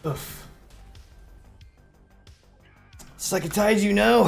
Oof. It's like a tide, you know.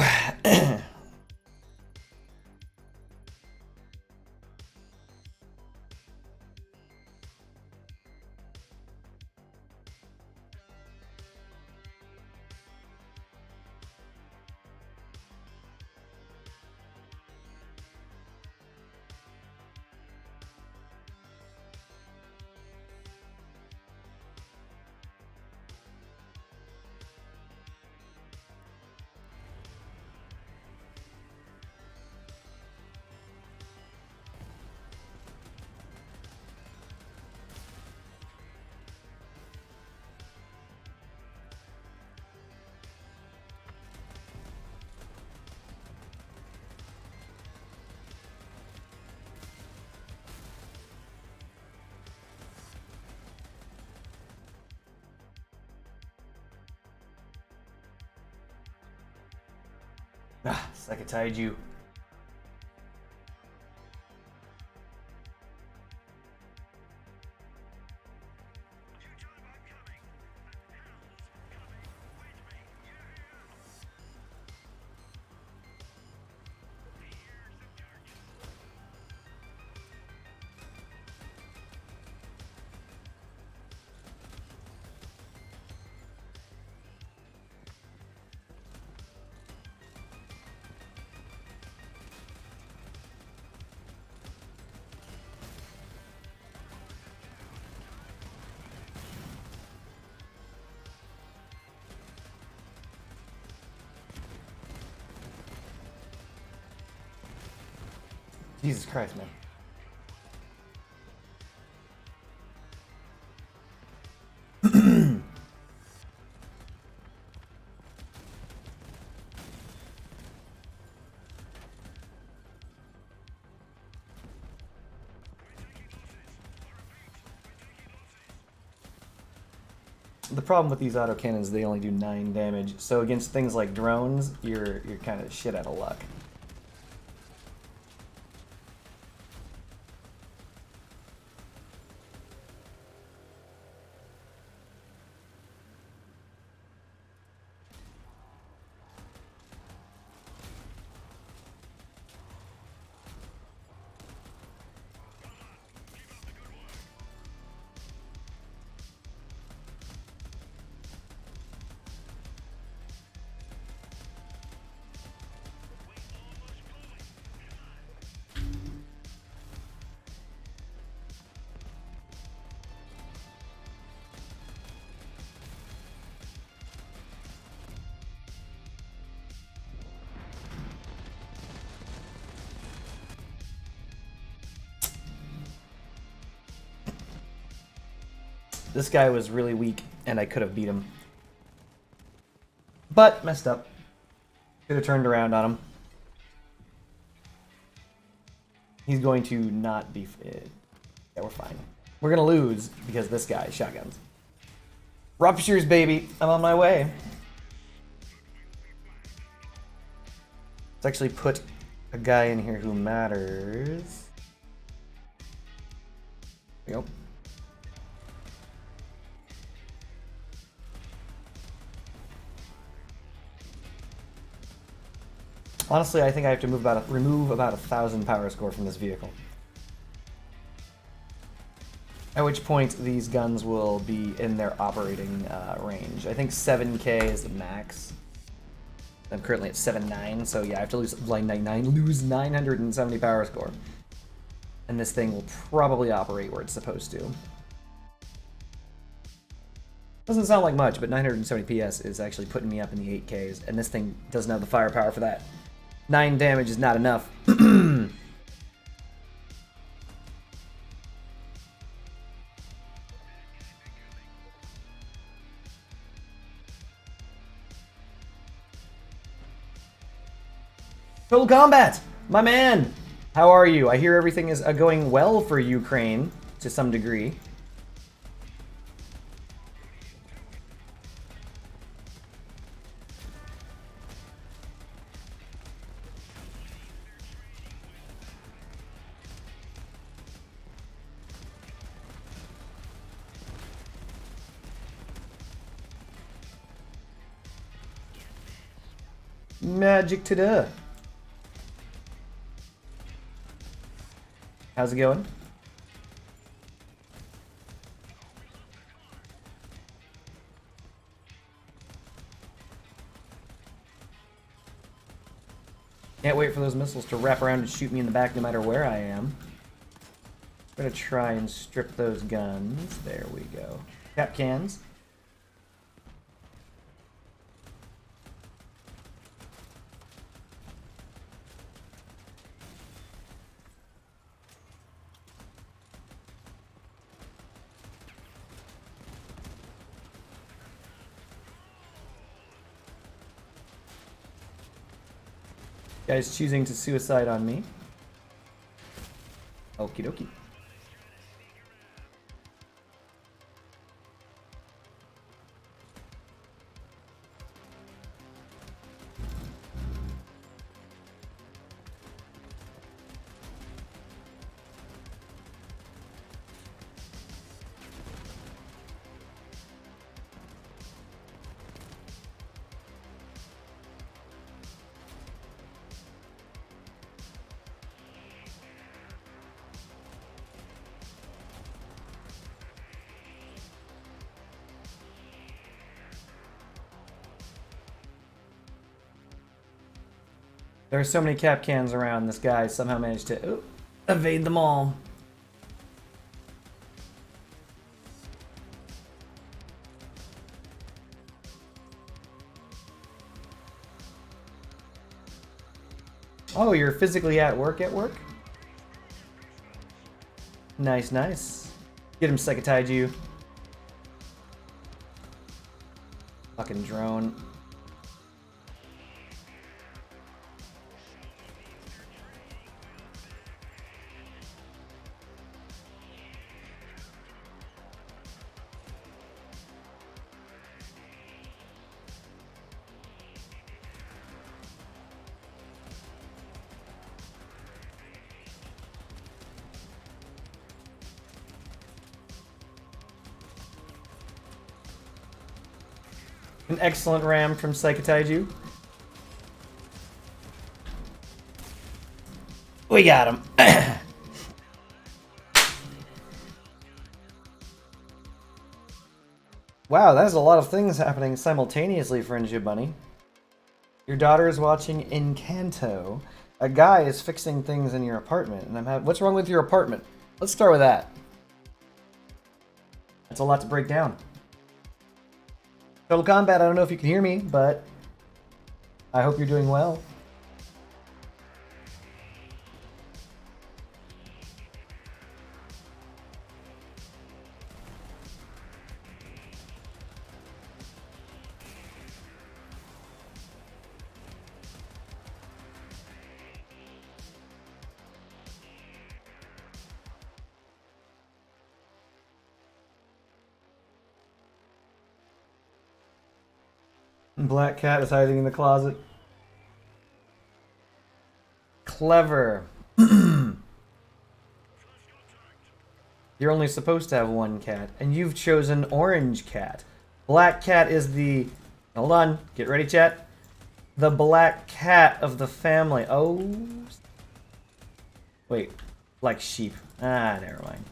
It's like a tide, you. Jesus Christ, man. The problem with these autocannons, they only do 9 damage. So against things like drones, you're kind of shit out of luck. This guy was really weak, and I could have beat him. But, messed up. Could have turned around on him. He's going to not be... Yeah, we're fine. We're going to lose because this guy shotguns. Ruptures, baby! I'm on my way. Let's actually put a guy in here who matters. There we go. Honestly, I think I have to remove about 1,000 power score from this vehicle. At which point, these guns will be in their operating range. I think 7k is the max. I'm currently at 7.9, so yeah, I have to lose 970 power score. And this thing will probably operate where it's supposed to. Doesn't sound like much, but 970 PS is actually putting me up in the 8Ks, and this thing doesn't have the firepower for that. 9 damage is not enough. Total Combat! My man! How are you? I hear everything is going well for Ukraine, to some degree. Magic to the. How's it going? Can't wait for those missiles to wrap around and shoot me in the back no matter where I am. I'm gonna try and strip those guns. There we go. Cap cans. Guy's choosing to suicide on me. Okie dokie. There are so many cap cans around. This guy somehow managed to evade them all. Oh, you're physically at work? Nice, nice. Get him, Sekitaiju. Fucking drone. An excellent ram from Sekitaiju. We got him. Wow, that's a lot of things happening simultaneously, Friendship Bunny. Your daughter is watching Encanto. A guy is fixing things in your apartment, and what's wrong with your apartment? Let's start with that. That's a lot to break down. Total Combat, I don't know if you can hear me, but I hope you're doing well. Black cat is hiding in the closet. Clever. You're only supposed to have one cat, and you've chosen orange cat. Black cat is the... Hold on. Get ready, chat. The black cat of the family. Oh. Wait. Like sheep. Ah, never mind.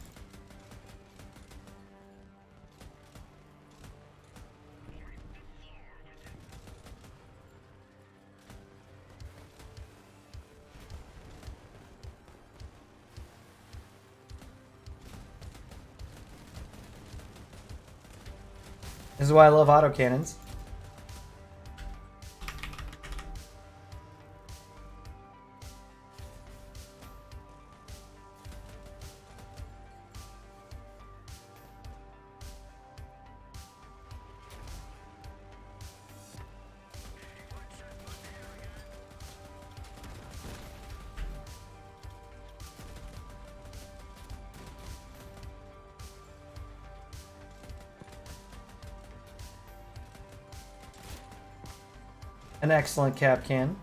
This is why I love autocannons. An excellent cap can.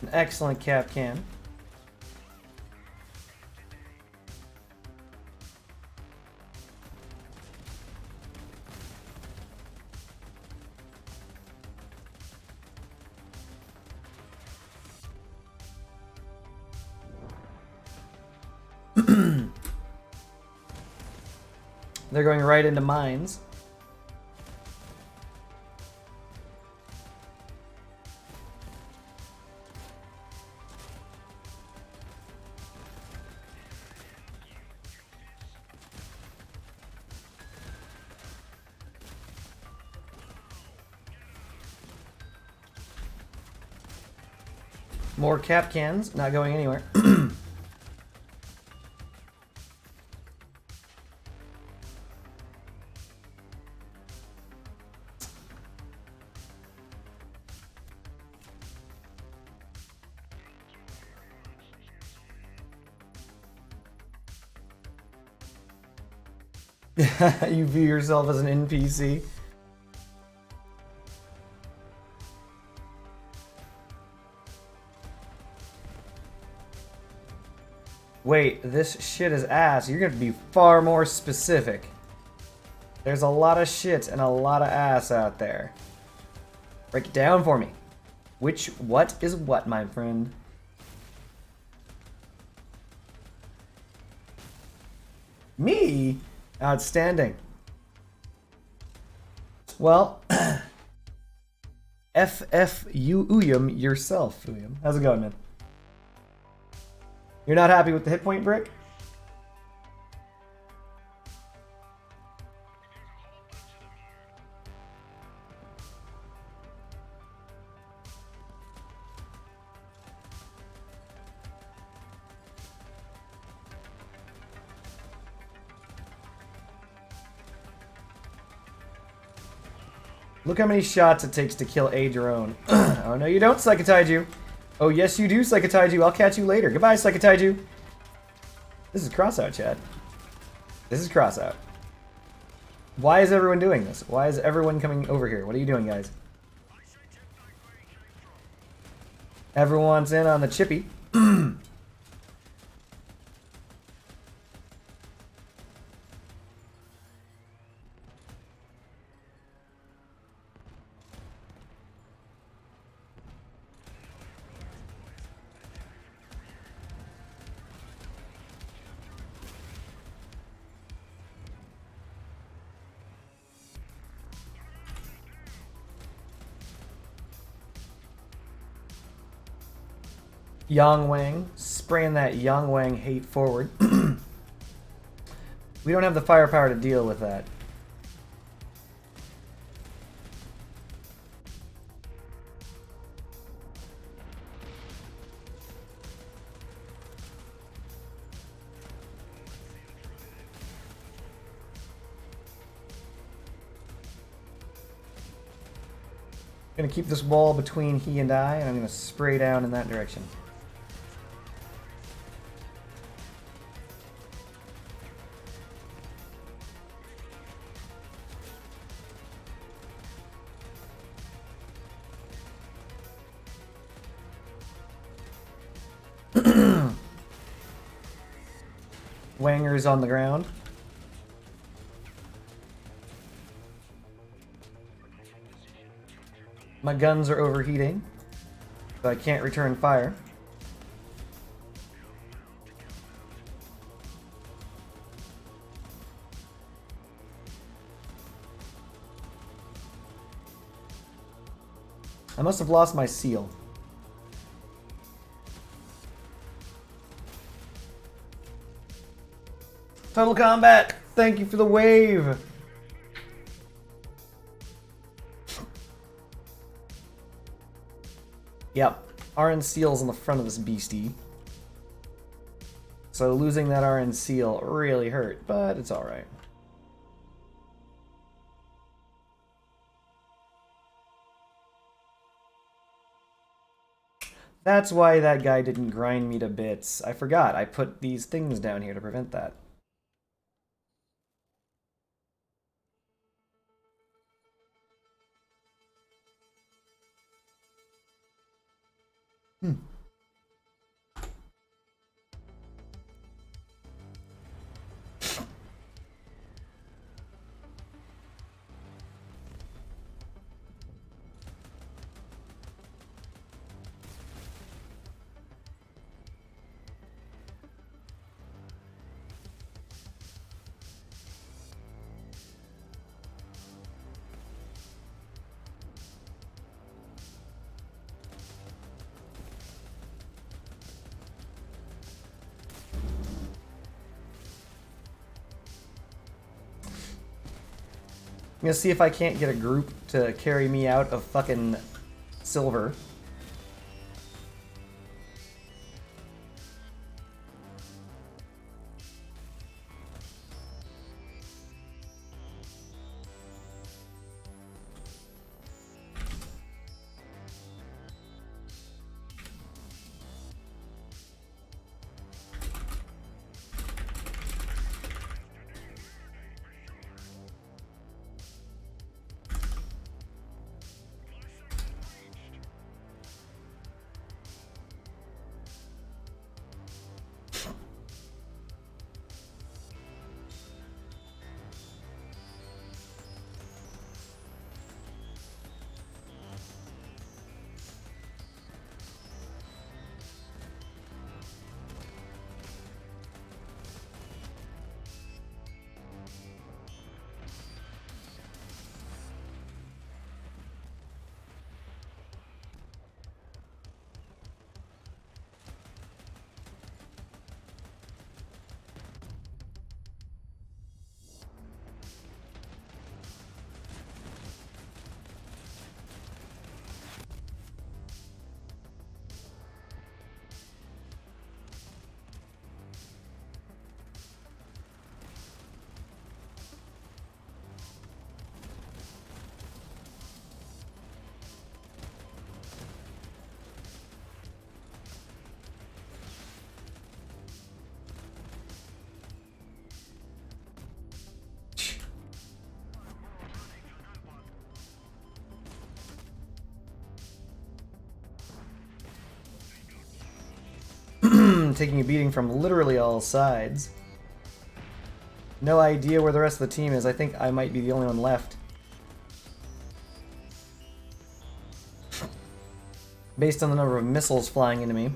An excellent Kapkan. They're going right into mines. More Kapkans, not going anywhere. You view yourself as an NPC. Wait, this shit is ass. You're gonna be far more specific. There's a lot of shit and a lot of ass out there. Break it down for me. What is what, my friend? Me? Outstanding. Well, Uyum yourself, Uyum. How's it going, man? You're not happy with the hit point brick? Look how many shots it takes to kill a drone. Oh no you don't, Psychotaiju. Oh yes you do, Psychotaiju. I'll catch you later. Goodbye, Psychotaiju. This is Crossout, chat. This is Crossout. Why is everyone doing this? Why is everyone coming over here? What are you doing, guys? Everyone's in on the chippy. Yang Wang, spraying that Yang Wang hate forward. We don't have the firepower to deal with that. Gonna keep this wall between he and I, and I'm gonna spray down in that direction. Wanger's on the ground. My guns are overheating, so I can't return fire. I must have lost my seal. Total Combat, thank you for the wave. Yep, RN Seal's on the front of this beastie. So losing that RN Seal really hurt, but it's alright. That's why that guy didn't grind me to bits. I forgot, I put these things down here to prevent that. gonna see if I can't get a group to carry me out of fucking silver. Taking a beating from literally all sides. No idea where the rest of the team is. I think I might be the only one left. Based on the number of missiles flying into me.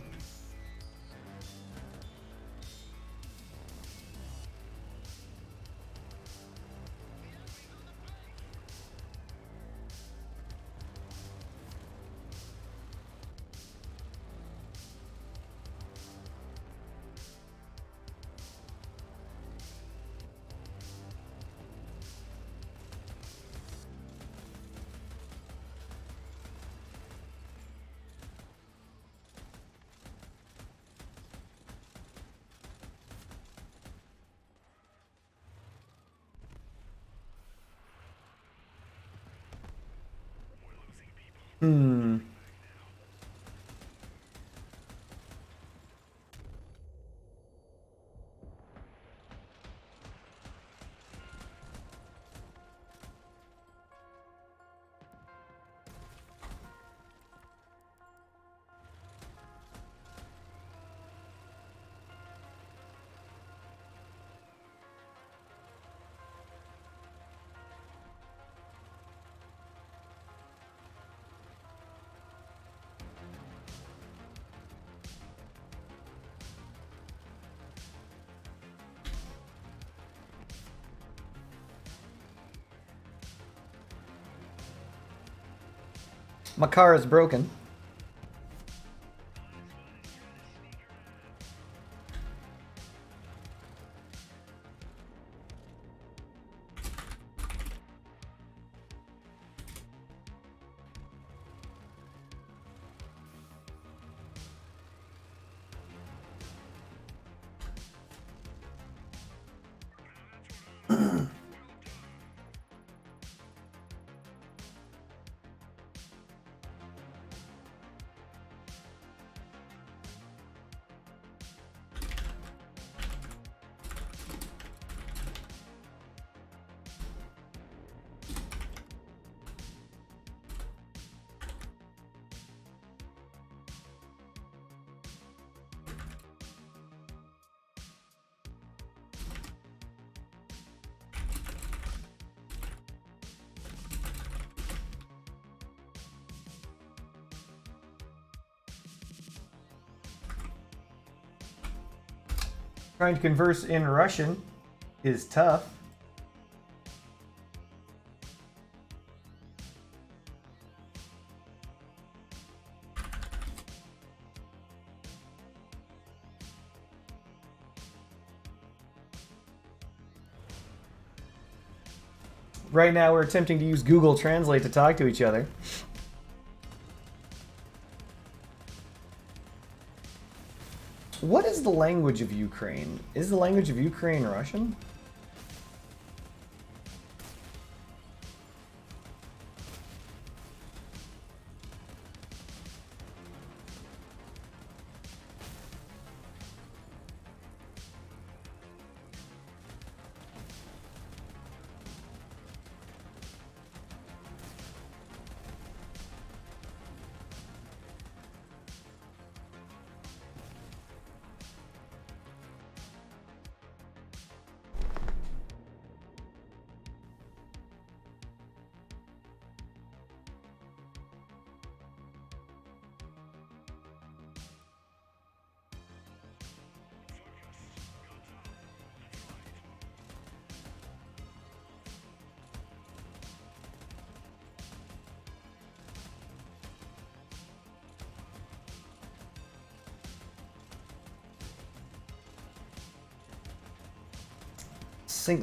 Hmm. My car is broken. Trying to converse in Russian is tough. Right now we're attempting to use Google Translate to talk to each other. What is the language of Ukraine? Is the language of Ukraine Russian?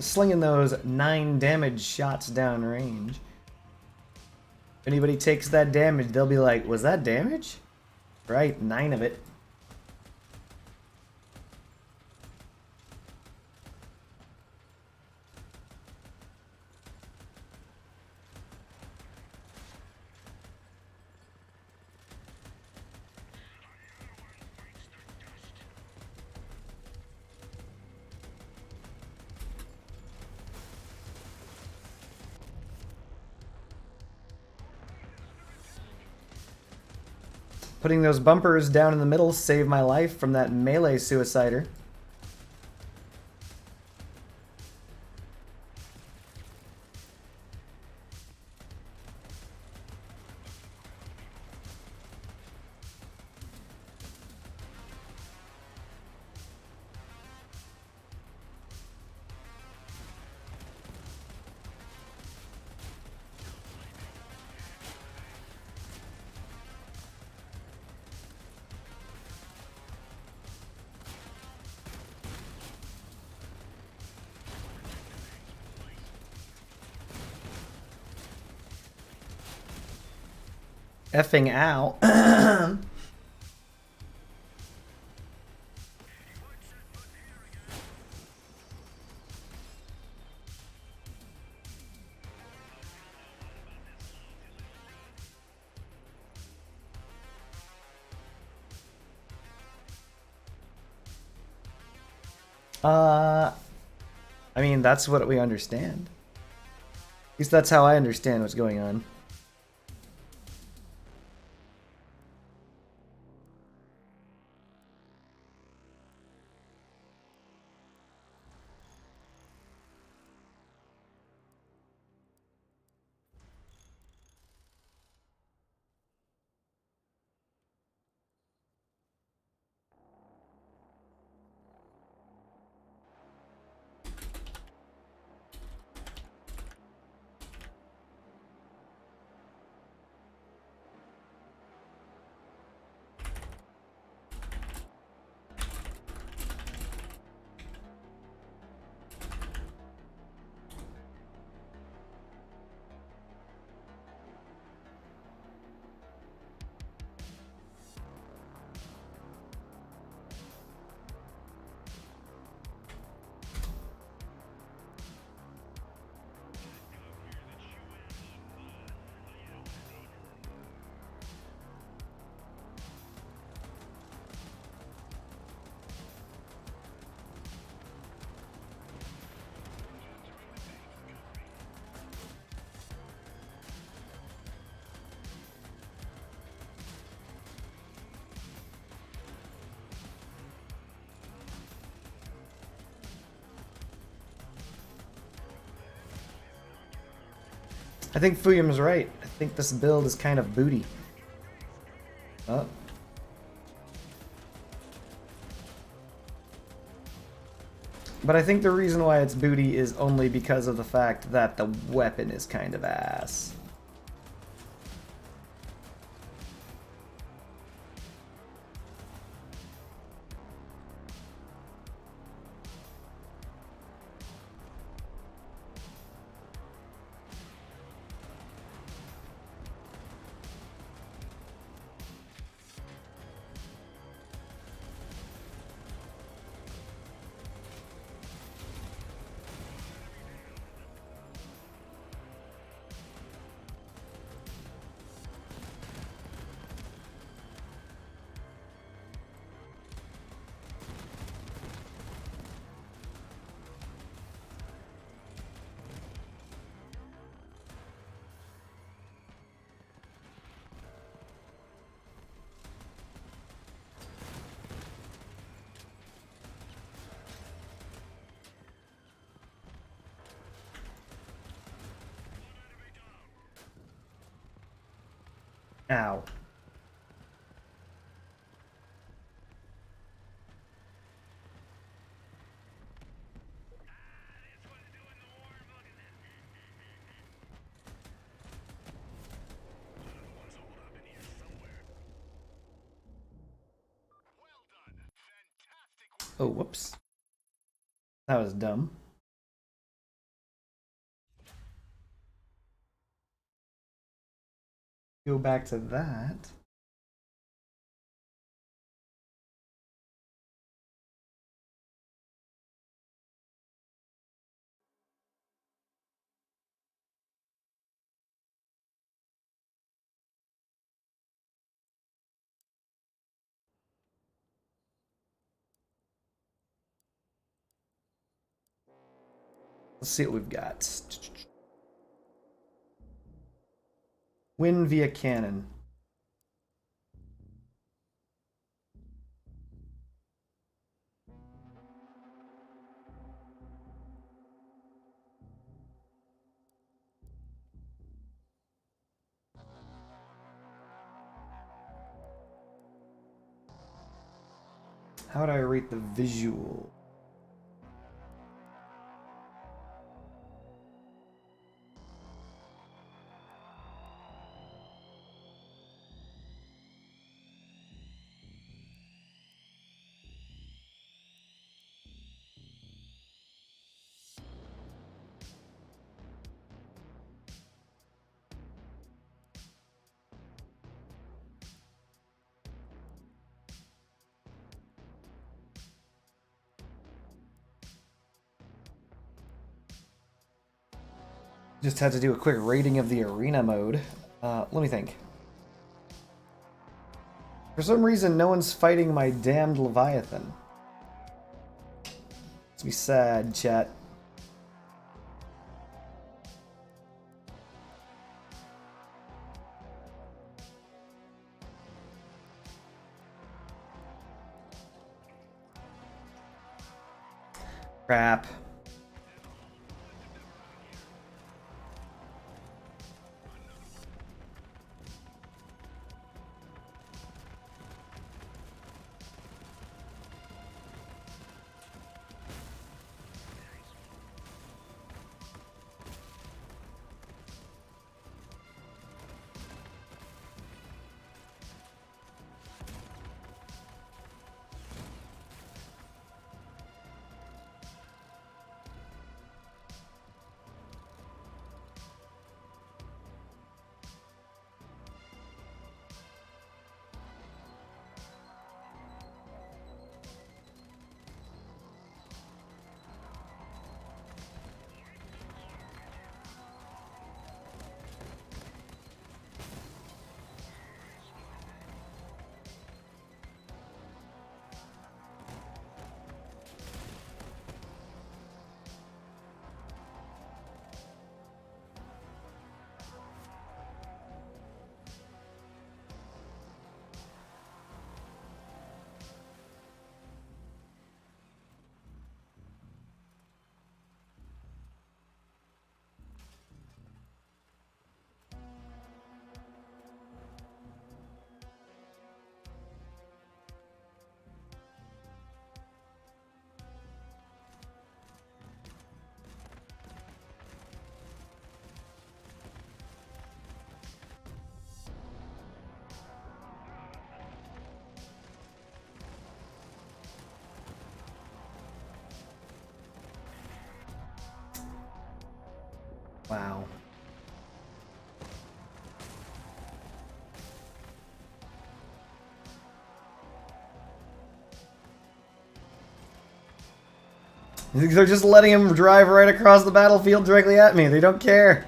Slinging those 9 damage shots downrange. If anybody takes that damage, they'll be like, was that damage? Right, 9 of it. Putting those bumpers down in the middle saved my life from that melee suicider. Effing ow. I mean, that's what we understand. At least that's how I understand what's going on. I think Fuyum's right. I think this build is kind of booty. Oh. But I think the reason why it's booty is only because of the fact that the weapon is kind of ass. Ow. Oh, whoops. That was dumb. Go back to that. Let's see what we've got. Win via cannon. How do I rate the visual? Just had to do a quick rating of the arena mode. Let me think. For some reason, no one's fighting my damned Leviathan. Makes me sad, chat. Crap. Wow. They're just letting him drive right across the battlefield directly at me. They don't care.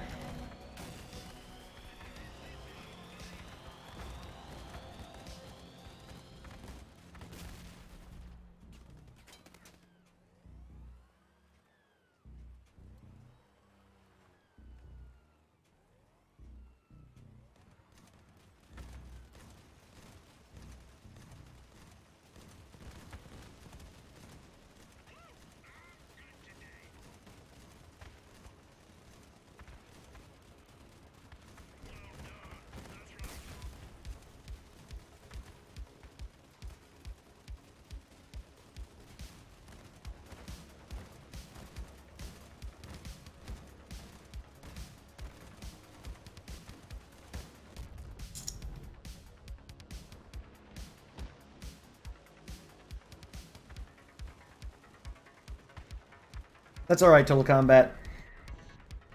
That's alright, Total Combat.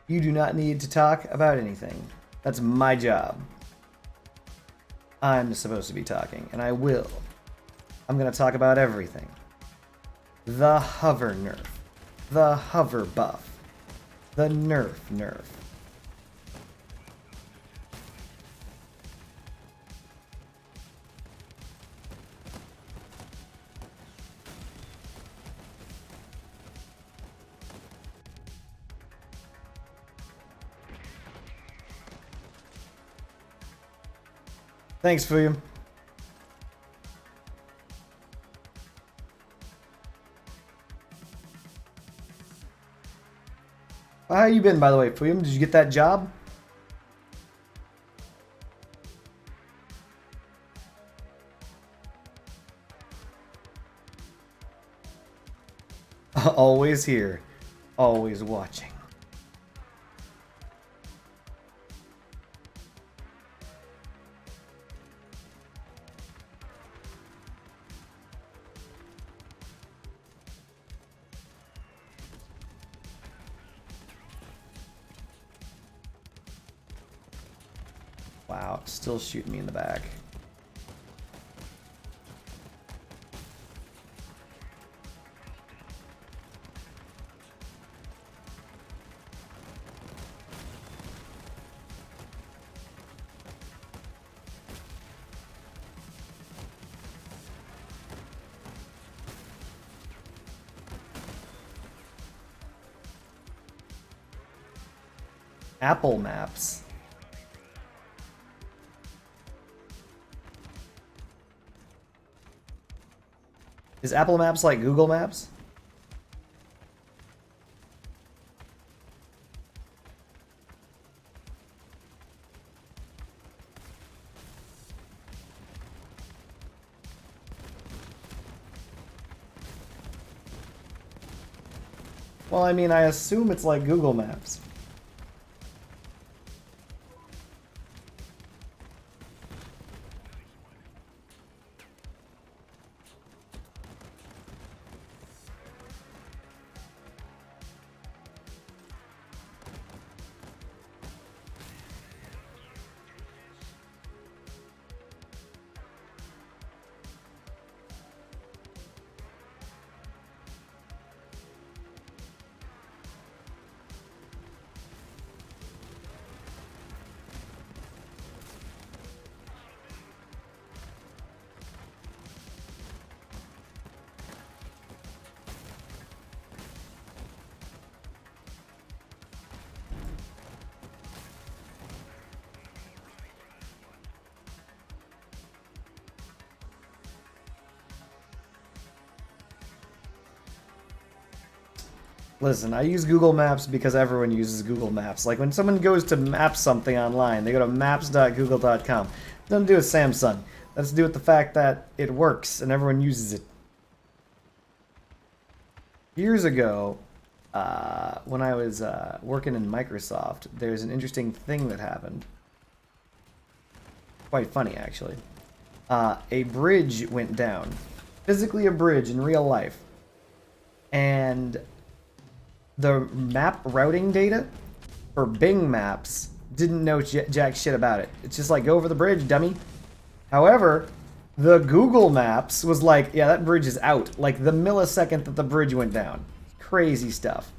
You do not need to talk about anything. That's my job. I'm supposed to be talking, and I will. I'm gonna talk about everything. The hover nerf. The hover buff. The nerf nerf. Thanks, Fuyum. How you been, by the way, Fuyum? Did you get that job? Always here. Always watching. Wow, it's still shooting me in the back. Apple Maps. Is Apple Maps like Google Maps? Well, I mean, I assume it's like Google Maps. Listen, I use Google Maps because everyone uses Google Maps. Like when someone goes to map something online, they go to maps.google.com. Nothing to do with Samsung. That's to do with the fact that it works and everyone uses it. Years ago, when I was working in Microsoft, there's an interesting thing that happened. Quite funny, actually. A bridge went down. Physically a bridge in real life. And the map routing data for Bing Maps didn't know jack shit about it. It's just like, go over the bridge, dummy. However, the Google Maps was like, yeah, that bridge is out. Like the millisecond that the bridge went down. Crazy stuff.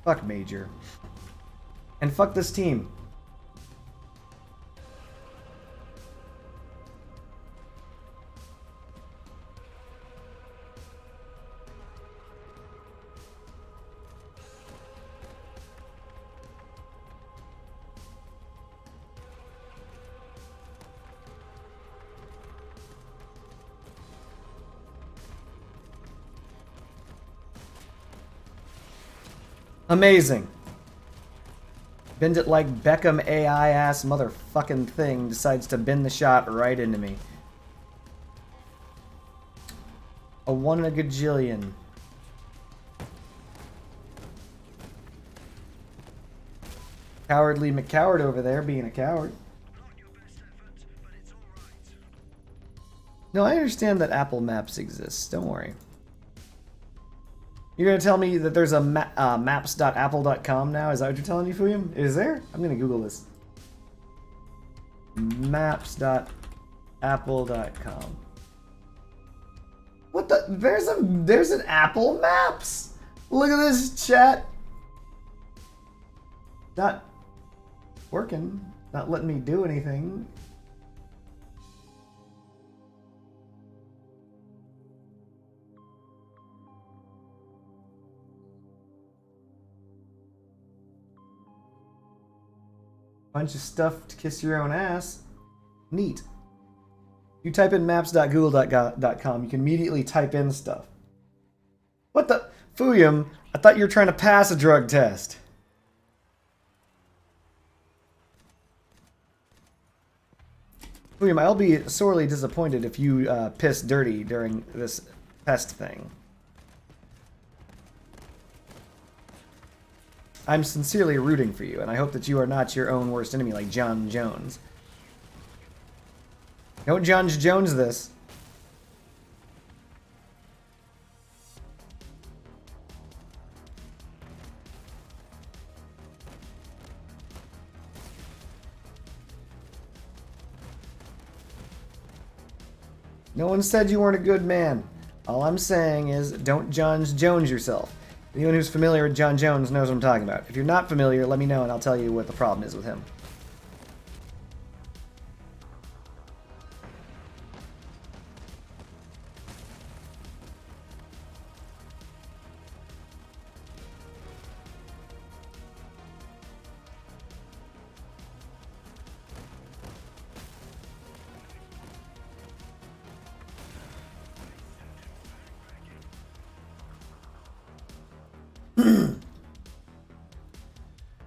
Fuck Major. And fuck this team. Amazing. Bend it like Beckham AI ass motherfucking thing decides to bend the shot right into me. A 1 in a gajillion. Cowardly McCoward over there being a coward. No, I understand that Apple Maps exists. Don't worry. You're going to tell me that there's a maps.apple.com now? Is that what you're telling me, Fuyum? Is there? I'm going to Google this. Maps.apple.com. What the? There's an Apple Maps. Look at this, chat. Not working. Not letting me do anything. Bunch of stuff to kiss your own ass. Neat. You type in maps.google.com, you can immediately type in stuff. What the? Fuyum, I thought you were trying to pass a drug test. Fuyum, I'll be sorely disappointed if you piss dirty during this test thing. I'm sincerely rooting for you, and I hope that you are not your own worst enemy like John Jones. Don't John Jones this. No one said you weren't a good man. All I'm saying is don't John Jones yourself. Anyone who's familiar with John Jones knows what I'm talking about. If you're not familiar, let me know and I'll tell you what the problem is with him.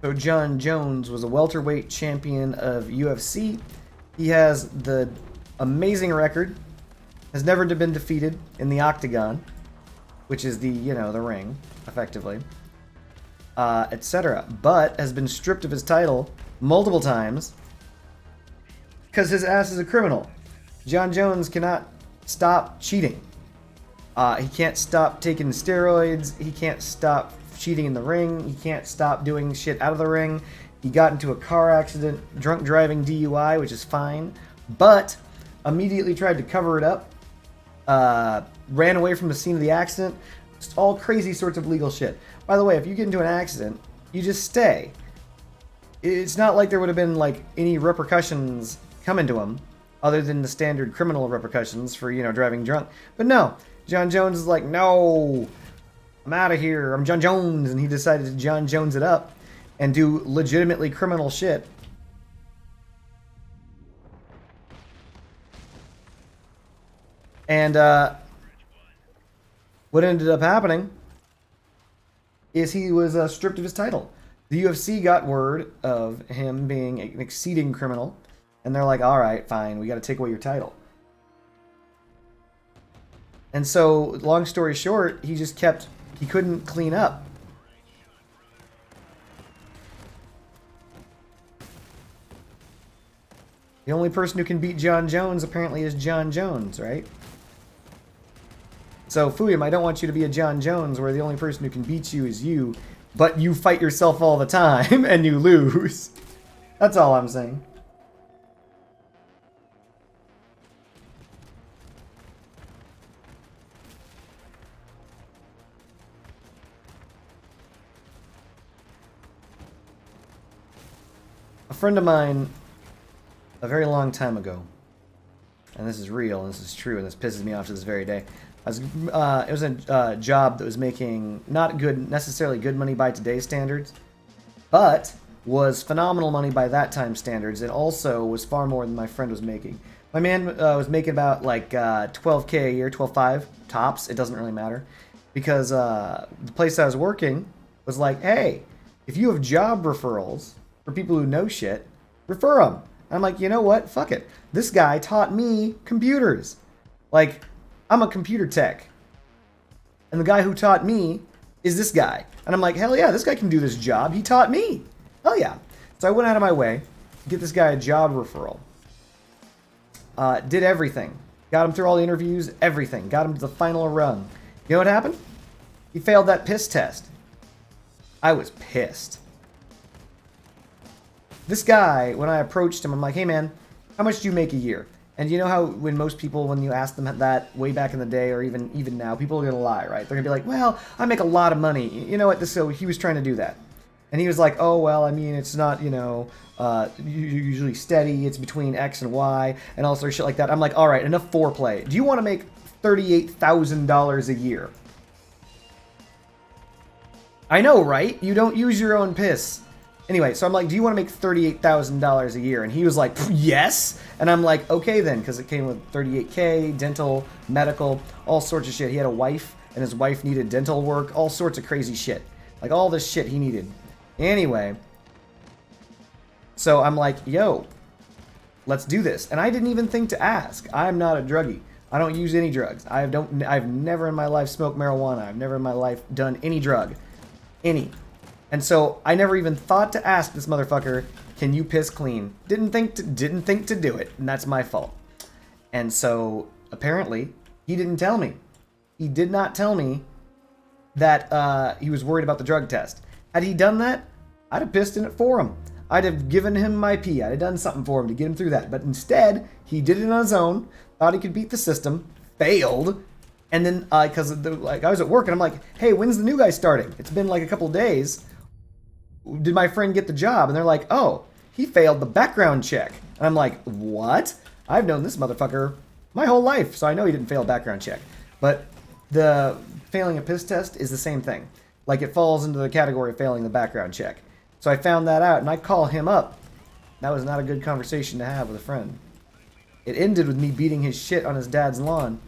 So John Jones was a welterweight champion of UFC. He has the amazing record, has never been defeated in the octagon, which is the, you know, the ring, effectively, etc. But has been stripped of his title multiple times because his ass is a criminal. John Jones cannot stop cheating. He can't stop taking steroids. He can't stop cheating in the ring. He can't stop doing shit out of the ring. He got into a car accident, drunk driving DUI, which is fine, but immediately tried to cover it up, ran away from the scene of the accident. Just all crazy sorts of legal shit. By the way, if you get into an accident, you just stay. It's not like there would have been like any repercussions coming to him other than the standard criminal repercussions for, you know, driving drunk. But no, John Jones is like, no, I'm out of here. I'm John Jones. And he decided to John Jones it up and do legitimately criminal shit. And what ended up happening is he was stripped of his title. The UFC got word of him being an exceeding criminal. And they're like, all right, fine, we got to take away your title. And so, long story short, he couldn't clean up. The only person who can beat John Jones apparently is John Jones, right? So, Fuyum, I don't want you to be a John Jones where the only person who can beat you is you, but you fight yourself all the time and you lose. That's all I'm saying. A friend of mine, a very long time ago, and this is real, and this is true, and this pisses me off to this very day. It was a job that was making not necessarily good money by today's standards, but was phenomenal money by that time standards, and also was far more than my friend was making. My man was making about like 12K a year, 12.5 tops. It doesn't really matter, because the place I was working was like, hey, if you have job referrals for people who know shit, refer them. And I'm like, you know what? Fuck it. This guy taught me computers. Like, I'm a computer tech. And the guy who taught me is this guy. And I'm like, hell yeah, this guy can do this job. He taught me. Hell yeah. So I went out of my way to get this guy a job referral. Did everything. Got him through all the interviews, everything. Got him to the final rung. You know what happened? He failed that piss test. I was pissed. This guy, when I approached him, I'm like, hey man, how much do you make a year? And you know how when most people, when you ask them that way back in the day, or even now, people are going to lie, right? They're going to be like, well, I make a lot of money. You know what? So he was trying to do that. And he was like, oh, well, I mean, it's not, usually steady. It's between X and Y and all sorts of shit like that. I'm like, all right, enough foreplay. Do you want to make $38,000 a year? I know, right? You don't use your own piss. Anyway, so I'm like, do you want to make $38,000 a year? And he was like, yes. And I'm like, okay then, because it came with $38K, dental, medical, all sorts of shit. He had a wife, and his wife needed dental work, all sorts of crazy shit. Like all this shit he needed. Anyway, so I'm like, yo, let's do this. And I didn't even think to ask. I'm not a druggie. I don't use any drugs. I've never in my life smoked marijuana. I've never in my life done any drug. Any. And so I never even thought to ask this motherfucker, can you piss clean? Didn't think to do it, and that's my fault. And so apparently he didn't tell me. He did not tell me that he was worried about the drug test. Had he done that, I'd have pissed in it for him. I'd have given him my pee. I'd have done something for him to get him through that. But instead, he did it on his own, thought he could beat the system, failed, and then because I was at work and I'm like, hey, when's the new guy starting? It's been like a couple days. Did my friend get the job? And they're like, oh, he failed the background check. And I'm like, what? I've known this motherfucker my whole life, so I know he didn't fail a background check. But the failing a piss test is the same thing. Like, it falls into the category of failing the background check. So I found that out, and I call him up. That was not a good conversation to have with a friend. It ended with me beating his shit on his dad's lawn.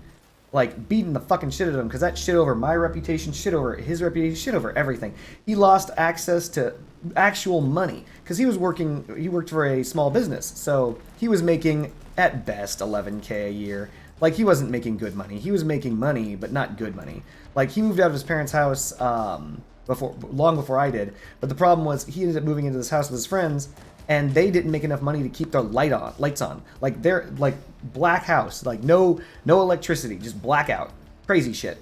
Like, beating the fucking shit out of him, because that shit over my reputation, shit over his reputation, shit over everything. He lost access to actual money, because he worked for a small business, so he was making, at best, $11K a year. Like, he wasn't making good money. He was making money, but not good money. Like, he moved out of his parents' house long before I did, but the problem was he ended up moving into this house with his friends, and they didn't make enough money to keep their lights on. Like, they're, like, black house. Like, no electricity, just blackout. Crazy shit.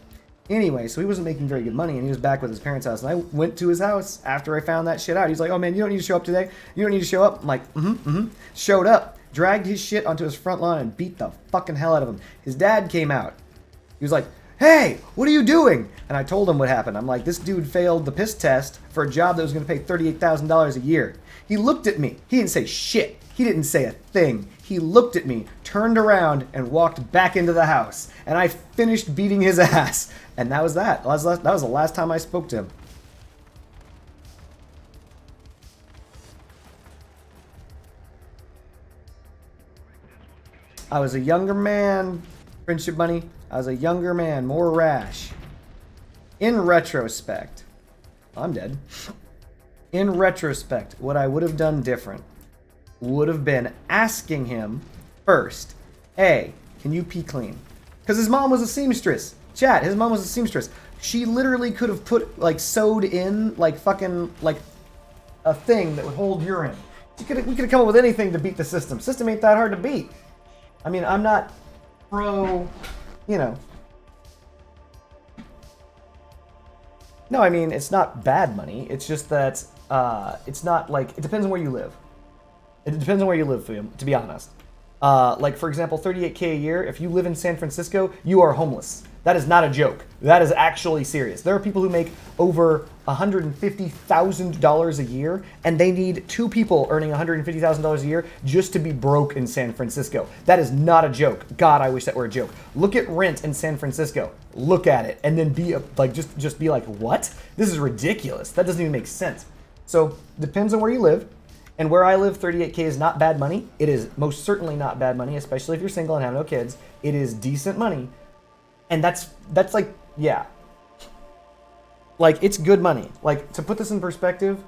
Anyway, so he wasn't making very good money, and he was back with his parents' house, and I went to his house after I found that shit out. He's like, oh, man, you don't need to show up today? You don't need to show up? I'm like, Showed up, dragged his shit onto his front lawn, and beat the fucking hell out of him. His dad came out. He was like, hey, what are you doing? And I told him what happened. I'm like, this dude failed the piss test for a job that was going to pay $38,000 a year. He looked at me. He didn't say shit. He didn't say a thing. He looked at me, turned around, and walked back into the house. And I finished beating his ass. And that was that. That was the last time I spoke to him. I was a younger man, Friendship Bunny. I was a younger man, more rash. In retrospect, I'm dead. In retrospect, what I would have done different would have been asking him first, hey, can you pee clean? Because his mom was a seamstress. Chat, his mom was a seamstress. She literally could have put, like, sewed in, like, fucking, like, a thing that would hold urine. We could have come up with anything to beat the system. System ain't that hard to beat. I mean, I'm not pro, No, I mean, it's not bad money. It's just that it's not like, it depends on where you live. It depends on where you live, to be honest. Like, for example, $38K a year, if you live in San Francisco, you are homeless. That is not a joke. That is actually serious. There are people who make over $150,000 a year, and they need 2 people earning $150,000 a year just to be broke in San Francisco. That is not a joke. God, I wish that were a joke. Look at rent in San Francisco. Look at it, and then just be like, what? This is ridiculous. That doesn't even make sense. So, depends on where you live. And where I live, $38K is not bad money. It is most certainly not bad money, especially if you're single and have no kids. It is decent money. And that's like, yeah. Like, it's good money. Like, to put this in perspective,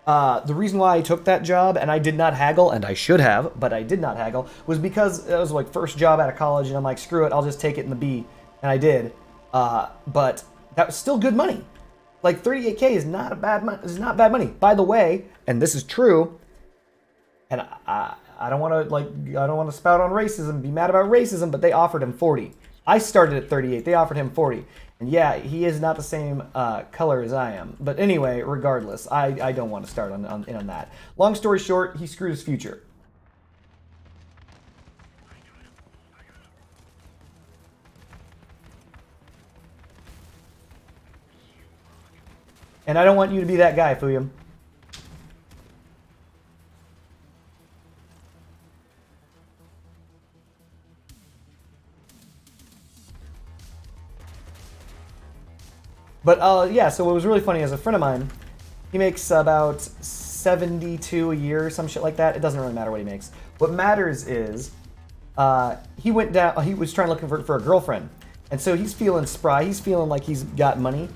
the reason why I took that job, and I did not haggle, and I should have, but I did not haggle, was because it was like first job out of college, and I'm like, screw it, I'll just take it in the B. And I did. But that was still good money. Like 38K is not bad money. By the way, and this is true, and I don't want to I don't want to spout on racism, be mad about racism, but they offered him 40. I started at 38. They offered him 40. And yeah, he is not the same color as I am. But anyway, regardless, I don't want to start on that. Long story short, he screwed his future. And I don't want you to be that guy, Fuyum. But yeah, so what was really funny is a friend of mine, he makes about 72 a year or some shit like that. It doesn't really matter what he makes. What matters is he went down, he was trying to look for a girlfriend. And so he's feeling spry. He's feeling like he's got money.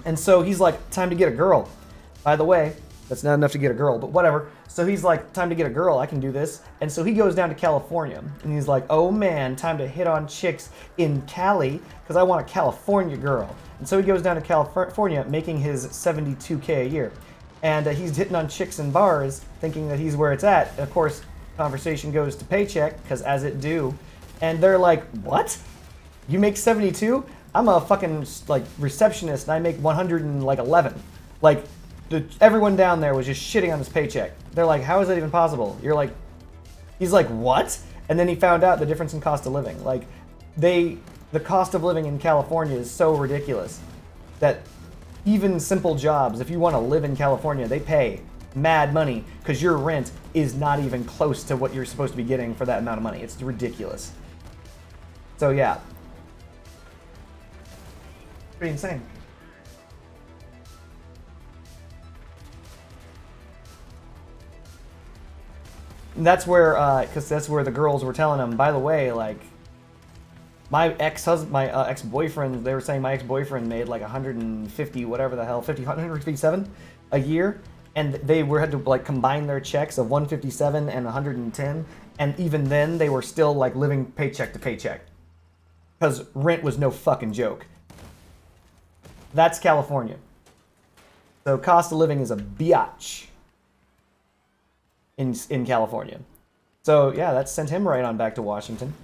And so he's like, time to get a girl. By the way, that's not enough to get a girl, but whatever. So he's like, time to get a girl, I can do this. And so he goes down to California, and he's like, oh man, time to hit on chicks in Cali, because I want a California girl. And so he goes down to California, making his 72K a year. And he's hitting on chicks in bars, thinking that he's where it's at. And of course, conversation goes to paycheck, because as it do. And they're like, what? You make 72? I'm a fucking like receptionist, and I make 111. Like, everyone down there was just shitting on his paycheck. They're like, how is that even possible? You're like, he's like, what? And then he found out the difference in cost of living. Like, the cost of living in California is so ridiculous that even simple jobs, if you want to live in California, they pay mad money because your rent is not even close to what you're supposed to be getting for that amount of money. It's ridiculous. So yeah. Pretty insane. And that's where, because that's where the girls were telling him, by the way, like, my ex-boyfriend, they were saying my ex-boyfriend made like 150, whatever the hell, 157 a year, and they had to like combine their checks of 157 and 110, and even then they were still like living paycheck to paycheck, because rent was no fucking joke. That's California. So cost of living is a biatch in California. So yeah, that sent him right on back to Washington.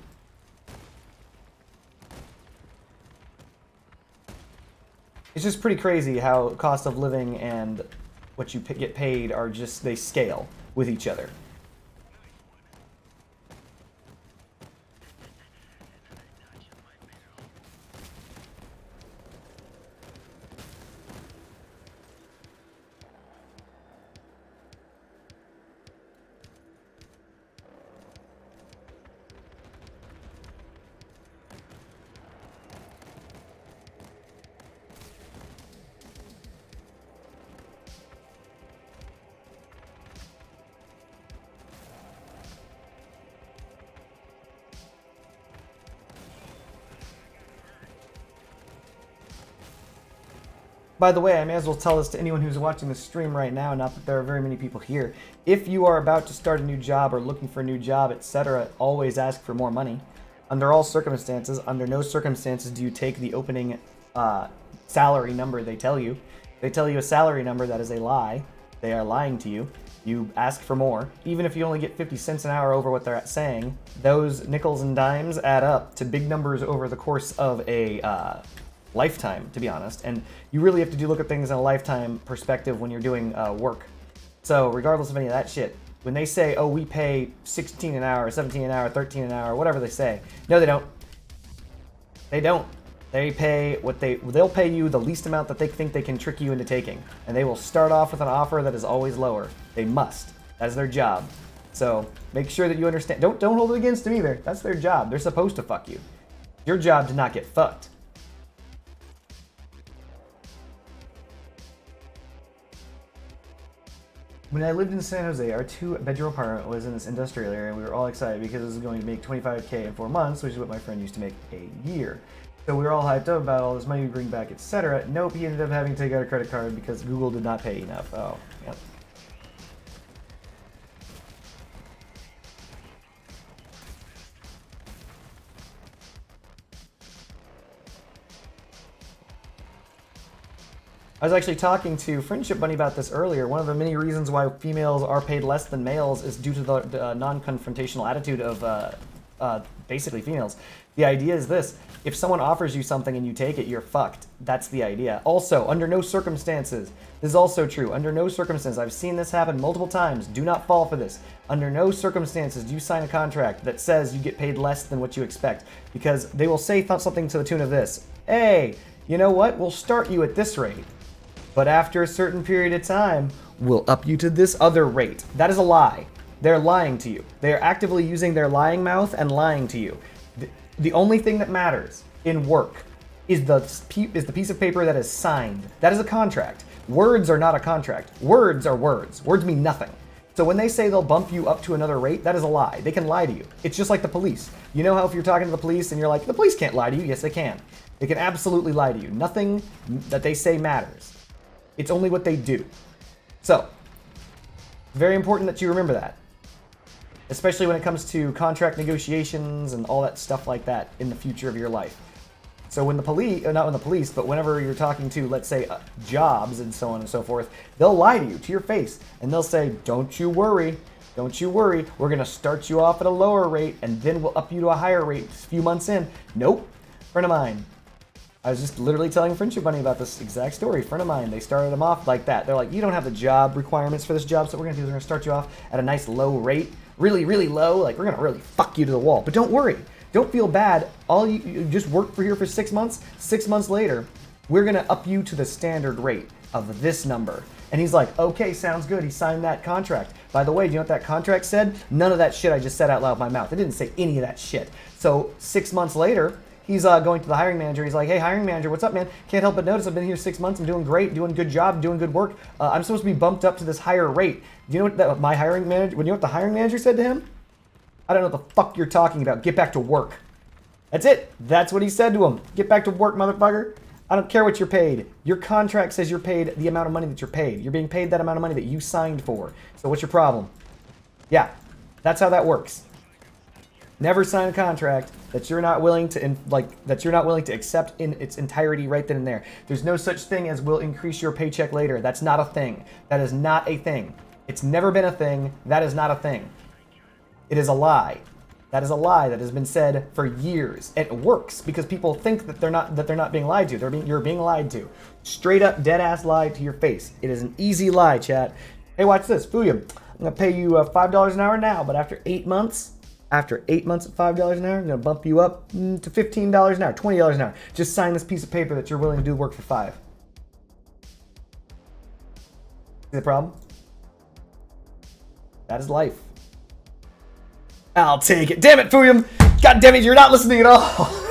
It's just pretty crazy how cost of living and what you get paid are just, they scale with each other. By the way, I may as well tell this to anyone who's watching the stream right now, not that there are very many people here. If you are about to start a new job or looking for a new job, etc., always ask for more money. Under all circumstances, under no circumstances do you take the opening salary number they tell you. They tell you a salary number that is a lie. They are lying to you. You ask for more. Even if you only get 50 cents an hour over what they're saying, those nickels and dimes add up to big numbers over the course of a lifetime, to be honest. And you really have to look at things in a lifetime perspective when you're doing work. So regardless of any of that shit, when they say, oh, we pay 16 an hour, 17 an hour, 13 an hour, whatever they say, no, they don't. They don't. They pay what they'll pay you the least amount that they think they can trick you into taking. And they will start off with an offer that is always lower. They must. That's their job. So make sure that you understand. Don't hold it against them either. That's their job. They're supposed to fuck you. Your job to not get fucked. When I lived in San Jose, our 2-bedroom apartment was in this industrial area, and we were all excited because it was going to make $25K in 4 months, which is what my friend used to make a year. So we were all hyped up about all this money we bring back, etc. Nope, he ended up having to take out a credit card because Google did not pay enough. Oh, yep. I was actually talking to Friendship Bunny about this earlier. One of the many reasons why females are paid less than males is due to the non-confrontational attitude of basically females. The idea is this: if someone offers you something and you take it, you're fucked. That's the idea. Also, under no circumstances, this is also true, under no circumstances, I've seen this happen multiple times, do not fall for this. Under no circumstances do you sign a contract that says you get paid less than what you expect, because they will say something to the tune of this: hey, you know what, we'll start you at this rate, but after a certain period of time, we'll up you to this other rate. That is a lie. They're lying to you. They are actively using their lying mouth and lying to you. The only thing that matters in work is the piece of paper that is signed. That is a contract. Words are not a contract. Words are words. Words mean nothing. So when they say they'll bump you up to another rate, that is a lie. They can lie to you. It's just like the police. You know how if you're talking to the police and you're like, the police can't lie to you? Yes, they can. They can absolutely lie to you. Nothing that they say matters. It's only what they do. So, very important that you remember that. Especially when it comes to contract negotiations and all that stuff like that in the future of your life. So when the police, not when the police, but whenever you're talking to, let's say, jobs and so on and so forth, they'll lie to you, to your face, and they'll say, don't you worry, we're going to start you off at a lower rate, and then we'll up you to a higher rate a few months in. Nope. Friend of mine, I was just literally telling Friendship Bunny about this exact story. Friend of mine, they started them off like that. They're like, you don't have the job requirements for this job, so what we're going to do is we're going to start you off at a nice low rate. Really, really low. Like, we're going to really fuck you to the wall. But don't worry. Don't feel bad. You just work for here for 6 months. 6 months later, we're going to up you to the standard rate of this number. And he's like, okay, sounds good. He signed that contract. By the way, do you know what that contract said? None of that shit I just said out loud of my mouth. It didn't say any of that shit. So 6 months later, he's going to the hiring manager. He's like, hey, hiring manager, what's up, man? Can't help but notice I've been here 6 months. I'm doing great, doing good job, doing good work. I'm supposed to be bumped up to this higher rate. Do you know what my hiring manager? You know what the hiring manager said to him? I don't know what the fuck you're talking about. Get back to work. That's it. That's what he said to him. Get back to work, motherfucker. I don't care what you're paid. Your contract says you're paid the amount of money that you're paid. You're being paid that amount of money that you signed for. So what's your problem? Yeah, that's how that works. Never sign a contract that you're not willing to accept in its entirety right then and there. There's no such thing as will increase your paycheck later. That's not a thing. That is not a thing. It's never been a thing. That is not a thing. It is a lie. That is a lie that has been said for years. It works because people think that they're not being lied to. You're being lied to. Straight up, dead ass lie to your face. It is an easy lie, chat. Hey, watch this. Fuyum. I'm gonna pay you $5 an hour now, but after 8 months. After 8 months at $5 an hour, I'm going to bump you up to $15 an hour, $20 an hour. Just sign this piece of paper that you're willing to do the work for $5. See the problem? That is life. I'll take it. Damn it, Fuyum! God damn it, you're not listening at all!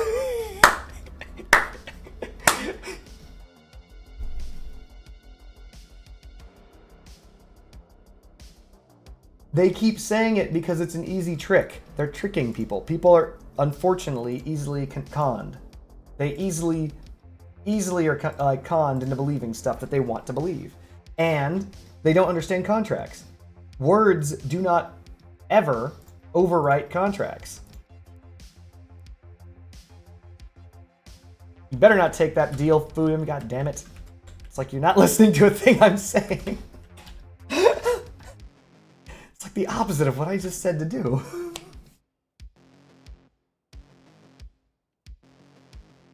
They keep saying it because it's an easy trick. They're tricking people. People are, unfortunately, easily conned. They easily are conned into believing stuff that they want to believe. And they don't understand contracts. Words do not ever overwrite contracts. You better not take that deal, Fuyum. God damn it. It's like you're not listening to a thing I'm saying. It's like the opposite of what I just said to do.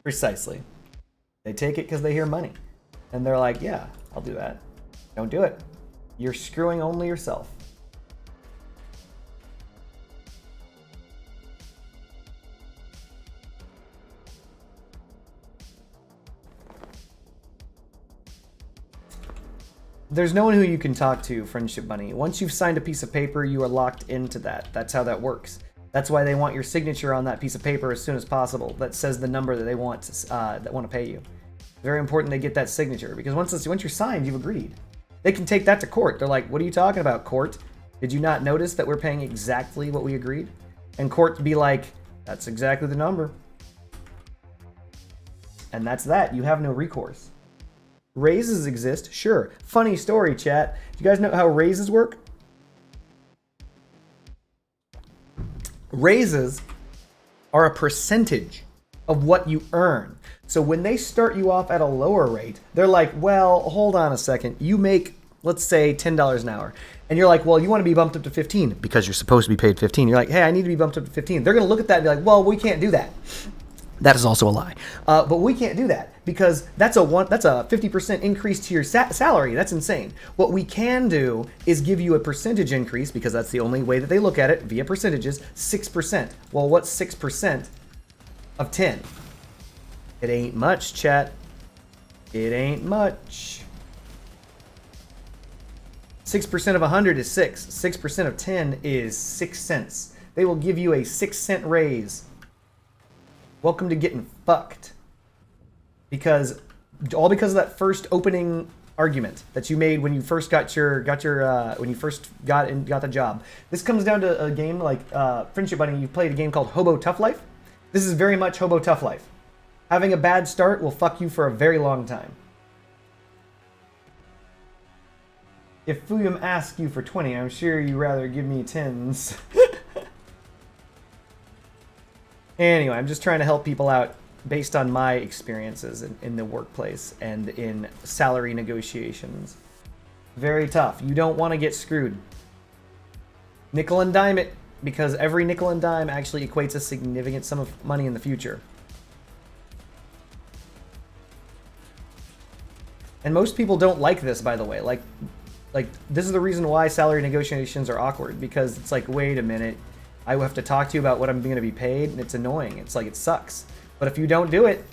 Precisely. They take it because they hear money. And they're like, yeah, I'll do that. Don't do it. You're screwing only yourself. There's no one who you can talk to, Friendship Bunny. Once you've signed a piece of paper, you are locked into that. That's how that works. That's why they want your signature on that piece of paper as soon as possible. That says the number that they want to pay you. Very important they get that signature, because once you're signed, you've agreed. They can take that to court. They're like, what are you talking about, court? Did you not notice that we're paying exactly what we agreed? And court be like, that's exactly the number. And that's that. You have no recourse. Raises exist, sure. Funny story, chat. Do you guys know how raises work? Raises are a percentage of what you earn. So when they start you off at a lower rate, they're like, well, hold on a second. You make, let's say, $10 an hour. And you're like, well, you want to be bumped up to 15 because you're supposed to be paid 15. You're like, hey, I need to be bumped up to 15. They're going to look at that and be like, well, we can't do that. That is also a lie. But we can't do that because that's a 50% increase to your salary. That's insane. What we can do is give you a percentage increase, because that's the only way that they look at it, via percentages, 6%. Well, what's 6% of 10? It ain't much, chat. It ain't much. 6% of 100 is 6. 6% of 10 is 6 cents. They will give you a 6-cent raise. Welcome to getting fucked. Because of that first opening argument that you made when you first got the job. This comes down to a game like Friendship Bunny. You played a game called Hobo Tough Life. This is very much Hobo Tough Life. Having a bad start will fuck you for a very long time. If Fuyum asks you for 20, I'm sure you'd rather give me 10s. Anyway, I'm just trying to help people out based on my experiences in the workplace and in salary negotiations. Very tough. You don't want to get screwed. Nickel and dime it, because every nickel and dime actually equates a significant sum of money in the future. And most people don't like this, by the way. Like this is the reason why salary negotiations are awkward, because it's like, wait a minute, I have to talk to you about what I'm going to be paid, and it's annoying. It's like, it sucks. But if you don't do it,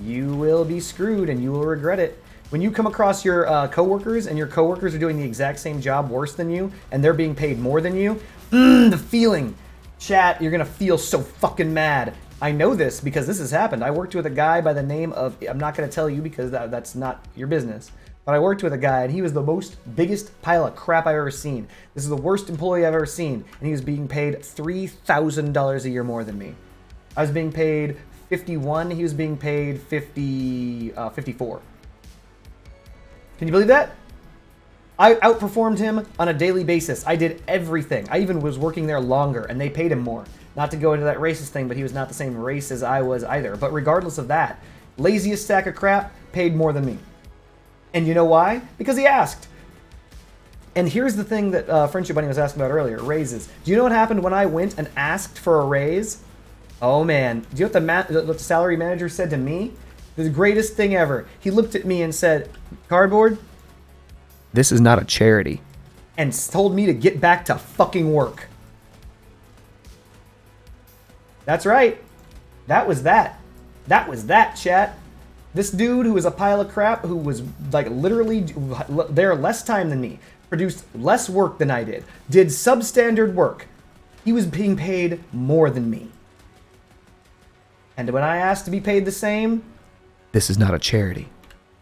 you will be screwed and you will regret it. When you come across your coworkers and your coworkers are doing the exact same job worse than you and they're being paid more than you, the feeling, chat, you're going to feel so fucking mad. I know this because this has happened. I worked with a guy by the name of, I'm not going to tell you because that's not your business, but I worked with a guy and he was the biggest pile of crap I've ever seen. This is the worst employee I've ever seen, and he was being paid $3,000 a year more than me. I was being paid 51, he was being paid 54. Can you believe that? I outperformed him on a daily basis. I did everything. I even was working there longer, and they paid him more. Not to go into that racist thing, but he was not the same race as I was either. But regardless of that, laziest stack of crap paid more than me. And you know why? Because he asked. And here's the thing that Friendship Bunny was asking about earlier, raises. Do you know what happened when I went and asked for a raise? Oh man, do you know what the salary manager said to me? The greatest thing ever. He looked at me and said, Cardboard, this is not a charity. And told me to get back to fucking work. That's right. That was that. That was that, chat. This dude who was a pile of crap, who was like literally there less time than me, produced less work than I did substandard work. He was being paid more than me. And when I asked to be paid the same, this is not a charity.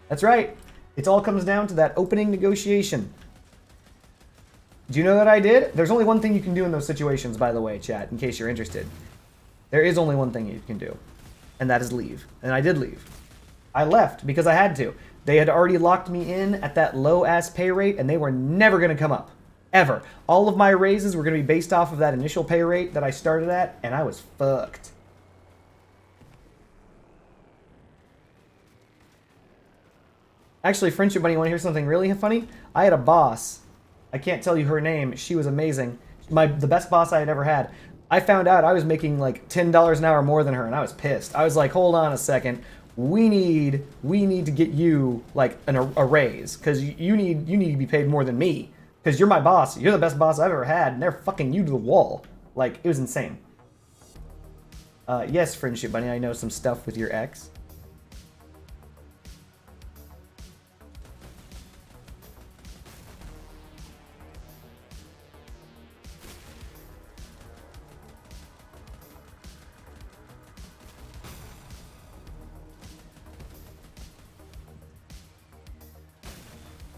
That's right. It all comes down to that opening negotiation. Do you know what I did? There's only one thing you can do in those situations, by the way, chat, in case you're interested. There is only one thing you can do, and that is leave. And I did leave. I left because I had to. They had already locked me in at that low-ass pay rate, and they were never going to come up. Ever. All of my raises were going to be based off of that initial pay rate that I started at, and I was fucked. Actually, Friendship Bunny, you want to hear something really funny? I had a boss. I can't tell you her name. She was amazing. The best boss I had ever had. I found out I was making like $10 an hour more than her, and I was pissed. I was like, hold on a second. We need to get you like a raise, because you need to be paid more than me, because you're my boss. You're the best boss I've ever had, and they're fucking you to the wall. Like, it was insane. Yes, Friendship Bunny, I know some stuff with your ex.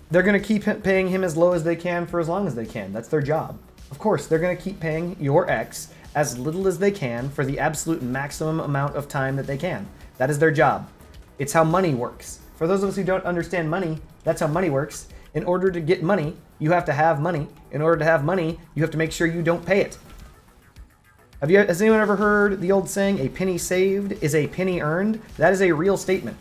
They're going to keep paying him as low as they can for as long as they can. That's their job. Of course, they're going to keep paying your ex as little as they can for the absolute maximum amount of time that they can. That is their job. It's how money works. For those of us who don't understand money, that's how money works. In order to get money, you have to have money. In order to have money, you have to make sure you don't pay it. Has anyone ever heard the old saying, a penny saved is a penny earned? That is a real statement.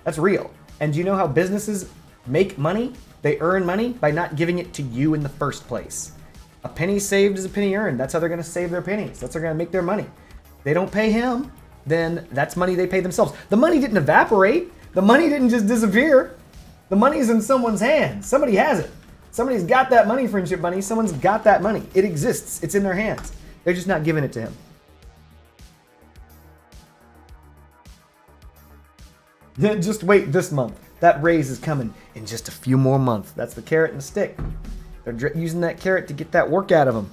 That's real. And do you know how businesses make money? They earn money by not giving it to you in the first place. A penny saved is a penny earned. That's how they're going to save their pennies. That's how they're going to make their money. They don't pay him, then that's money they pay themselves. The money didn't evaporate. The money didn't just disappear. The money's in someone's hands. Somebody has it. Somebody's got that money, Friendship Bunny. Someone's got that money. It exists. It's in their hands. They're just not giving it to him. Just wait this month. That raise is coming in just a few more months. That's the carrot and the stick. They're using that carrot to get that work out of them.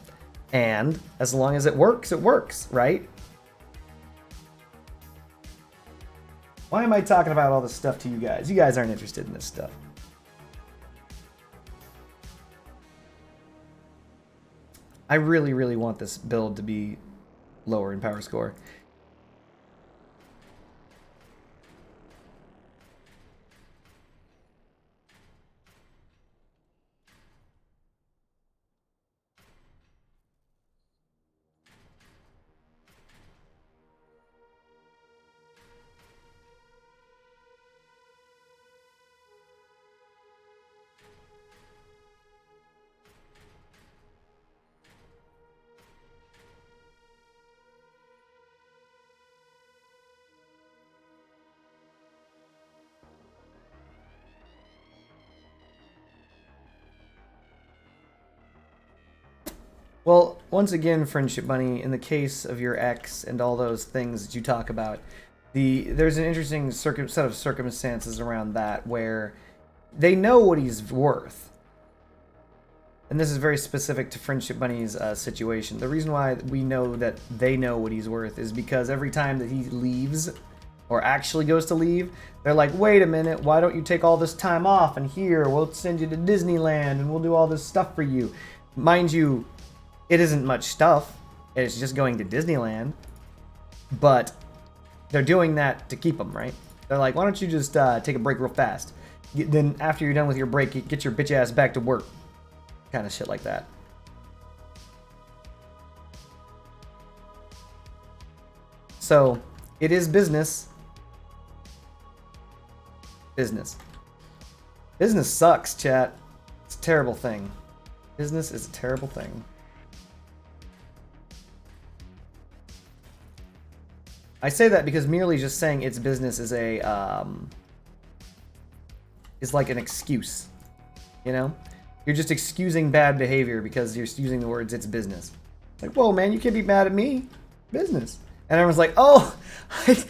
And as long as it works, right? Why am I talking about all this stuff to you guys? You guys aren't interested in this stuff. I really, really want this build to be lower in power score. Well, once again, Friendship Bunny, in the case of your ex and all those things that you talk about, there's an interesting set of circumstances around that where they know what he's worth. And this is very specific to Friendship Bunny's situation. The reason why we know that they know what he's worth is because every time that he leaves, or actually goes to leave, they're like, wait a minute, why don't you take all this time off, and here, we'll send you to Disneyland, and we'll do all this stuff for you. Mind you, it isn't much stuff. It's just going to Disneyland. But they're doing that to keep them, right? They're like, why don't you just take a break real fast? Then after you're done with your break, get your bitch ass back to work. Kind of shit like that. So, it is business. Business. Business sucks, chat. It's a terrible thing. Business is a terrible thing. I say that because merely just saying it's business is is like an excuse, you know? You're just excusing bad behavior because you're using the words "it's business." Like, whoa, man, you can't be mad at me. Business. And everyone's like, oh, I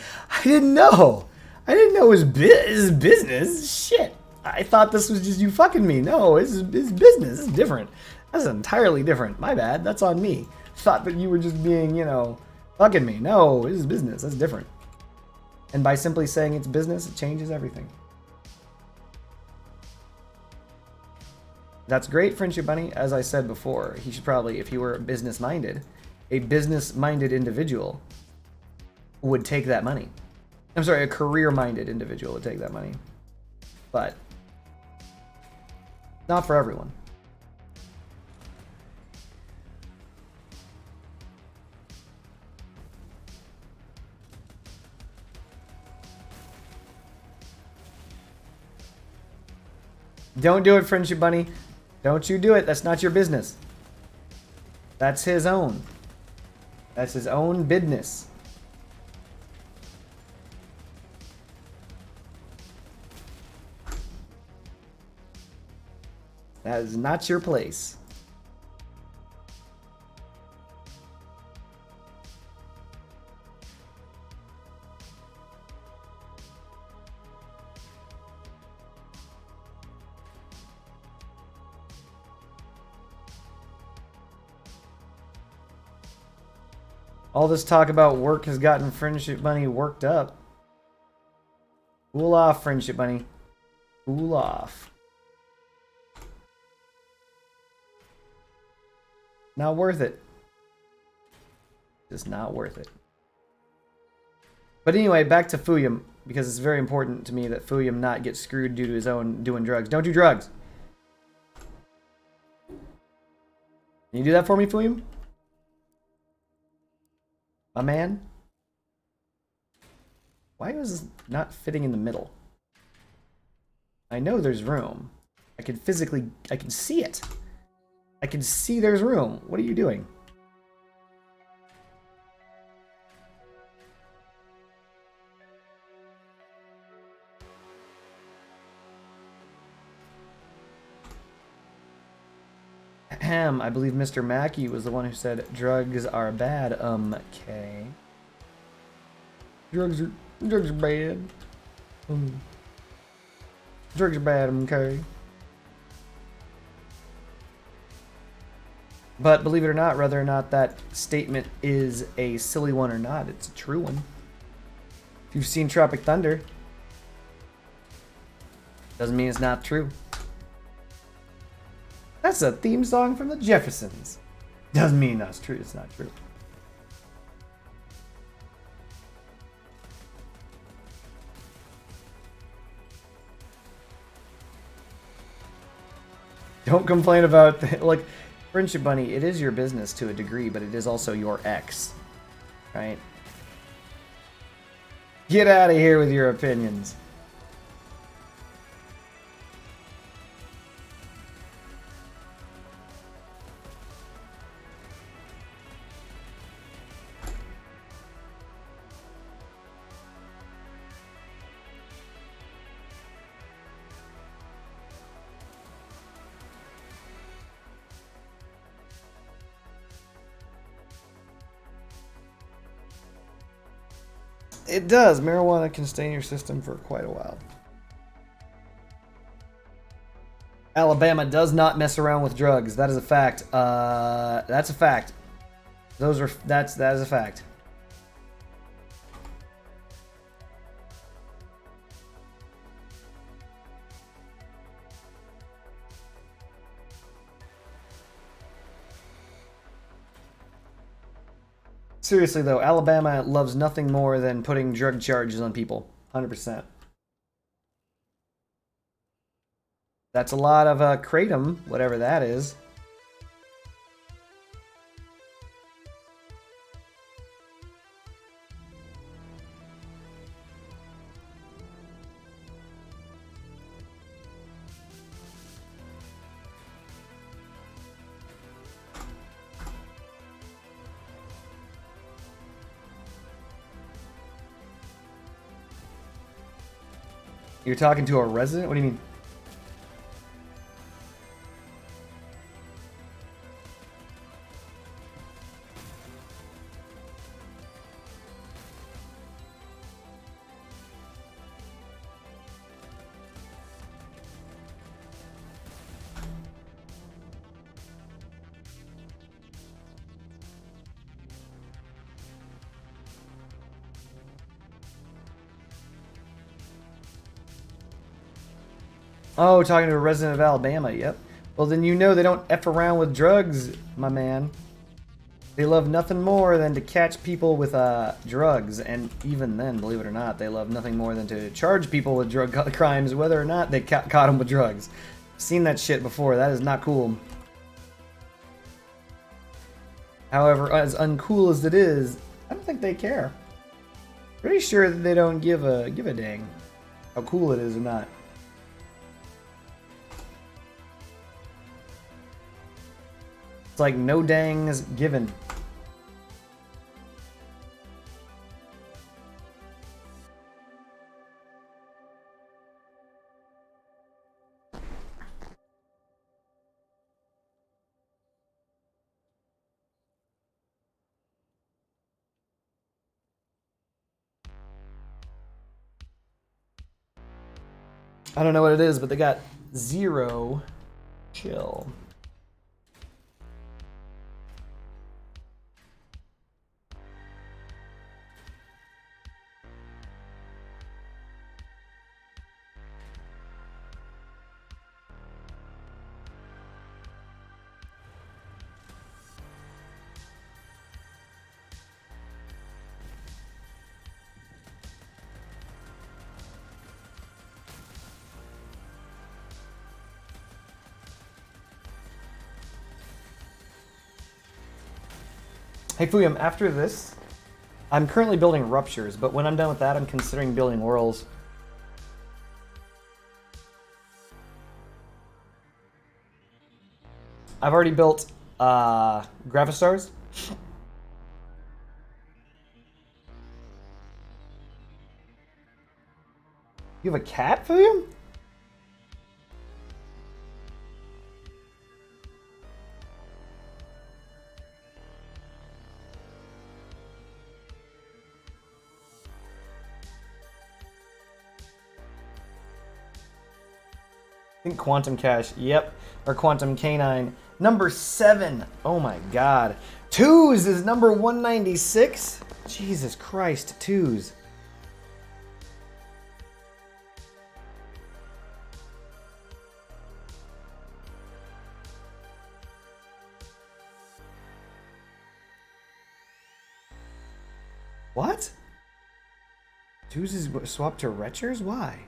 didn't know. I didn't know it was business. Shit. I thought this was just you fucking me. No, it's business. It's different. That's entirely different. My bad. That's on me. Thought that you were just being, you know, fucking me. No, this is business. That's different. And by simply saying it's business, it changes everything. That's great, Friendship Bunny. As I said before, he should probably, if he were business-minded, a business-minded individual would take that money. I'm sorry, a career-minded individual would take that money. But not for everyone. Don't do it, Friendship Bunny. Don't you do it. That's not your business. That's his own. That's his own business. That is not your place. All this talk about work has gotten Friendship Bunny worked up. Cool off, Friendship Bunny. Cool off. Not worth it. Just not worth it. But anyway, back to Fuyum, because it's very important to me that Fuyum not get screwed due to his own doing drugs. Don't do drugs. Can you do that for me, Fuyum? My man? Why was this not fitting in the middle? I know there's room. I can see it. I can see there's room. What are you doing? Ahem, I believe Mr. Mackey was the one who said drugs are bad, okay. Drugs are bad. Drugs are bad, okay. But believe it or not, whether or not that statement is a silly one or not, it's a true one. If you've seen Tropic Thunder, doesn't mean it's not true. That's a theme song from the Jeffersons. Doesn't mean that's true, it's not true. Don't complain about, like, Friendship Bunny, it is your business to a degree, but it is also your ex, right? Get out of here with your opinions. It does. Marijuana can stay in your system for quite a while. Alabama does not mess around with drugs. That is a fact. That's a fact. That is a fact. Seriously though, Alabama loves nothing more than putting drug charges on people. 100%. That's a lot of kratom, whatever that is. You're talking to a resident? What do you mean? Oh, talking to a resident of Alabama, yep. Well, then you know they don't F around with drugs, my man. They love nothing more than to catch people with drugs, and even then, believe it or not, they love nothing more than to charge people with drug crimes, whether or not they caught them with drugs. Seen that shit before, that is not cool. However, as uncool as it is, I don't think they care. Pretty sure that they don't give a dang how cool it is or not. It's like no dangs given. I don't know what it is, but they got 0 chill. Hey Fuyum, after this, I'm currently building ruptures, but when I'm done with that, I'm considering building whirls. I've already built Gravistars. You have a cat, Fuyum? I think Quantum Cash, yep, or Quantum Canine. Number 7, oh my god. Twos is number 196? Jesus Christ, twos. What? Twos is swapped to Retchers? Why?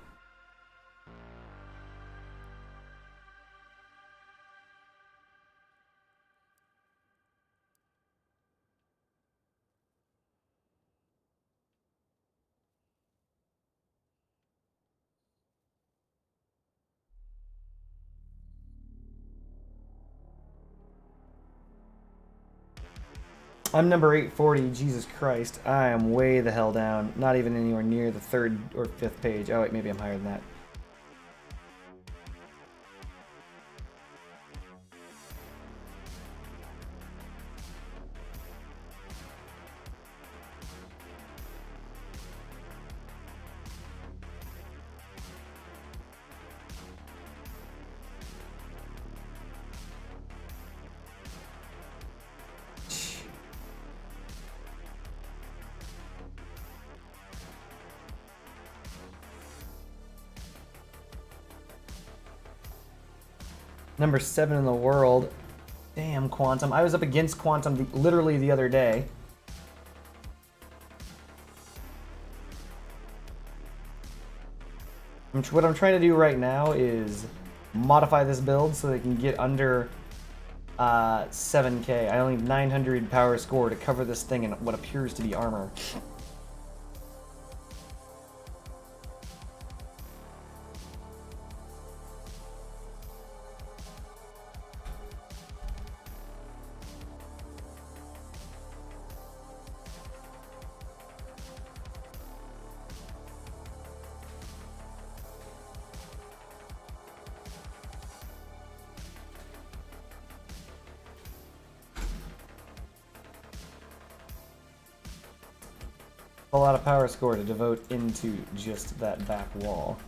I'm number 840, Jesus Christ. I am way the hell down. Not even anywhere near the 3rd or 5th page. Oh wait, maybe I'm higher than that. Number 7 in the world. Damn, Quantum. I was up against Quantum literally the other day. What I'm trying to do right now is modify this build so they can get under 7k. I only need 900 power score to cover this thing in what appears to be armor. A lot of power score to devote into just that back wall.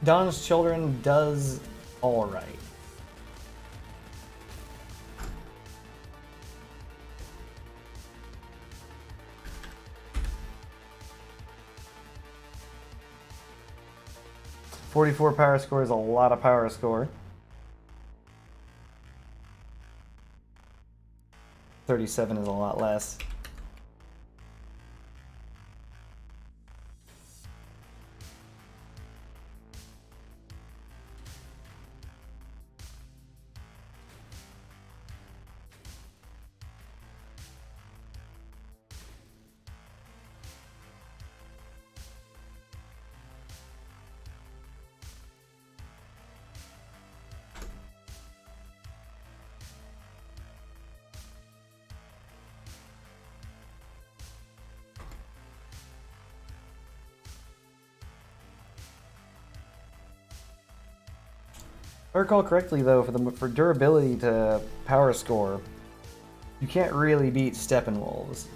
Dawn's Children does alright. .44 power score is a lot of power score. 37 is a lot less. If I recall correctly, though, for durability to power score, you can't really beat Steppenwolves.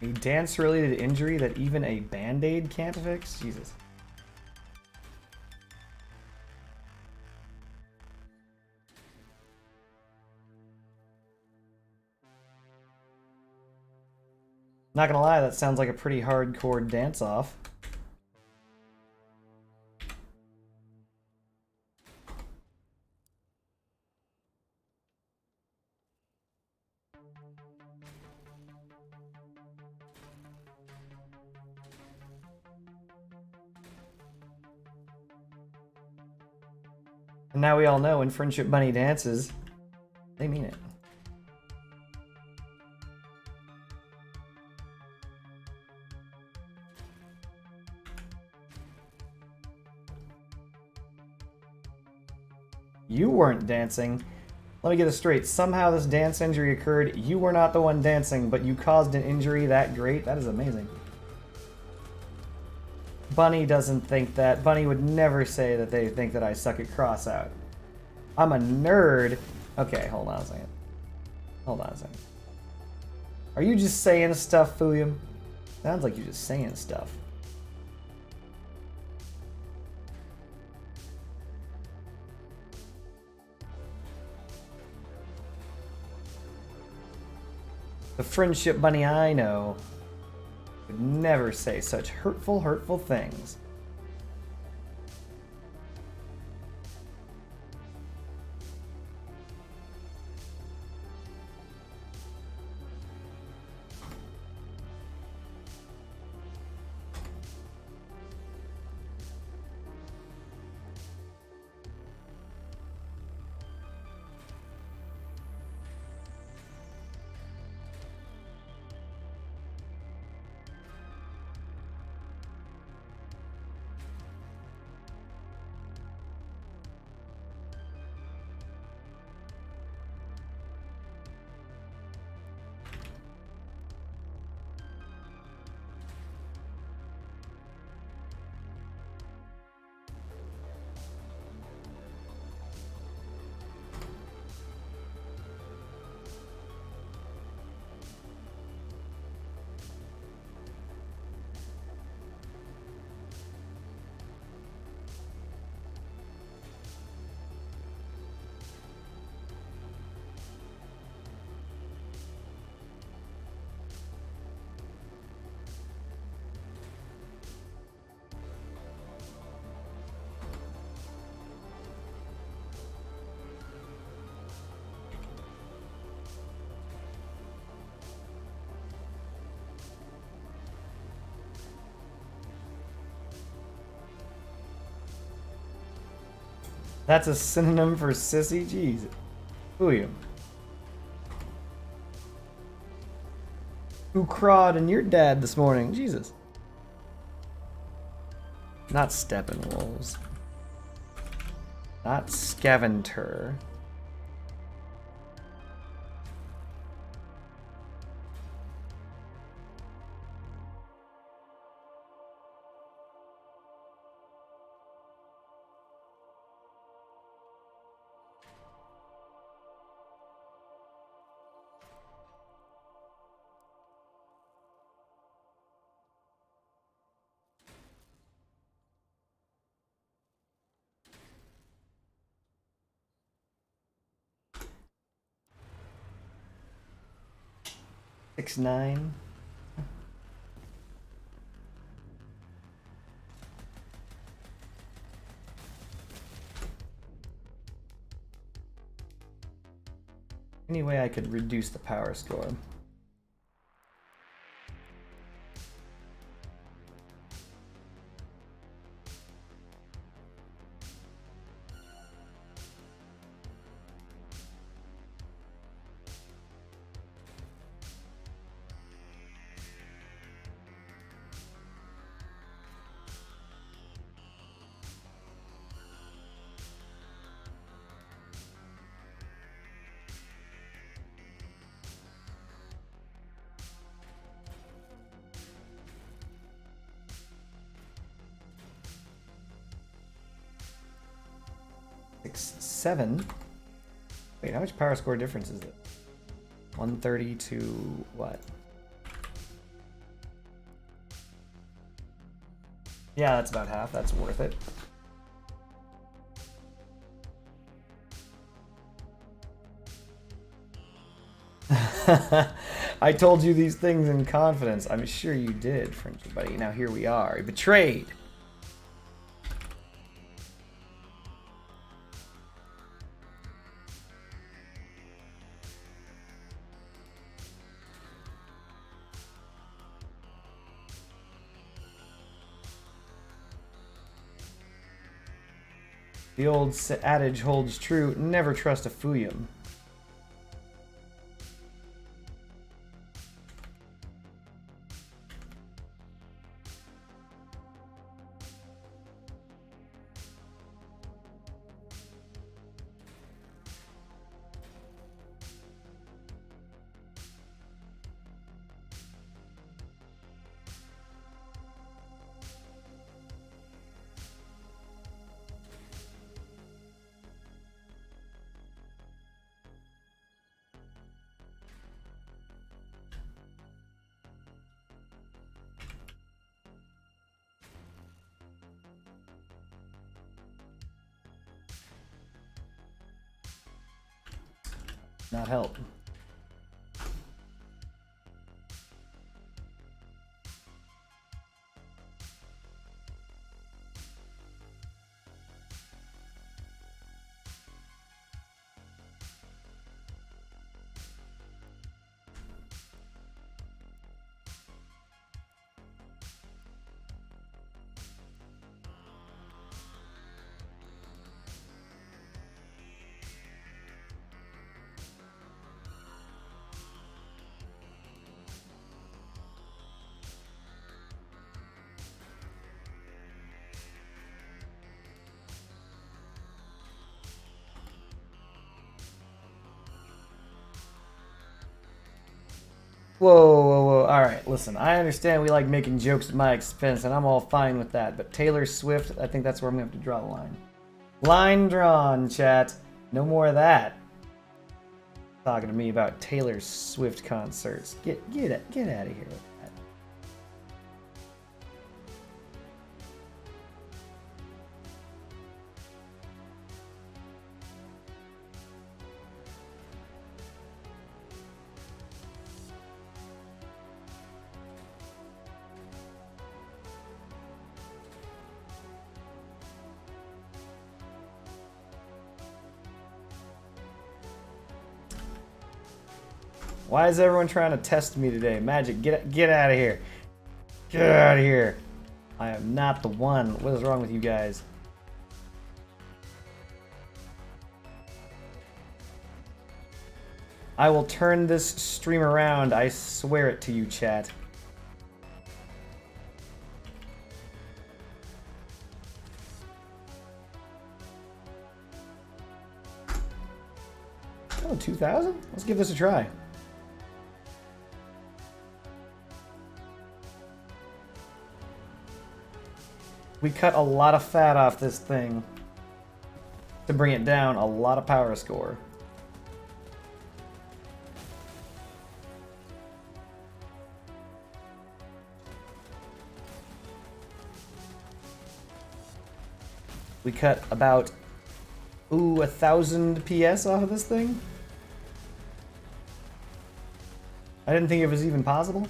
A dance-related injury that even a Band-Aid can't fix? Jesus. Not gonna lie, that sounds like a pretty hardcore dance-off. And now we all know when Friendship Bunny dances, they mean it. You weren't dancing. Let me get this straight. Somehow this dance injury occurred. You were not the one dancing, but you caused an injury that great? That is amazing. Bunny doesn't think that. Bunny would never say that they think that I suck at cross out. I'm a nerd. Okay, hold on a second. Hold on a second. Are you just saying stuff, Fulium? Sounds like you're just saying stuff. The Friendship Bunny I know would never say such hurtful, hurtful things. That's a synonym for sissy? Jeez. William. Who crawled in your dad this morning? Jesus. Not Steppenwolves. Not Scavenger. 6-9. Any way I could reduce the power score? Seven. Wait, how much power score difference is it? 130 to what? Yeah, that's about half. That's worth it. I told you these things in confidence. I'm sure you did, Frenchy buddy. Now here we are. Betrayed. The old adage holds true, never trust a Fuyum. Not help. Whoa, whoa, whoa. All right, listen, I understand we like making jokes at my expense, and I'm all fine with that, but Taylor Swift, I think that's where I'm going to have to draw the line. Line drawn, chat. No more of that. Talking to me about Taylor Swift concerts. Get out of here. Why is everyone trying to test me today? Magic, get out of here. Get out of here. I am not the one. What is wrong with you guys? I will turn this stream around. I swear it to you, chat. Oh, 2,000? Let's give this a try. We cut a lot of fat off this thing to bring it down a lot of power score. We cut about, 1,000 PS off of this thing? I didn't think it was even possible.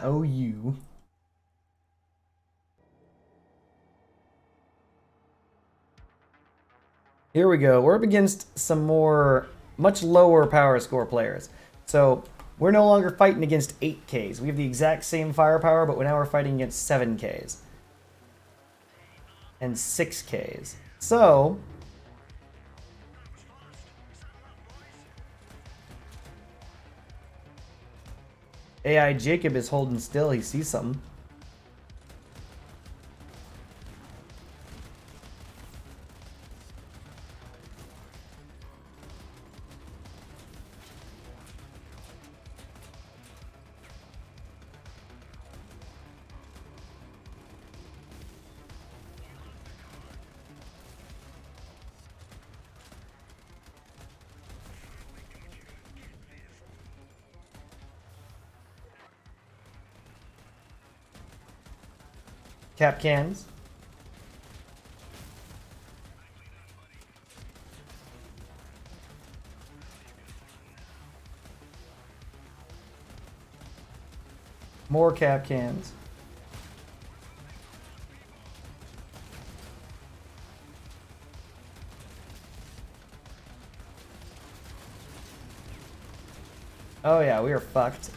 Oh, you. Here we go. We're up against some more, much lower power score players. So we're no longer fighting against 8Ks. We have the exact same firepower, but now we're fighting against 7Ks. And 6Ks. So AI Jacob is holding still. He sees something. Cap cans. More cap cans. Oh yeah, we are fucked.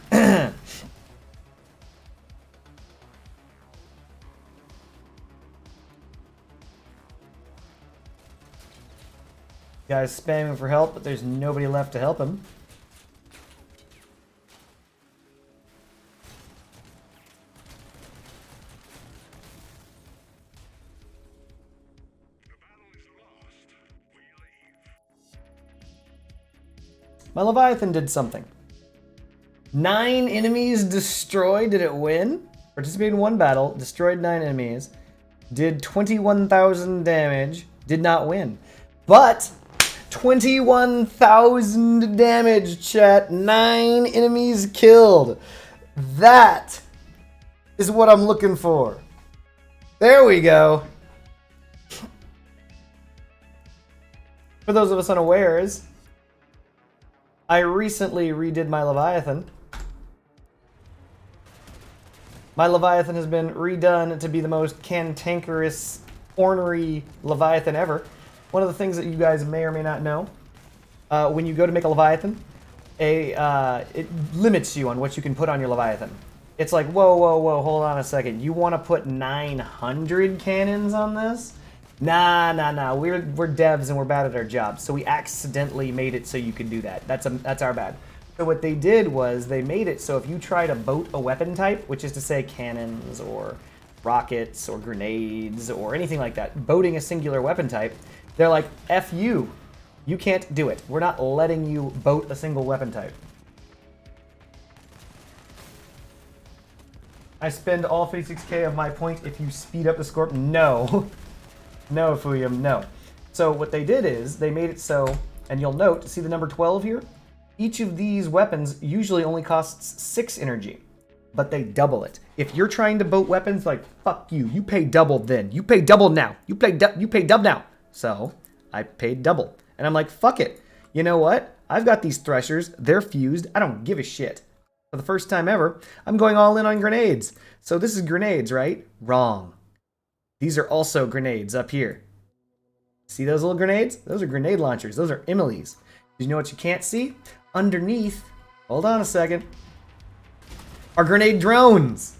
Guy's spamming for help, but there's nobody left to help him. My Leviathan did something. 9 enemies destroyed. Did it win? Participated in 1 battle, destroyed 9 enemies, did 21,000 damage, did not win. But 21,000 damage, chat. 9 enemies killed. That is what I'm looking for. There we go. For those of us unawares, I recently redid my Leviathan. My Leviathan has been redone to be the most cantankerous, ornery Leviathan ever. One of the things that you guys may or may not know, when you go to make a Leviathan, it limits you on what you can put on your Leviathan. It's like, whoa, whoa, whoa, hold on a second. You want to put 900 cannons on this? Nah. We're devs and we're bad at our job. So we accidentally made it so you can do that. That's our bad. So what they did was they made it so if you try to boat a weapon type, which is to say cannons or rockets or grenades or anything like that, boating a singular weapon type, they're like, F you. You can't do it. We're not letting you boat a single weapon type. I spend all 56k of my point if you speed up the Scorpion. No. No, Fuyum, no. So what they did is they made it so, and you'll note, see the number 12 here? Each of these weapons usually only costs 6 energy, but they double it. If you're trying to boat weapons, like, fuck you. You pay double then. You pay double now. You pay dub now. So I paid double. And I'm like, fuck it. You know what? I've got these threshers. They're fused. I don't give a shit. For the first time ever, I'm going all in on grenades. So this is grenades, right? Wrong. These are also grenades up here. See those little grenades? Those are grenade launchers. Those are Emily's. You know what you can't see? Underneath, hold on a second, are grenade drones.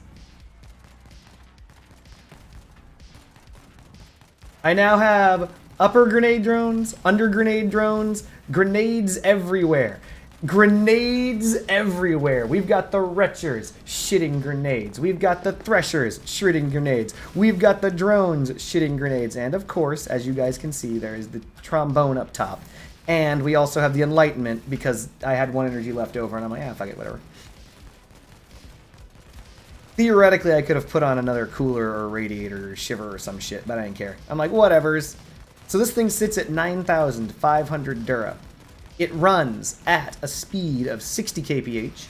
I now have upper grenade drones, under grenade drones, grenades everywhere. Grenades everywhere. We've got the Retchers shitting grenades. We've got the Threshers shitting grenades. We've got the drones shitting grenades. And of course, as you guys can see, there is the trombone up top. And we also have the Enlightenment because I had 1 energy left over and I'm like, fuck it, whatever. Theoretically, I could have put on another cooler or radiator or shiver or some shit, but I didn't care. I'm like, whatevers. So this thing sits at 9,500 Dura. It runs at a speed of 60 kph.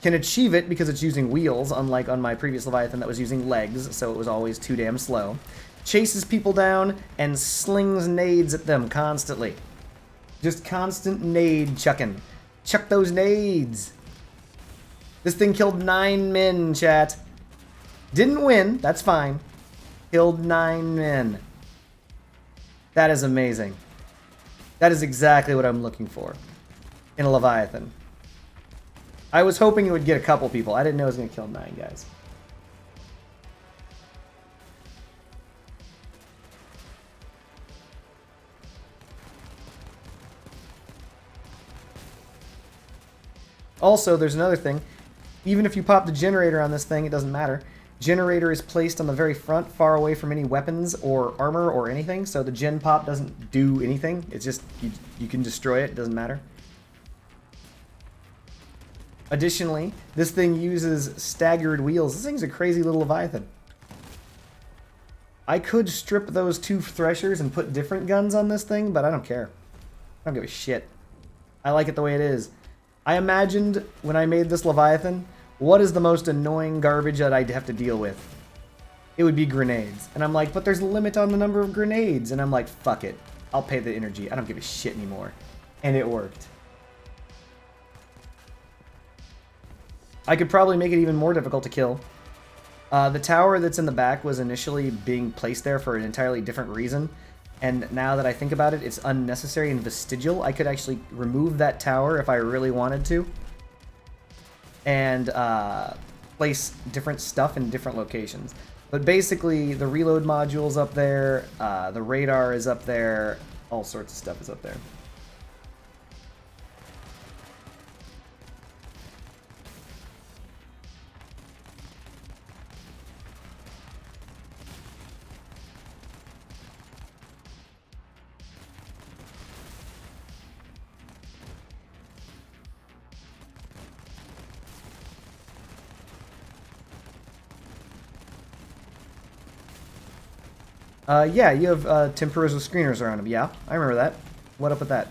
Can achieve it because it's using wheels, unlike on my previous Leviathan that was using legs, so it was always too damn slow. Chases people down and slings nades at them constantly. Just constant nade chucking. Chuck those nades. This thing killed 9 men, chat. Didn't win, that's fine. Killed 9 men. That is amazing. That is exactly what I'm looking for in a Leviathan. I was hoping it would get a couple people. I didn't know it was going to kill 9 guys. Also, there's another thing. Even if you pop the generator on this thing, it doesn't matter. Generator is placed on the very front, far away from any weapons or armor or anything, so the gen pop doesn't do anything. It's just, you can destroy it, it doesn't matter. Additionally, this thing uses staggered wheels. This thing's a crazy little Leviathan. I could strip those 2 threshers and put different guns on this thing, but I don't care. I don't give a shit. I like it the way it is. I imagined when I made this Leviathan, what is the most annoying garbage that I'd have to deal with? It would be grenades. And I'm like, but there's a limit on the number of grenades. And I'm like, fuck it. I'll pay the energy. I don't give a shit anymore. And it worked. I could probably make it even more difficult to kill. The tower that's in the back was initially being placed there for an entirely different reason. And now that I think about it, it's unnecessary and vestigial. I could actually remove that tower if I really wanted to. And place different stuff in different locations. But basically, the reload module's up there, the radar is up there, all sorts of stuff is up there. Yeah, you have Temporosa screeners around them. Yeah, I remember that. What up with that?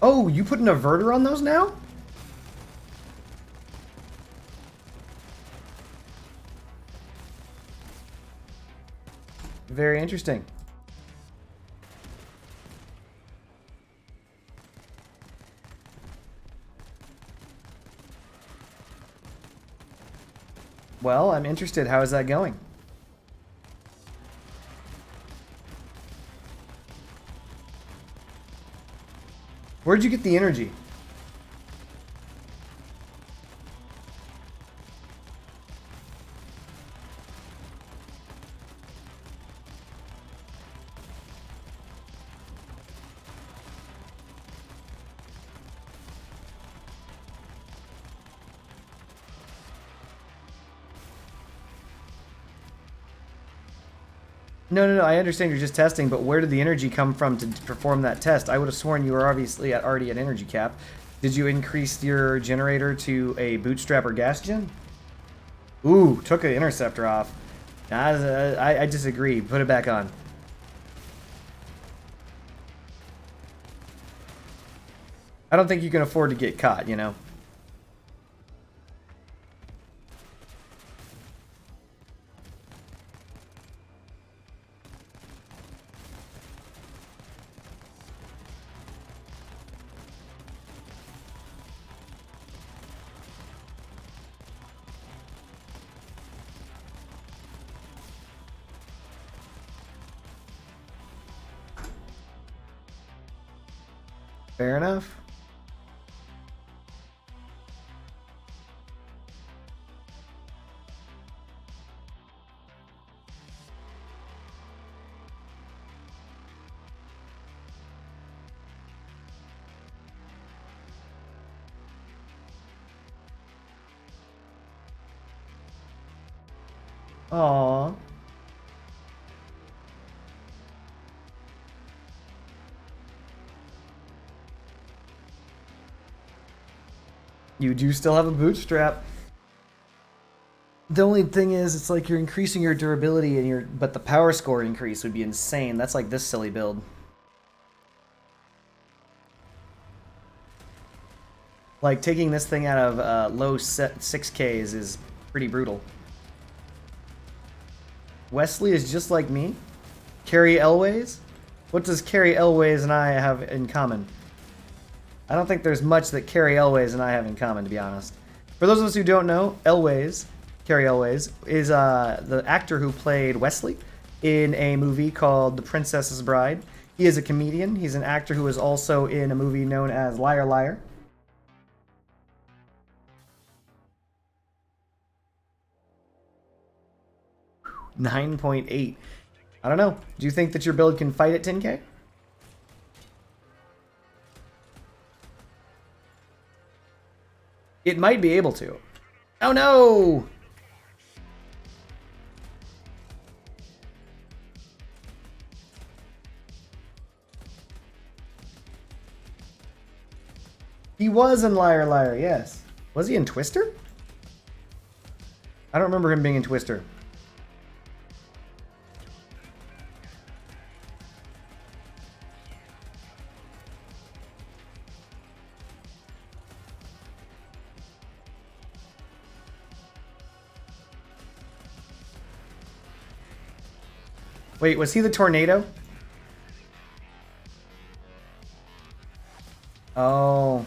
Oh, you put an averter on those now? Very interesting. Well, I'm interested. How is that going? Where'd you get the energy? No, I understand you're just testing, but where did the energy come from to perform that test? I would have sworn you were obviously already at energy cap. Did you increase your generator to a bootstrap or gas gen? Ooh, took an interceptor off. I disagree. Put it back on. I don't think you can afford to get caught, you know? Fair enough. Aww. You do still have a bootstrap. The only thing is, it's like you're increasing your durability and but the power score increase would be insane. That's like this silly build. Like taking this thing out of low 6Ks is pretty brutal. Wesley is just like me. Carrie Elways? What does Carrie Elways and I have in common? I don't think there's much that Carrie Elways and I have in common, to be honest. For those of us who don't know, Carrie Elways, is the actor who played Wesley in a movie called The Princess's Bride. He is a comedian. He's an actor who is also in a movie known as Liar Liar. $9.8. I don't know. Do you think that your build can fight at 10k? It might be able to. Oh no! He was in Liar Liar, yes. Was he in Twister? I don't remember him being in Twister. Wait, was he the tornado? Oh.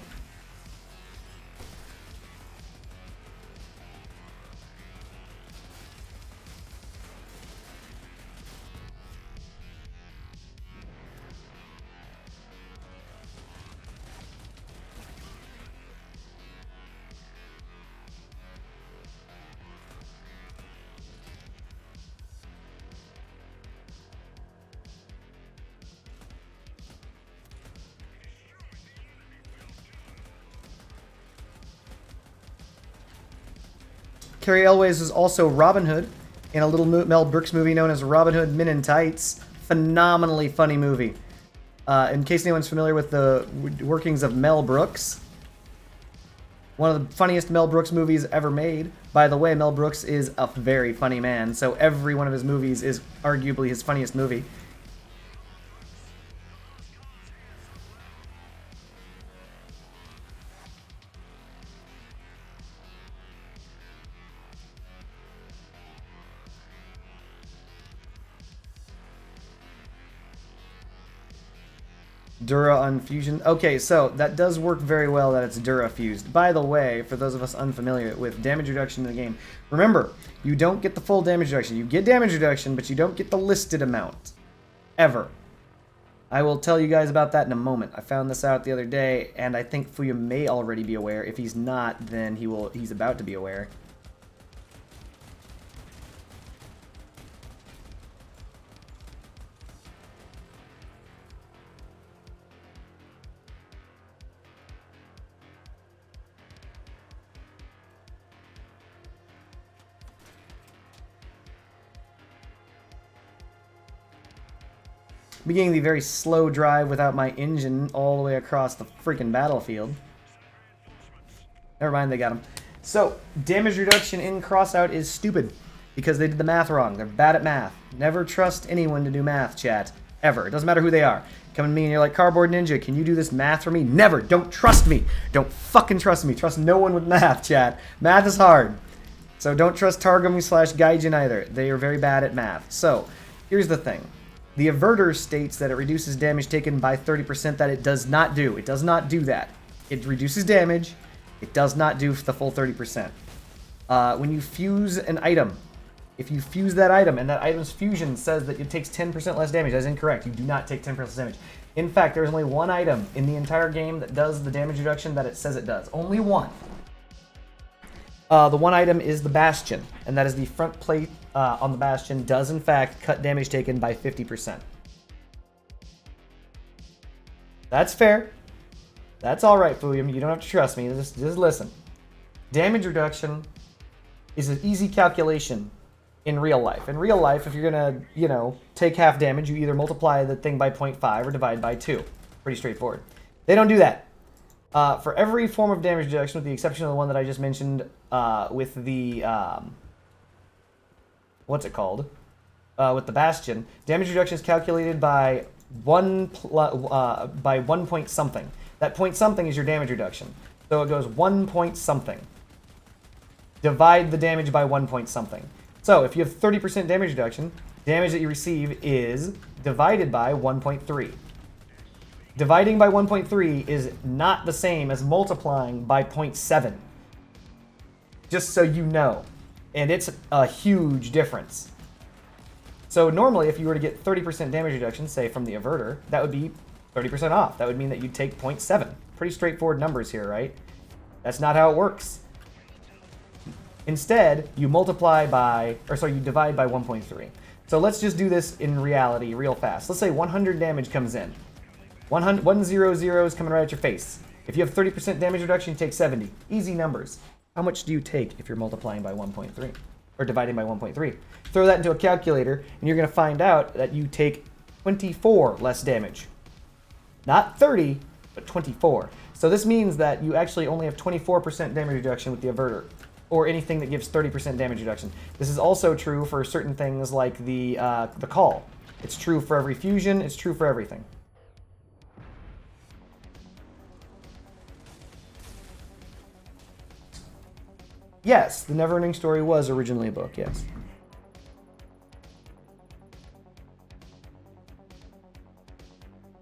Carrie Elways is also Robin Hood in a little Mel Brooks movie known as Robin Hood Men in Tights. Phenomenally funny movie. In case anyone's familiar with the workings of Mel Brooks, one of the funniest Mel Brooks movies ever made. By the way, Mel Brooks is a very funny man, so every one of his movies is arguably his funniest movie. Dura Unfusion. Okay, so that does work very well that it's Dura fused. By the way, for those of us unfamiliar with damage reduction in the game, remember, you don't get the full damage reduction. You get damage reduction, but you don't get the listed amount. Ever. I will tell you guys about that in a moment. I found this out the other day, and I think Fuya may already be aware. If he's not, then he's about to be aware. Beginning the very slow drive without my engine all the way across the freaking battlefield. Never mind, they got him. So, damage reduction in Crossout is stupid because they did the math wrong. They're bad at math. Never trust anyone to do math, chat. Ever. It doesn't matter who they are. Come to me and you're like, Cardboard Ninja, can you do this math for me? Never. Don't trust me. Don't fucking trust me. Trust no one with math, chat. Math is hard. So don't trust Targumi/Gaijin either. They are very bad at math. So, here's the thing. The Averter states that it reduces damage taken by 30%. That it does not do. It does not do that. It reduces damage. It does not do the full 30%. When you fuse an item, if you fuse that item and that item's fusion says that it takes 10% less damage, that's incorrect. You do not take 10% less damage. In fact, there's only one item in the entire game that does the damage reduction that it says it does. Only one. The one item is the Bastion, and that is the front plate on the Bastion does in fact cut damage taken by 50%. That's fair. That's alright, Fuyum. You don't have to trust me. Just listen. Damage reduction is an easy calculation in real life. In real life, if you're gonna, take half damage, you either multiply the thing by 0.5 or divide by 2. Pretty straightforward. They don't do that. For every form of damage reduction, with the exception of the one that I just mentioned, with the what's it called? With the Bastion, damage reduction is calculated by one point something. That point something is your damage reduction. So it goes 1 point something. Divide the damage by 1 point something. So if you have 30% damage reduction, damage that you receive is divided by 1.3. Dividing by 1.3 is not the same as multiplying by 0.7. Just so you know. And it's a huge difference. So normally, if you were to get 30% damage reduction, say from the Averter, that would be 30% off. That would mean that you'd take 0.7. Pretty straightforward numbers here, right? That's not how it works. Instead, you divide by 1.3. So let's just do this in reality real fast. Let's say 100 damage comes in. 100 is coming right at your face. If you have 30% damage reduction, you take 70. Easy numbers. How much do you take if you're multiplying by 1.3? Or dividing by 1.3? Throw that into a calculator, and you're going to find out that you take 24 less damage. Not 30, but 24. So this means that you actually only have 24% damage reduction with the Averter, or anything that gives 30% damage reduction. This is also true for certain things like the Call. It's true for every fusion, it's true for everything. Yes, the Neverending Story was originally a book, yes.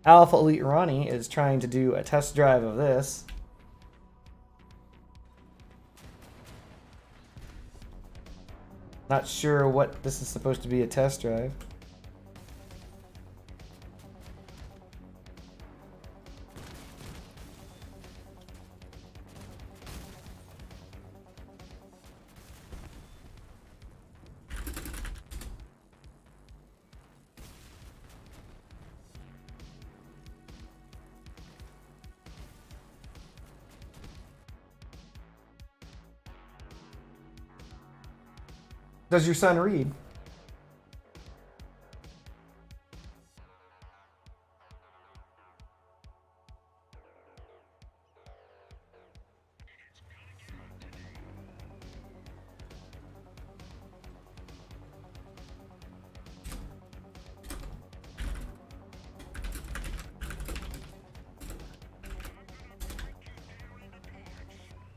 Alpha Elite Ronnie is trying to do a test drive of this. Not sure what this is supposed to be a test drive. Does your son read?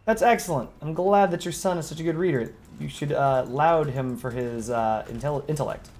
That's excellent. I'm glad that your son is such a good reader. You should laud him for his intellect.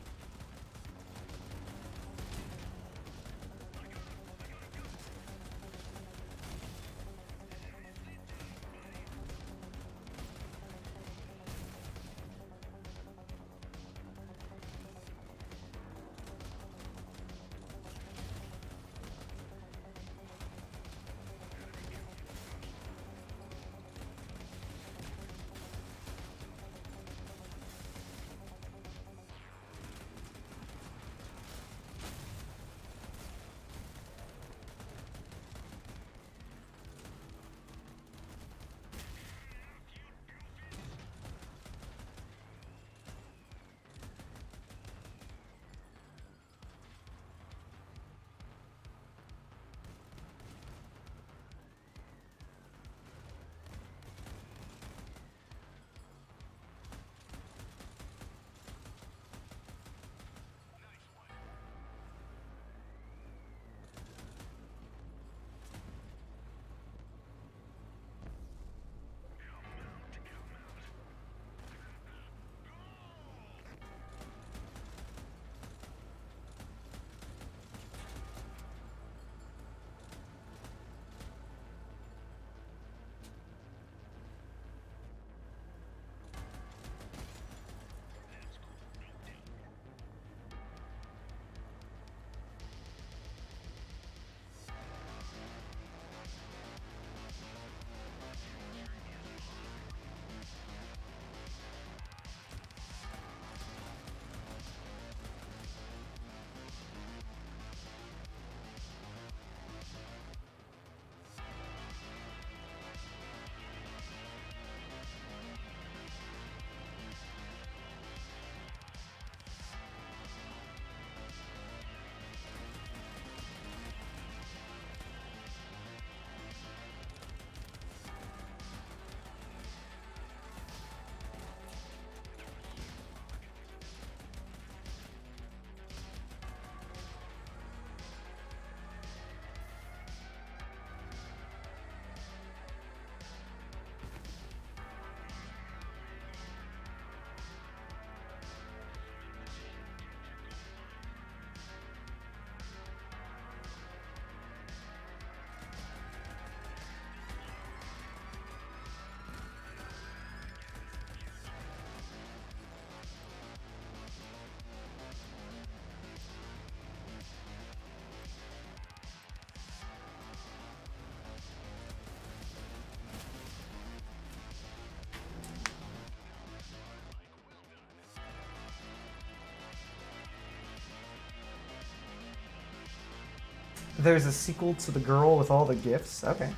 There's a sequel to The Girl with All the Gifts? Okay.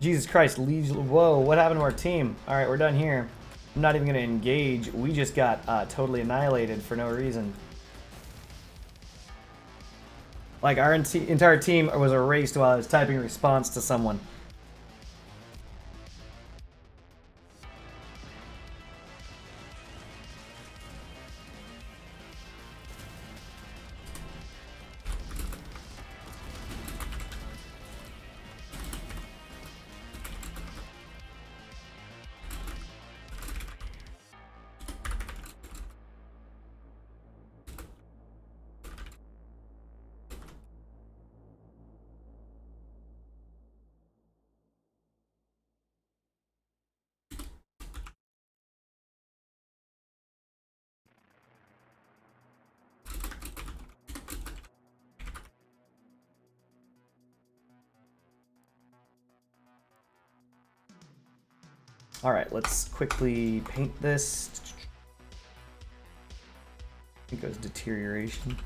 Jesus Christ, whoa, what happened to our team? Alright, we're done here. I'm not even going to engage. We just got totally annihilated for no reason. Like, our entire team was erased while I was typing a response to someone. Alright, let's quickly paint this. I think it was deterioration.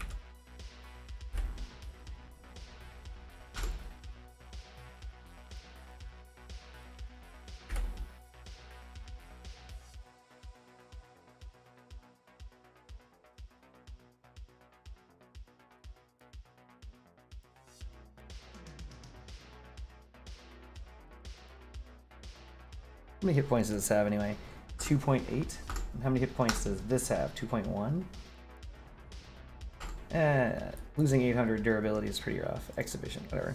How many hit points does this have anyway? 2.8. How many hit points does this have? 2.1? Losing 800 durability is pretty rough. Exhibition, whatever.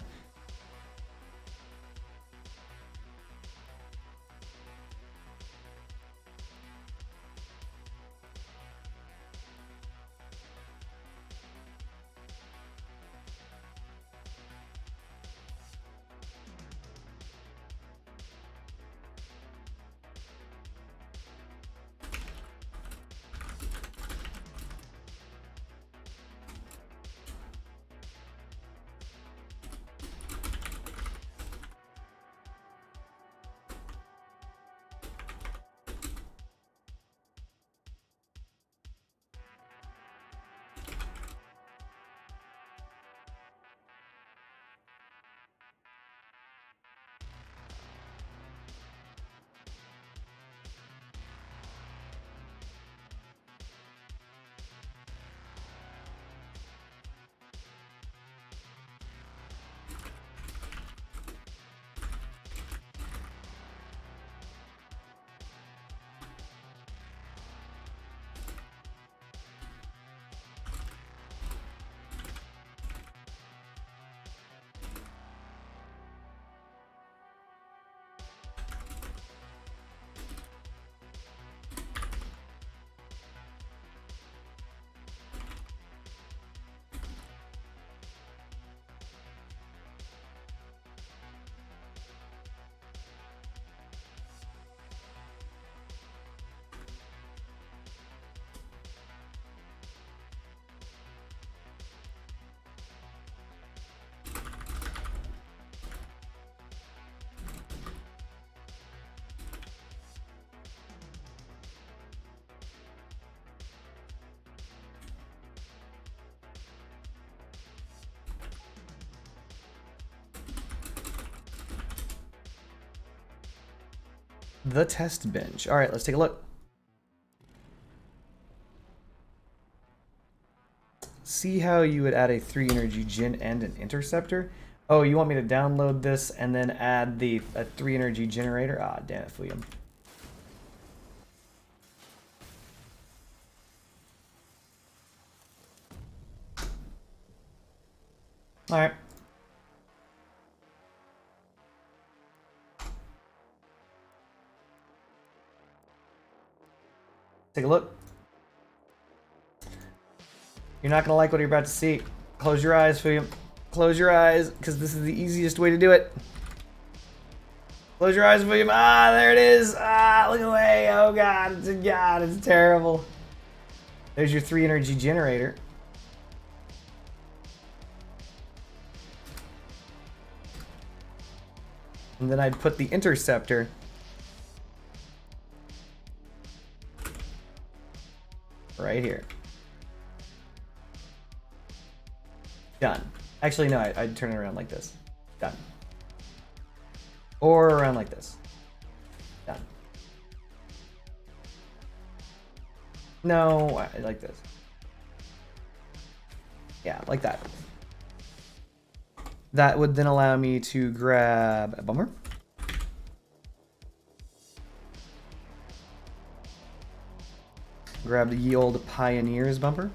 The test bench. All right, let's take a look. See how you would add a 3 energy Jin and an interceptor? Oh, you want me to download this and then add a 3 energy generator? Ah, damn it, Fuyum. Alright. Take a look. You're not gonna like what you're about to see. Close your eyes, Fuyum. Close your eyes, because this is the easiest way to do it. Close your eyes, William. Ah, there it is. Ah, look away. Oh god, it's terrible. There's your 3 energy generator. And then I'd put the interceptor right here. Done. Actually, no, I'd turn it around like this. Done. Or around like this. Done. No, I like this. Yeah, like that. That would then allow me to grab a bummer. Grab the ye old Pioneers bumper.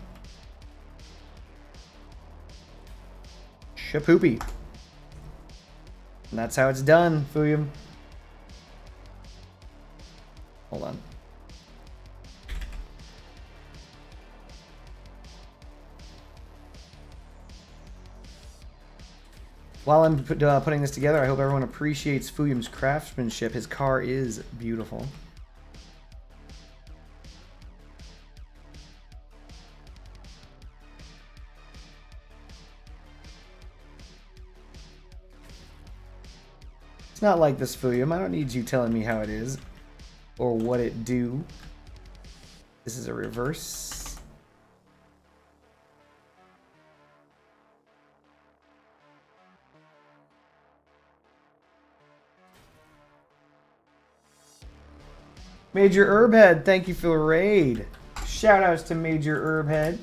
Shapoopy. And that's how it's done, Fuyum. Hold on. While I'm putting this together, I hope everyone appreciates Fuyum's craftsmanship. His car is beautiful. It's not like this, Fuyum. I don't need you telling me how it is or what it do. This is a reverse. Major Herbhead, thank you for the raid. Shoutouts to Major Herbhead.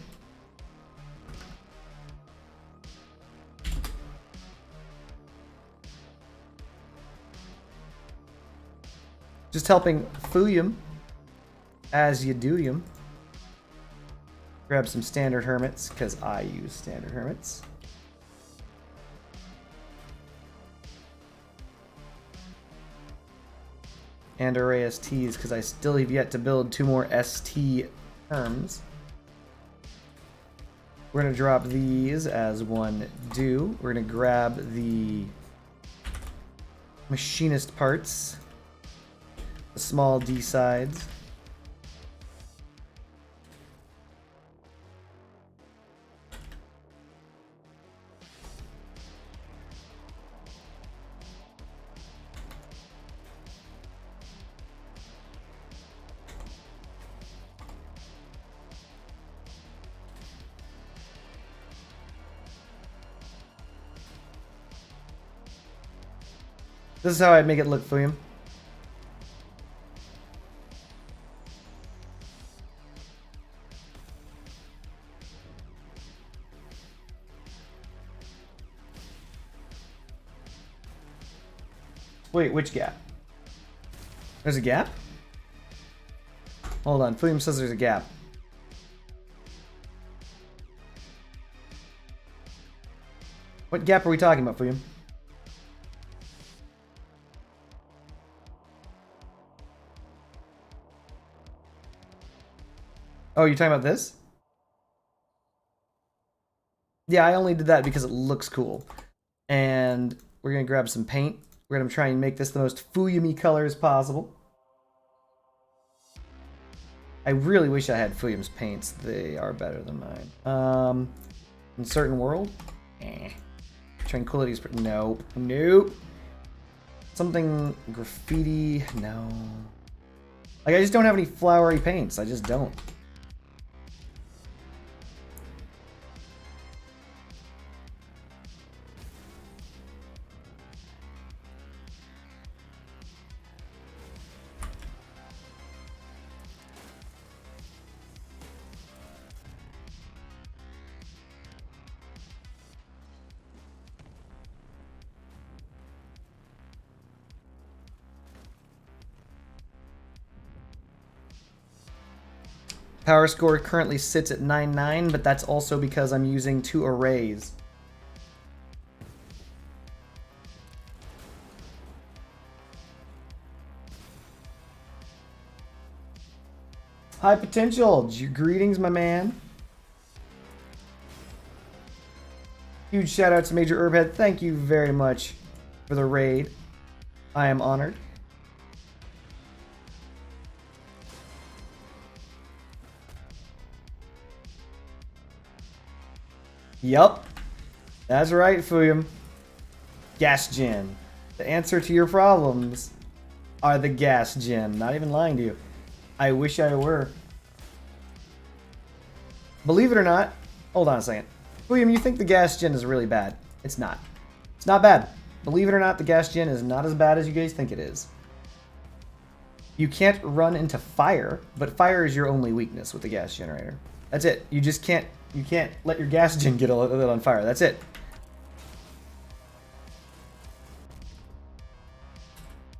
Just helping Fuyum as you do yum. Grab some standard hermits, because I use standard hermits. And array STs, because I still have yet to build 2 more ST terms. We're going to drop these as one do. We're going to grab the machinist parts, the small D sides. This is how I'd make it look for you. Wait, which gap? There's a gap? Hold on, Fuyum says there's a gap. What gap are we talking about, Fuyum? Oh, you're talking about this? Yeah, I only did that because it looks cool. And we're going to grab some paint. We're going to try and make this the most Fuyum-y colors possible. I really wish I had Fuyum's paints. They are better than mine. Uncertain World? Eh. Tranquility's... Nope. Nope. Something graffiti? No. Like, I just don't have any flowery paints. I just don't. Power score currently sits at 9.9, but that's also because I'm using 2 arrays. High potential. Greetings, my man. Huge shout out to Major Herbhead. Thank you very much for the raid. I am honored. Yup. That's right, Fuyum. Gas Gen. The answer to your problems are the Gas Gen. Not even lying to you. I wish I were. Believe it or not, hold on a second. William, you think the Gas Gen is really bad. It's not. It's not bad. Believe it or not, the Gas Gen is not as bad as you guys think it is. You can't run into fire, but fire is your only weakness with the gas generator. That's it. You just can't, you can't let your gas gen get lit on fire. That's it.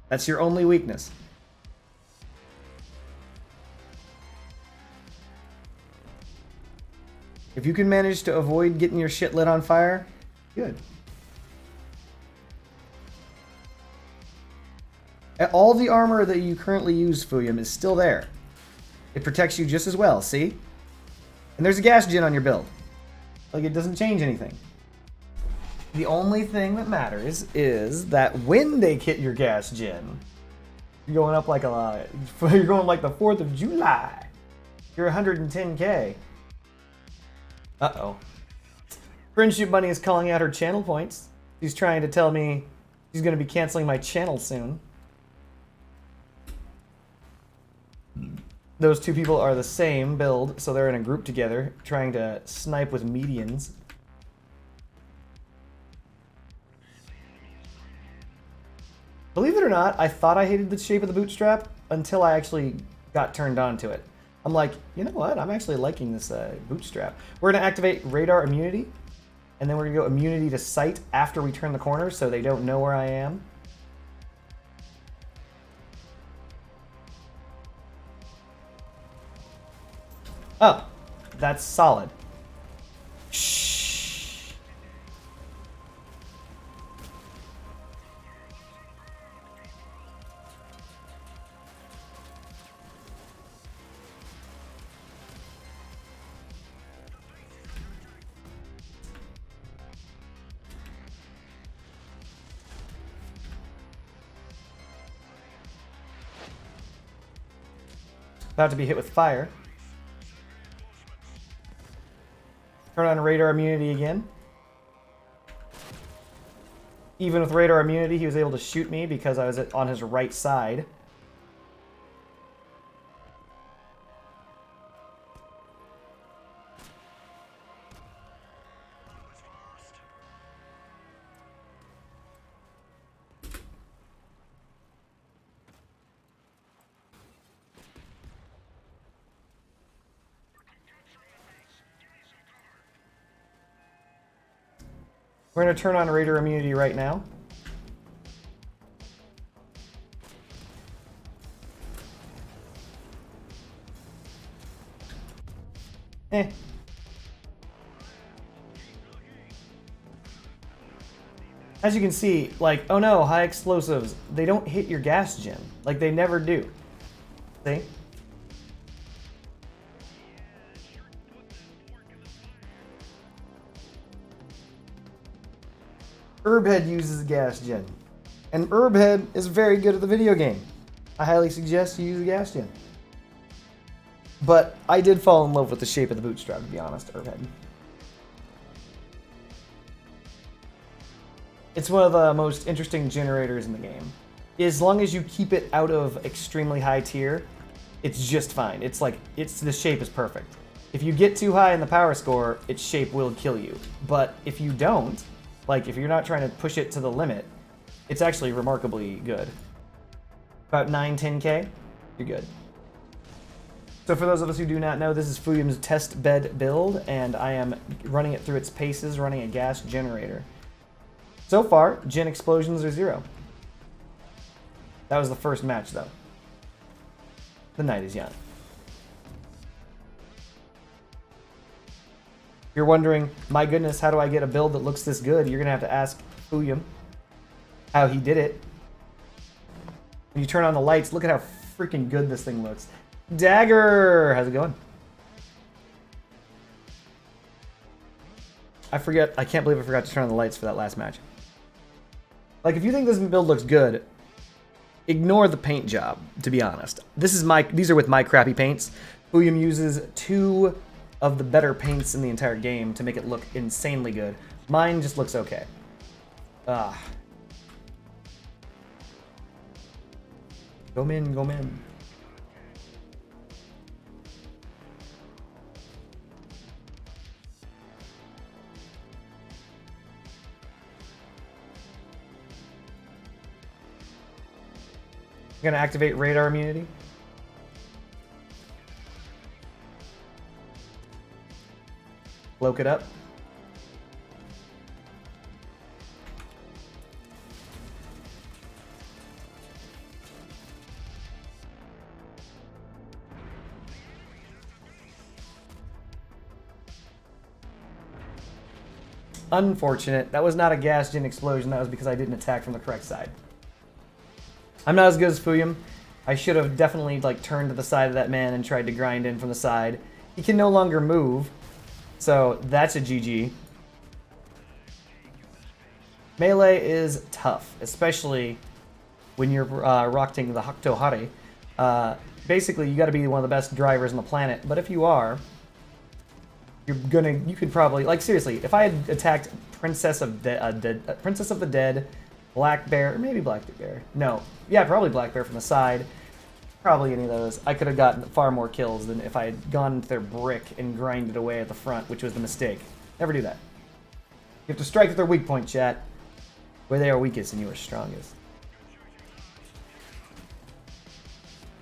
That's your only weakness. If you can manage to avoid getting your shit lit on fire, good. All the armor that you currently use, Fuyum, is still there. It protects you just as well, see? And there's a gas gen on your build. Like, it doesn't change anything. The only thing that matters is that when they hit your gas gen, you're going up like a, you're going like the 4th of July. You're 110k. Uh-oh. Friendship Bunny is calling out her channel points. She's trying to tell me she's going to be canceling my channel soon. Those two people are the same build, so they're in a group together, trying to snipe with medians. Believe it or not, I thought I hated the shape of the bootstrap until I actually got turned on to it. I'm like, you know what? I'm actually liking this bootstrap. We're going to activate radar immunity, and then we're going to go immunity to sight after we turn the corner so they don't know where I am. Oh, that's solid. Shh. About to be hit with fire. Turn on radar immunity again. Even with radar immunity, he was able to shoot me because I was on his right side. We're going to turn on radar immunity right now. As you can see, like, oh no, high explosives, they don't hit your gas gen. Like, they never do. See? Herbhead uses gas gen. And Herbhead is very good at the video game. I highly suggest you use a gas gen. But I did fall in love with the shape of the bootstrap, to be honest, Herbhead. It's one of the most interesting generators in the game. As long as you keep it out of extremely high tier, it's just fine. It's like, the shape is perfect. If you get too high in the power score, its shape will kill you. But if you don't, like if you're not trying to push it to the limit, it's actually remarkably good. About 9-10k, you're good. So for those of us who do not know, this is Fuyum's test bed build, and I am running it through its paces, running a gas generator. So far, gen explosions are 0. That was the first match, though. The night is young. you're wondering, my goodness, how do I get a build that looks this good? You're going to have to ask Fuyum how he did it. When you turn on the lights, look at how freaking good this thing looks. Dagger! How's it going? I can't believe I forgot to turn on the lights for that last match. Like, if you think this build looks good, ignore the paint job, to be honest. These are with my crappy paints. Fuyum uses 2 of the better paints in the entire game to make it look insanely good. Mine just looks okay. Go min, go min. I'm gonna activate radar immunity. Cloak it up. Unfortunate. That was not a gas gen explosion. That was because I didn't attack from the correct side. I'm not as good as Fuyum. I should have definitely turned to the side of that man and tried to grind in from the side. He can no longer move, so that's a GG. Melee is tough, especially when you're rocking the Hakuto Hare. Basically, you got to be one of the best drivers on the planet. But if you are, you could probably, seriously, if I had attacked Princess of the Dead, Black Bear, or maybe Black Bear. No, yeah, probably Black Bear from the side. Probably any of those. I could have gotten far more kills than if I had gone into their brick and grinded away at the front, which was the mistake. Never do that. You have to strike at their weak point, chat. Where they are weakest and you are strongest.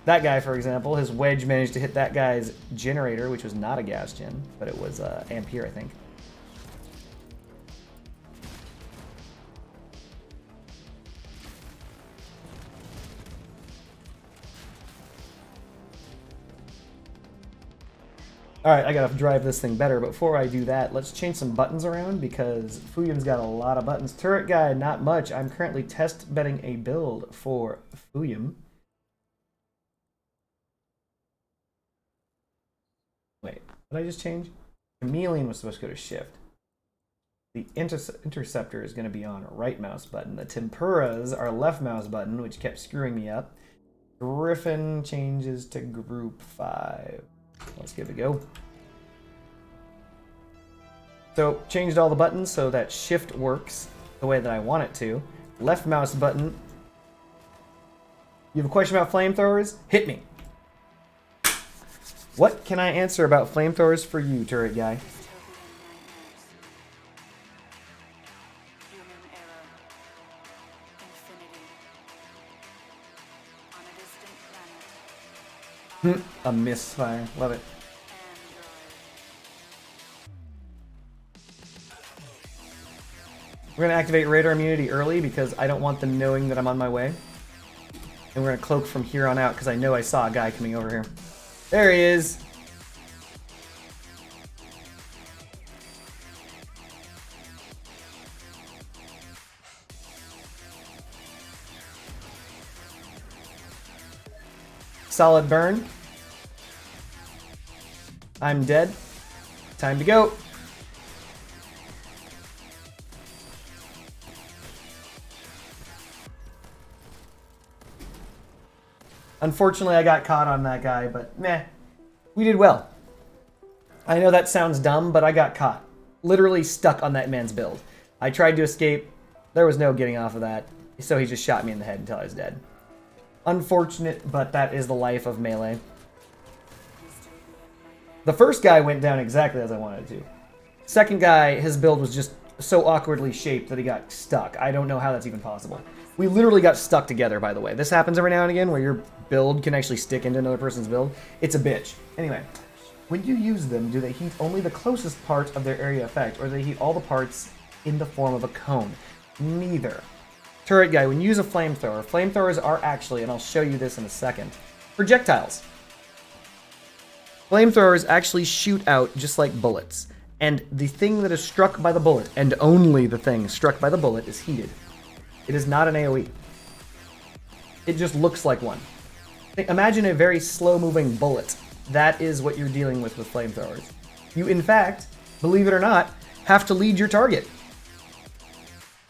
That guy, for example, his wedge managed to hit that guy's generator, which was not a gas gen, but it was Ampere, I think. Alright, I gotta drive this thing better, but before I do that, let's change some buttons around because Fuyum's got a lot of buttons. Turret guy, not much. I'm currently test betting a build for Fuyum. Wait, did I just change? Chameleon was supposed to go to shift. The interceptor is going to be on right mouse button. The tempuras are left mouse button, which kept screwing me up. Griffin changes to group 5. Let's give it a go. So, changed all the buttons so that shift works the way that I want it to. Left mouse button. You have a question about flamethrowers? Hit me. What can I answer about flamethrowers for you, turret guy? A misfire. Love it. We're going to activate radar immunity early because I don't want them knowing that I'm on my way. And we're going to cloak from here on out because I know I saw a guy coming over here. There he is. Solid burn. I'm dead. Time to go. Unfortunately, I got caught on that guy, but meh. We did well. I know that sounds dumb, but I got caught. Literally stuck on that man's build. I tried to escape. There was no getting off of that. So he just shot me in the head until I was dead. Unfortunate, but that is the life of Melee. The first guy went down exactly as I wanted it to. Second guy, his build was just so awkwardly shaped that he got stuck. I don't know how that's even possible. We literally got stuck together, by the way. This happens every now and again where your build can actually stick into another person's build. It's a bitch. Anyway, when you use them, do they heat only the closest part of their area effect, or do they heat all the parts in the form of a cone? Neither. Turret guy, when you use a flamethrower, flamethrowers are actually, and I'll show you this in a second, projectiles. Flamethrowers actually shoot out just like bullets. And the thing that is struck by the bullet, and only the thing struck by the bullet, is heated. It is not an AoE. It just looks like one. Imagine a very slow-moving bullet. That is what you're dealing with flamethrowers. You, in fact, believe it or not, have to lead your target.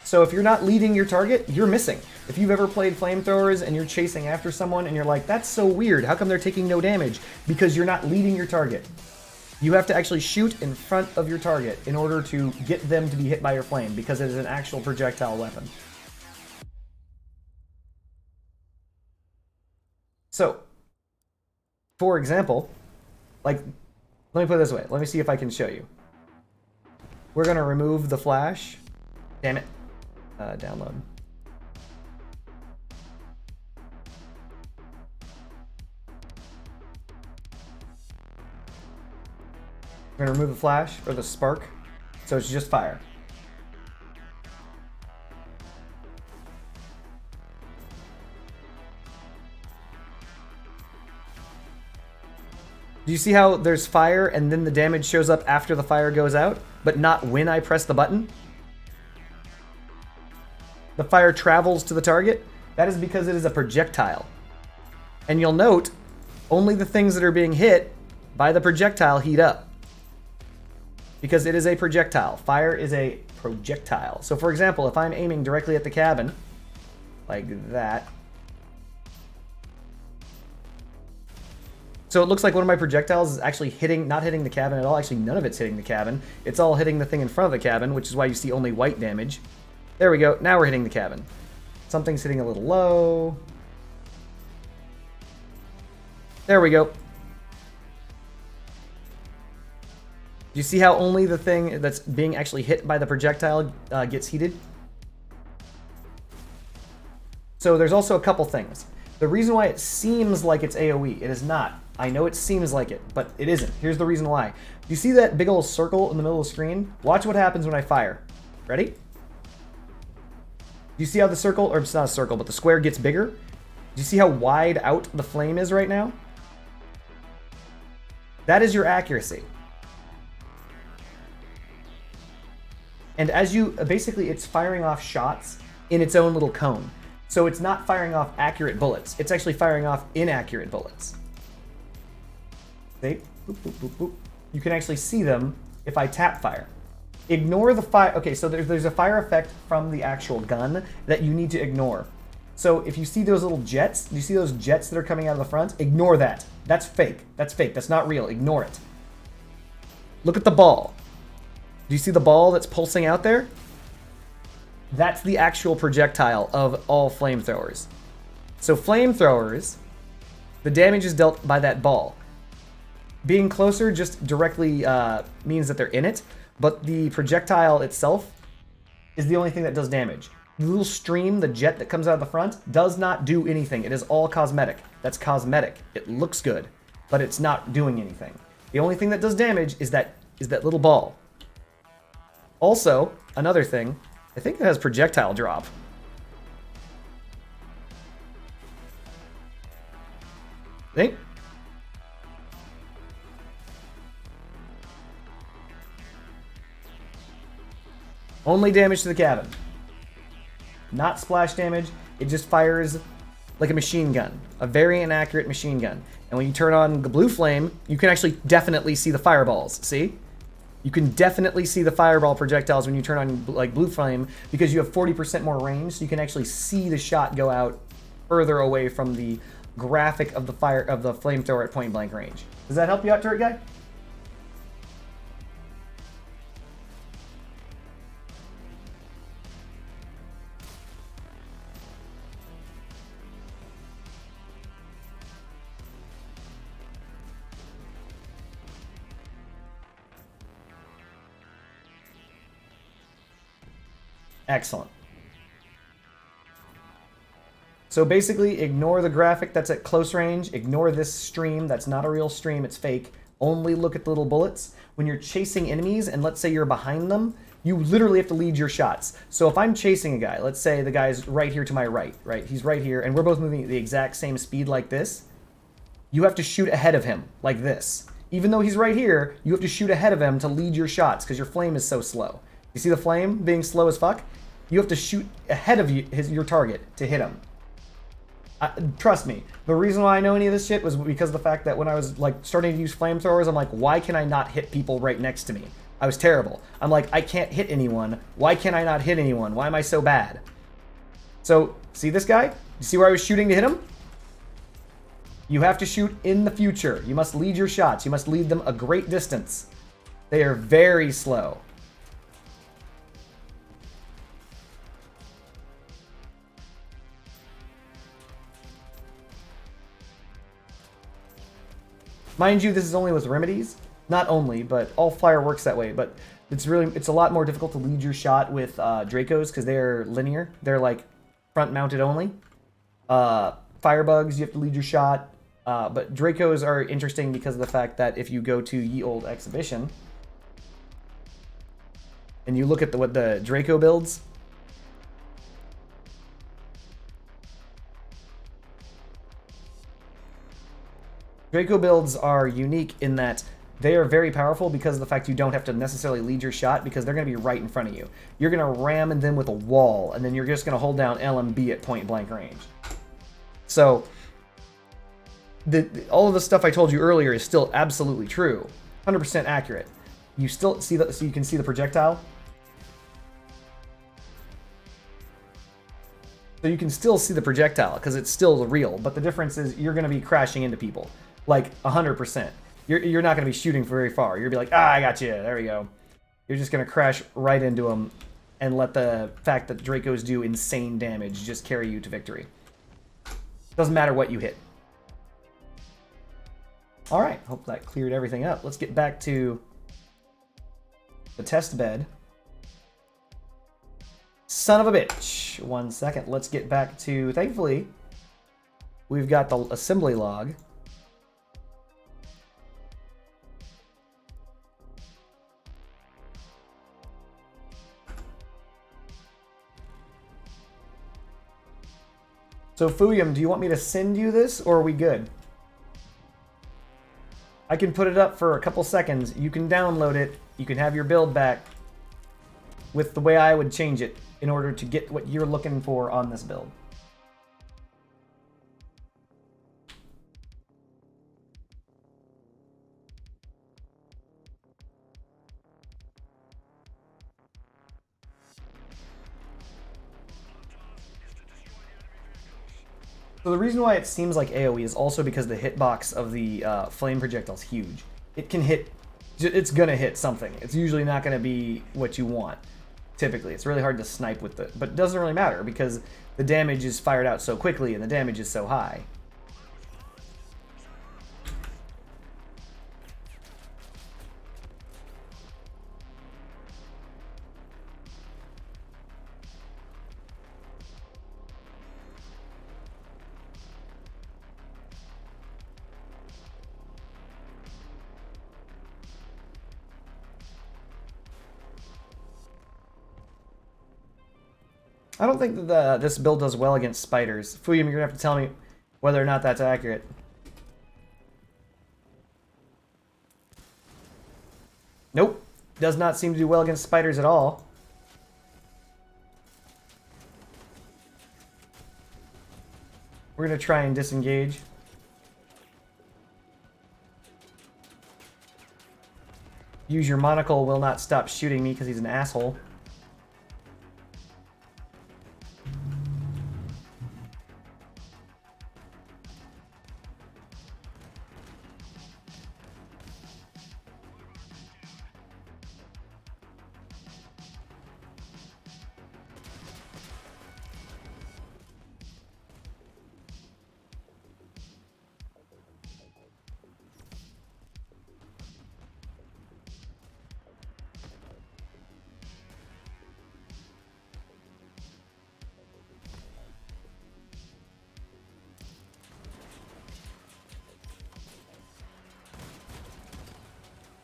So if you're not leading your target, you're missing. If you've ever played flamethrowers and you're chasing after someone and you're like, that's so weird, how come they're taking no damage? Because you're not leading your target. You have to actually shoot in front of your target in order to get them to be hit by your flame, because it is an actual projectile weapon. So, for example, like, let me put it this way. Let me see if I can show you. We're going to remove the flash. Damn it. Download. We're going to remove the flash, or the spark, so it's just fire. Do you see how there's fire and then the damage shows up after the fire goes out, but not when I press the button? The fire travels to the target. That is because it is a projectile. And you'll note, only the things that are being hit by the projectile heat up. Because it is a projectile. Fire is a projectile. So for example, if I'm aiming directly at the cabin, like that. So it looks like one of my projectiles is actually not hitting the cabin at all. Actually, none of it's hitting the cabin. It's all hitting the thing in front of the cabin, which is why you see only white damage. There we go. Now we're hitting the cabin. Something's hitting a little low. There we go. Do you see how only the thing that's being actually hit by the projectile gets heated? So there's also a couple things. The reason why it seems like it's AoE, it is not. I know it seems like it, but it isn't. Here's the reason why. You see that big old circle in the middle of the screen? Watch what happens when I fire. Ready? Do you see how the circle, or it's not a circle, but the square gets bigger? Do you see how wide out the flame is right now? That is your accuracy. And as you, basically it's firing off shots in its own little cone. So it's not firing off accurate bullets. It's actually firing off inaccurate bullets. See? Boop, boop, boop, boop. You can actually see them if I tap fire. Ignore the fire. Okay, so there's a fire effect from the actual gun that you need to ignore. So if you see those little jets, do you see those jets that are coming out of the front? Ignore that. That's fake. That's fake. That's not real. Ignore it. Look at the ball. Do you see the ball that's pulsing out there? That's the actual projectile of all flamethrowers. So flamethrowers, the damage is dealt by that ball. Being closer just directly means that they're in it, but the projectile itself is the only thing that does damage. The little stream, the jet that comes out of the front, does not do anything. It is all cosmetic. That's cosmetic. It looks good, but it's not doing anything. The only thing that does damage is that little ball. Also, another thing, I think it has projectile drop. See? Only damage to the cabin. Not splash damage. It just fires like a machine gun. A very inaccurate machine gun. And when you turn on the blue flame, you can actually definitely see the fireballs. See? You can definitely see the fireball projectiles when you turn on like blue flame because you have 40% more range, so you can actually see the shot go out further away from the graphic of the flamethrower at point blank range. Does that help you out, turret guy? Excellent. So basically, ignore the graphic that's at close range. Ignore this stream. That's not a real stream. It's fake. Only look at the little bullets. When you're chasing enemies, and let's say you're behind them, you literally have to lead your shots. So if I'm chasing a guy, let's say the guy's right here to my right, right? He's right here, and we're both moving at the exact same speed like this. You have to shoot ahead of him, like this. Even though he's right here, you have to shoot ahead of him to lead your shots because your flame is so slow. You see the flame being slow as fuck? You have to shoot ahead of your target to hit him. Trust me, the reason why I know any of this shit was because of the fact that when I was like starting to use flamethrowers, I'm like, why can I not hit people right next to me? I was terrible. I'm like, I can't hit anyone. Why can't I not hit anyone? Why am I so bad? So, see this guy? You see where I was shooting to hit him? You have to shoot in the future. You must lead your shots. You must lead them a great distance. They are very slow. Mind you, this is only with remedies. Not only, but all fire works that way. But it's a lot more difficult to lead your shot with Dracos because they're linear. They're like front mounted only. Firebugs, you have to lead your shot. But Dracos are interesting because of the fact that if you go to Ye Olde Exhibition and you look at what the Draco builds, Draco builds are unique in that they are very powerful because of the fact you don't have to necessarily lead your shot because they're going to be right in front of you. You're going to ram them with a wall, and then you're just going to hold down LMB at point blank range. So, all of the stuff I told you earlier is still absolutely true. 100% accurate. You still see so you can see the projectile? So you can still see the projectile because it's still real, but the difference is you're going to be crashing into people. Like 100%. You're not going to be shooting very far. You're going to be like, I got you. There we go. You're just going to crash right into them and let the fact that Dracos do insane damage just carry you to victory. Doesn't matter what you hit. All right. Hope that cleared everything up. Let's get back to the test bed. Son of a bitch. 1 second. Let's get back to, thankfully, we've got the assembly log. So Fuyum, do you want me to send you this, or are we good? I can put it up for a couple seconds. You can download it. You can have your build back with the way I would change it in order to get what you're looking for on this build. So the reason why it seems like AoE is also because the hitbox of the flame projectile is huge. It can hit, it's gonna hit something. It's usually not gonna be what you want. Typically, it's really hard to snipe with it, but it doesn't really matter because the damage is fired out so quickly and the damage is so high. I don't think that this build does well against spiders. Fuyum, you're going to have to tell me whether or not that's accurate. Nope. Does not seem to do well against spiders at all. We're going to try and disengage. Use your monocle will not stop shooting me because he's an asshole.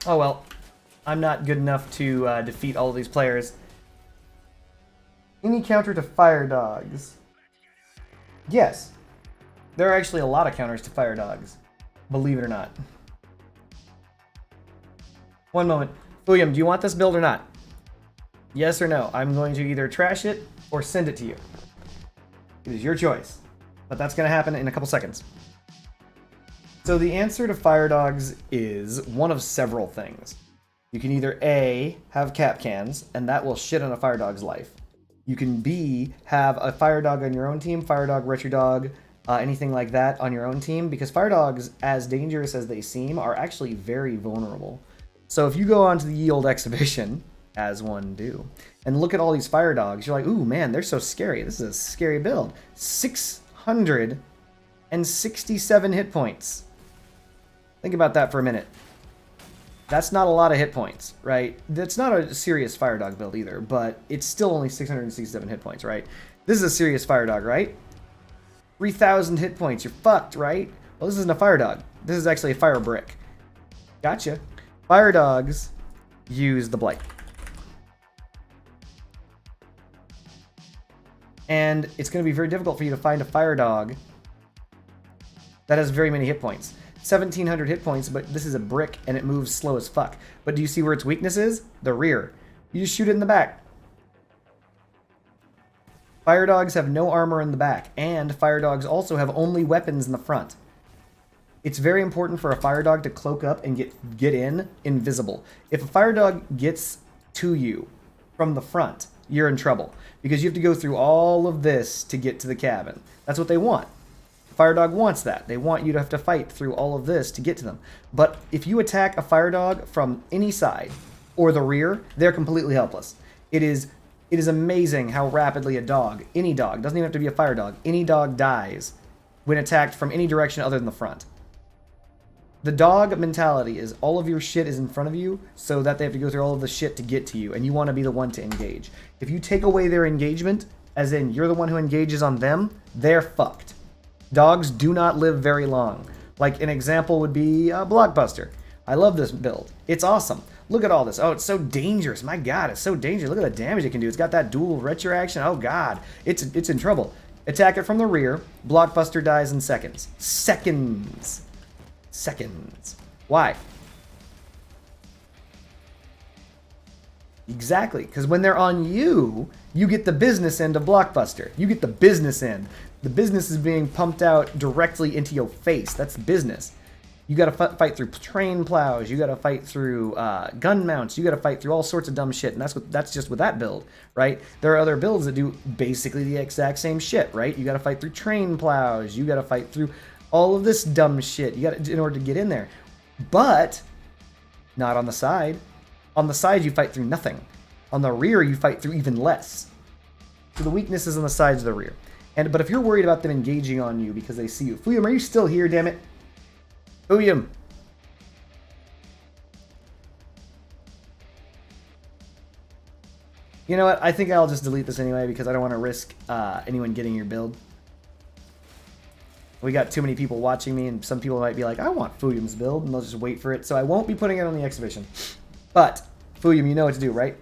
Oh well, I'm not good enough to defeat all of these players. Any counter to fire dogs? Yes. There are actually a lot of counters to fire dogs, believe it or not. One moment. William, do you want this build or not? Yes or no? I'm going to either trash it or send it to you. It is your choice. But that's going to happen in a couple seconds. So the answer to Fire Dogs is one of several things. You can either A, have cap cans, and that will shit on a Fire Dog's life. You can B, have a Fire Dog on your own team, Fire Dog, Retro Dog, anything like that on your own team, because Fire Dogs, as dangerous as they seem, are actually very vulnerable. So if you go onto the Ye Olde Exhibition, as one do, and look at all these Fire Dogs, you're like, ooh man, they're so scary. This is a scary build. 667 hit points. Think about that for a minute. That's not a lot of hit points, right? That's not a serious Fire Dog build either, but it's still only 667 hit points, right? This is a serious Fire Dog, right? 3,000 hit points, you're fucked, right? Well, this isn't a Fire Dog. This is actually a Fire Brick. Gotcha. Fire Dogs use the Blight. And it's going to be very difficult for you to find a Fire Dog that has very many hit points. 1,700 hit points, but this is a brick and it moves slow as fuck. But do you see where its weakness is? The rear. You just shoot it in the back. Fire Dogs have no armor in the back, and Fire Dogs also have only weapons in the front. It's very important for a Fire Dog to cloak up and get in invisible. If a Fire Dog gets to you from the front, you're in trouble, because you have to go through all of this to get to the cabin. That's what they want. Fire Dog wants that. They want you to have to fight through all of this to get to them. But if you attack a Fire Dog from any side or the rear, they're completely helpless. It is amazing how rapidly a dog, any dog, doesn't even have to be a Fire Dog, any dog dies when attacked from any direction other than the front. The dog mentality is all of your shit is in front of you so that they have to go through all of the shit to get to you, and you want to be the one to engage. If you take away their engagement, as in you're the one who engages on them, they're fucked. Dogs do not live very long. Like an example would be Blockbuster. I love this build. It's awesome. Look at all this. Oh, it's so dangerous. My God, it's so dangerous. Look at the damage it can do. It's got that dual retro action. Oh God, it's in trouble. Attack it from the rear. Blockbuster dies in seconds. Seconds. Why? Exactly, because when they're on you, you get the business end of Blockbuster. You get the business end. The business is being pumped out directly into your face. That's business. You got to fight through train plows. You got to fight through gun mounts. You got to fight through all sorts of dumb shit, and that's just with that build, right? There are other builds that do basically the exact same shit, right? You got to fight through train plows. You got to fight through all of this dumb shit. You got in order to get in there, but not on the side. On the side, you fight through nothing. On the rear, you fight through even less. So the weakness is on the sides of the rear. But if you're worried about them engaging on you because they see you, Fuyum, are you still here? Damn it, Fuyum. You know what? I think I'll just delete this anyway because I don't want to risk anyone getting your build. We got too many people watching me, and some people might be like, I want Fuyum's build, and they'll just wait for it. So I won't be putting it on the exhibition. But, Fuyum, you know what to do, right?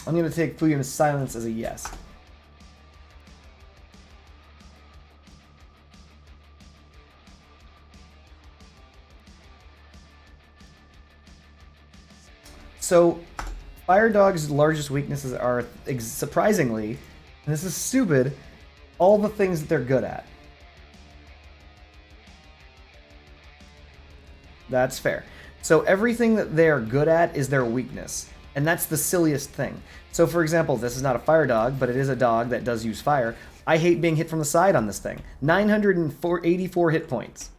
I'm going to take Fuyum's silence as a yes. So, Fire Dog's largest weaknesses are, surprisingly, and this is stupid, all the things that they're good at. That's fair. So everything that they're good at is their weakness. And that's the silliest thing. So for example, this is not a Fire Dog, but it is a dog that does use fire. I hate being hit from the side on this thing. 984 hit points.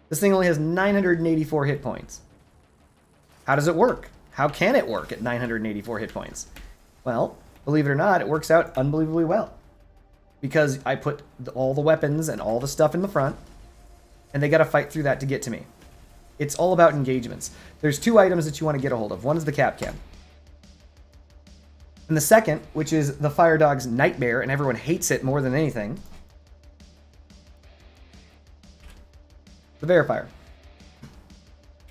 This thing only has 984 hit points. How does it work? How can it work at 984 hit points? Well, believe it or not, it works out unbelievably well. Because I put all the weapons and all the stuff in the front, and they gotta fight through that to get to me. It's all about engagements. There's two items that you want to get a hold of. One is the cap can. And the second, which is the Fire Dog's nightmare, and everyone hates it more than anything, the Verifier.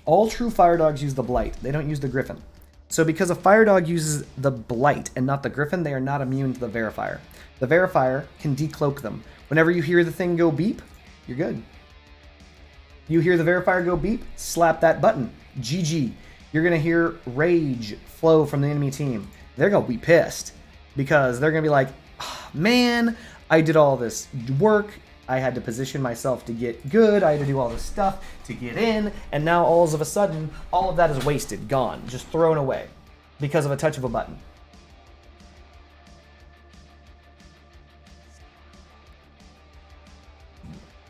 All true Fire Dogs use the Blight. They don't use the Griffin. So because a Fire Dog uses the Blight and not the Griffin, they are not immune to the Verifier. The Verifier can decloak them. Whenever you hear the thing go beep, you're good. You hear the Verifier go beep, slap that button. GG. You're going to hear rage flow from the enemy team. They're going to be pissed because they're going to be like, oh, man, I did all this work. I had to position myself to get good. I had to do all this stuff to get in. And now all of a sudden, all of that is wasted, gone, just thrown away because of a touch of a button.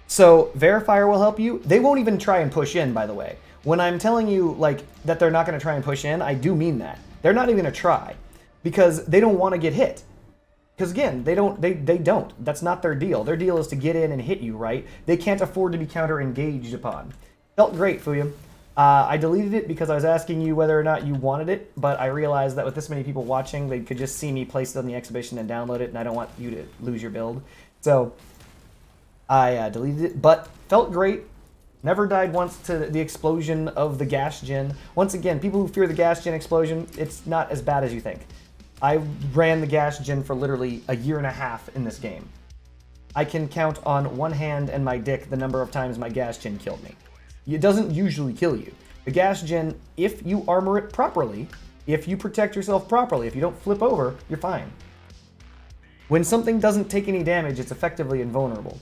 So Verifier will help you. They won't even try and push in, by the way. When I'm telling you like that they're not going to try and push in, I do mean that. They're not even going to try because they don't want to get hit. Because again, they don't. That's not their deal. Their deal is to get in and hit you, right? They can't afford to be counter-engaged upon. Felt great, Fuya. I deleted it because I was asking you whether or not you wanted it, but I realized that with this many people watching, they could just see me place it on the exhibition and download it, and I don't want you to lose your build. So I deleted it, but felt great. Never died once to the explosion of the gas gen. Once again, people who fear the gas gen explosion, it's not as bad as you think. I ran the gas gen for literally a year and a half in this game. I can count on one hand and my dick the number of times my gas gen killed me. It doesn't usually kill you. The gas gen, if you armor it properly, if you protect yourself properly, if you don't flip over, you're fine. When something doesn't take any damage, it's effectively invulnerable.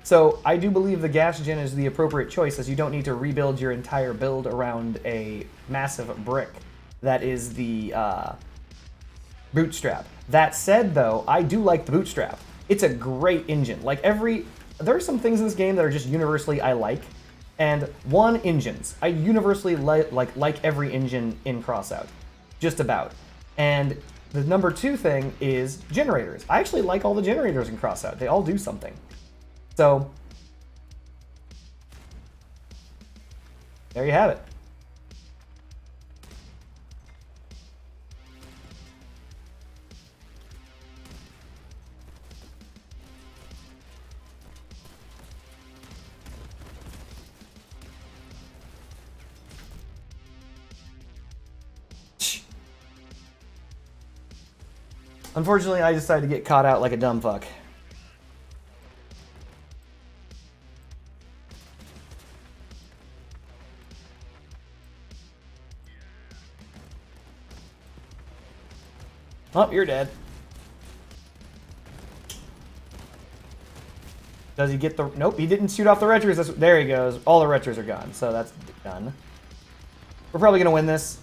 So I do believe the gas gen is the appropriate choice, as you don't need to rebuild your entire build around a massive brick that is the bootstrap. That said, though, I do like the bootstrap. It's a great engine. There are some things in this game that are just universally I like. And one, engines. I universally like every engine in Crossout, just about. And the number two thing is generators. I actually like all the generators in Crossout. They all do something. So, there you have it. Unfortunately, I decided to get caught out like a dumb fuck. Oh, you're dead. Does he get the... Nope, he didn't shoot off the retros. There he goes. All the retros are gone, so that's done. We're probably going to win this.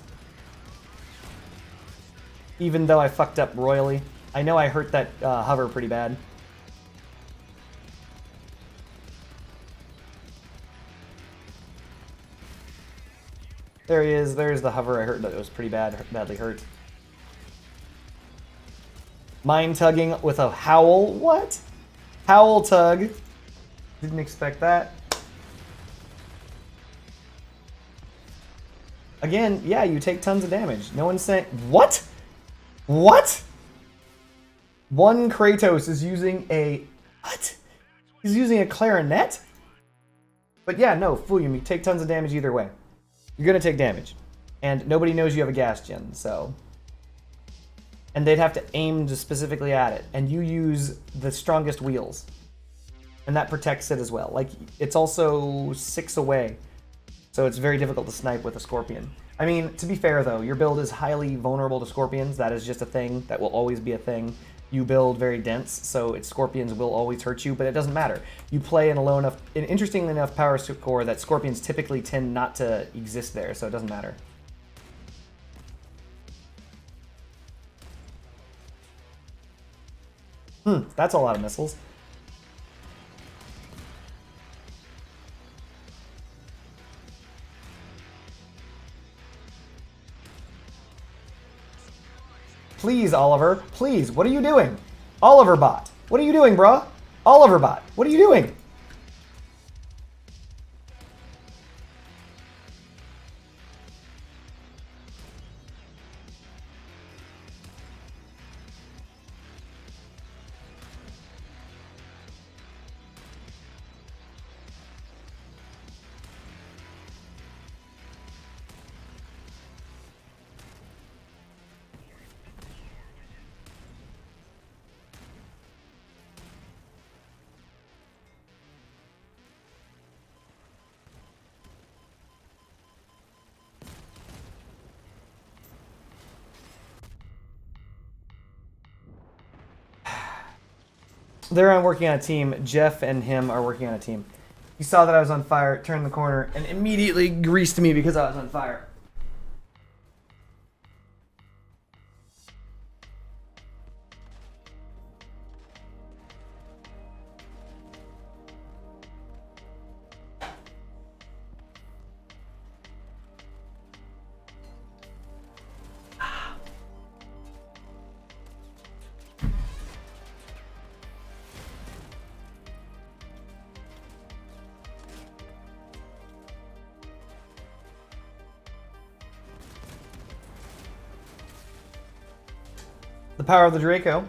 Even though I fucked up royally. I know I hurt that hover pretty bad. There he is. There's the hover I hurt. That was pretty badly hurt. Mind tugging with a howl. What? Howl tug. Didn't expect that. Again, yeah, you take tons of damage. No one's saying... What? What? One Kratos is using a... What? He's using a clarinet? But yeah, no, fool you. You take tons of damage either way. You're going to take damage. And nobody knows you have a gas gen, so... And they'd have to aim just specifically at it. And you use the strongest wheels. And that protects it as well. Like, it's also 6 away. So it's very difficult to snipe with a Scorpion. I mean, to be fair though, your build is highly vulnerable to Scorpions. That is just a thing. That will always be a thing. You build very dense, so Scorpions will always hurt you, but it doesn't matter. You play in a low enough, an interestingly enough power score that Scorpions typically tend not to exist there, so it doesn't matter. That's a lot of missiles. Please, Oliver. Please, what are you doing? Oliver bot. What are you doing, bruh? Oliver bot. What are you doing? They're on working on a team. Jeff and him are working on a team. He saw that I was on fire, turned the corner, and immediately greased me because I was on fire. The power of the Draco.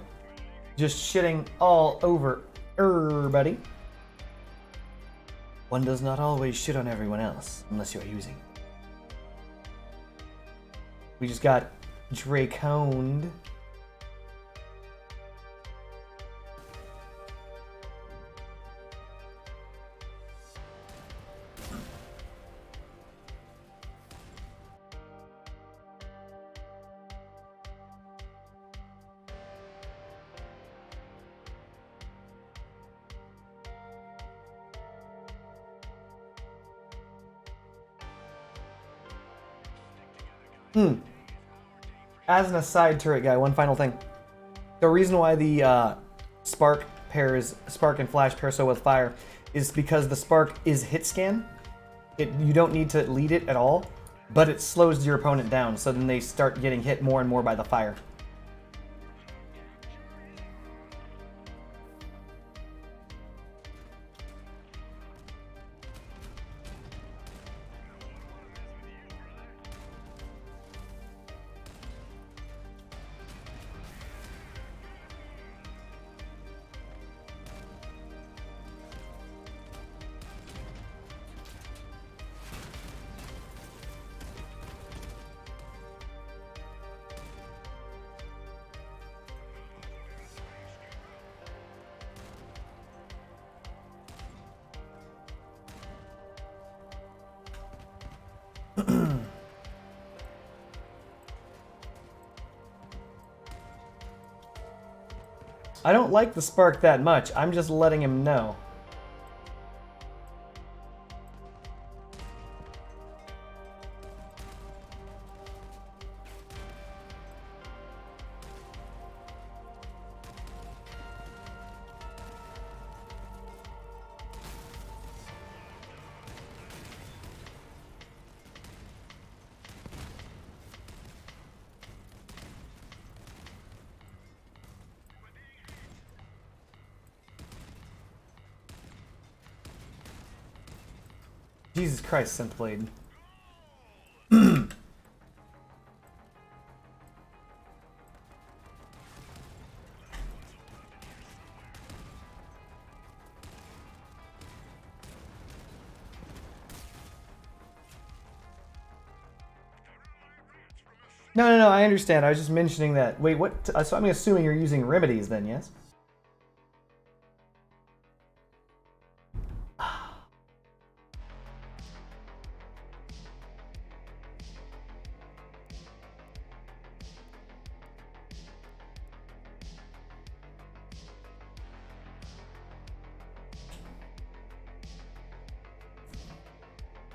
Just shitting all over everybody. One does not always shit on everyone else, unless you are using it. We just got Draconed. As an aside, turret guy, one final thing. The reason why the Spark and Flash pair so with fire is because the Spark is hit scan. You don't need to lead it at all, but it slows your opponent down, so then they start getting hit more and more by the fire. I don't like the Spark that much. I'm just letting him know. Jesus Christ, Synthblade. No, I understand. I was just mentioning that. Wait, what? So I'm assuming you're using remedies then, yes?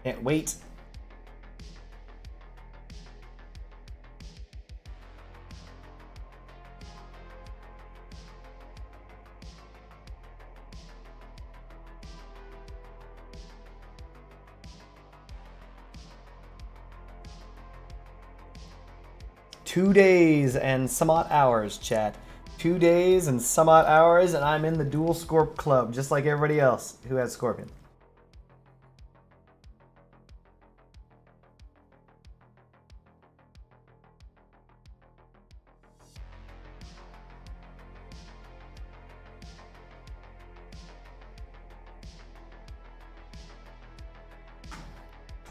Can't wait. Two days and some odd hours, chat. 2 days and some odd hours, and I'm in the Dual Scorp Club, just like everybody else who has Scorpion.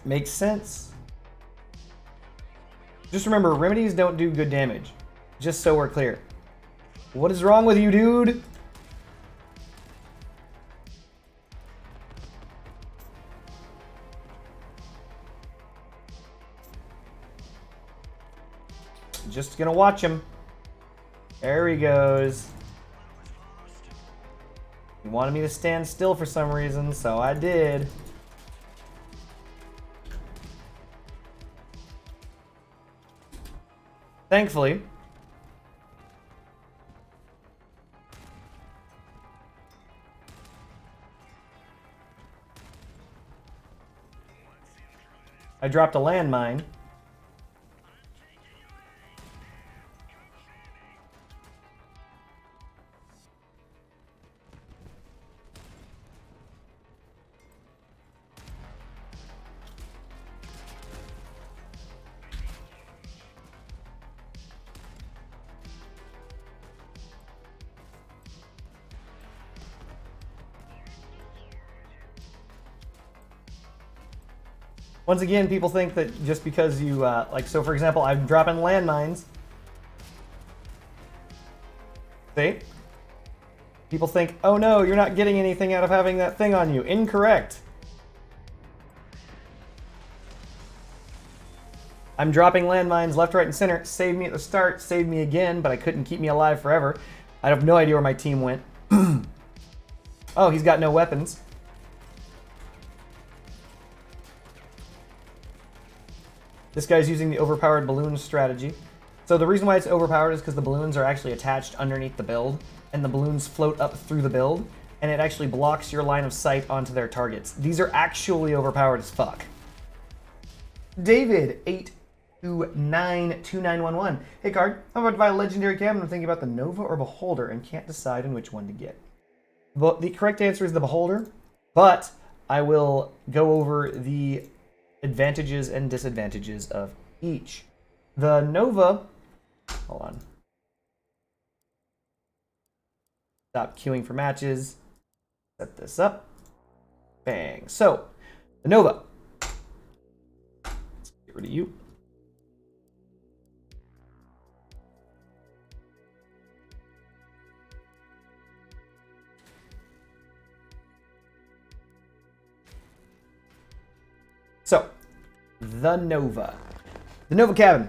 Makes sense. Just remember, remedies don't do good damage. Just so we're clear. What is wrong with you, dude? Just gonna watch him. There he goes. You wanted me to stand still for some reason, so I did. Thankfully, I dropped a landmine. Once again, people think that just because you, like, so for example, I'm dropping landmines. See? People think, oh no, you're not getting anything out of having that thing on you. Incorrect. I'm dropping landmines left, right, and center. Saved me at the start, saved me again, but I couldn't keep me alive forever. I have no idea where my team went. Oh, he's got no weapons. This guy's using the overpowered balloon strategy. So the reason why it's overpowered is because the balloons are actually attached underneath the build, and the balloons float up through the build, and it actually blocks your line of sight onto their targets. These are actually overpowered as fuck. David, 8292911. Hey Card, I'm about to buy a legendary cabin. I'm thinking about the Nova or Beholder and can't decide on which one to get. But the correct answer is the Beholder, but I will go over the advantages and disadvantages of each. The Nova, hold on. Stop queuing for matches. Set this up. Bang. So, the Nova. Let's get rid of you. So, the Nova. The Nova cabin.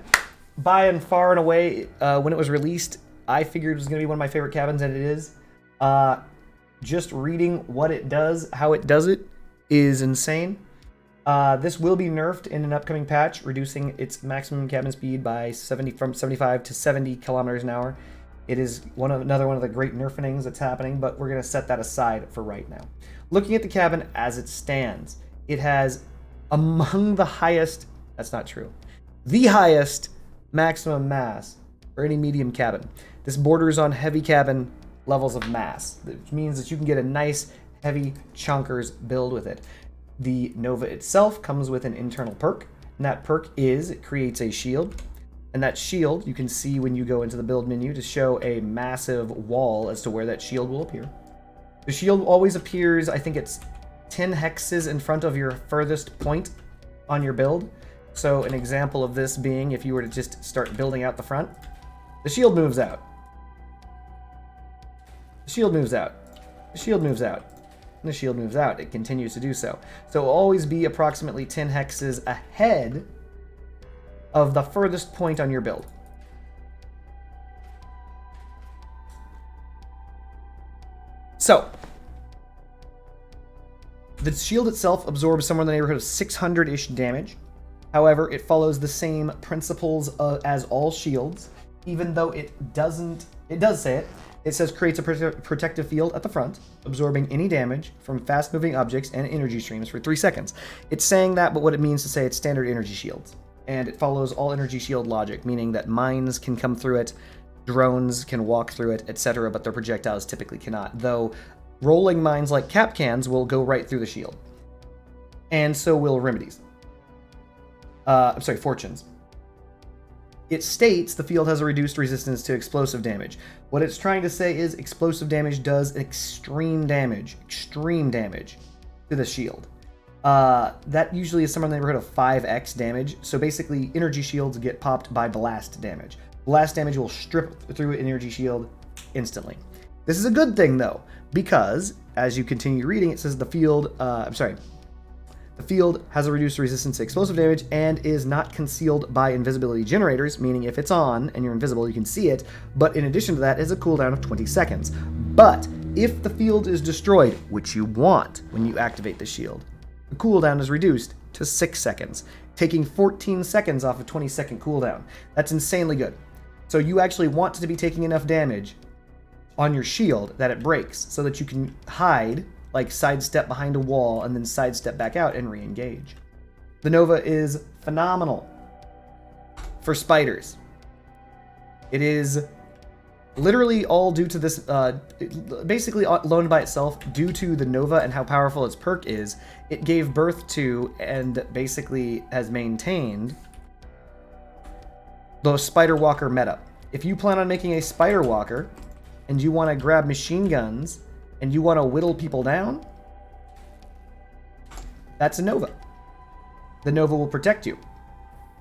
By and far and away, when it was released, I figured it was going to be one of my favorite cabins, and it is. Just reading what it does, how it does it, is insane. This will be nerfed in an upcoming patch, reducing its maximum cabin speed by from 75 to 70 kilometers an hour. It is another one of the great nerfenings that's happening, but we're going to set that aside for right now. Looking at the cabin as it stands, it has among the highest, that's not true, the highest maximum mass for any medium cabin. This borders on heavy cabin levels of mass, which means that you can get a nice heavy chonkers build with it. The Nova itself comes with an internal perk, and that perk is it creates a shield, and that shield you can see when you go into the build menu to show a massive wall as to where that shield will appear. The shield always appears, I think it's 10 hexes in front of your furthest point on your build. So an example of this being if you were to just start building out the front, the shield moves out. The shield moves out. The shield moves out. And the shield moves out. It continues to do so. So it will always be approximately 10 hexes ahead of the furthest point on your build. So, the shield itself absorbs somewhere in the neighborhood of 600-ish damage. However, it follows the same principles as all shields, even though it does say it. It says creates a protective field at the front, absorbing any damage from fast-moving objects and energy streams for 3 seconds. It's saying that, but what it means to say it's standard energy shields. And it follows all energy shield logic, meaning that mines can come through it, drones can walk through it, etc., but their projectiles typically cannot, though rolling mines like cap cans will go right through the shield. And so will remedies. Fortunes. It states the field has a reduced resistance to explosive damage. What it's trying to say is explosive damage does extreme damage to the shield. That usually is somewhere in the neighborhood of 5x damage. So basically, energy shields get popped by blast damage. Blast damage will strip through an energy shield instantly. This is a good thing, though, because as you continue reading, it says the field, the field has a reduced resistance to explosive damage and is not concealed by invisibility generators, meaning if it's on and you're invisible, you can see it, but in addition to that is a cooldown of 20 seconds. But If the field is destroyed, which you want when you activate the shield, the cooldown is reduced to 6 seconds, taking 14 seconds off a 20-second cooldown. That's insanely good. So you actually want to be taking enough damage on your shield that it breaks so that you can hide, like sidestep behind a wall and then sidestep back out and re-engage. The Nova is phenomenal for spiders. It is literally all due to this, basically loaned by itself due to the Nova and how powerful its perk is. It gave birth to and basically has maintained the Spider Walker meta. If you plan on making a Spider Walker and you want to grab machine guns and you want to whittle people down, that's a Nova. The Nova will protect you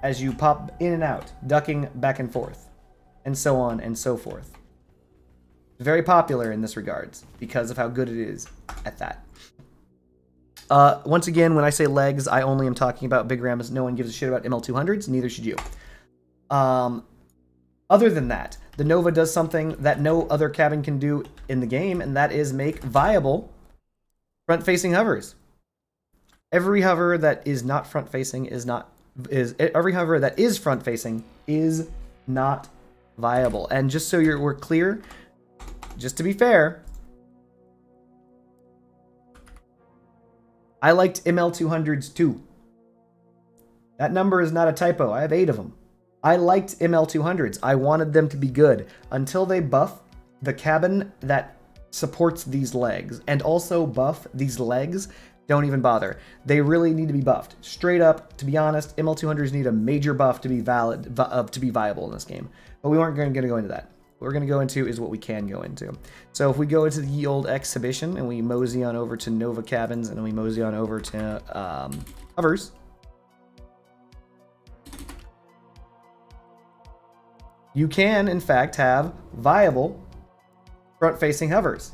as you pop in and out, ducking back and forth, and so on and so forth. Very popular in this regards because of how good it is at that. Once again, when I say legs, I only am talking about big rams. No one gives a shit about ML200s, neither should you. Other than that, the Nova does something that no other cabin can do in the game, and that is make viable front-facing hovers. Every hover that is not front-facing every hover that is front-facing is not viable. And just so we're clear, just to be fair, I liked ML200s too. That number is not a typo. I have 8 of them. I liked ML200s. I wanted them to be good until they buff the cabin that supports these legs and also buff these legs. Don't even bother. They really need to be buffed. Straight up, to be honest, ML200s need a major buff to be to be viable in this game. But we weren't going to go into that. What we're going to go into is what we can go into. So if we go into the ye old exhibition and we mosey on over to Nova cabins and we mosey on over to hovers, you can, in fact, have viable front-facing hovers.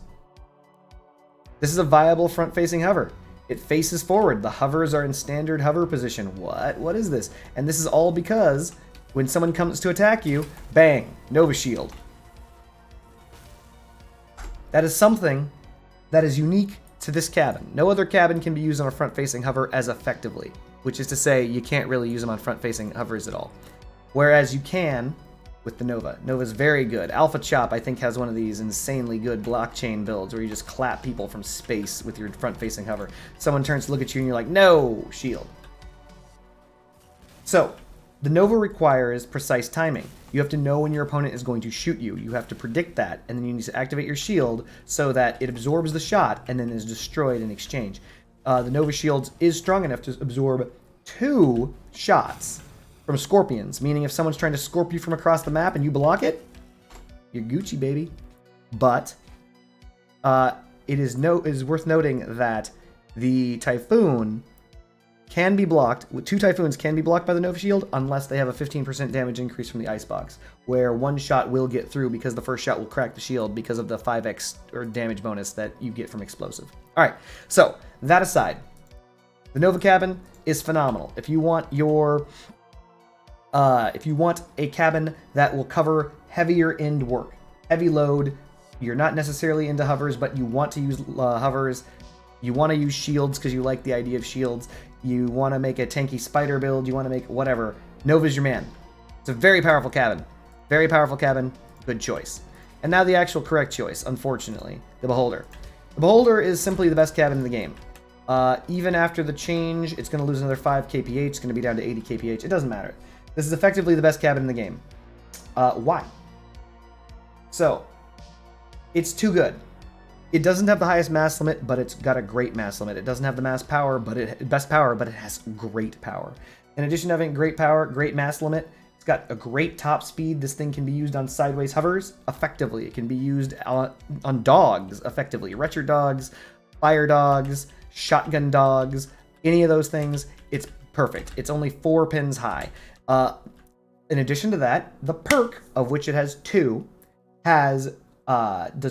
This is a viable front-facing hover. It faces forward. The hovers are in standard hover position. What? What is this? And this is all because when someone comes to attack you, bang, Nova Shield. That is something that is unique to this cabin. No other cabin can be used on a front-facing hover as effectively, which is to say you can't really use them on front-facing hovers at all. Whereas you can with the Nova. Nova's very good. Alpha Chop, I think, has one of these insanely good blockchain builds where you just clap people from space with your front-facing hover. Someone turns to look at you and you're like, no, shield. So, the Nova requires precise timing. You have to know when your opponent is going to shoot you. You have to predict that, and then you need to activate your shield so that it absorbs the shot and then is destroyed in exchange. The Nova Shield is strong enough to absorb 2 shots from scorpions, meaning if someone's trying to scorp you from across the map and you block it, you're Gucci, baby. But it is worth noting that the Typhoon can be blocked. 2 Typhoons can be blocked by the Nova Shield unless they have a 15% damage increase from the Icebox, where 1 shot will get through because the first shot will crack the shield because of the 5x or damage bonus that you get from explosive. All right, so that aside, the Nova cabin is phenomenal. If you want a cabin that will cover heavier end work, heavy load, you're not necessarily into hovers, but you want to use hovers, you want to use shields because you like the idea of shields, you want to make a tanky spider build, you want to make whatever, Nova's your man. It's a very powerful cabin. Very powerful cabin, good choice. And now the actual correct choice, unfortunately, the Beholder. The Beholder is simply the best cabin in the game. Even after the change, it's going to lose another 5 kph, it's going to be down to 80 kph, it doesn't matter. This is effectively the best cabin in the game. Why? So, it's too good. It doesn't have the highest mass limit, but it's got a great mass limit. It doesn't have the best power, but it has great power. In addition to having great power, great mass limit, it's got a great top speed. This thing can be used on sideways hovers effectively. It can be used on dogs effectively. Retcher dogs, fire dogs, shotgun dogs, any of those things. It's perfect. It's only 4 pins high. In addition to that, the perk, of which it has 2, does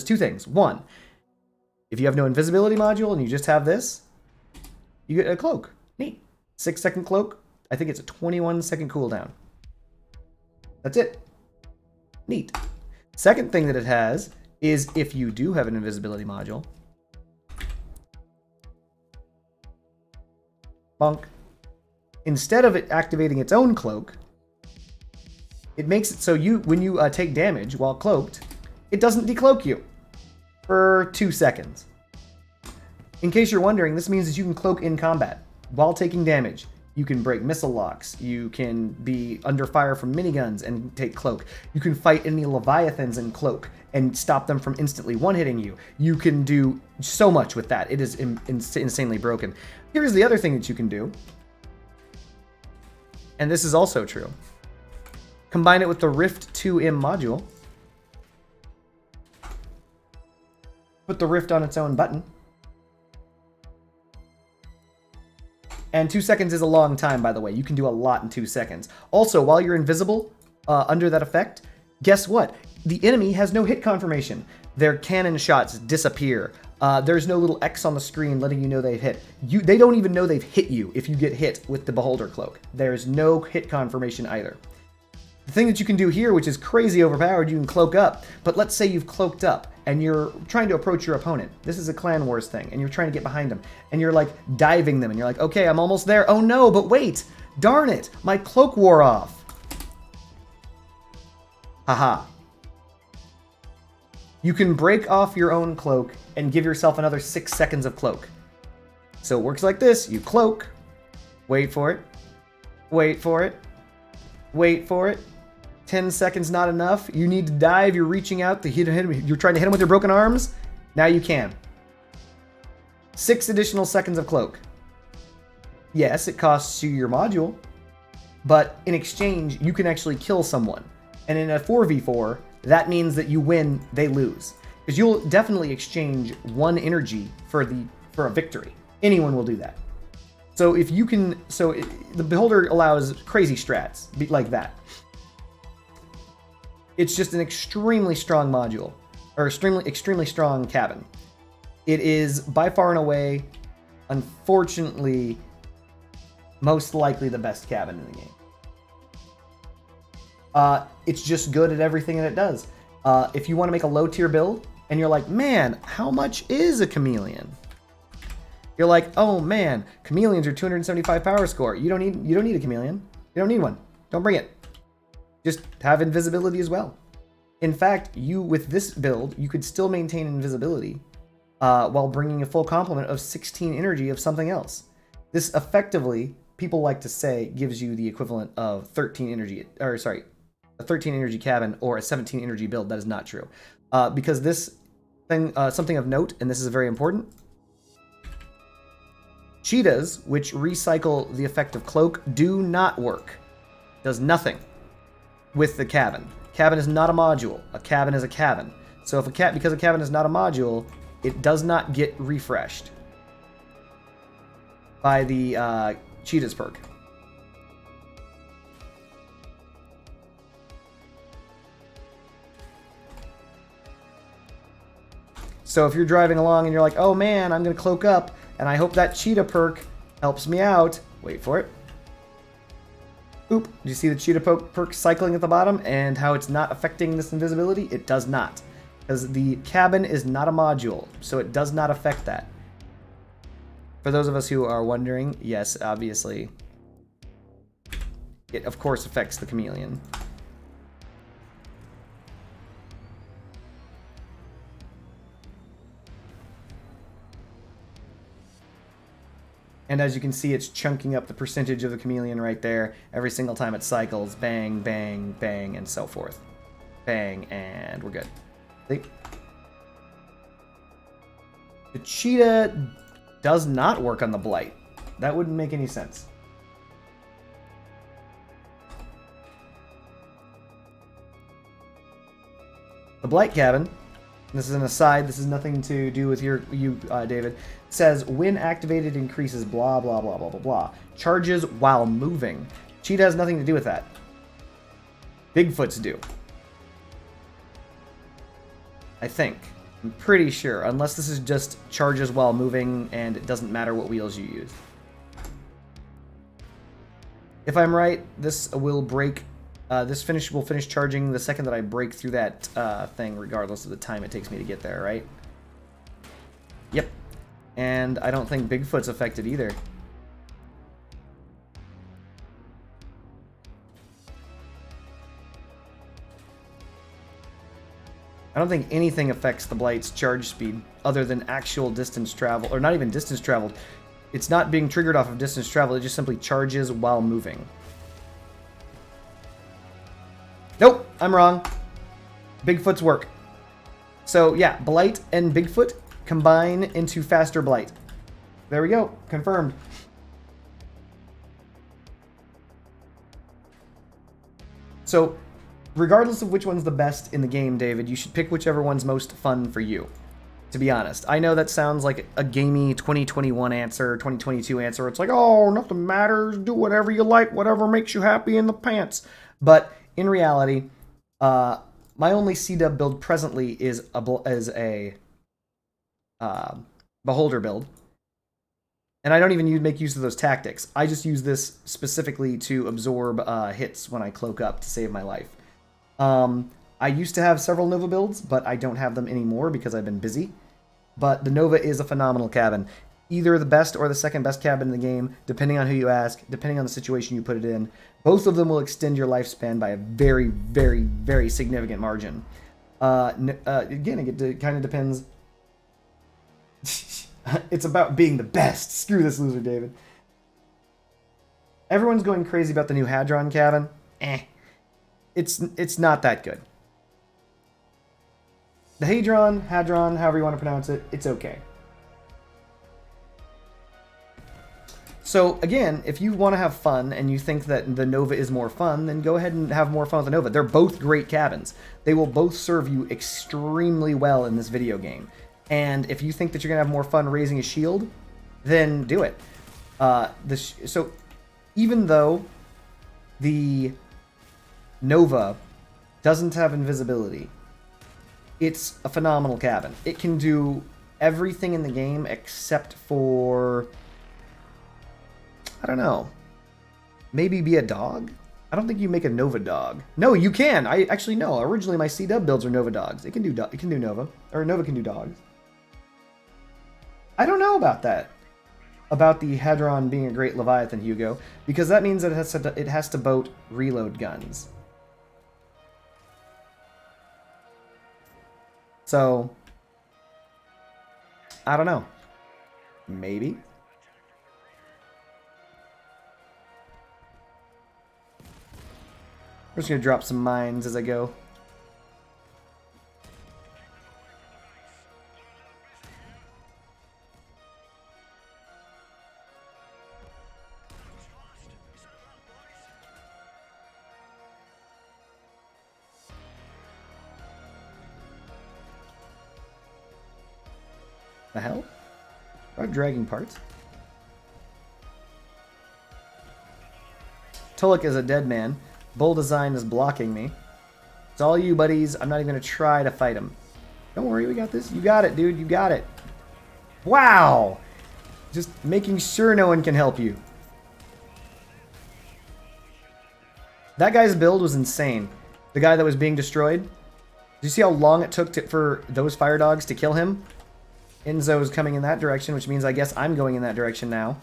2 things. 1, if you have no invisibility module and you just have this, you get a cloak. Neat. 6-second cloak. I think it's a 21-second cooldown. That's it. Neat. Second thing that it has is if you do have an invisibility module, bonk, instead of it activating its own cloak, it makes it so when you take damage while cloaked, it doesn't decloak you for 2 seconds. In case you're wondering, this means that you can cloak in combat while taking damage. You can break missile locks. You can be under fire from miniguns and take cloak. You can fight any leviathans and cloak and stop them from instantly one-hitting you. You can do so much with that. It is insanely broken. Here's the other thing that you can do, and this is also true. Combine it with the Rift 2M module. Put the Rift on its own button. And 2 seconds is a long time, by the way. You can do a lot in 2 seconds. Also, while you're invisible under that effect, guess what? The enemy has no hit confirmation. Their cannon shots disappear. There's no little X on the screen letting you know they've hit. They don't even know they've hit you if you get hit with the Beholder Cloak. There's no hit confirmation either. The thing that you can do here, which is crazy overpowered, you can cloak up. But let's say you've cloaked up and you're trying to approach your opponent. This is a Clan Wars thing, and you're trying to get behind them. And you're like diving them, and you're like, okay, I'm almost there. Oh no, but wait, darn it, my cloak wore off. Haha. You can break off your own cloak and give yourself another 6 seconds of cloak. So it works like this. You cloak, wait for it, wait for it, wait for it. 10 seconds not enough. You need to dive. You're reaching out to hit him. You're trying to hit him with your broken arms. Now you can. 6 additional seconds of cloak. Yes, it costs you your module, but in exchange, you can actually kill someone. And in a 4v4, that means that you win, they lose. Because you'll definitely exchange 1 energy for a victory. Anyone will do that. So if you can, the Beholder allows crazy strats like that. It's just an extremely strong module, or extremely strong cabin. It is by far and away, unfortunately, most likely the best cabin in the game. It's just good at everything that it does. If you want to make a low tier build, and you're like, man, how much is a chameleon? You're like, oh man, chameleons are 275 power score. You don't need a chameleon. You don't need one. Don't bring it. Just have invisibility as well. In fact, with this build, you could still maintain invisibility while bringing a full complement of 16 energy of something else. This effectively, people like to say, gives you the equivalent of 13 energy, or sorry, a 13 energy cabin or a 17 energy build. That is not true. Because this thing, something of note, and this is very important, cheetahs, which recycle the effect of cloak, do not work. Does nothing with the cabin. Cabin is not a module. A cabin is a cabin. So if because a cabin is not a module, it does not get refreshed by the cheetahs perk. So if you're driving along and you're like, oh man, I'm gonna cloak up, and I hope that cheetah perk helps me out. Wait for it. Oop, do you see the cheetah perk cycling at the bottom and how it's not affecting this invisibility? It does not. Because the cabin is not a module, so it does not affect that. For those of us who are wondering, yes, obviously, it of course affects the chameleon. And as you can see, it's chunking up the percentage of the chameleon right there. Every single time it cycles, bang, bang, bang, and so forth. Bang, and we're good. See? The cheetah does not work on the blight. That wouldn't make any sense. The blight cabin, this is an aside, this is nothing to do with you, David, says when activated increases blah, blah, blah, blah, blah, blah. Charges while moving. Cheetah has nothing to do with that. Bigfoots do. I think. I'm pretty sure. Unless this is just charges while moving and it doesn't matter what wheels you use. If I'm right, this will break This will finish charging the second that I break through that thing, regardless of the time it takes me to get there, right? Yep. And I don't think Bigfoot's affected either. I don't think anything affects the Blight's charge speed other than actual distance travel, or not even distance traveled. It's not being triggered off of distance travel, it just simply charges while moving. Nope, I'm wrong. Bigfoot's work. So yeah, Blight and Bigfoot combine into faster Blight. There we go, confirmed. So, regardless of which one's the best in the game, David, you should pick whichever one's most fun for you. To be honest, I know that sounds like a gamey 2021 answer, 2022 answer. It's like, oh, nothing matters. Do whatever you like, whatever makes you happy in the pants. But in reality, my only C-dub build presently is a Beholder build. And I don't even make use of those tactics. I just use this specifically to absorb hits when I cloak up to save my life. I used to have several Nova builds, but I don't have them anymore because I've been busy. But the Nova is a phenomenal cabin. Either the best or the second best cabin in the game, depending on who you ask, depending on the situation you put it in. Both of them will extend your lifespan by a very, very, very significant margin. Again, it kind of depends. It's about being the best. Screw this loser, David. Everyone's going crazy about the new Hadron cabin. It's not that good. The Hadron, however you want to pronounce it, it's okay. So again, if you want to have fun and you think that the Nova is more fun, then go ahead and have more fun with the Nova. They're both great cabins. They will both serve you extremely well in this video game. And if you think that you're going to have more fun raising a shield, then do it. So even though the Nova doesn't have invisibility, it's a phenomenal cabin. It can do everything in the game except for, I don't know, maybe be a dog? I don't think you make a Nova dog. No, you can. I actually no. Originally my C-dub builds are Nova dogs. It can do Nova, or Nova can do dogs. I don't know about that. About the Hadron being a great Leviathan, Hugo, because that means that it has to boat reload guns. So, I don't know. Maybe. I'm just gonna drop some mines as I go. The hell? I'm dragging parts. Tullik is a dead man. Bull Design is blocking me. It's all you, buddies. I'm not even going to try to fight him. Don't worry, we got this. You got it, dude. You got it. Wow! Just making sure no one can help you. That guy's build was insane. The guy that was being destroyed. Did you see how long it took for those fire dogs to kill him? Enzo's coming in that direction, which means I guess I'm going in that direction now.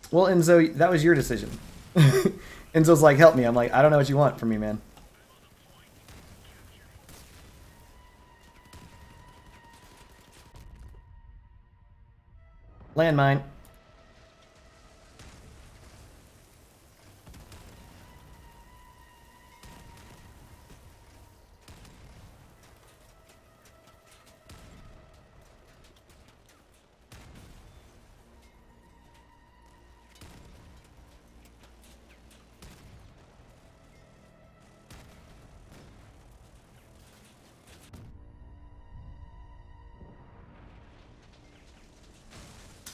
Well, Enzo, that was your decision. Enzo's like, help me. I'm like, I don't know what you want from me, man. Landmine.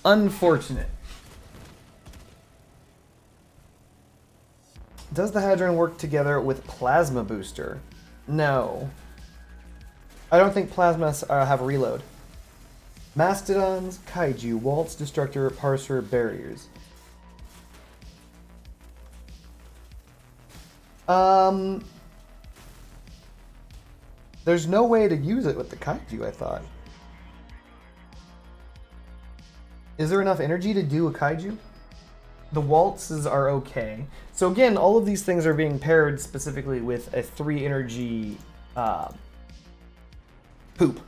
Unfortunate. Does the Hadron work together with Plasma Booster? No. I don't think Plasmas have reload. Mastodons, Kaiju, Waltz, Destructor, Parser, Barriers. There's no way to use it with the Kaiju, I thought. Is there enough energy to do a Kaiju? The Waltzes are okay. So again, all of these things are being paired specifically with a 3 energy poop.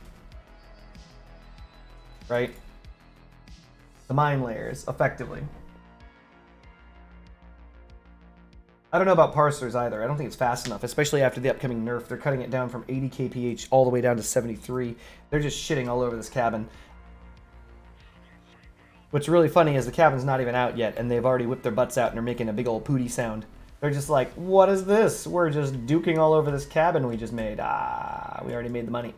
Right? The mine layers, effectively. I don't know about parsers either. I don't think it's fast enough, especially after the upcoming nerf. They're cutting it down from 80 kph all the way down to 73. They're just shitting all over this cabin. What's really funny is the cabin's not even out yet, and they've already whipped their butts out and are making a big old pooty sound. They're just like, what is this? We're just duking all over this cabin we just made. Ah, we already made the money.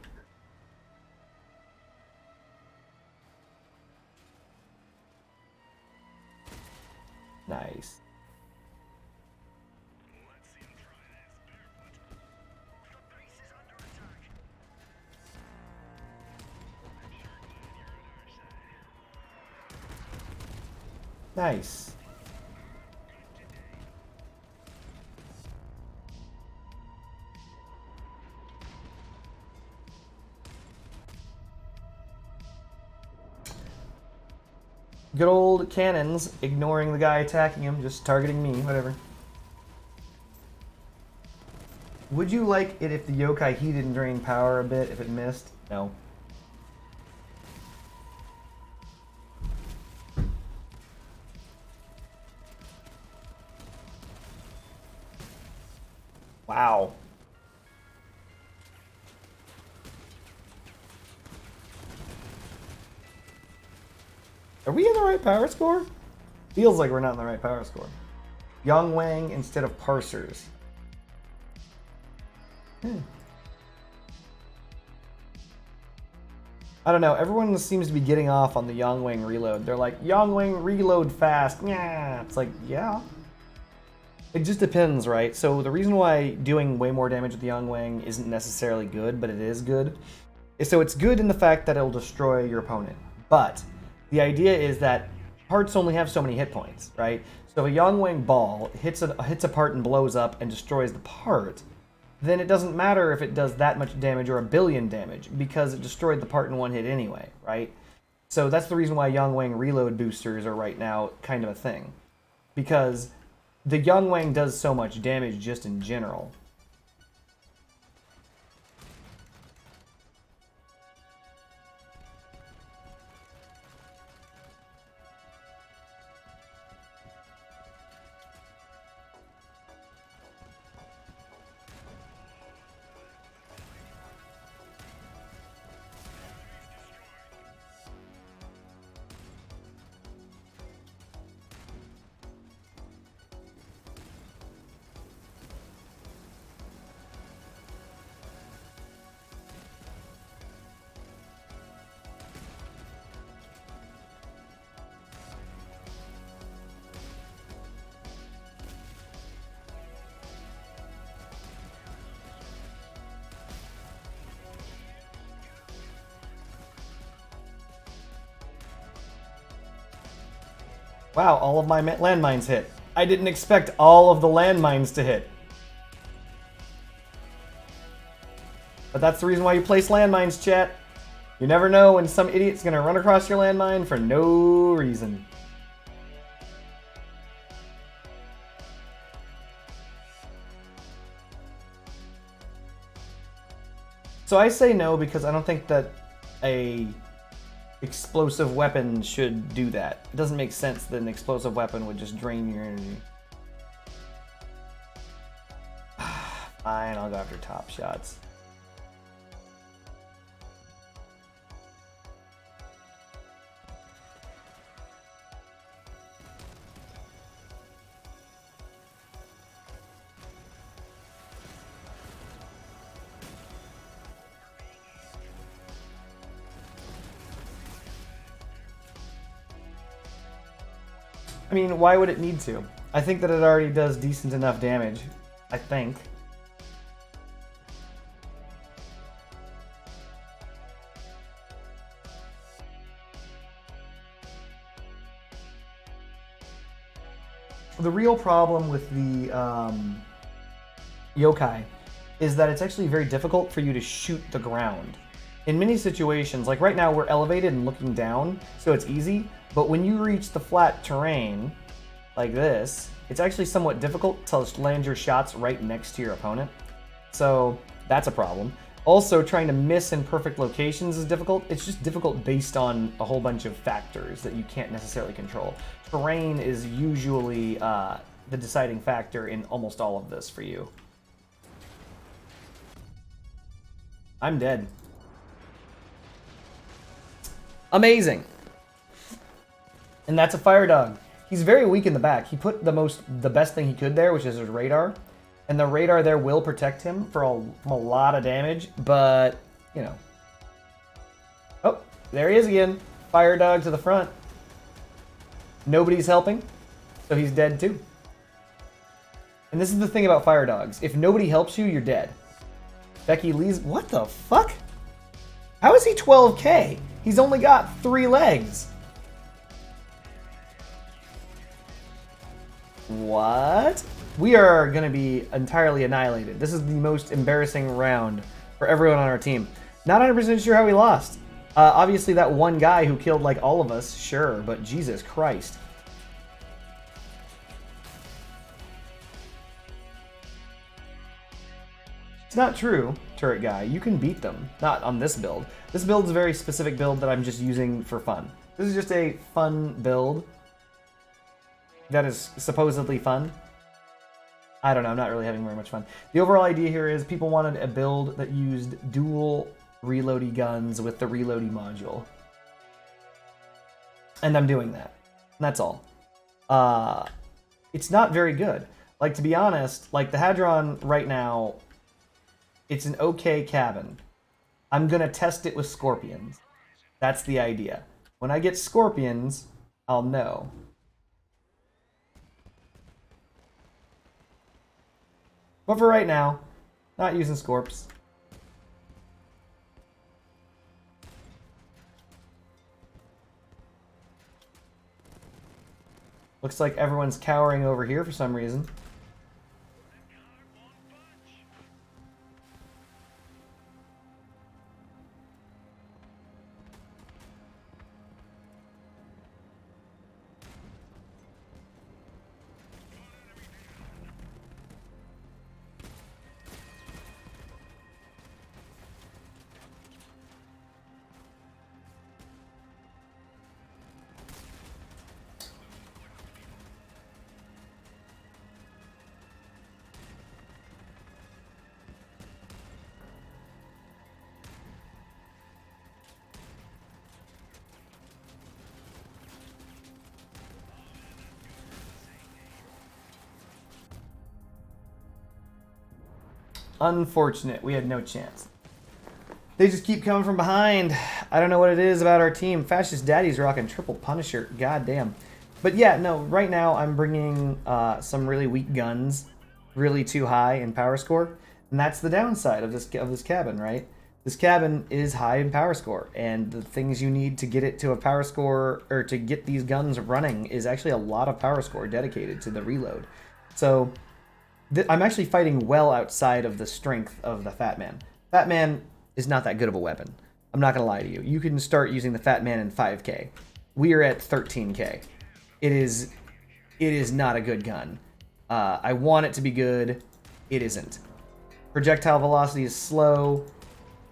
Nice. Nice. Good old cannons, ignoring the guy attacking him, just targeting me, whatever. Would you like it if the yokai heated and drained power a bit if it missed? No. Wow. Are we in the right power score? Feels like we're not in the right power score. Yang Wang instead of parsers. I don't know. Everyone seems to be getting off on the Yang Wang reload. They're like, Yang Wang reload fast. Yeah. It's like, yeah. It just depends, right? So the reason why doing way more damage with the Yang Wang isn't necessarily good, but it is good, is so it's good in the fact that it'll destroy your opponent. But the idea is that parts only have so many hit points, right? So if a Yang Wang ball hits a part and blows up and destroys the part, then it doesn't matter if it does that much damage or a billion damage, because it destroyed the part in one hit anyway, right? So that's the reason why Yang Wang reload boosters are right now kind of a thing. Because the Yang Wang does so much damage just in general. Wow, all of my landmines hit. I didn't expect all of the landmines to hit. But that's the reason why you place landmines, chat. You never know when some idiot's gonna run across your landmine for no reason. So I say no because I don't think that a explosive weapon should do that. It doesn't make sense that an explosive weapon would just drain your energy. Fine, I'll go after top shots. I mean, why would it need to? I think that it already does decent enough damage. I think. The real problem with the yokai is that it's actually very difficult for you to shoot the ground. In many situations, like right now we're elevated and looking down, so it's easy, but when you reach the flat terrain, like this, it's actually somewhat difficult to land your shots right next to your opponent. So that's a problem. Also, trying to miss in perfect locations is difficult. It's just difficult based on a whole bunch of factors that you can't necessarily control. Terrain is usually the deciding factor in almost all of this for you. I'm dead. Amazing. And that's a fire dog. He's very weak in the back. He put the best thing he could there, which is his radar. And the radar there will protect him from a lot of damage, but, you know. Oh, there he is again. Fire dog to the front. Nobody's helping, so he's dead too. And this is the thing about fire dogs. If nobody helps you, you're dead. Becky Lee's... What the fuck? How is he 12k? He's only got 3 legs. What? We are going to be entirely annihilated. This is the most embarrassing round for everyone on our team. Not 100% sure how we lost. Obviously, that one guy who killed, like, all of us, sure, but Jesus Christ. It's not true, Turret Guy. You can beat them. Not on this build. This build is a very specific build that I'm just using for fun. This is just a fun build that is supposedly fun. I don't know, I'm not really having very much fun. The overall idea here is people wanted a build that used dual reloady guns with the reloady module. And I'm doing that. And that's all. It's not very good. Like, to be honest, like the Hadron right now, it's an okay cabin. I'm gonna test it with Scorpions. That's the idea. When I get Scorpions, I'll know. But for right now, not using Scorps. Looks like everyone's cowering over here for some reason. Unfortunate. We had no chance. They just keep coming from behind. I don't know what it is about our team. Fascist Daddy's rocking triple Punisher. God damn. But yeah, no, right now I'm bringing some really weak guns, really too high in power score. And that's the downside of this cabin, right? This cabin is high in power score. And the things you need to get it to a power score, or to get these guns running, is actually a lot of power score dedicated to the reload. So I'm actually fighting well outside of the strength of the Fat Man. Fat Man is not that good of a weapon. I'm not going to lie to you. You can start using the Fat Man in 5k. We are at 13k. It is not a good gun. I want it to be good. It isn't. Projectile velocity is slow.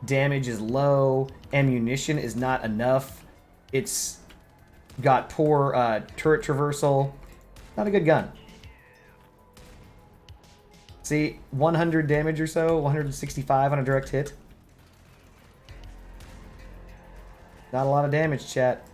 Damage is low. Ammunition is not enough. It's got poor turret traversal. Not a good gun. See, 100 damage or so, 165 on a direct hit. Not a lot of damage, chat.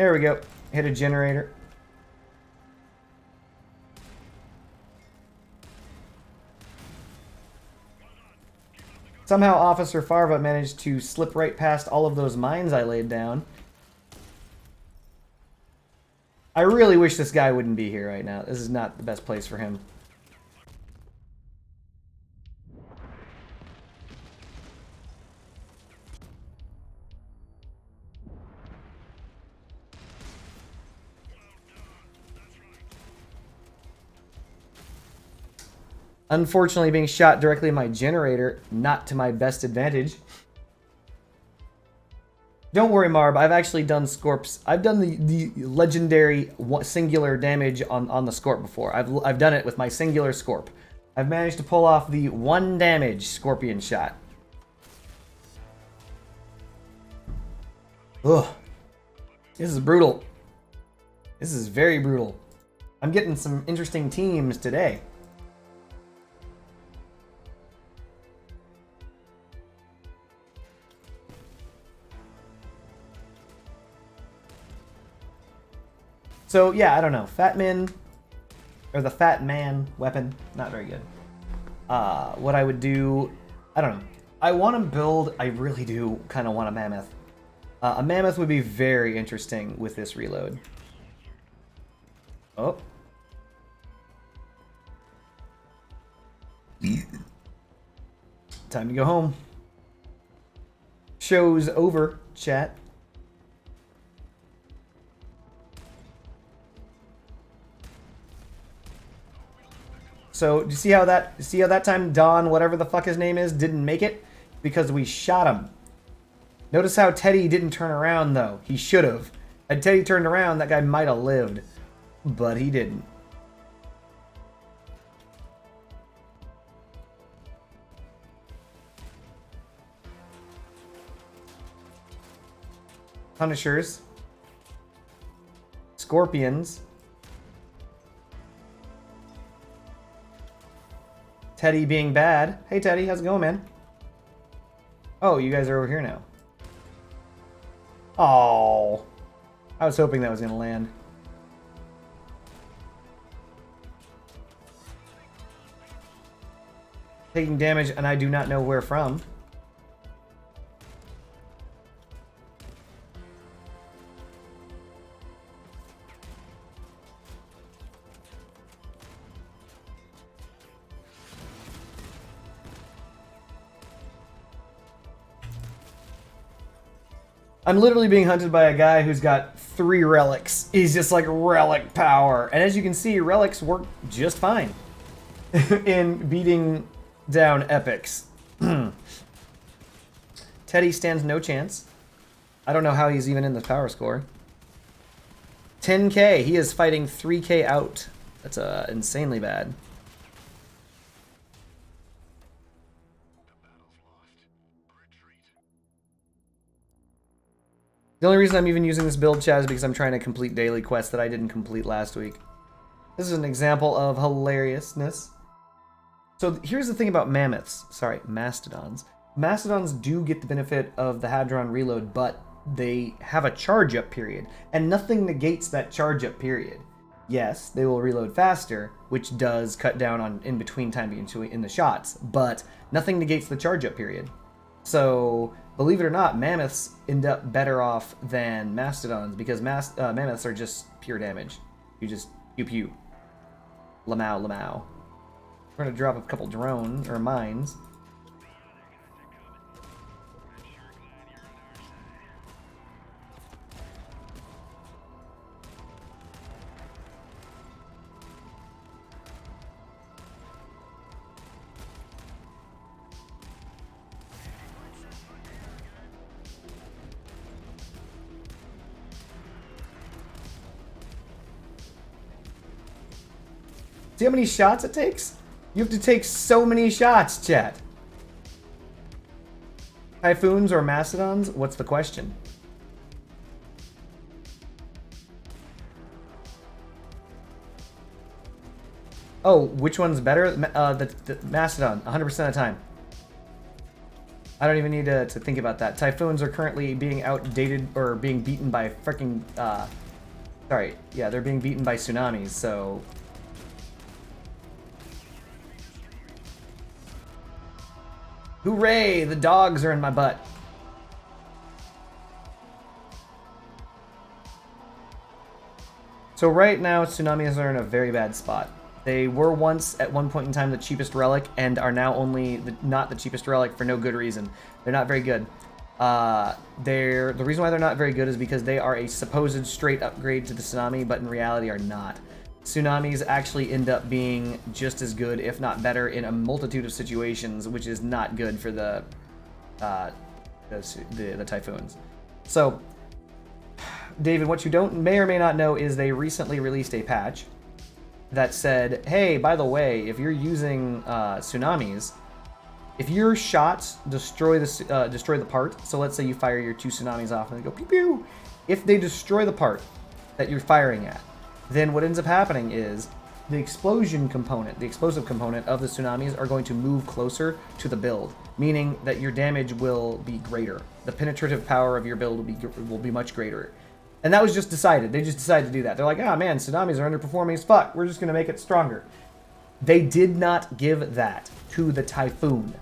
There we go. Hit a generator. Somehow Officer Farva managed to slip right past all of those mines I laid down. I really wish this guy wouldn't be here right now. This is not the best place for him. Unfortunately, being shot directly in my generator, not to my best advantage. Don't worry, Marb. I've actually done Scorps. I've done the legendary singular damage on the Scorp before. I've done it with my singular Scorp. I've managed to pull off the 1 damage Scorpion shot. Ugh. This is brutal. This is very brutal. I'm getting some interesting teams today. So yeah, I don't know. Fat Man, or the Fat Man weapon, not very good. What I would do, I don't know. I want to build, I really do kind of want a Mammoth. A Mammoth would be very interesting with this reload. Oh. Time to go home. Show's over, chat. So, do you see how that time Don, whatever the fuck his name is, didn't make it? Because we shot him. Notice how Teddy didn't turn around, though. He should have. Had Teddy turned around, that guy might have lived. But he didn't. Punishers. Scorpions. Teddy being bad. Hey Teddy, how's it going, man? Oh, you guys are over here now. Oh, I was hoping that was gonna land. Taking damage, and I do not know where from. I'm literally being hunted by a guy who's got 3 relics. He's just like relic power. And as you can see, relics work just fine in beating down epics. Teddy stands no chance. I don't know how he's even in the power score. 10k. He is fighting 3k out. That's insanely bad. The only reason I'm even using this build, chat, is because I'm trying to complete daily quests that I didn't complete last week. This is an example of hilariousness. So here's the thing about mammoths. Sorry, mastodons. Mastodons do get the benefit of the Hadron reload, but they have a charge-up period, and nothing negates that charge-up period. Yes, they will reload faster, which does cut down on in-between time in the shots, but nothing negates the charge-up period. So, believe it or not, mammoths end up better off than mastodons, because mammoths are just pure damage. You just pew-pew. Lamau, lamau. We're gonna drop a couple drone, or mines. See how many shots it takes? You have to take so many shots, chat. Typhoons or mastodons? What's the question? Oh, which one's better? The mastodon, 100% of the time. I don't even need to think about that. Typhoons are currently being outdated or being beaten by freaking. Sorry, yeah, they're being beaten by tsunamis. So. Hooray! The dogs are in my butt. So right now, tsunamis are in a very bad spot. They were once, at one point in time, the cheapest relic, and are now not the cheapest relic for no good reason. They're not very good. The reason why they're not very good is because they are a supposed straight upgrade to the tsunami, but in reality are not. Tsunamis actually end up being just as good, if not better, in a multitude of situations, which is not good for the typhoons. So, David, what you may or may not know is they recently released a patch that said, hey, by the way, if you're using tsunamis, if your shots destroy the part, so let's say you fire your 2 tsunamis off and they go pew pew, if they destroy the part that you're firing at, then what ends up happening is the explosive component of the tsunamis are going to move closer to the build, meaning that your damage will be greater. The penetrative power of your build will be much greater. And that was just decided. They just decided to do that. They're like, ah, man, tsunamis are underperforming as fuck. We're just going to make it stronger. They did not give that to the Typhoon.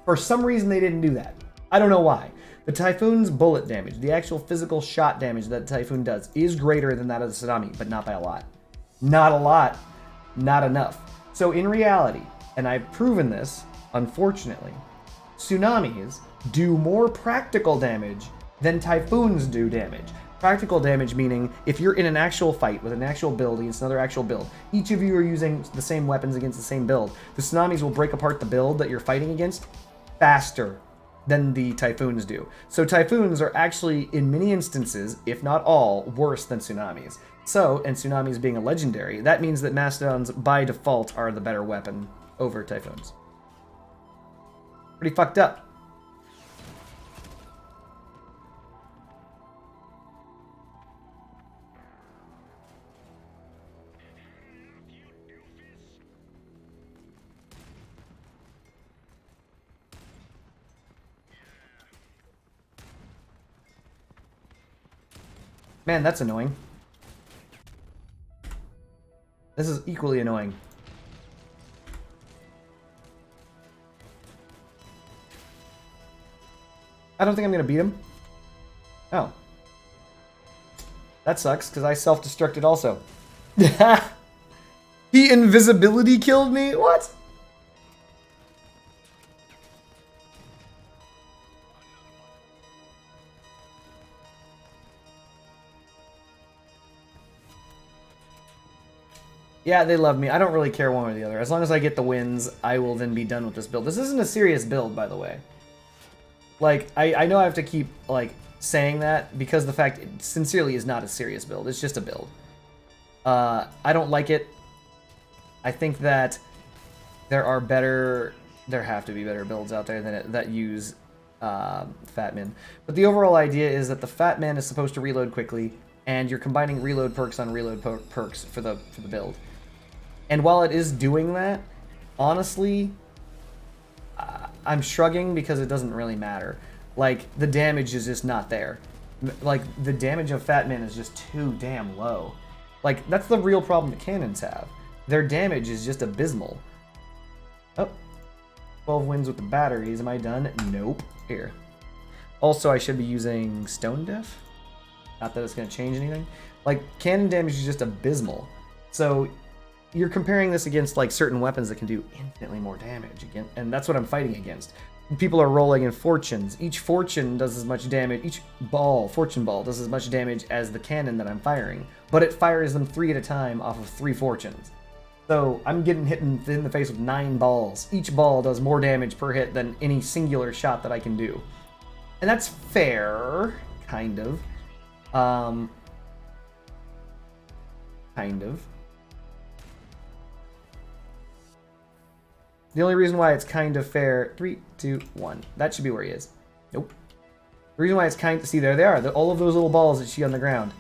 For some reason, they didn't do that. I don't know why. The Typhoon's bullet damage, the actual physical shot damage that the Typhoon does, is greater than that of the tsunami, but not by a lot. Not a lot. Not enough. So in reality, and I've proven this, unfortunately, tsunamis do more practical damage than Typhoons do damage. Practical damage meaning if you're in an actual fight with an actual build against another actual build, each of you are using the same weapons against the same build, the tsunamis will break apart the build that you're fighting against faster than the Typhoons do. So Typhoons are actually, in many instances, if not all, worse than tsunamis. So, and tsunamis being a legendary, that means that Mastodons by default are the better weapon over Typhoons. Pretty fucked up. Man, that's annoying. This is equally annoying. I don't think I'm gonna beat him. Oh. That sucks, because I self-destructed also. He invisibility killed me? What? Yeah, they love me. I don't really care one or the other. As long as I get the wins, I will then be done with this build. This isn't a serious build, by the way. Like, I know I have to keep, like, saying that because the fact it sincerely is not a serious build. It's just a build. I don't like it. I think that there have to be better builds out there that use Fatman. But the overall idea is that the Fatman is supposed to reload quickly, and you're combining reload perks on reload perks for the build. And while it is doing that, honestly, I'm shrugging because it doesn't really matter. Like, the damage is just not there. Like, the damage of Fatman is just too damn low. Like, that's the real problem that cannons have. Their damage is just abysmal. Oh. 12 wins with the batteries. Am I done? Nope. Here. Also, I should be using Stone Deaf. Not that it's going to change anything. Like, cannon damage is just abysmal. So, you're comparing this against, like, certain weapons that can do infinitely more damage. Again, and that's what I'm fighting against. People are rolling in fortunes. Each fortune does as much damage. Each fortune ball, does as much damage as the cannon that I'm firing. But it fires them 3 at a time off of 3 fortunes. So, I'm getting hit in the face with 9 balls. Each ball does more damage per hit than any singular shot that I can do. And that's fair, kind of. Kind of. The only reason why it's kind of fair... 3, 2, 1. That should be where he is. Nope. The reason why it's kind of... See, there they are. All of those little balls that you see on the ground.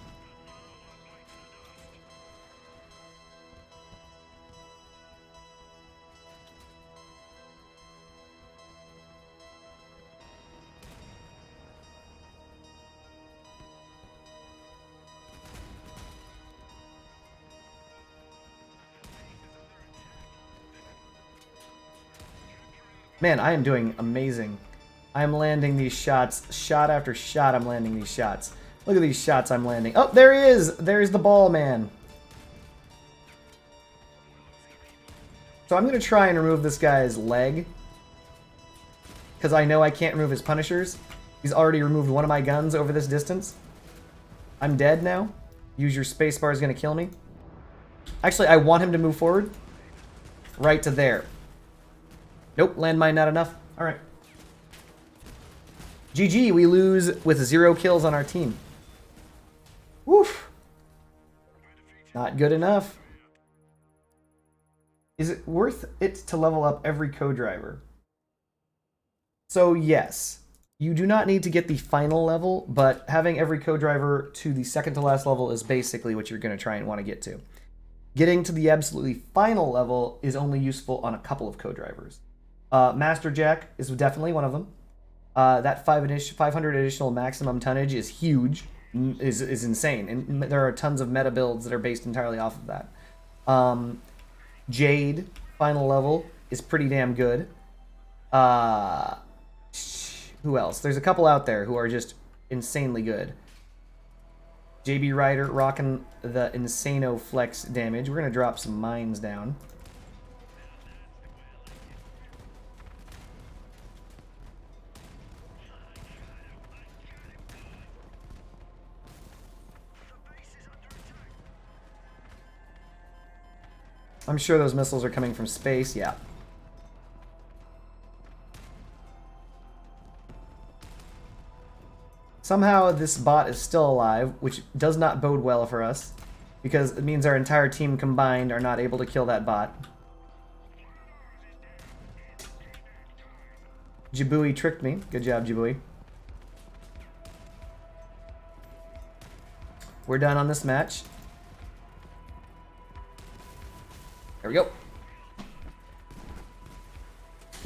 Man, I am doing amazing. I'm landing these shots. Shot after shot, I'm landing these shots. Look at these shots I'm landing. Oh, there he is! There's the ball man. So I'm going to try and remove this guy's leg. Because I know I can't remove his punishers. He's already removed one of my guns over this distance. I'm dead now. Use your spacebar is going to kill me. Actually, I want him to move forward. Right to there. Nope, landmine not enough. Alright. GG, we lose with 0 kills on our team. Woof. Not good enough. Is it worth it to level up every co-driver? So yes, you do not need to get the final level, but having every co-driver to the second to last level is basically what you're going to try and want to get to. Getting to the absolutely final level is only useful on a couple of co-drivers. Master Jack is definitely one of them. That 500 additional maximum tonnage is huge, is insane, and there are tons of meta builds that are based entirely off of that. Jade, final level, is pretty damn good. Who else? There's a couple out there who are just insanely good. JB Rider rocking the Insano Flex damage. We're going to drop some mines down. I'm sure those missiles are coming from space, yeah. Somehow this bot is still alive, which does not bode well for us, because it means our entire team combined are not able to kill that bot. Jibui tricked me. Good job, Jibui. We're done on this match. There we go.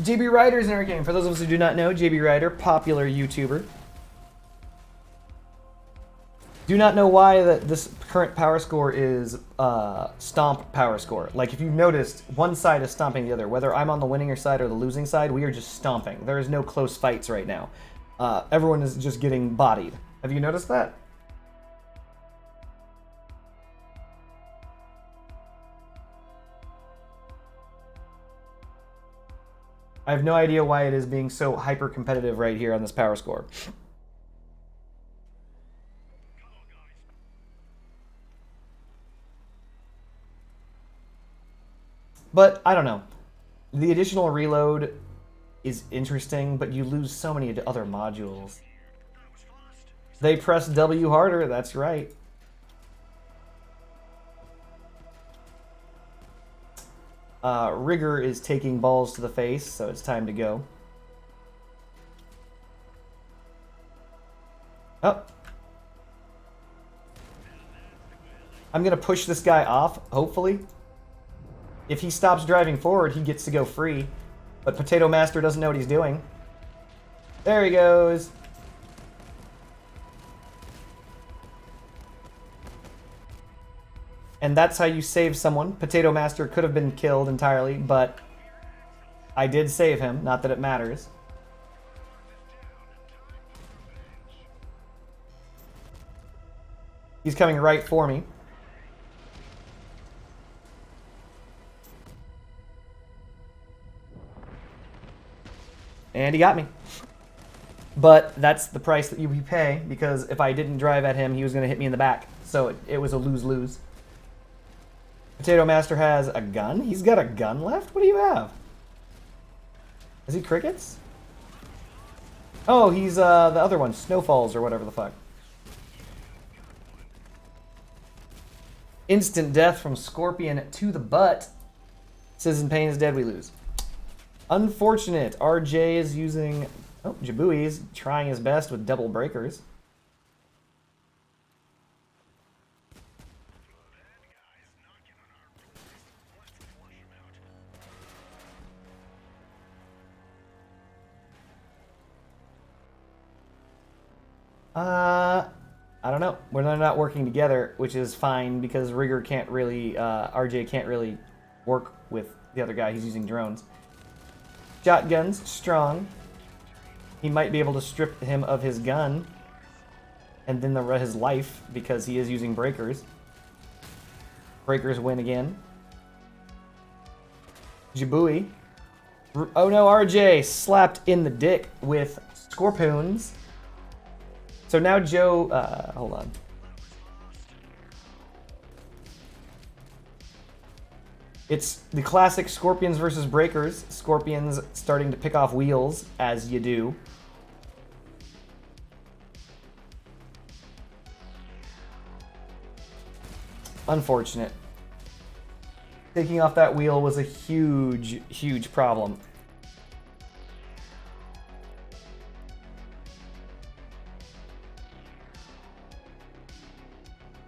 JB Rider's in our game. For those of us who do not know, JB Rider, popular YouTuber. Do not know why this current power score is stomp power score. Like, if you've noticed, one side is stomping the other. Whether I'm on the winning side or the losing side, we are just stomping. There is no close fights right now. Everyone is just getting bodied. Have you noticed that? I have no idea why it is being so hyper-competitive right here on this power score. But, I don't know. The additional reload is interesting, but you lose so many other modules. They press W harder, that's right. Rigger is taking balls to the face, so it's time to go. Oh. I'm going to push this guy off, hopefully. If he stops driving forward, he gets to go free. But Potato Master doesn't know what he's doing. There he goes. And that's how you save someone. Potato Master could have been killed entirely, but I did save him. Not that it matters. He's coming right for me. And he got me. But that's the price that you pay, because if I didn't drive at him, he was going to hit me in the back. So it was a lose-lose. Potato Master has a gun? He's got a gun left? What do you have? Is he crickets? Oh, he's the other one, Snowfalls or whatever the fuck. Instant death from Scorpion to the butt. Citizen Pain is dead, we lose. Unfortunate. RJ is using... Oh, Jibui is trying his best with double breakers. I don't know. We're not working together, which is fine because Rigger can't really, RJ can't really work with the other guy. He's using drones. Shotgun's strong. He might be able to strip him of his gun and then his life because he is using breakers. Breakers win again. Jabui. Oh no, RJ slapped in the dick with Scorpoons. So now Joe, hold on. It's the classic Scorpions versus Breakers. Scorpions starting to pick off wheels, as you do. Unfortunate. Taking off that wheel was a huge, huge problem.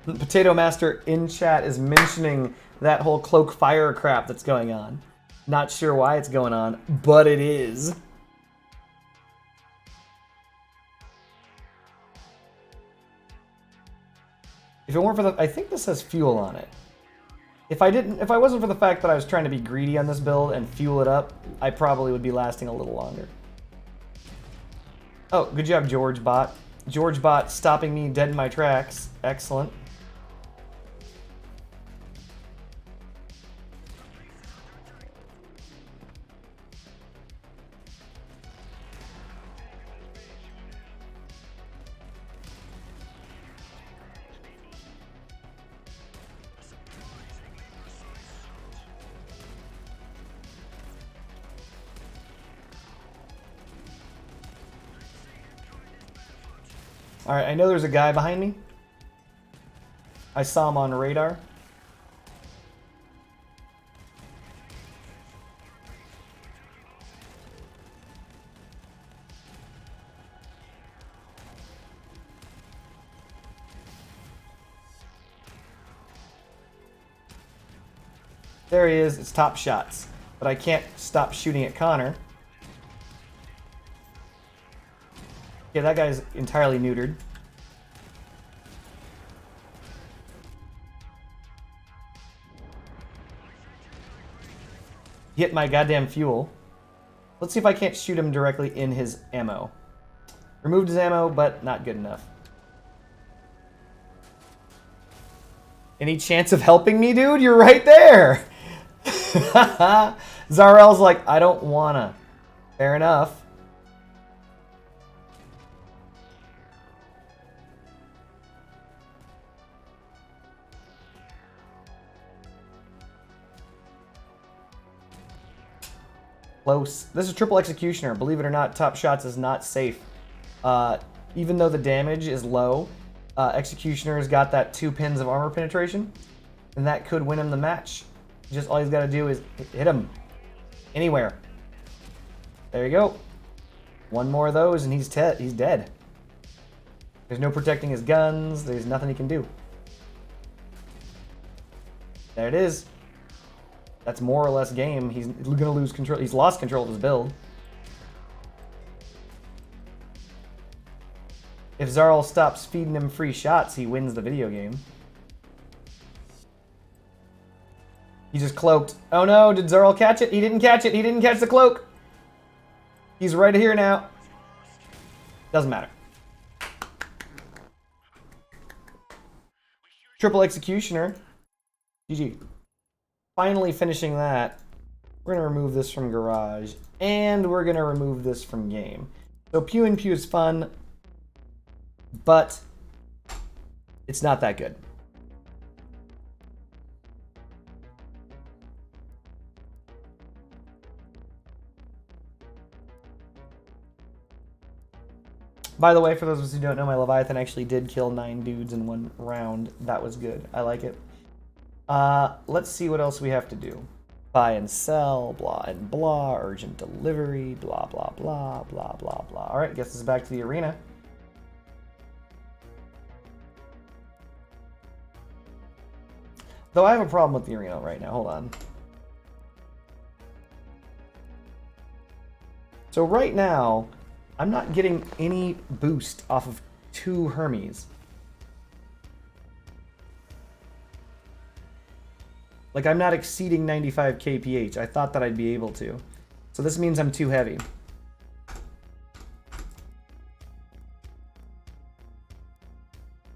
Potato Master in chat is mentioning that whole cloak fire crap that's going on. Not sure why it's going on, but it is. If it weren't for the, I think this has fuel on it. If I wasn't for the fact that I was trying to be greedy on this build and fuel it up, I probably would be lasting a little longer. Oh, good job, George Bot. George Bot stopping me dead in my tracks. Excellent. Alright, I know there's a guy behind me. I saw him on radar. There he is, it's top shots. But I can't stop shooting at Connor. Yeah, that guy's entirely neutered. Hit my goddamn fuel. Let's see if I can't shoot him directly in his ammo. Removed his ammo, but not good enough. Any chance of helping me, dude? You're right there! Zarel's like, I don't wanna. Fair enough. Close. This is Triple Executioner. Believe it or not, Top Shots is not safe. Even though the damage is low, Executioner's got that 2 pins of armor penetration, and that could win him the match. Just all he's got to do is hit him anywhere. There you go. One more of those, and he's dead. There's no protecting his guns. There's nothing he can do. There it is. That's more or less game. He's gonna lose control. He's lost control of his build. If Zarl stops feeding him free shots, he wins the video game. He just cloaked. Oh no, did Zarl catch it? He didn't catch it. He didn't catch the cloak. He's right here now. Doesn't matter. Triple Executioner. GG. Finally finishing that. We're going to remove this from Garage. And we're going to remove this from Game. So Pew and Pew is fun. But it's not that good. By the way, for those of us who don't know, my Leviathan actually did kill 9 dudes in 1 round. That was good. I like it. Let's see what else we have to do. Buy and sell, blah and blah, urgent delivery, blah, blah, blah, blah, blah, blah. All right, guess this is back to the arena. Though I have a problem with the arena right now. Hold on. So right now, I'm not getting any boost off of 2 Hermes. Like, I'm not exceeding 95 kph. I thought that I'd be able to. So this means I'm too heavy.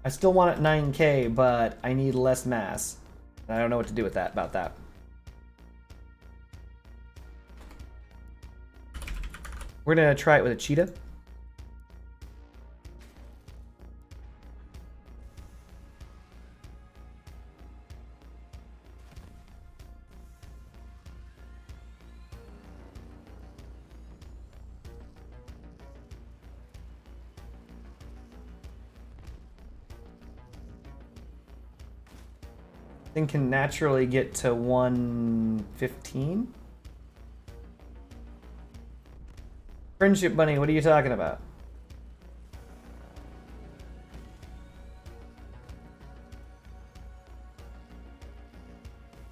I still want it 9k, but I need less mass. And I don't know what to do with that, about that. We're gonna try it with a cheetah. Thing can naturally get to 115. Friendship Bunny, what are you talking about?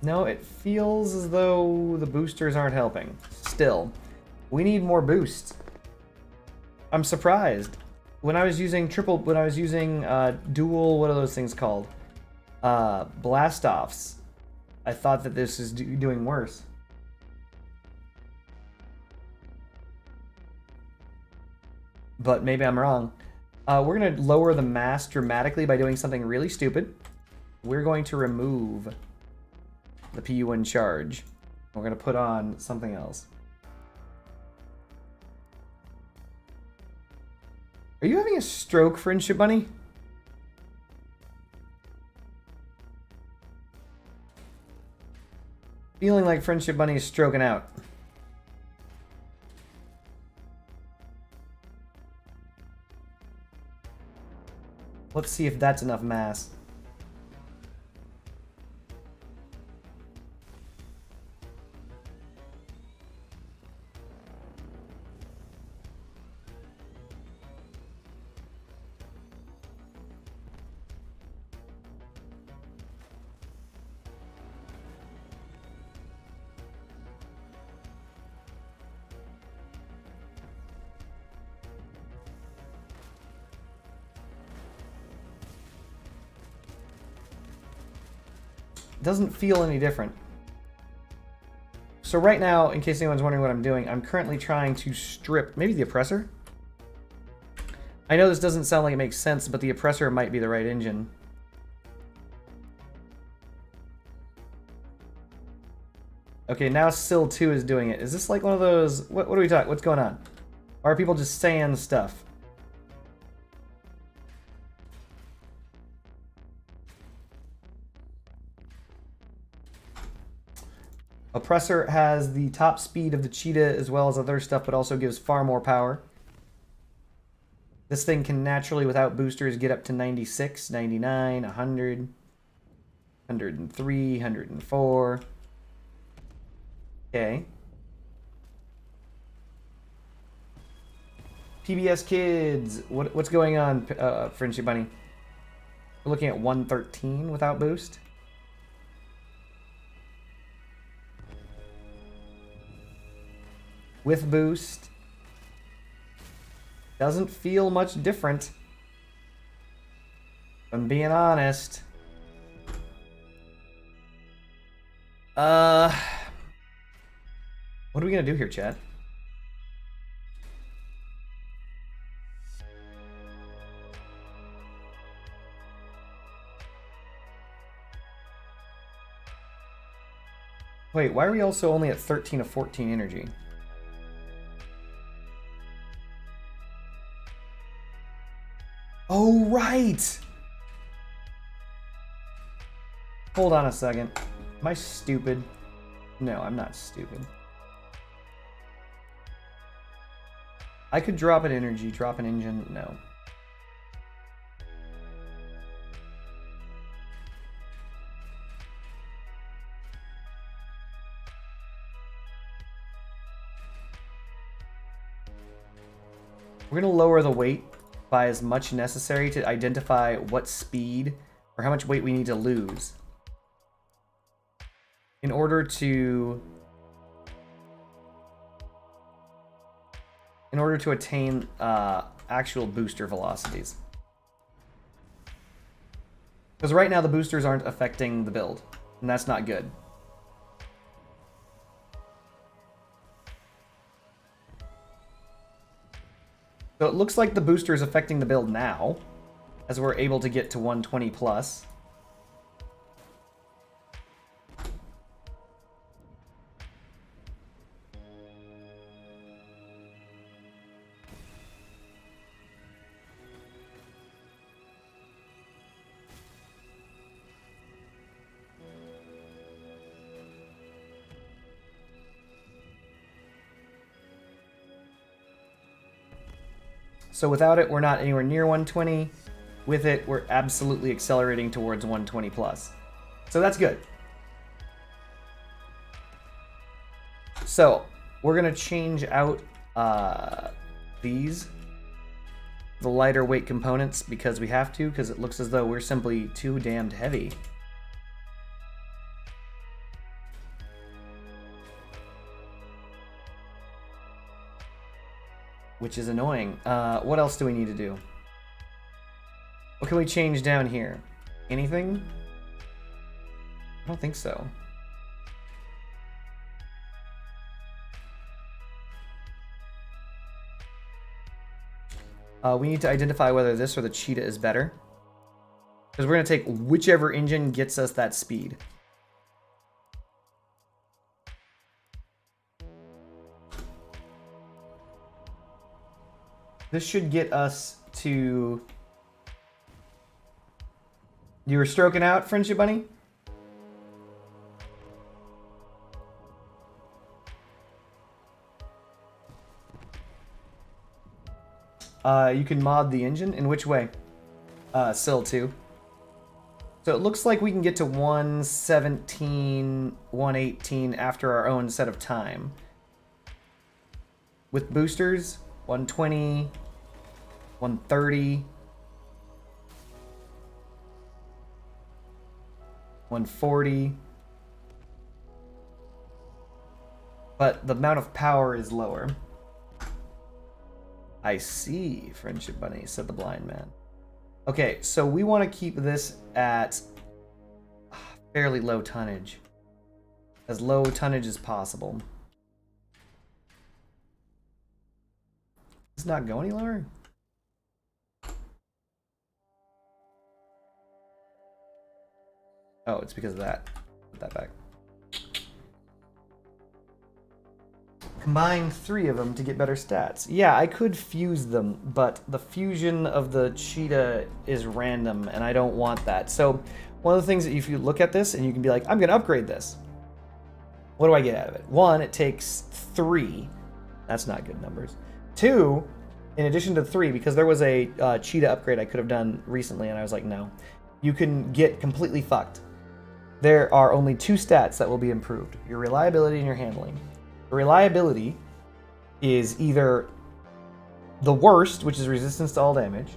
No, it feels as though the boosters aren't helping. Still, we need more boost. I'm surprised. When I was using dual, what are those things called? Blast-offs. I thought that this is doing worse. But maybe I'm wrong. We're going to lower the mass dramatically by doing something really stupid. We're going to remove the PU1 charge. We're going to put on something else. Are you having a stroke, Friendship Bunny? Feeling like Friendship Bunny is stroking out. Let's see if that's enough mass. Doesn't feel any different. So right now, in case anyone's wondering what I'm doing, I'm currently trying to strip maybe the oppressor. I know this doesn't sound like it makes sense, but the oppressor might be the right engine. Okay, now Sil 2 is doing it. Is this like one of those... What are we talking? What's going on? Or are people just saying stuff? Oppressor has the top speed of the cheetah as well as other stuff, but also gives far more power. This thing can naturally, without boosters, get up to 96, 99, 100, 103, 104. Okay. PBS Kids, what's going on, Friendship Bunny? We're looking at 113 without boost. With boost. Doesn't feel much different. If I'm being honest. What are we gonna do here, Chad? Wait, why are we also only at 13 of 14 energy? Oh, right! Hold on a second. Am I stupid? No, I'm not stupid. I could drop an energy, drop an engine. No. We're going to lower the weight by as much necessary to identify what speed or how much weight we need to lose in order to attain actual booster velocities. Because right now the boosters aren't affecting the build, and that's not good. So it looks like the booster is affecting the build now, as we're able to get to 120 plus. So without it, we're not anywhere near 120. With it, we're absolutely accelerating towards 120 plus. So that's good. So we're going to change out the lighter weight components because we have to, because it looks as though we're simply too damned heavy. Which is annoying. What else do we need to do? What can we change down here? Anything? I don't think so. We need to identify whether this or the Cheetah is better. Because we're going to take whichever engine gets us that speed. This should get us to... You were stroking out, Friendship Bunny? You can mod the engine. In which way? Sil 2. So it looks like we can get to 117, 118 after our own set of time. With boosters, 120, 130, 140. But the amount of power is lower. I see, Friendship Bunny, said the blind man. Okay, so we want to keep this at fairly low tonnage. As low tonnage as possible. Does it not go any lower? Oh, it's because of that. Put that back. Combine 3 of them to get better stats. Yeah, I could fuse them, but the fusion of the Cheetah is random, and I don't want that. So one of the things that if you look at this and you can be like, I'm going to upgrade this. What do I get out of it? 1, it takes 3. That's not good numbers. 2, in addition to 3, because there was a Cheetah upgrade I could have done recently, and I was like, no. You can get completely fucked. There are only 2 stats that will be improved. Your reliability and your handling. Reliability is either the worst, which is resistance to all damage,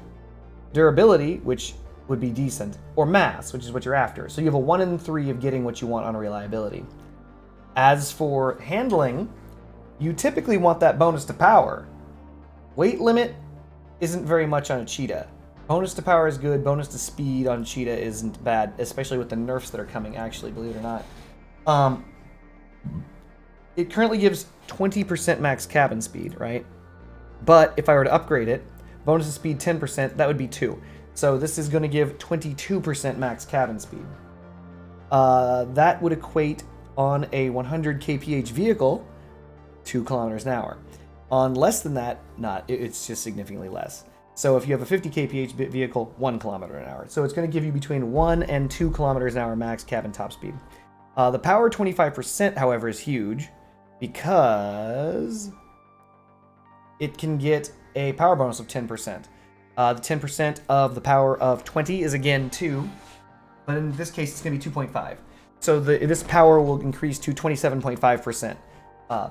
durability, which would be decent, or mass, which is what you're after. So you have a 1 in 3 of getting what you want on reliability. As for handling, you typically want that bonus to power. Weight limit isn't very much on a Cheetah. Bonus to power is good, bonus to speed on Cheetah isn't bad, especially with the nerfs that are coming, actually, believe it or not. It currently gives 20% max cabin speed, right? But if I were to upgrade it, bonus to speed 10%, that would be 2. So this is going to give 22% max cabin speed. That would equate on a 100 kph vehicle, 2 kilometers an hour. On less than that, it's just significantly less. So if you have a 50 kph vehicle, 1 kilometer an hour. So it's going to give you between 1 and 2 kilometers an hour max cabin top speed. The power 25%, however, is huge, because it can get a power bonus of 10%. The 10% of the power of 20 is again 2, but in this case it's going to be 2.5. So this power will increase to 27.5%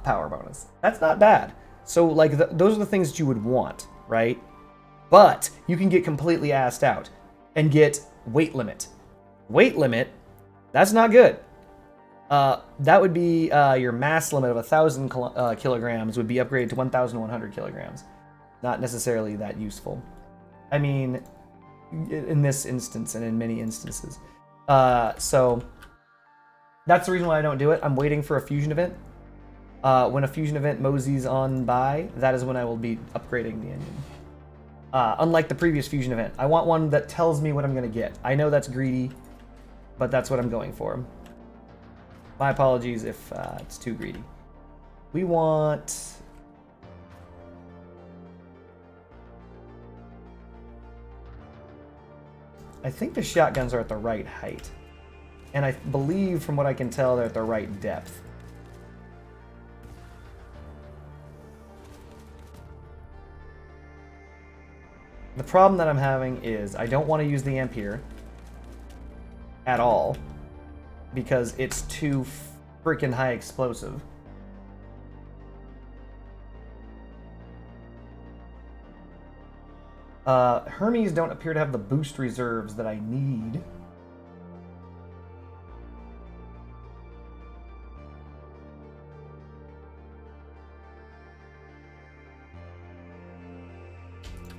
power bonus. That's not bad. So like those are the things that you would want, right? But you can get completely assed out and get weight limit. Weight limit, that's not good. That would be your mass limit of 1,000 kilograms would be upgraded to 1,100 kilograms. Not necessarily that useful. I mean, in this instance and in many instances. So that's the reason why I don't do it. I'm waiting for a fusion event. When a fusion event moseys on by, that is when I will be upgrading the engine. Unlike the previous fusion event. I want one that tells me what I'm going to get. I know that's greedy, but that's what I'm going for. My apologies if it's too greedy. We want... I think the shotguns are at the right height. And I believe, from what I can tell, they're at the right depth. The problem that I'm having is I don't want to use the Ampere at all because it's too freaking high explosive. Hermes don't appear to have the boost reserves that I need.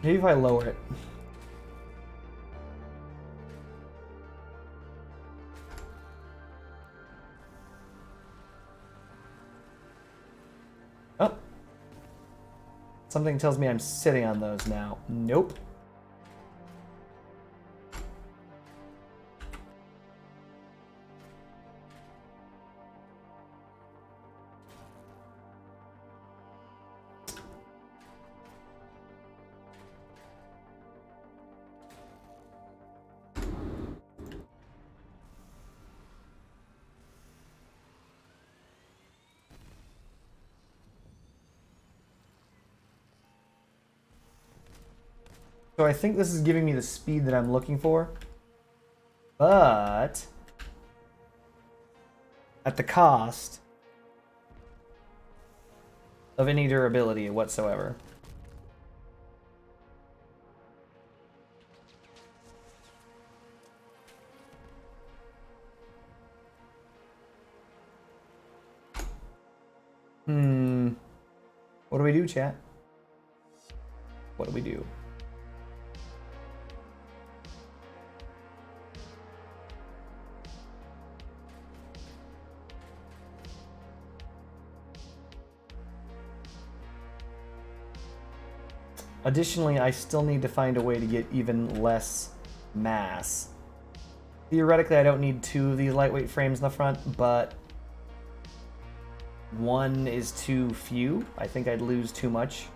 Maybe if I lower it. Oh. Something tells me I'm sitting on those now. Nope. So I think this is giving me the speed that I'm looking for, but at the cost of any durability whatsoever. What do we do, chat? What do we do? Additionally, I still need to find a way to get even less mass. Theoretically, I don't need 2 of these lightweight frames in the front, but 1 is too few. I think I'd lose too much.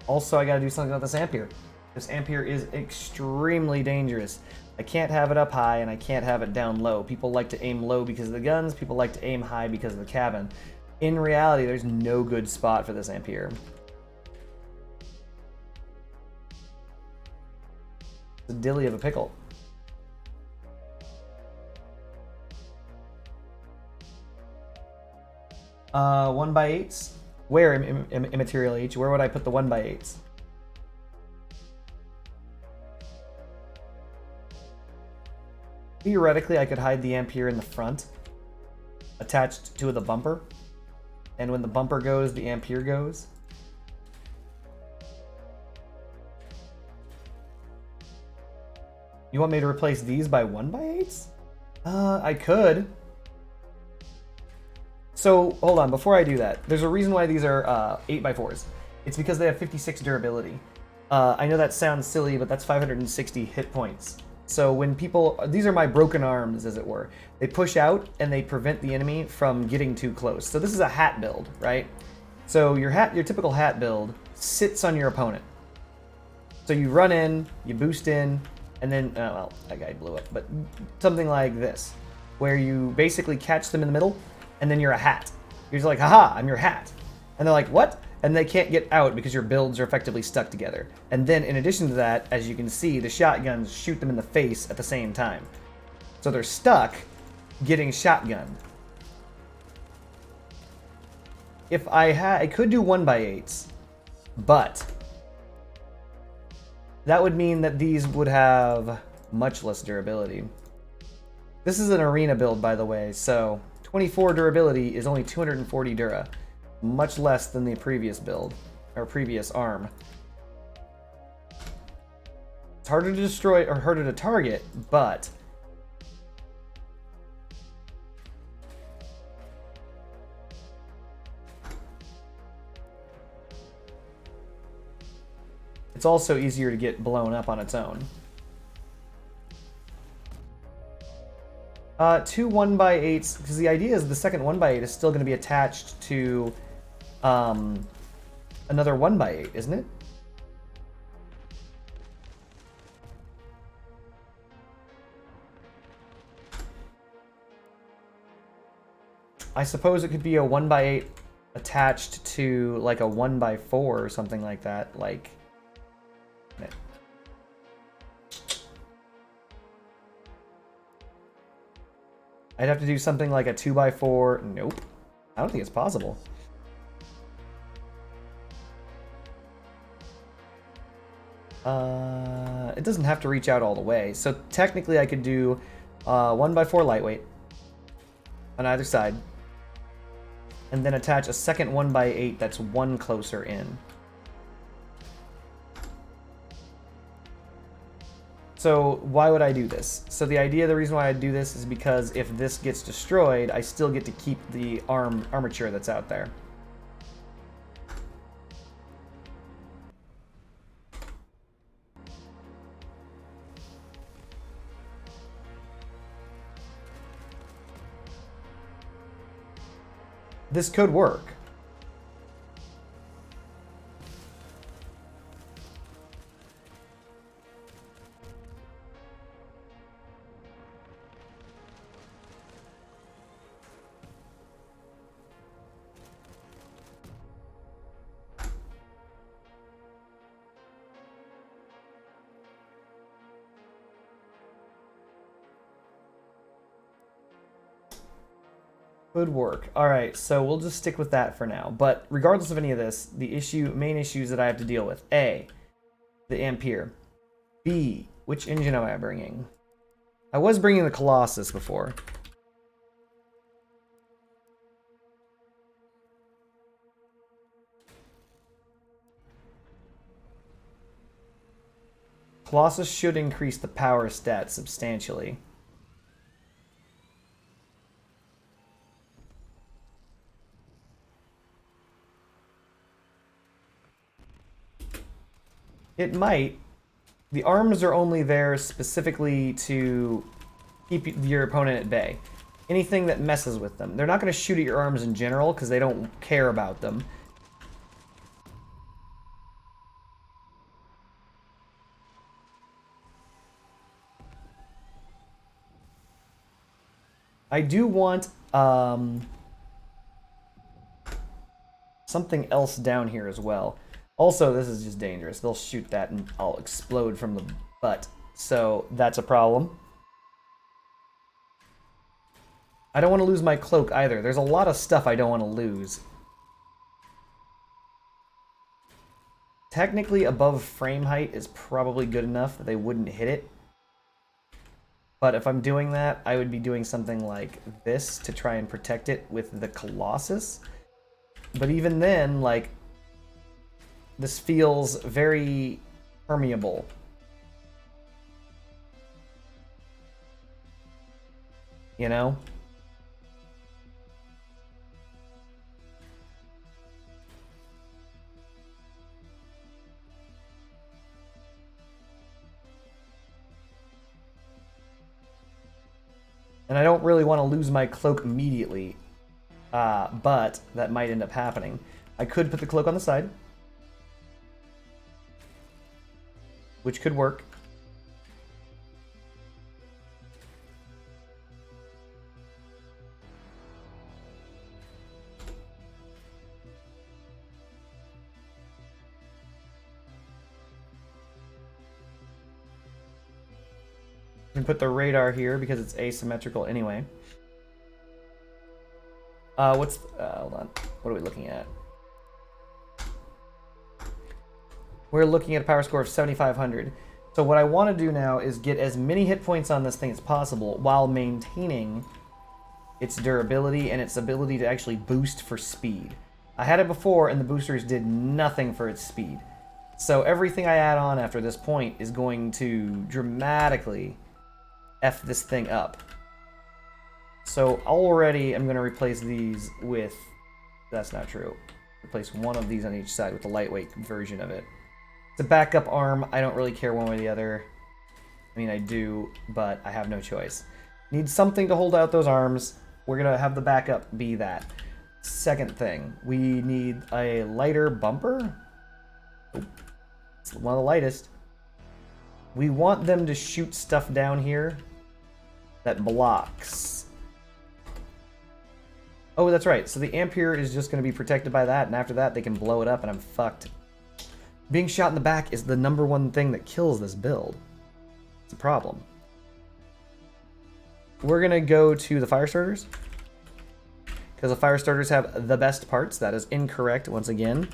Also, I gotta do something about this Ampere. This Ampere is extremely dangerous. I can't have it up high and I can't have it down low. People like to aim low because of the guns. People like to aim high because of the cabin. In reality, there's no good spot for this Ampere. It's a dilly of a pickle. Uh, 1x8s? Where, Immaterial H? Where would I put the 1x8s? Theoretically, I could hide the Ampere in the front, attached to the bumper. And when the bumper goes, the Ampere goes. You want me to replace these by 1x8s? I could. So, hold on, before I do that, there's a reason why these are 8x4s. It's because they have 56 durability. I know that sounds silly, but that's 560 hit points. So when people, these are my broken arms, as it were. They push out and they prevent the enemy from getting too close. So this is a hat build, right? So your typical hat build sits on your opponent. So you run in, you boost in, and then, well, that guy blew up, but something like this, where you basically catch them in the middle, and then you're a hat. You're just like, haha, I'm your hat. And they're like, what? And they can't get out because your builds are effectively stuck together. And then in addition to that, as you can see, the shotguns shoot them in the face at the same time. So they're stuck getting shotgunned. If I could do 1x8s, but that would mean that these would have much less durability. This is an arena build, by the way, so 24 durability is only 240 dura. Much less than the previous build, or previous arm. It's harder to destroy, or harder to target, but it's also easier to get blown up on its own. 2 1x8s, because the idea is the second 1x8 is still going to be attached to another 1x8, isn't it? I suppose it could be a 1x8 attached to like a 1x4 or something like that. Like, I'd have to do something like a 2x4. Nope. I don't think it's possible. It doesn't have to reach out all the way. So technically I could do 1x4 lightweight on either side, and then attach a second 1x8 that's one closer in. So why would I do this? So the idea, the reason why I do this is because if this gets destroyed, I still get to keep the armature that's out there. This could work. Could work. All right, so we'll just stick with that for now. But regardless of any of this, the main issues that I have to deal with: A, the Ampere. B, which engine am I bringing? I was bringing the Colossus before. Colossus should increase the power stat substantially. It might. The arms are only there specifically to keep your opponent at bay. Anything that messes with them. They're not going to shoot at your arms in general because they don't care about them. I do want something else down here as well. Also, this is just dangerous. They'll shoot that and I'll explode from the butt. So that's a problem. I don't want to lose my cloak either. There's a lot of stuff I don't want to lose. Technically, above frame height is probably good enough that they wouldn't hit it. But if I'm doing that, I would be doing something like this to try and protect it with the Colossus. But even then, like, this feels very permeable. You know? And I don't really want to lose my cloak immediately, but that might end up happening. I could put the cloak on the side, which could work. We can put the radar here because it's asymmetrical anyway. Hold on. What are we looking at? We're looking at a power score of 7,500. So what I want to do now is get as many hit points on this thing as possible while maintaining its durability and its ability to actually boost for speed. I had it before and the boosters did nothing for its speed. So everything I add on after this point is going to dramatically F this thing up. So already I'm going to replace these that's not true. Replace one of these on each side with the lightweight version of it. It's a backup arm. I don't really care one way or the other. I mean, I do, but I have no choice. Need something to hold out those arms. We're going to have the backup be that. Second thing, we need a lighter bumper. Oh, it's one of the lightest. We want them to shoot stuff down here that blocks. Oh, that's right. So the Ampere is just going to be protected by that, and after that they can blow it up and I'm fucked. Being shot in the back is the #1 thing that kills this build. It's a problem. We're going to go to the fire starters. Because the fire starters have the best parts. That is incorrect once again.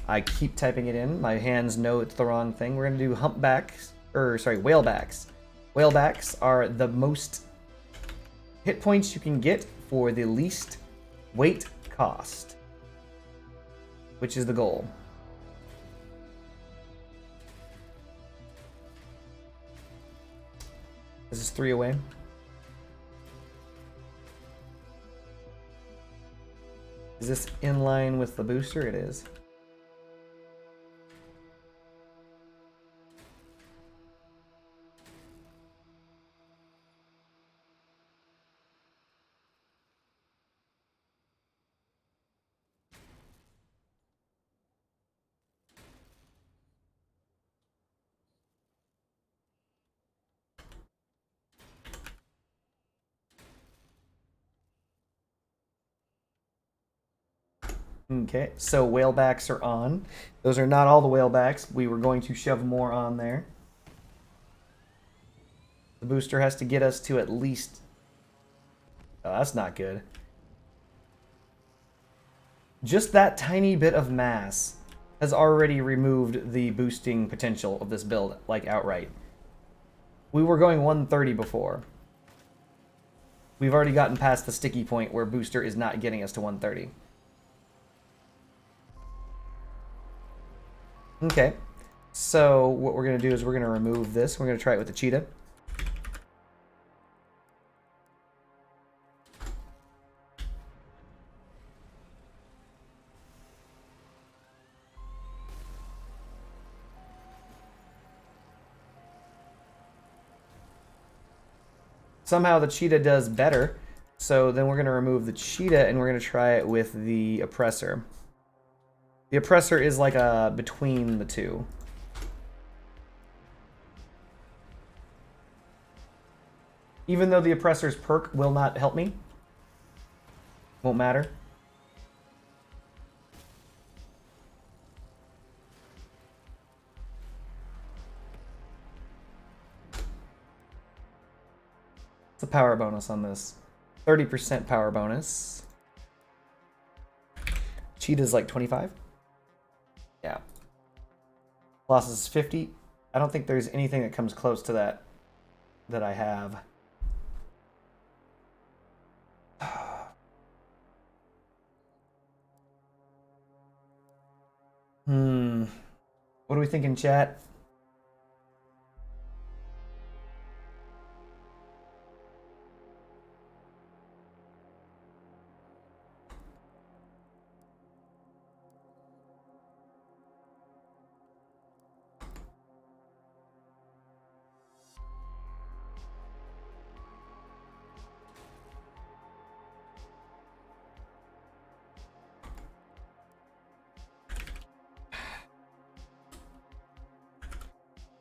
I keep typing it in. My hands know it's the wrong thing. We're going to do humpbacks, or sorry, whalebacks. Whalebacks are the most hit points you can get for the least weight cost, which is the goal. This is 3 away. Is this in line with the booster? It is. Okay, so whalebacks are on. Those are not all the whalebacks. We were going to shove more on there. The booster has to get us to at least... Oh, that's not good. Just that tiny bit of mass has already removed the boosting potential of this build, like outright. We were going 130 before. We've already gotten past the sticky point where booster is not getting us to 130. Okay, so what we're going to do is we're going to remove this. We're going to try it with the cheetah. Somehow the cheetah does better, so then we're going to remove the cheetah and we're going to try it with the oppressor. The oppressor is like a between the two. Even though the oppressor's perk will not help me. Won't matter. It's a power bonus on this. 30% power bonus. Cheetah's like 25. Yeah. Colossus is 50. I don't think there's anything that comes close to that I have. What do we think in chat?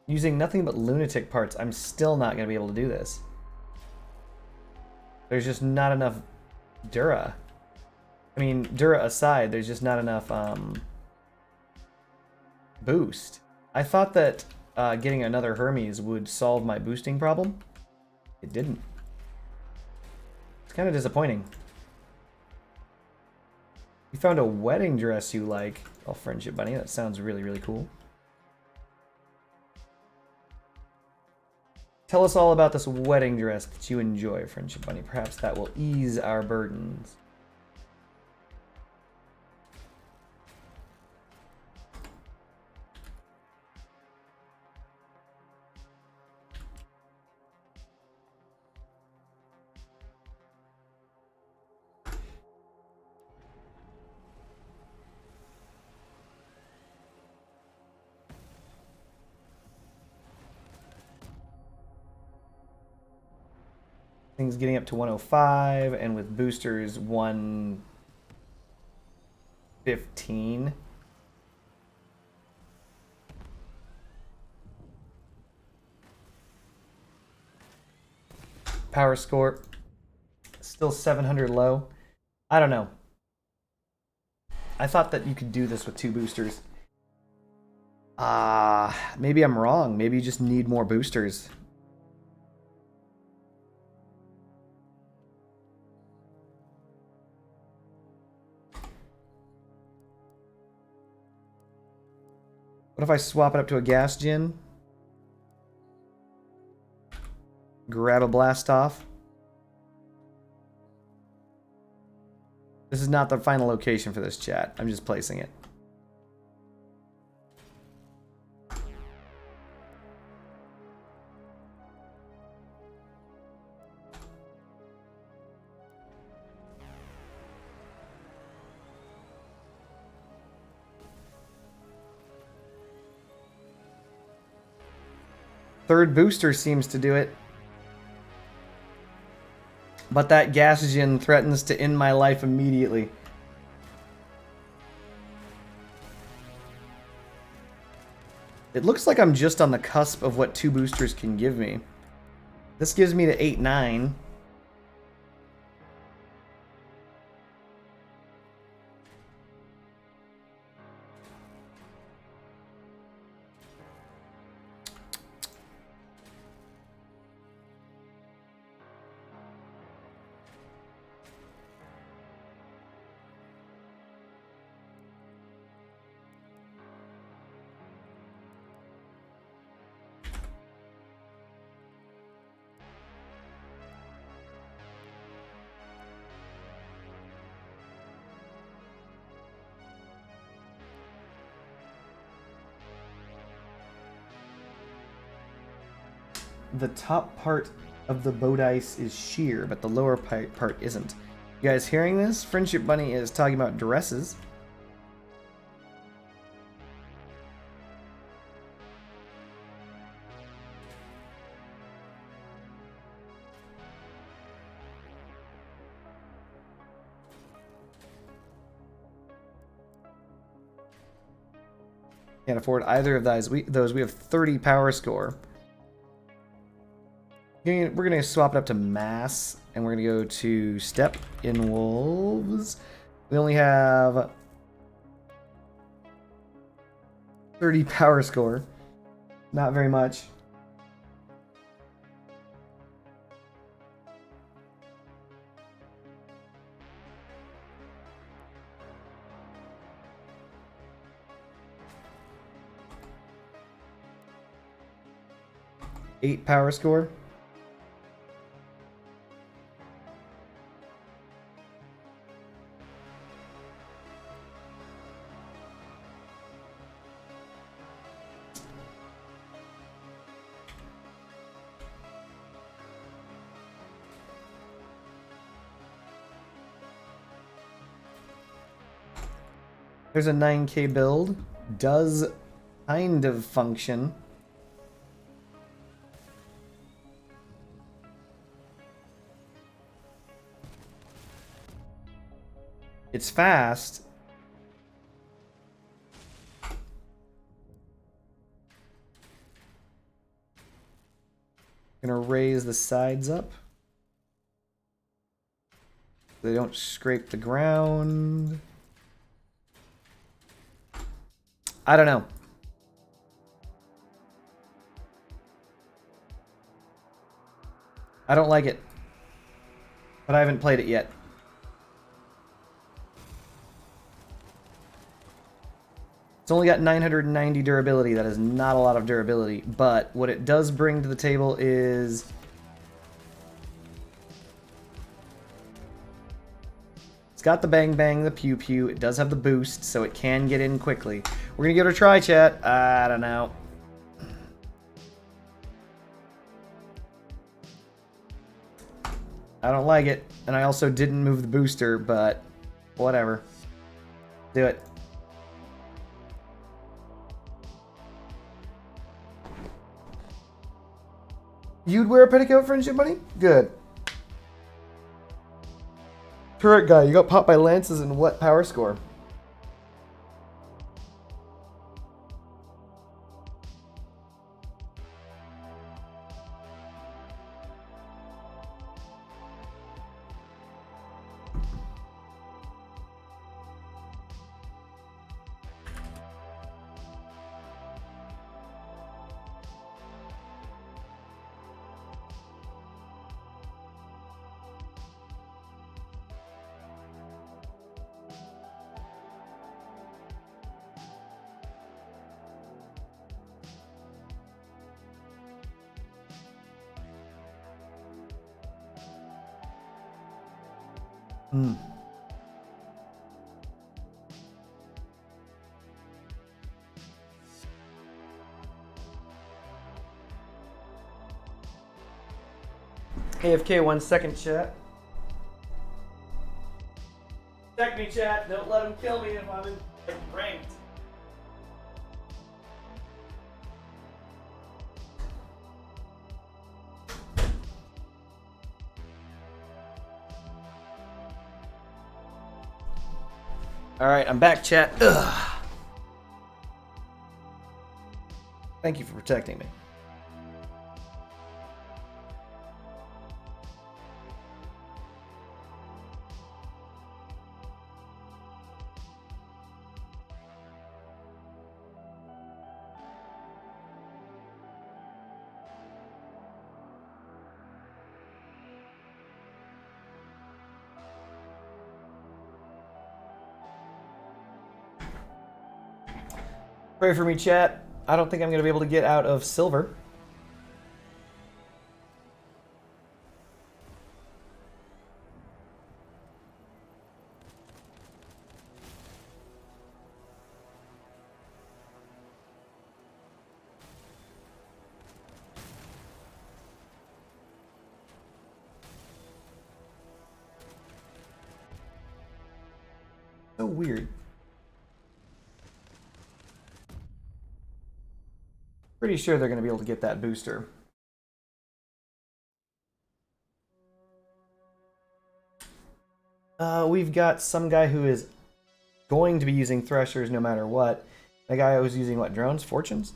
Using nothing but lunatic parts, I'm still not going to be able to do this. There's just not enough Dura. I mean, Dura aside, there's just not enough boost. I thought that getting another Hermes would solve my boosting problem. It didn't. It's kind of disappointing. You found a wedding dress you like. Oh, Friendship Bunny, that sounds really, really cool. Tell us all about this wedding dress that you enjoy, Friendship Bunny. Perhaps that will ease our burdens. Things getting up to 105, and with boosters 115. Power score still 700 low. I don't know. I thought that you could do this with 2 boosters. Maybe I'm wrong. Maybe you just need more boosters. What if I swap it up to a gas gin? Grab a blast off. This is not the final location for this chat. I'm just placing it. Third booster seems to do it. But that Gasogen threatens to end my life immediately. It looks like I'm just on the cusp of what 2 boosters can give me. This gives me to 8-9. The top part of the Bodice is sheer, but the lower part isn't. You guys hearing this? Friendship Bunny is talking about dresses. Can't afford either of those. We have 30 power score. We're going to swap it up to mass, and we're going to go to step in wolves. We only have 30 power score. Not very much. Eight power score. There's a 9K build. Does kind of function. It's fast. Gonna raise the sides up. They don't scrape the ground. I don't know. I don't like it. But I haven't played it yet. It's only got 990 durability. That is not a lot of durability. But what it does bring to the table is... it's got the bang bang, the pew pew. It does have the boost, so it can get in quickly. We're gonna give it a try, chat. I don't know. I don't like it. And I also didn't move the booster, but whatever. Do it. You'd wear a petticoat, Friendship Bunny? Good. Turret guy, you got popped by lances and what power score? Hmm. AFK 1 second, chat. Check me, chat. Don't let him kill me if I'm in ranked. Alright, I'm back, chat. Ugh. Thank you for protecting me. Pray for me, chat. I don't think I'm going to be able to get out of silver. So weird. Pretty sure they're going to be able to get that booster. We've got some guy who is going to be using threshers no matter what. A guy who's using, what, drones? Fortunes?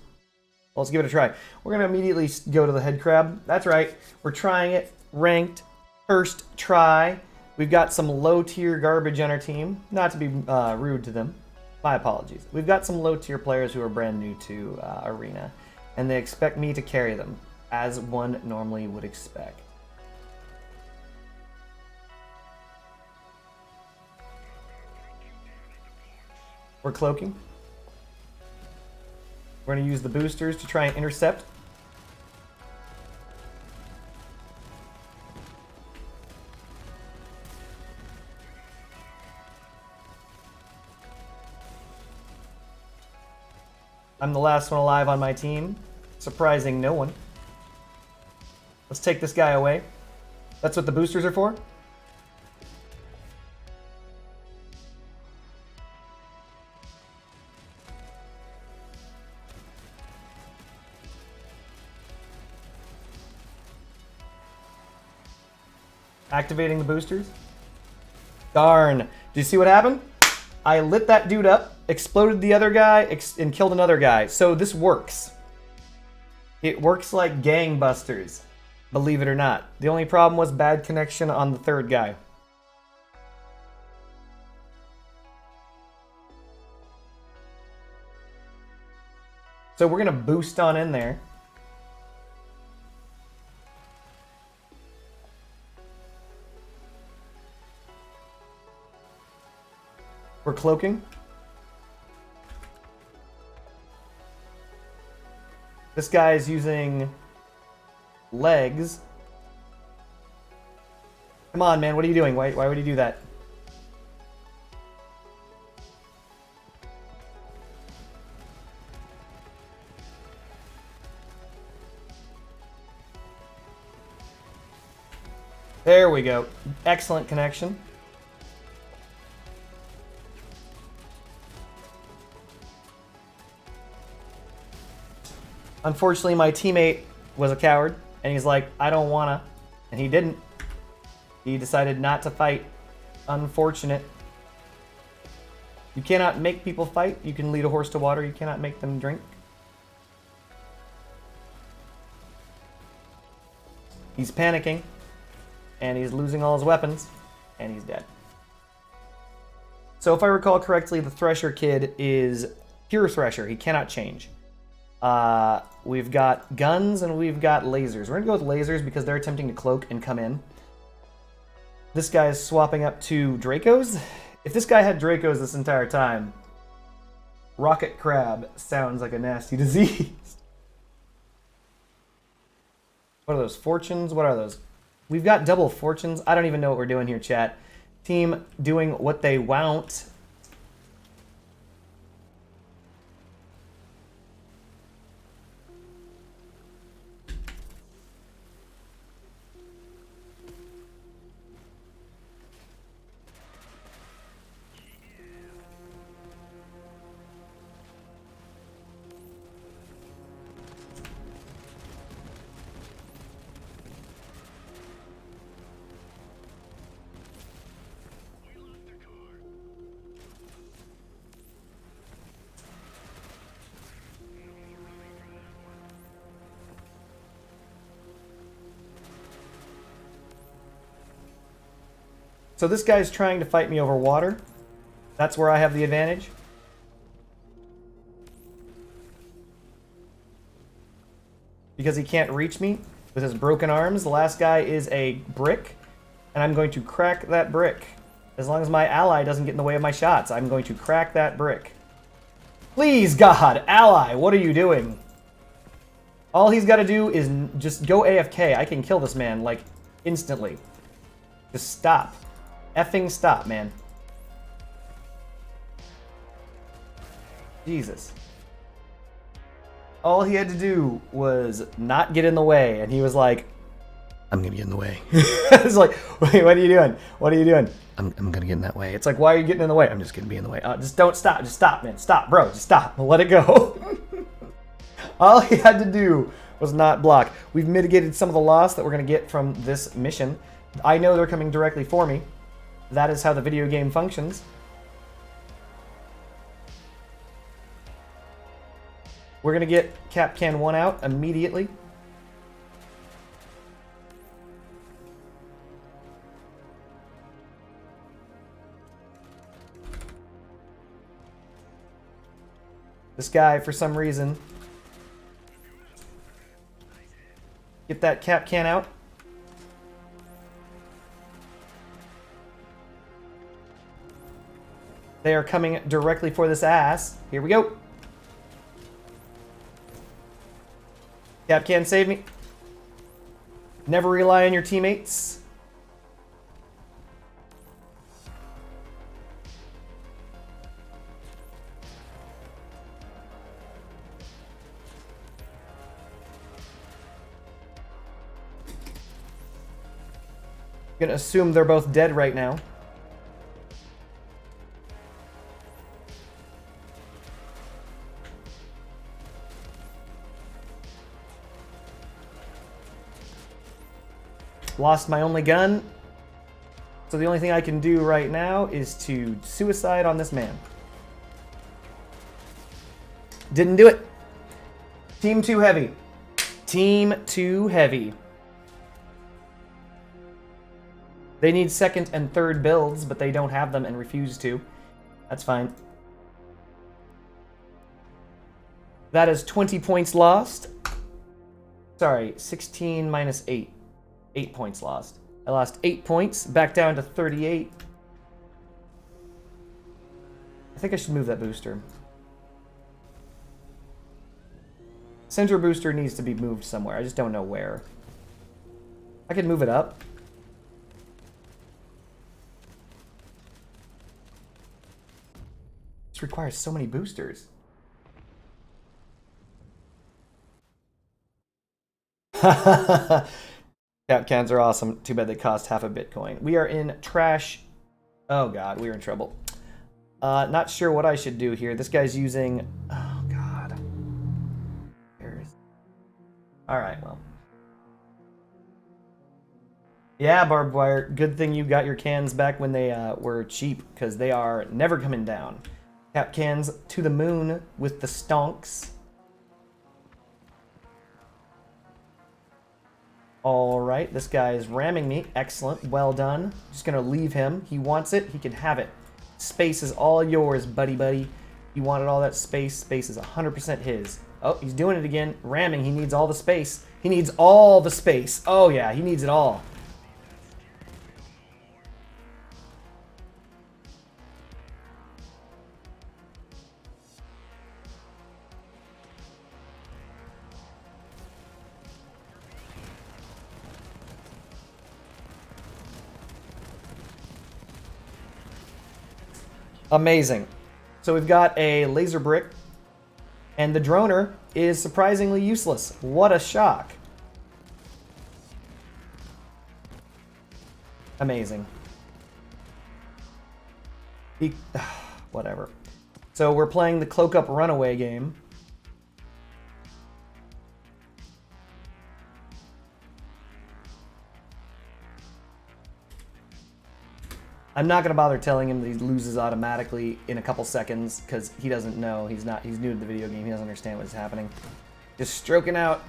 Well, let's give it a try. We're going to immediately go to the head crab. That's right. We're trying it. Ranked. First try. We've got some low-tier garbage on our team. Not to be rude to them. My apologies. We've got some low-tier players who are brand new to Arena. And they expect me to carry them, as one normally would expect. We're cloaking. We're going to use the boosters to try and intercept. I'm the last one alive on my team, surprising no one. Let's take this guy away. That's what the boosters are for. Activating the boosters. Darn. Do you see what happened? I lit that dude up, exploded the other guy, and killed another guy. So this works. It works like gangbusters, believe it or not. The only problem was bad connection on the third guy. So we're going to boost on in there. We're cloaking. This guy is using legs. Come on, man. What are you doing? Why would he do that? There we go. Excellent connection. Unfortunately, my teammate was a coward, and he's like, I don't wanna. And he didn't. He decided not to fight. Unfortunate. You cannot make people fight. You can lead a horse to water. You cannot make them drink. He's panicking. And he's losing all his weapons. And he's dead. So if I recall correctly, the Thresher Kid is pure Thresher. He cannot change. We've got guns and we've got lasers. We're going to go with lasers because they're attempting to cloak and come in. This guy is swapping up to Dracos. If this guy had Dracos this entire time, Rocket Crab sounds like a nasty disease. What are those? Fortunes? What are those? We've got double fortunes. I don't even know what we're doing here, chat. Team doing what they want. So this guy's trying to fight me over water. That's where I have the advantage. Because he can't reach me with his broken arms. The last guy is a brick, and I'm going to crack that brick. As long as my ally doesn't get in the way of my shots, I'm going to crack that brick. Please, God, ally, what are you doing? All he's got to do is just go AFK. I can kill this man, like, instantly. Just stop. Effing stop, man. Jesus. All he had to do was not get in the way, and he was like, I'm gonna get in the way. It's like, wait, what are you doing? What are you doing? I'm gonna get in that way. It's like, why are you getting in the way? I'm just gonna be in the way. Just don't stop. Just stop, man. Stop, bro. Just stop. Let it go. All he had to do was not block. We've mitigated some of the loss that we're gonna get from this mission. I know they're coming directly for me. That is how the video game functions. We're going to get Kapkan 1 out immediately. This guy, for some reason... Get that Kapkan out. They are coming directly for this ass. Here we go. Kapkan, save me. Never rely on your teammates. I'm gonna assume they're both dead right now. Lost my only gun. So the only thing I can do right now is to suicide on this man. Didn't do it. Team too heavy. Team too heavy. They need second and third builds, but they don't have them and refuse to. That's fine. That is 20 points lost. Sorry, 16 minus 8. 8 points lost. I lost 8 points, back down to 38. I think I should move that booster. Center booster needs to be moved somewhere. I just don't know where. I can move it up. This requires so many boosters. Kapkans are awesome. Too bad they cost half a Bitcoin. We are in trash. Oh god, we are in trouble. Not sure what I should do here. This guy's using... Oh god. Alright, well. Yeah, barbed wire. Good thing you got your cans back when they were cheap, because they are never coming down. Cap cans to the moon with the stonks. All right, this guy is ramming me. Excellent, well done. Just gonna leave him. He wants it, he can have it. Space is all yours, buddy. He wanted all that space. Space is 100% his. Oh, he's doing it again. Ramming, he needs all the space. He needs all the space. Oh yeah, he needs it all. Amazing. So we've got a laser brick, and the droner is surprisingly useless. What a shock. Amazing. Whatever. So we're playing the Cloak Up Runaway game. I'm not gonna bother telling him that he loses automatically in a couple seconds because he doesn't know. He's new to the video game. He doesn't understand what's happening. Just stroking out.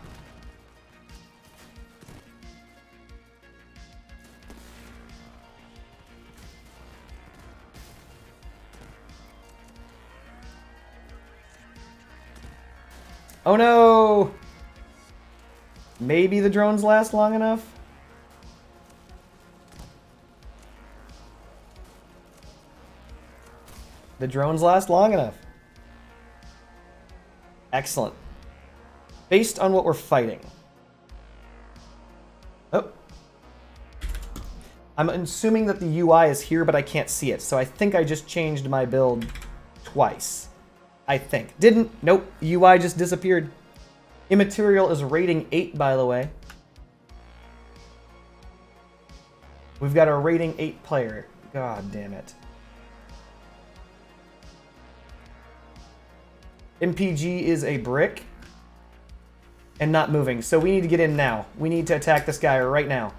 Oh no! Maybe the drones last long enough? The drones last long enough. Excellent. Based on what we're fighting. Oh. I'm assuming that the UI is here, but I can't see it. So I think I just changed my build twice. I think. Didn't. Nope. UI just disappeared. Immaterial is rating 8, by the way. We've got a rating 8 player. God damn it. MPG is a brick and not moving, so we need to get in now. We need to attack this guy right now.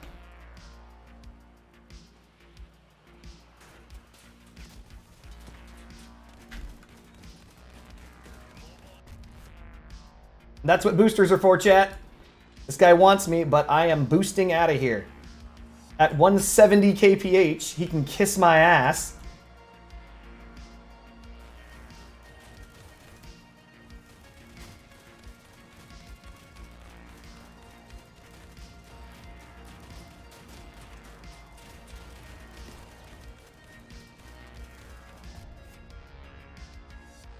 That's what boosters are for, chat. This guy wants me, but I am boosting out of here. At 170 kph, he can kiss my ass.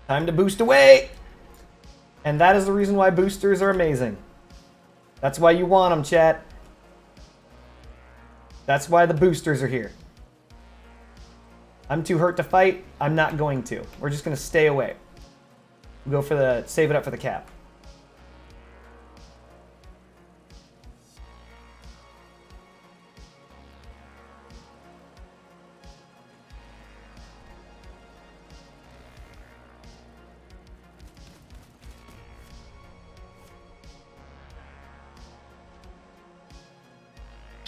Time to boost away! And that is the reason why boosters are amazing. That's why you want them, chat. That's why the boosters are here. I'm too hurt to fight. I'm not going to. We're just going to stay away. We'll go for the... Save it up for the cap.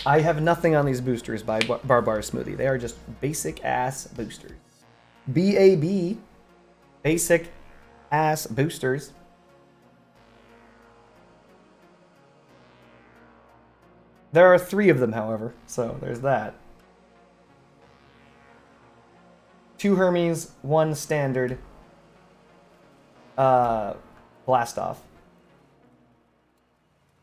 I have nothing on these boosters by Barbara Smoothie. They are just basic ass boosters. BAB. Basic ass boosters. There are 3 of them, however, so there's that. 2 Hermes, 1 standard. Blast off.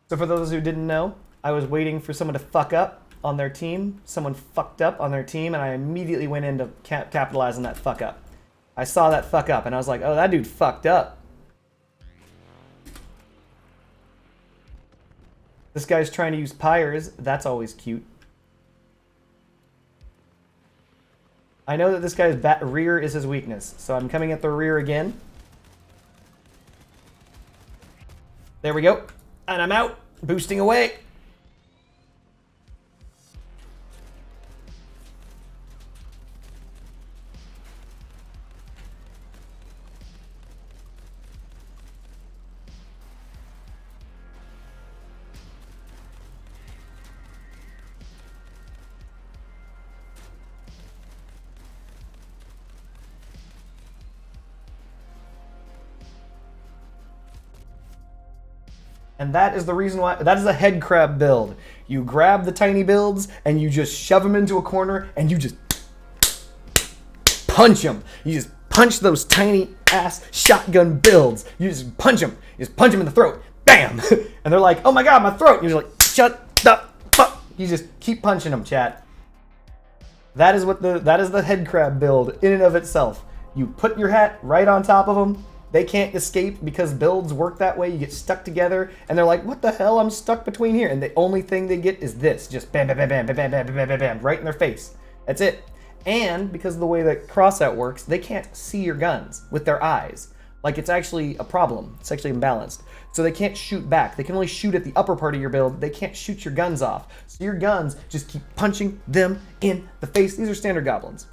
So for those who didn't know, I was waiting for someone to fuck up on their team. Someone fucked up on their team, and I immediately went in to capitalize on that fuck up. I saw that fuck up, and I was like, oh, that dude fucked up. This guy's trying to use pyres. That's always cute. I know that this guy's rear is his weakness, so I'm coming at the rear again. There we go. And I'm out. Boosting away. And that is the reason why, that is a head crab build. You grab the tiny builds and you just shove them into a corner and you just punch them. You just punch those tiny ass shotgun builds. You just punch them. You just punch them in the throat. Bam! And they're like, oh my god, my throat. And you're just like, shut the fuck. You just keep punching them, chat. That is the head crab build in and of itself. You put your hat right on top of them. They can't escape because builds work that way. You get stuck together, and they're like, what the hell? I'm stuck between here. And the only thing they get is this. Just bam, bam, bam, bam, bam, bam, bam, bam, bam, bam, right in their face. That's it. And because of the way that crossout works, they can't see your guns with their eyes. Like, it's actually a problem. It's actually imbalanced. So they can't shoot back. They can only shoot at the upper part of your build. They can't shoot your guns off. So your guns just keep punching them in the face. These are standard goblins.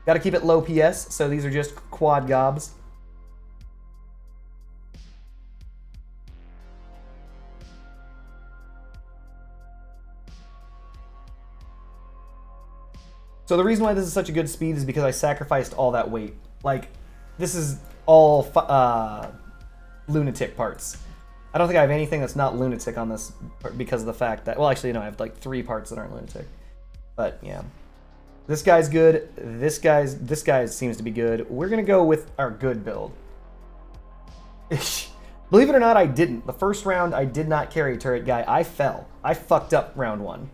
Got to keep it low PS, so these are just quad gobs. So the reason why this is such a good speed is because I sacrificed all that weight. Like, this is all lunatic parts. I don't think I have anything that's not lunatic on this because of the fact that, well, actually, no, I have like 3 parts that aren't lunatic. But yeah, this guy's good. This guy seems to be good. We're gonna go with our good build. Believe it or not, I didn't. The first round, I did not carry a turret guy. I fell. I fucked up round 1.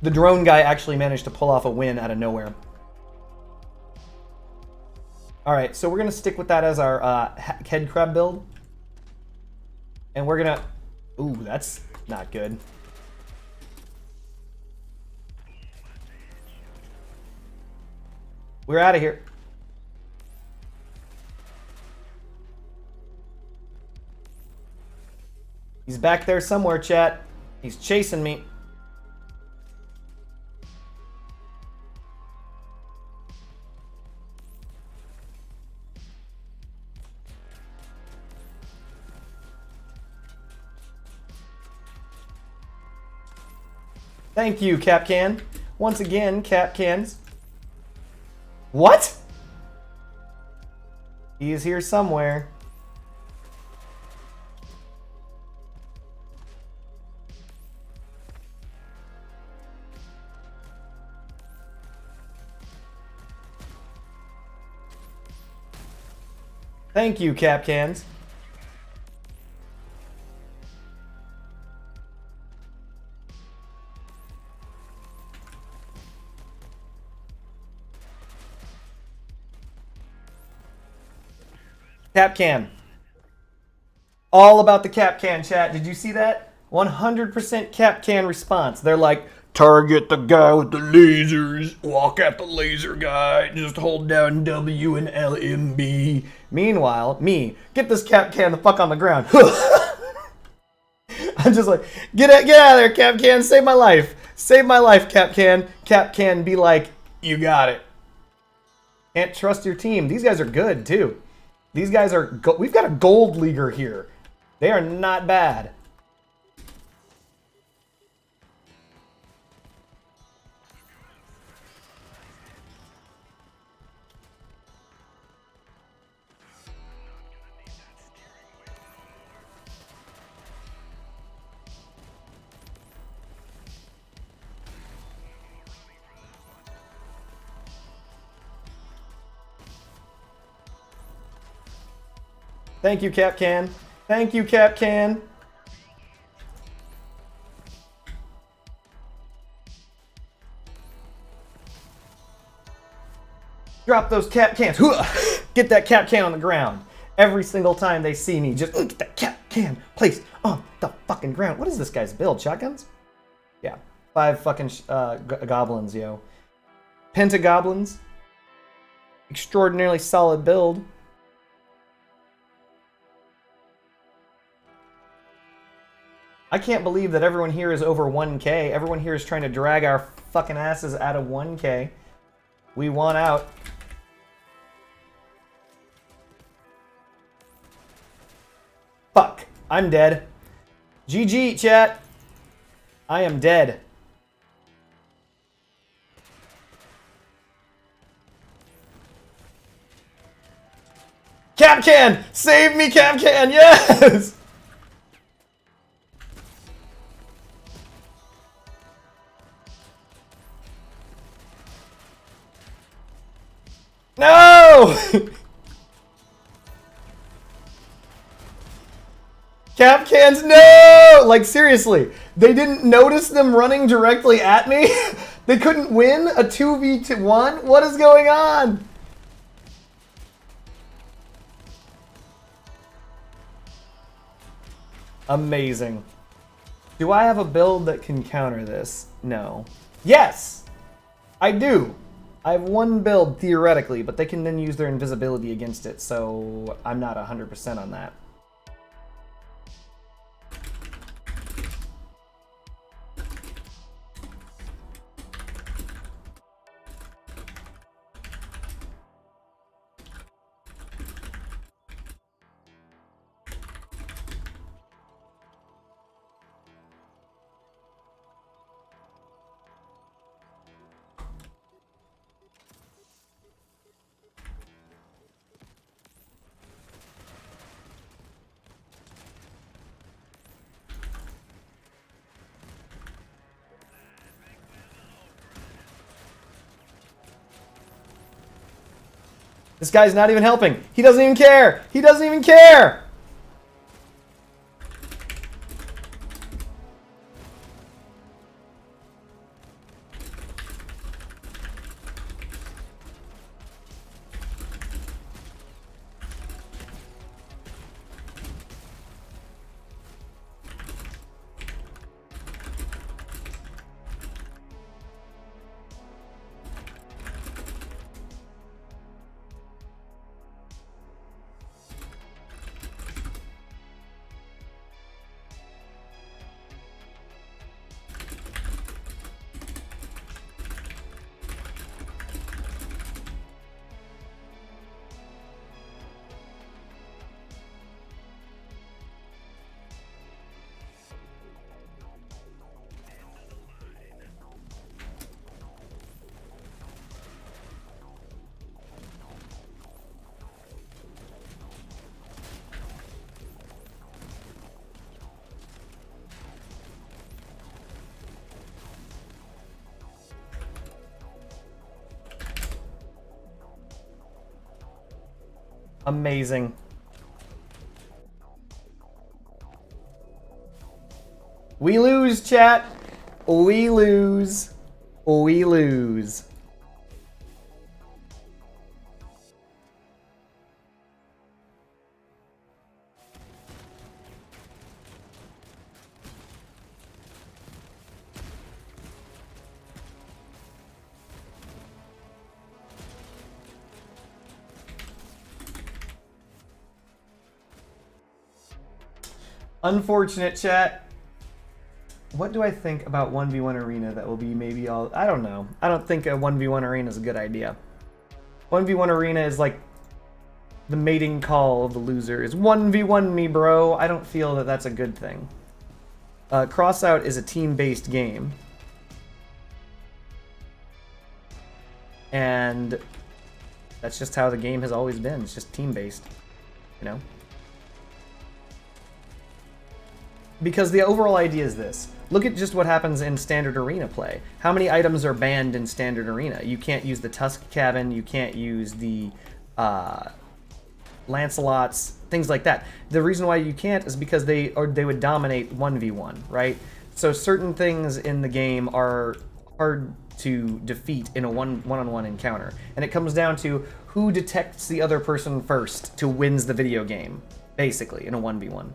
The drone guy actually managed to pull off a win out of nowhere. Alright, so we're going to stick with that as our head crab build. And we're going to... Ooh, that's not good. We're out of here. He's back there somewhere, chat. He's chasing me. Thank you, Capcan. Once again, Capcans. What? He is here somewhere. Thank you, Capcans. Capcan. All about the Capcan chat. Did you see that? 100% Capcan response. They're like, target the guy with the lasers, walk at the laser guy, just hold down W and LMB. Meanwhile, me, get this Capcan the fuck on the ground. I'm just like, get out of there, Capcan, save my life. Save my life, Capcan. Capcan be like, you got it. Can't trust your team. These guys are good, too. These guys are... We've got a gold leaguer here. They are not bad. Thank you, Capcan. Thank you, Capcan. Drop those Capcans. Get that Capcan on the ground. Every single time they see me, just get that Capcan placed on the fucking ground. What is this guy's build? Shotguns? Yeah. 5 fucking goblins, yo. Pentagoblins. Extraordinarily solid build. I can't believe that everyone here is over 1K. Everyone here is trying to drag our fucking asses out of 1K. We want out. Fuck. I'm dead. GG, chat. I am dead. Capcan! Kapkan! Save me, Kapkan! Yes! No! Kapkans, no! Like, seriously, they didn't notice them running directly at me? They couldn't win a 2v1? What is going on? Amazing. Do I have a build that can counter this? No. Yes! I do! I have one build, theoretically, but they can then use their invisibility against it, so I'm not 100% on that. This guy's not even helping. He doesn't even care. He doesn't even care. Amazing. We lose, chat. We lose. We lose. Unfortunate, chat. What do I think about 1v1 arena that will be maybe all... I don't know. I don't think a 1v1 arena is a good idea. 1v1 arena is like the mating call of the loser is 1v1 me, bro. I don't feel that that's a good thing. Crossout is a team-based game. And that's just how the game has always been. It's just team-based, you know? Because the overall idea is this. Look at just what happens in standard arena play. How many items are banned in standard arena? You can't use the Tusk Cabin, you can't use the Lancelots, things like that. The reason why you can't is because they would dominate 1v1, right? So certain things in the game are hard to defeat in a one-on-one encounter. And it comes down to who detects the other person first to wins the video game, basically, in a 1v1.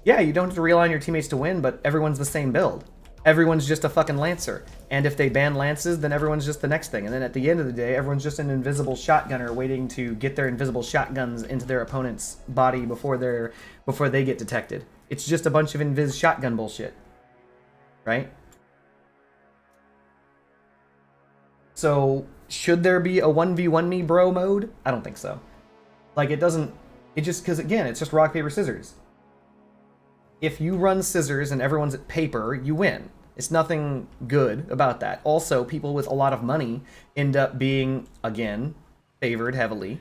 Yeah, you don't have to rely on your teammates to win, but everyone's the same build. Everyone's just a fucking Lancer. And if they ban Lances, then everyone's just the next thing. And then at the end of the day, everyone's just an invisible shotgunner waiting to get their invisible shotguns into their opponent's body before they get detected. It's just a bunch of invis shotgun bullshit. Right? So, should there be a 1v1 me bro mode? I don't think so. Like, it just, because again, it's just rock, paper, scissors. If you run scissors and everyone's at paper, you win. It's nothing good about that. Also, people with a lot of money end up being, again, favored heavily.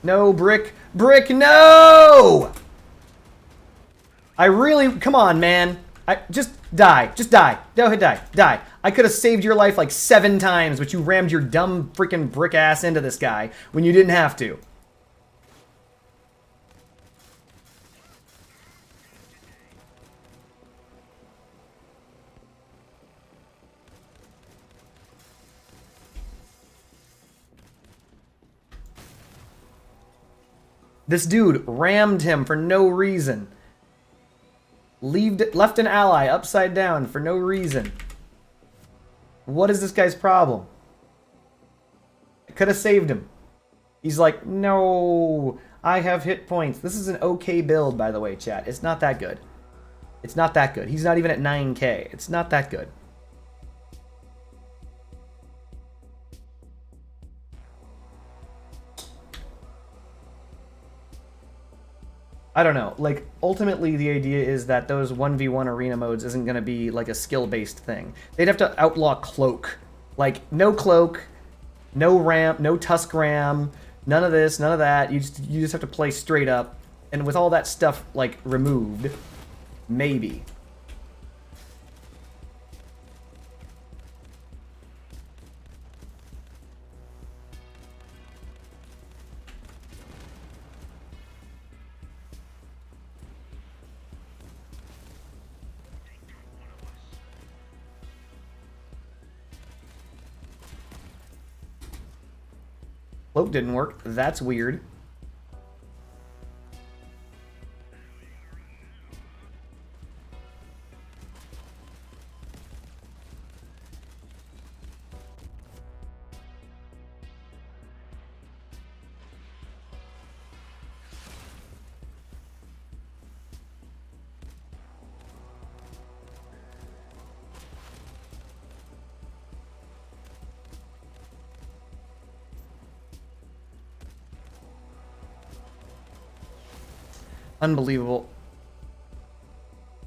No, Brick. Brick, no! I really... Come on, man. Just die. Just die. Go ahead, die. Die. I could have saved your life like 7 times, but you rammed your dumb freaking brick ass into this guy when you didn't have to. This dude rammed him for no reason. Left an ally upside down for no reason. What is this guy's problem? I could have saved him. He's like, no, I have hit points. This is an okay build, by the way, chat. It's not that good. It's not that good. He's not even at 9k. It's not that good. I don't know. Like, ultimately, the idea is that those 1v1 arena modes isn't going to be, like, a skill-based thing. They'd have to outlaw Cloak. Like, no Cloak, no ramp, no Tusk Ram, none of this, none of that. You just have to play straight up. And with all that stuff, like, removed, maybe. Cloak didn't work. That's weird. Unbelievable.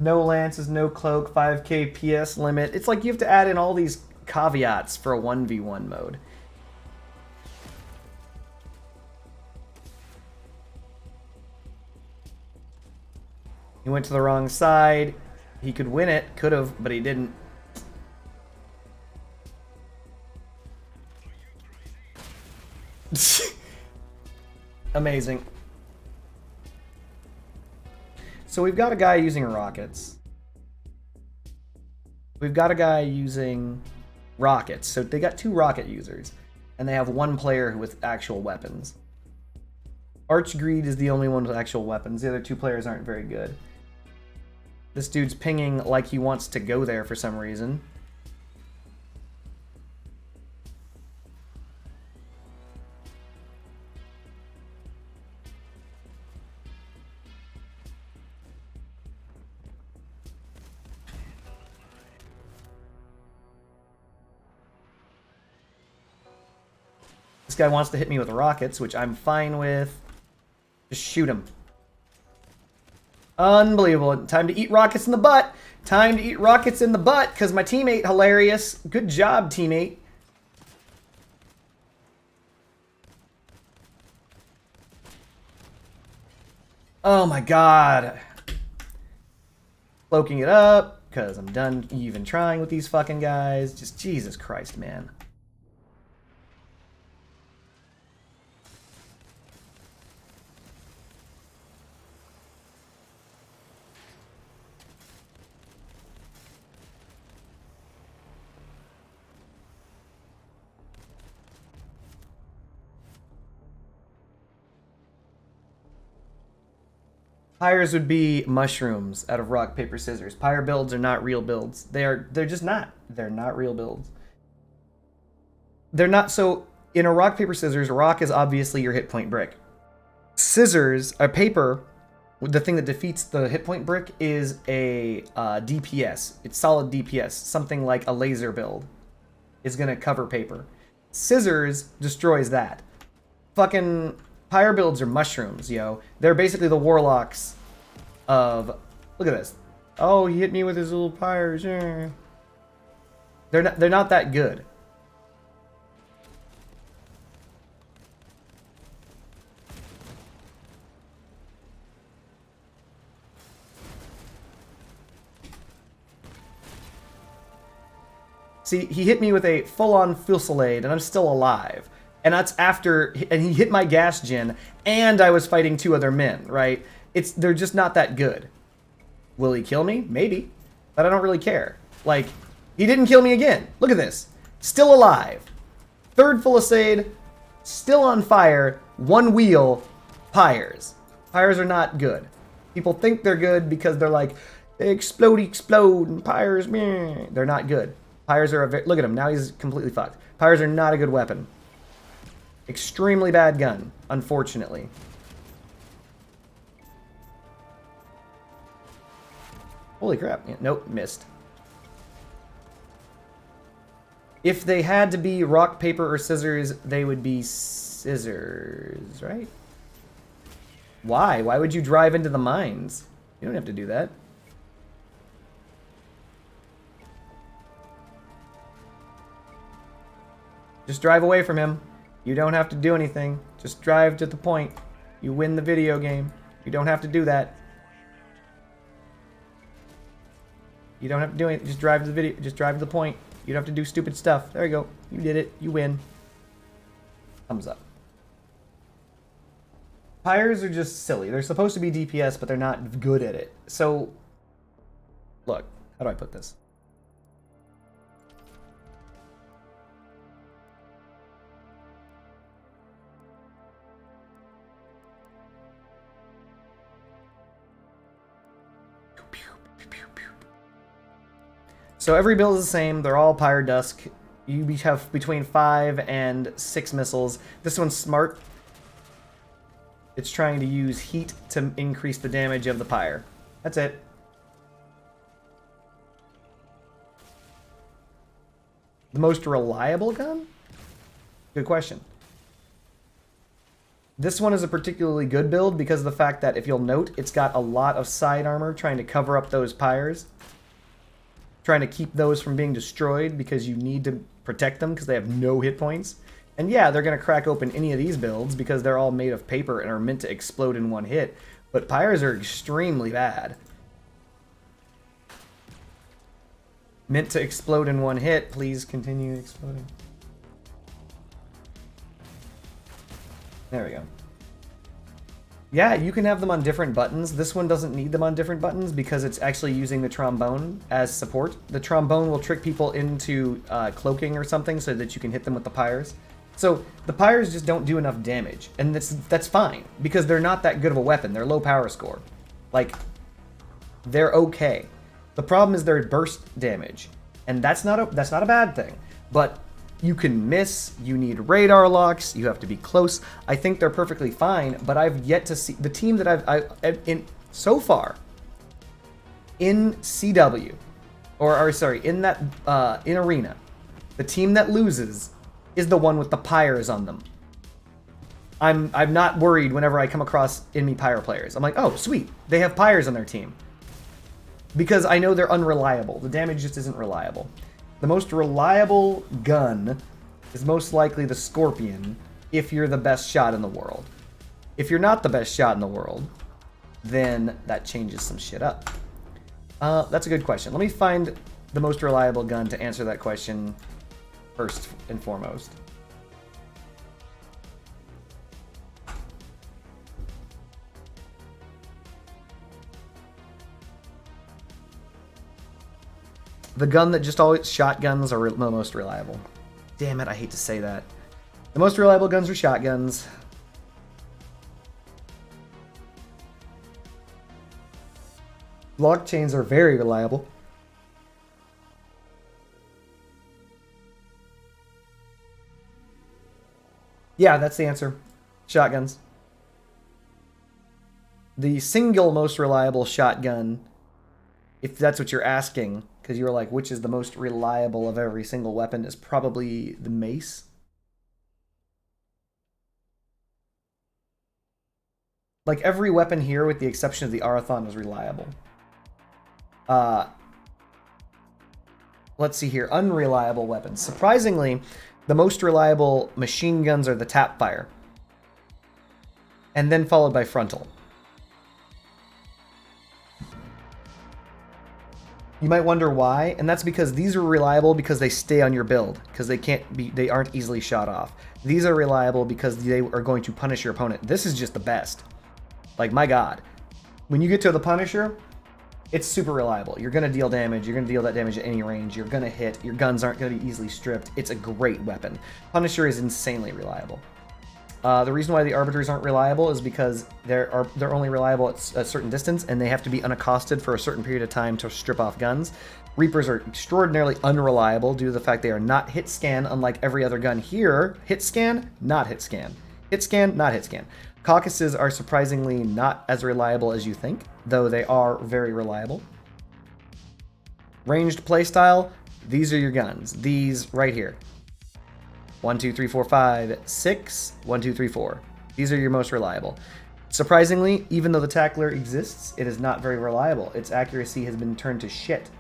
No lances, no cloak, 5k PS limit. It's like you have to add in all these caveats for a 1v1 mode. He went to the wrong side. He could win it, could have, but he didn't. Amazing. So we've got a guy using rockets. We've got a guy using rockets. So they got 2 rocket users. And they have 1 player with actual weapons. Archgreed is the only one with actual weapons. The other 2 players aren't very good. This dude's pinging like he wants to go there for some reason. This guy wants to hit me with rockets, which I'm fine with. Just shoot him. Unbelievable. Time to eat rockets in the butt. Time to eat rockets in the butt, because my teammate, hilarious. Good job, teammate. Oh my god. Cloaking it up, because I'm done even trying with these fucking guys. Just Jesus Christ, man. Pyres would be mushrooms out of rock, paper, scissors. Pyre builds are not real builds. They're just not. They're not real builds. They're not. So in a rock, paper, scissors, rock is obviously your hit point brick. Scissors, a paper, the thing that defeats the hit point brick is a DPS. It's solid DPS. Something like a laser build is going to cover paper. Scissors destroys that. fucking pyre builds are mushrooms, yo. They're basically the warlocks of... Look at this. Oh, he hit me with his little pyres. They're not that good. See, he hit me with a full-on fusillade, and I'm still alive. And that's after... And he hit my gas gen, and I was fighting 2 other men, right? They're just not that good. Will he kill me? Maybe. But I don't really care. Like, he didn't kill me again. Look at this. Still alive. 3rd fusillade, still on fire, 1 wheel, pyres. Pyres are not good. People think they're good because they're like, they explode, and pyres, meh. They're not good. Pyres are look at him, now he's completely fucked. Pyres are not a good weapon. Extremely bad gun, unfortunately. Holy crap. Yeah, nope, missed. If they had to be rock, paper, or scissors, they would be scissors, right? Why? Why would you drive into the mines? You don't have to do that. Just drive away from him. You don't have to do anything. Just drive to the point. You win the video game. You don't have to do that. You don't have to do it. Just drive to the video. Just drive to the point. You don't have to do stupid stuff. There you go. You did it. You win. Thumbs up. Pyres are just silly. They're supposed to be DPS, but they're not good at it. So, look. How do I put this? So every build is the same. They're all Pyre Dusk. You each have between 5 and 6 missiles. This one's smart. It's trying to use heat to increase the damage of the Pyre. That's it. The most reliable gun? Good question. This one is a particularly good build because of the fact that, if you'll note, it's got a lot of side armor trying to cover up those Pyres. Trying to keep those from being destroyed because you need to protect them because they have no hit points. And yeah, they're going to crack open any of these builds because they're all made of paper and are meant to explode in one hit. But Pyres are extremely bad. Meant to explode in one hit. Please continue exploding. There we go. Yeah, you can have them on different buttons. This one doesn't need them on different buttons because it's actually using the trombone as support. The trombone will trick people into cloaking or something so that you can hit them with the Pyres. So the Pyres just don't do enough damage, and that's fine because they're not that good of a weapon. They're low power score. Like, they're okay. The problem is their burst damage, and that's not a bad thing. But you can miss, you need radar locks, you have to be close. I think they're perfectly fine, but I've yet to see... The team that I've so far, in CW, in Arena, the team that loses is the one with the Pyres on them. I'm not worried whenever I come across enemy Pyre players. I'm like, oh, sweet, they have Pyres on their team. Because I know they're unreliable. The damage just isn't reliable. The most reliable gun is most likely the Scorpion if you're the best shot in the world. If you're not the best shot in the world, then that changes some shit up. That's a good question. Let me find the most reliable gun to answer that question first and foremost. The gun that just always... Shotguns are the most reliable. Damn it, I hate to say that. The most reliable guns are shotguns. Blockchains are very reliable. Yeah, that's the answer. Shotguns. The single most reliable shotgun, if that's what you're asking, because you were like, which is the most reliable of every single weapon, is probably the mace. Like, every weapon here, with the exception of the Arathon, is reliable. Let's see here. Unreliable weapons. Surprisingly, the most reliable machine guns are the tap fire. And then followed by frontal. You might wonder why, and that's because these are reliable because they stay on your build, because they aren't easily shot off. These are reliable because they are going to punish your opponent. This is just the best. Like, my god. When you get to the Punisher, it's super reliable. You're going to deal damage. You're going to deal that damage at any range. You're going to hit. Your guns aren't going to be easily stripped. It's a great weapon. Punisher is insanely reliable. The reason why the Arbiters aren't reliable is because they're only reliable at a certain distance, and they have to be unaccosted for a certain period of time to strip off guns. Reapers are extraordinarily unreliable due to the fact they are not hit scan, unlike every other gun here. Hit scan, not hit scan. Hit scan, not hit scan. Caucasus are surprisingly not as reliable as you think, though they are very reliable. Ranged playstyle, these are your guns. These right here. 1, 2, 3, 4, 5, 6. 1, 2, 3, 4. These are your most reliable. Surprisingly, even though the Tackler exists, it is not very reliable. Its accuracy has been turned to shit.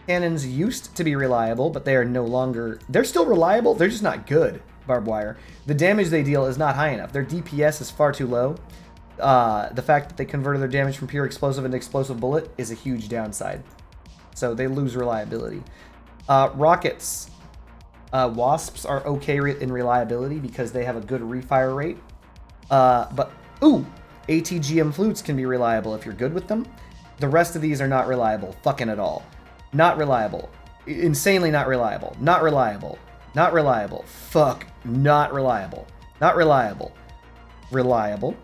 Cannons used to be reliable, but they are no longer... They're still reliable, they're just not good, barbed wire. The damage they deal is not high enough. Their DPS is far too low. The fact that they converted their damage from pure explosive into explosive bullet is a huge downside. So they lose reliability. Rockets... Wasps are okay in reliability because they have a good refire rate. ATGM flutes can be reliable if you're good with them. The rest of these are not reliable, fucking at all. Not reliable. Insanely not reliable. Not reliable. Not reliable. Fuck. Not reliable. Not reliable. Reliable.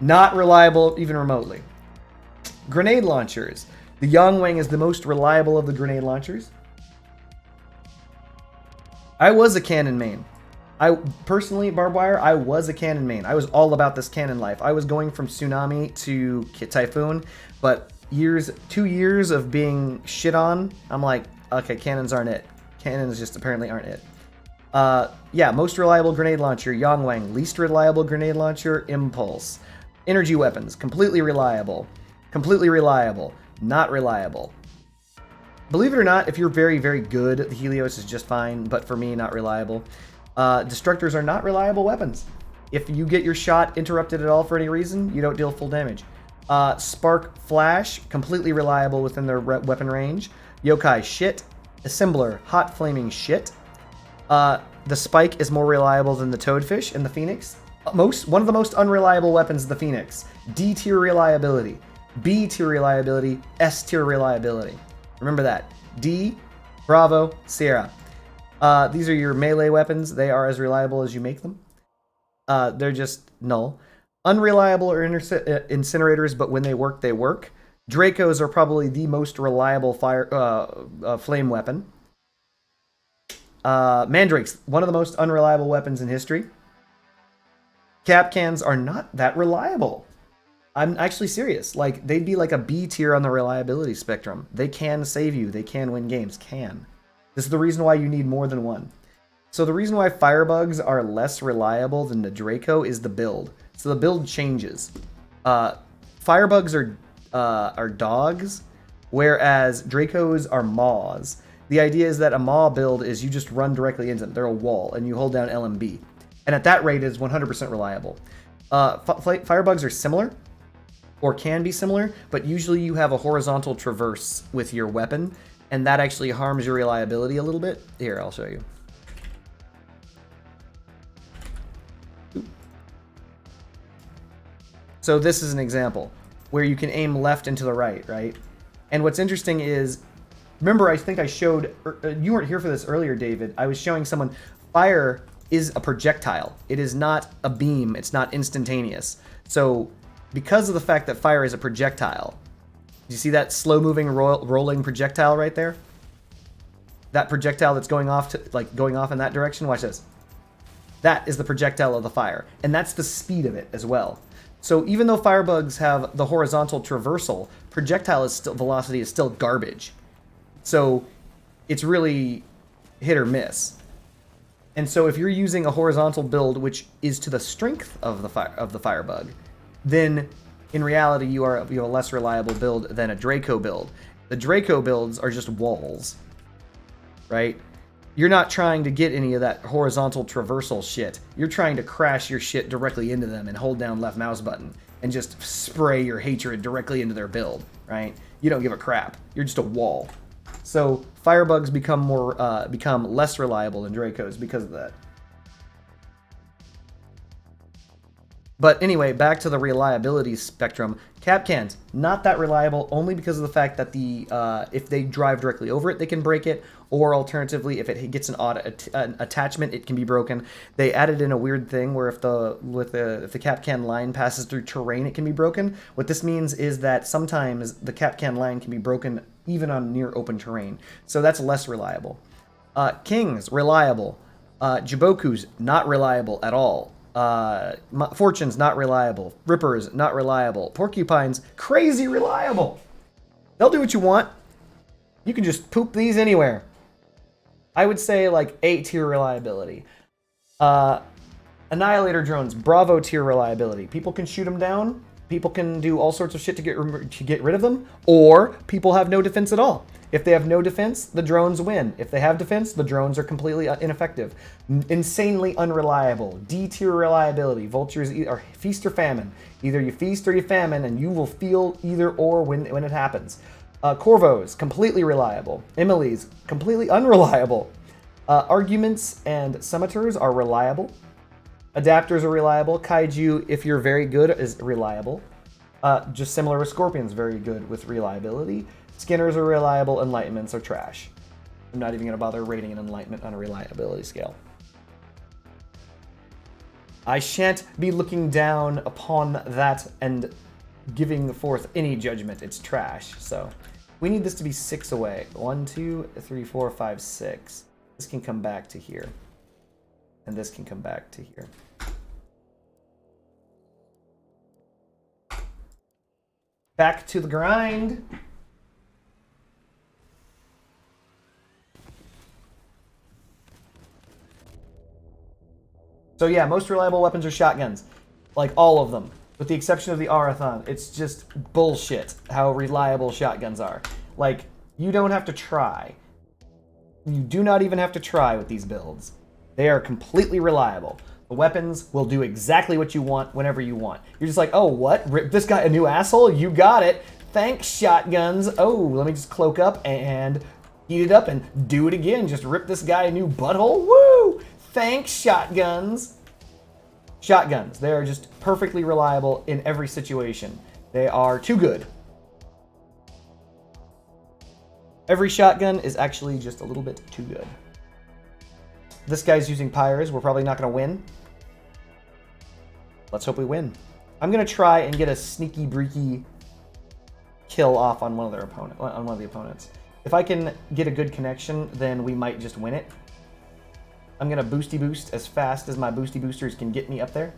Not reliable even remotely. Grenade launchers. The Yongwang is the most reliable of the grenade launchers. I was a cannon main. I personally, barbed wire, I was a cannon main. I was all about this cannon life. I was going from Tsunami to Typhoon, but 2 years of being shit on, I'm like, okay, cannons aren't it. Cannons just apparently aren't it. Yeah, most reliable grenade launcher, Yongwang. Least reliable grenade launcher, Impulse. Energy weapons, completely reliable. Completely reliable. Not reliable. Believe it or not, if you're very, very good, the Helios is just fine, but for me, not reliable. Destructors are not reliable weapons. If you get your shot interrupted at all for any reason, you don't deal full damage. Spark Flash, completely reliable within their weapon range. Yokai, shit. Assembler, hot flaming shit. The Spike is more reliable than the Toadfish and the Phoenix. One of the most unreliable weapons is the Phoenix. D tier reliability, B tier reliability, S tier reliability. Remember that. D, Bravo, Sierra. These are your melee weapons. They are as reliable as you make them. They're just null. Unreliable are incinerators, but when they work, they work. Dracos are probably the most reliable flame weapon. Mandrakes, one of the most unreliable weapons in history. Capcans are not that reliable. I'm actually serious. Like, they'd be like a B tier on the reliability spectrum. They can save you. They can win games. Can. This is the reason why you need more than one. So the reason why Firebugs are less reliable than the Draco is the build. So the build changes. Firebugs are dogs, whereas Dracos are maws. The idea is that a maw build is you just run directly into them. They're a wall, and you hold down LMB. And at that rate, it's 100% reliable. Firebugs are similar, or can be similar, but usually you have a horizontal traverse with your weapon, and that actually harms your reliability a little bit. Here, I'll show you. So this is an example where you can aim left and to the right, right? And what's interesting is, remember, I think I showed, you weren't here for this earlier, David. I was showing someone, fire is a projectile. It is not a beam. It's not instantaneous. So because of the fact that fire is a projectile, do you see that slow-moving, rolling projectile right there? That projectile that's going off in that direction. Watch this. That is the projectile of the fire, and that's the speed of it as well. So even though firebugs have the horizontal traversal, projectile velocity is still garbage. So it's really hit or miss. And so if you're using a horizontal build, which is to the strength of the firebug, then in reality you have a less reliable build than a Draco build. The Draco builds are just walls, right? You're not trying to get any of that horizontal traversal shit. You're trying to crash your shit directly into them and hold down left mouse button and just spray your hatred directly into their build, right? You don't give a crap. You're just a wall. So Firebugs become less reliable than Dracos because of that. But anyway, back to the reliability spectrum. Kapkans, not that reliable, only because of the fact that if they drive directly over it, they can break it, or alternatively, if it gets an attachment, it can be broken. They added in a weird thing where if the Kapkan line passes through terrain, it can be broken. What this means is that sometimes the Kapkan line can be broken even on near open terrain, so that's less reliable. Kings, reliable. Jibokus, not reliable at all. Fortunes, not reliable. Rippers, not reliable. Porcupines, crazy reliable. They'll do what you want. You can just poop these anywhere. I would say like A tier reliability. Annihilator drones, Bravo tier reliability. People can shoot them down. People can do all sorts of shit to get rid of them. Or people have no defense at all. If they have no defense, the drones win. If they have defense, the drones are completely ineffective. Insanely unreliable. D tier reliability. Vultures are feast or famine. Either you feast or you famine, and you will feel either or when it happens. Corvos, completely reliable. Emily's, completely unreliable. Arguments and scimitars are reliable. Adapters are reliable. Kaiju, if you're very good, is reliable. Just similar with Scorpions, very good with reliability. Skinners are reliable. Enlightenments are trash. I'm not even going to bother rating an enlightenment on a reliability scale. I shan't be looking down upon that and giving forth any judgment. It's trash. So we need this to be 6 away. 1, 2, 3, 4, 5, 6. This can come back to here. And this can come back to here. Back to the grind. So yeah, most reliable weapons are shotguns. Like all of them. With the exception of the Arathon. It's just bullshit how reliable shotguns are. Like, you don't have to try. You do not even have to try with these builds. They are completely reliable. The weapons will do exactly what you want whenever you want. You're just like, oh, what? Rip this guy a new asshole? You got it. Thanks, shotguns. Oh, let me just cloak up and heat it up and do it again. Just rip this guy a new butthole. Woo! Thanks, shotguns. Shotguns. They are just perfectly reliable in every situation. They are too good. Every shotgun is actually just a little bit too good. This guy's using Pyres. We're probably not going to win. Let's hope we win. I'm going to try and get a sneaky, breaky kill off on one of the opponents. If I can get a good connection, then we might just win it. I'm going to boosty boost as fast as my boosty boosters can get me up there.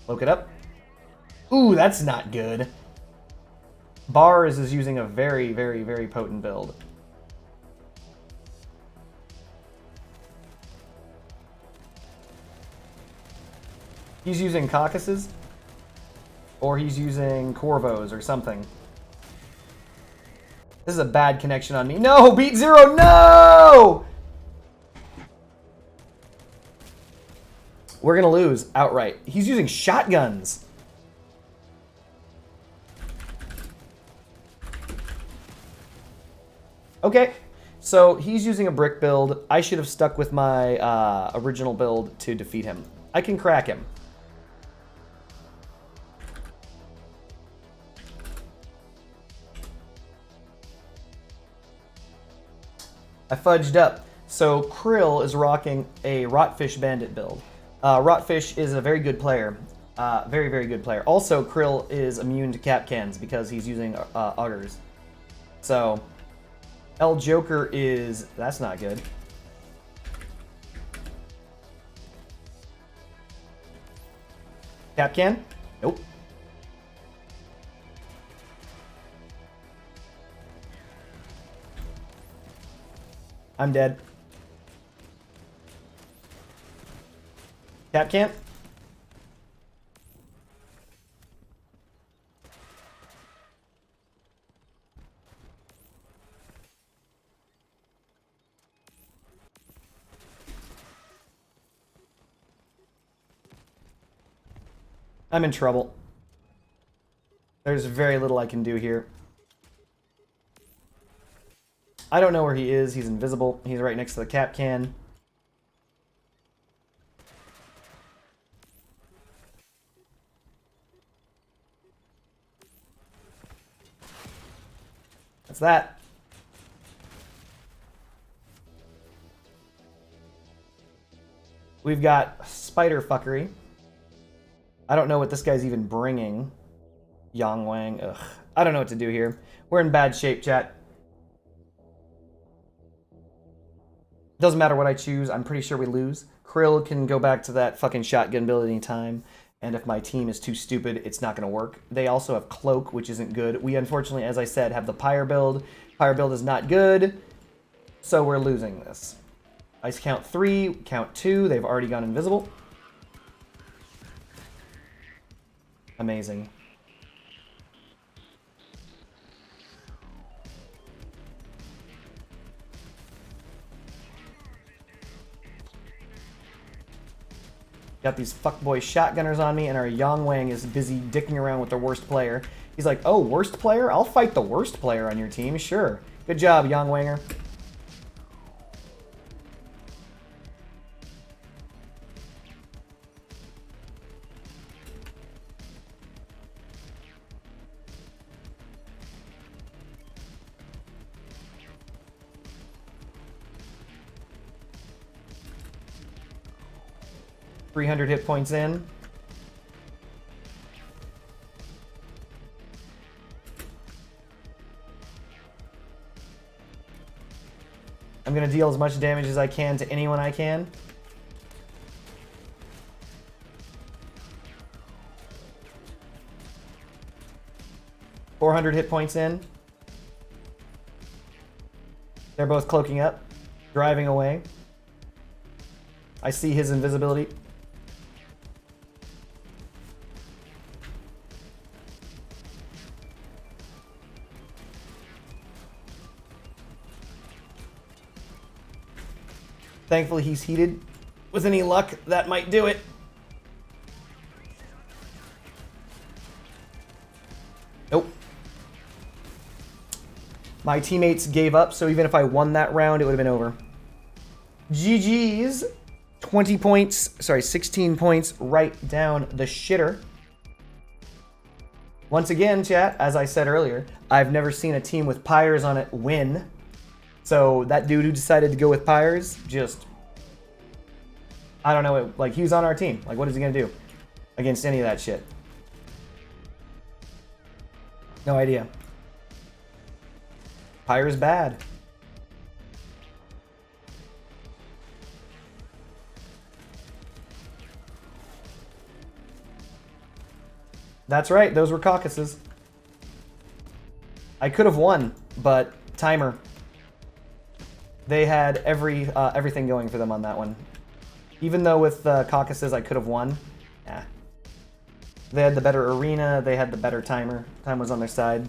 Look it up. Ooh, that's not good. Bars is using a very, very, very potent build. He's using Caucasus, or he's using Corvos or something. This is a bad connection on me. No, beat zero, no! We're gonna lose outright. He's using shotguns. Okay, so he's using a brick build. I should have stuck with my original build to defeat him. I can crack him. I fudged up. So Krill is rocking a Rotfish Bandit build. Rotfish is a very good player. Very, very good player. Also, Krill is immune to Kapkans because he's using Augurs. So, El Joker is... That's not good. Kapkan? Nope. I'm dead. Kapkan? I'm in trouble. There's very little I can do here. I don't know where he is. He's invisible. He's right next to the cap can. That's that. We've got spider fuckery. I don't know what this guy's even bringing. Yang Wang. Ugh. I don't know what to do here. We're in bad shape, chat. Doesn't matter what I choose. I'm pretty sure we lose. Krill can go back to that fucking shotgun build anytime. And if my team is too stupid, it's not going to work. They also have Cloak, which isn't good. We, unfortunately, as I said, have the Pyre build. Pyre build is not good. So we're losing this. I count 3, count 2. They've already gone invisible. Amazing. Got these fuckboy shotgunners on me, and our Yang Wang is busy dicking around with the worst player. He's like, oh, worst player? I'll fight the worst player on your team, sure. Good job, Yang Wanger. 300 hit points in. I'm going to deal as much damage as I can to anyone I can. $400 hit points in. They're both cloaking up, driving away. I see his invisibility. Thankfully, he's heated. With any luck, that might do it. Nope. My teammates gave up, so even if I won that round, it would have been over. GG's. 20 points, sorry, 16 points right down the shitter. Once again, chat, as I said earlier, I've never seen a team with Pyres on it win. So that dude who decided to go with Pyres, just, I don't know, like, he was on our team. Like, what is he gonna do against any of that shit? No idea. Pyre's bad. That's right, those were caucuses. I could have won, but timer. They had everything going for them on that one. Even though with caucuses I could have won, yeah. They had the better arena, they had the better timer. Time was on their side.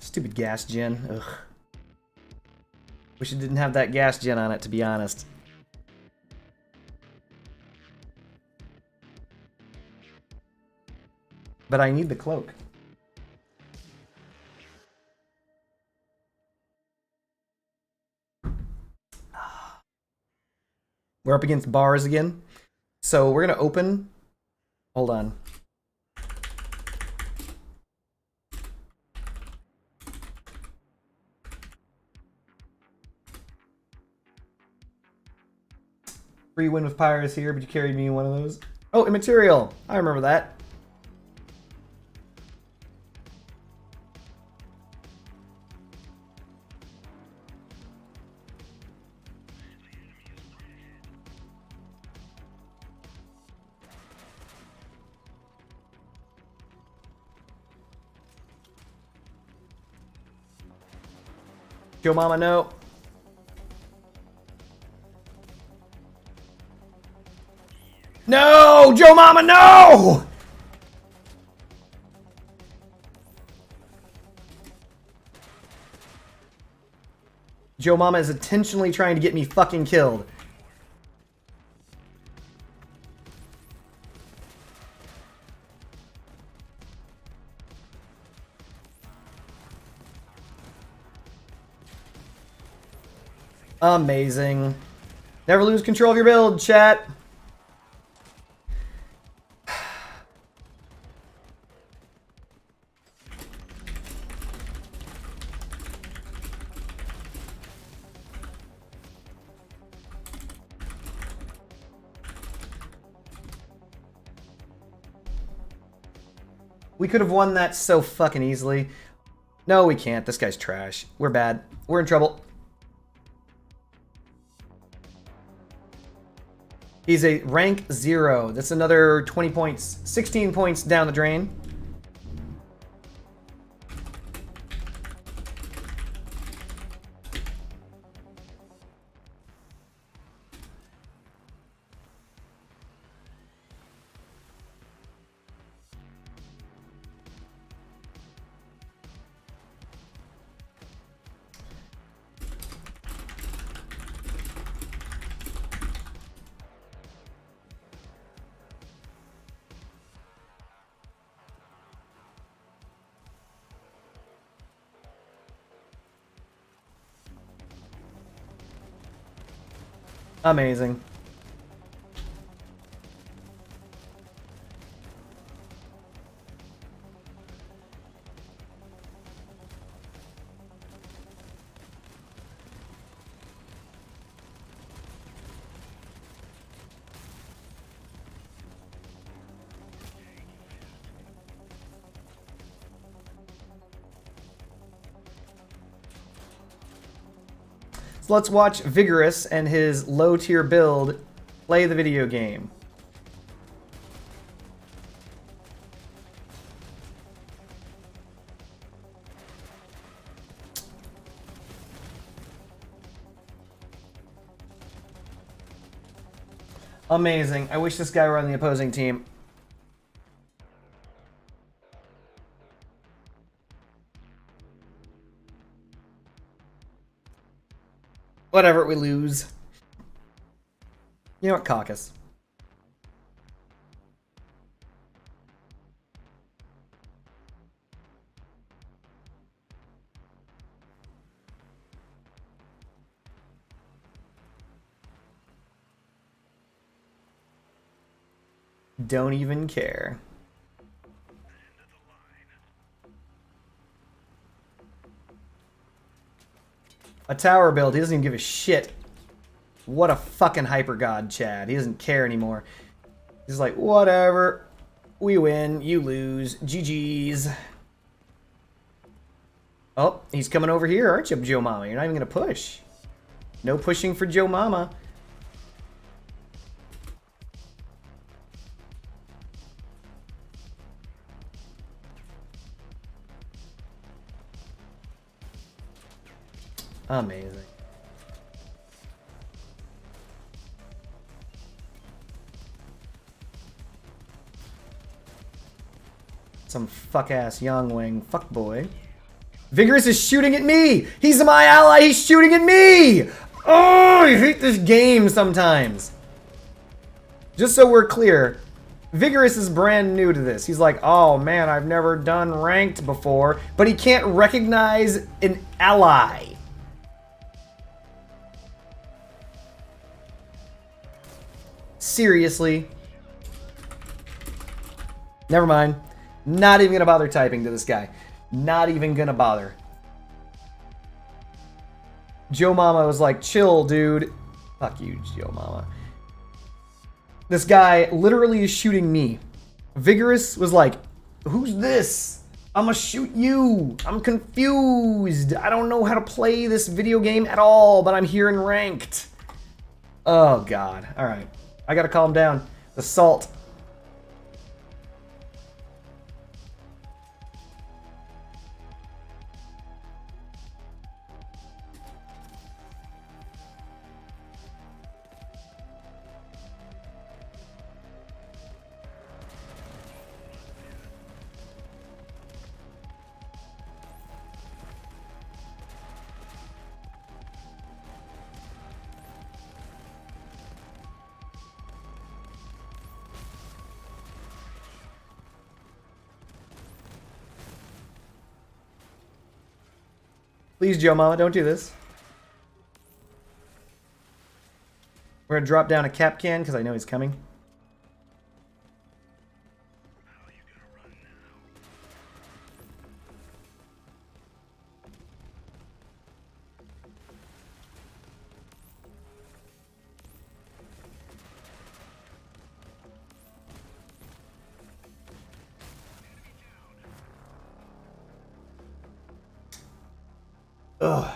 Stupid gas gen. Ugh. Wish it didn't have that gas gen on it, to be honest. But I need the cloak. We're up against bars again. So we're going to open. Hold on. Free win with Pyres here, but you carried me in one of those. Oh, Immaterial. I remember that. Joe Mama, no. No! Joe Mama, no! Joe Mama is intentionally trying to get me fucking killed. Amazing. Never lose control of your build, chat. We could have won that so fucking easily. No, we can't. This guy's trash. We're bad. We're in trouble. He's a rank 0. That's another 20 points, 16 points down the drain. Amazing. So let's watch Vigorous and his low-tier build play the video game. Amazing. I wish this guy were on the opposing team. Whatever, we lose. You know what, Caucus? Don't even care. A tower build, he doesn't even give a shit. What a fucking hyper god, Chad. He doesn't care anymore. He's like, whatever. We win, you lose. GG's. Oh, he's coming over here, aren't you, Joe Mama? You're not even gonna push. No pushing for Joe Mama. Amazing. Some fuck-ass Youngwing fuckboy. Vigorous is shooting at me! He's my ally, he's shooting at me! Oh, I hate this game sometimes. Just so we're clear, Vigorous is brand new to this. He's like, oh man, I've never done ranked before, but he can't recognize an ally. Seriously? Never mind. Not even gonna bother typing to this guy. Not even gonna bother. Joe Mama was like, chill, dude. Fuck you, Joe Mama. This guy literally is shooting me. Vigorous was like, who's this? I'ma shoot you. I'm confused. I don't know how to play this video game at all, but I'm here in ranked. Oh, God. All right. I gotta calm down. The salt. Please, Joe Mama, don't do this. We're gonna drop down a cap can because I know he's coming. Ugh.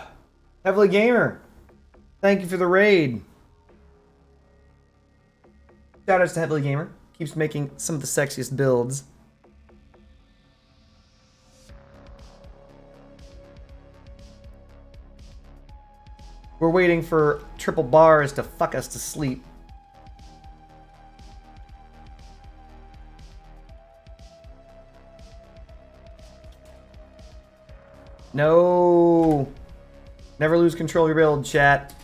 Heavily Gamer, thank you for the raid. Shoutouts to Heavily Gamer. Keeps making some of the sexiest builds. We're waiting for triple bars to fuck us to sleep. No. Never lose control of your build, chat.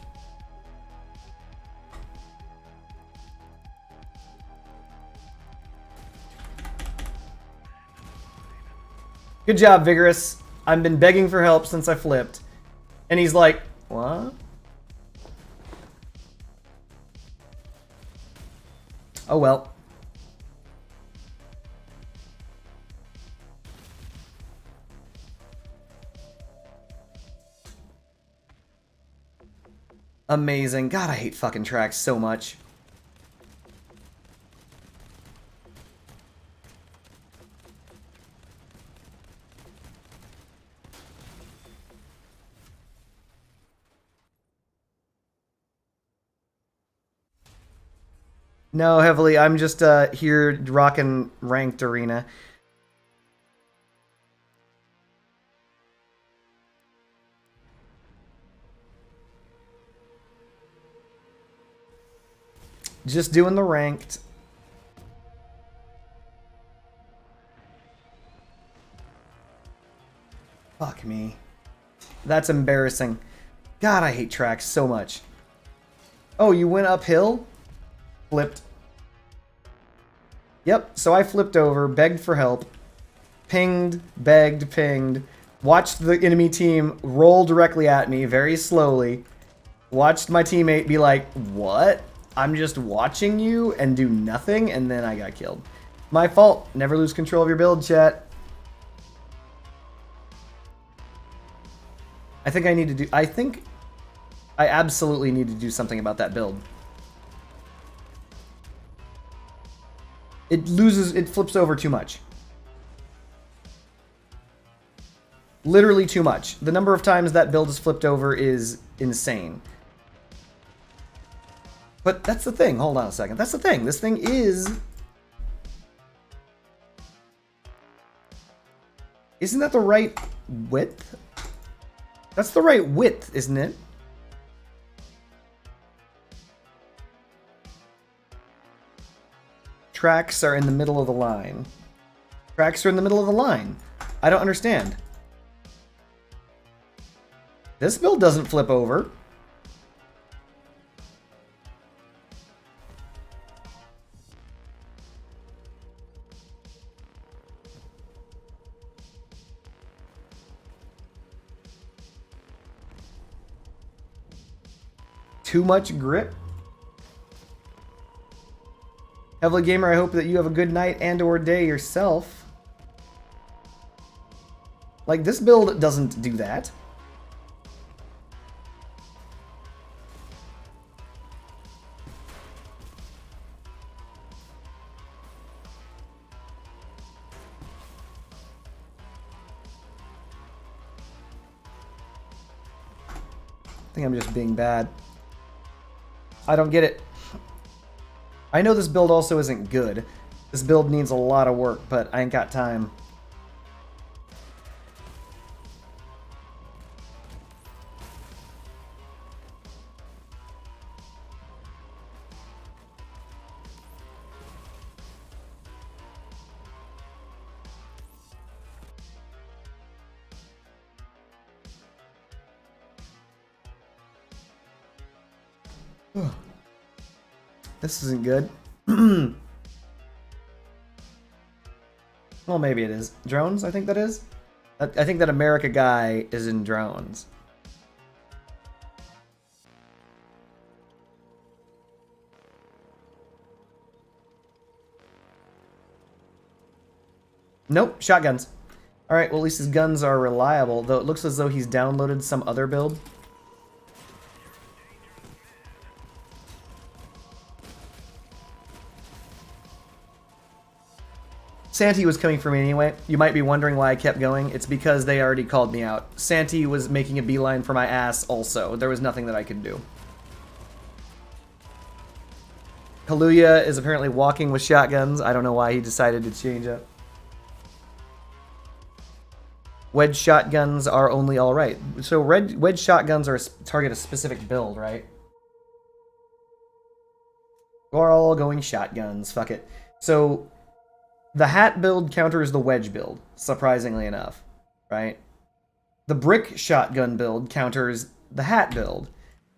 Good job, Vigorous. I've been begging for help since I flipped. And he's like, what? Oh well. Amazing. God, I hate fucking tracks so much. No, Heavily, I'm just here rocking ranked arena. Just doing the ranked. Fuck me. That's embarrassing. God, I hate tracks so much. Oh, you went uphill? Flipped. Yep, so I flipped over, begged for help, pinged, begged, pinged, watched the enemy team roll directly at me very slowly, watched my teammate be like, what? I'm just watching you and do nothing, and then I got killed. My fault. Never lose control of your build, chat. I think I absolutely need to do something about that build. It flips over too much. Literally too much. The number of times that build is flipped over is insane. But that's the thing. Hold on a second. That's the thing. This thing is... Isn't that the right width? That's the right width, isn't it? Tracks are in the middle of the line. Tracks are in the middle of the line. I don't understand. This build doesn't flip over. Too much grip? Heavily Gamer, I hope that you have a good night and or day yourself. Like, this build doesn't do that. I think I'm just being bad. I don't get it. I know this build also isn't good. This build needs a lot of work, but I ain't got time. This isn't good. Well, maybe it is. Drones, I think that is. I think that America guy is in drones. Nope, shotguns. Alright, well at least his guns are reliable, though it looks as though he's downloaded some other build. Santi was coming for me anyway. You might be wondering why I kept going. It's because they already called me out. Santi was making a beeline for my ass also. There was nothing that I could do. Kaluuya is apparently walking with shotguns. I don't know why he decided to change up. Wedge shotguns are only alright. So wedge shotguns are target a specific build, right? We're all going shotguns. Fuck it. So the hat build counters the wedge build, surprisingly enough, right? The brick shotgun build counters the hat build,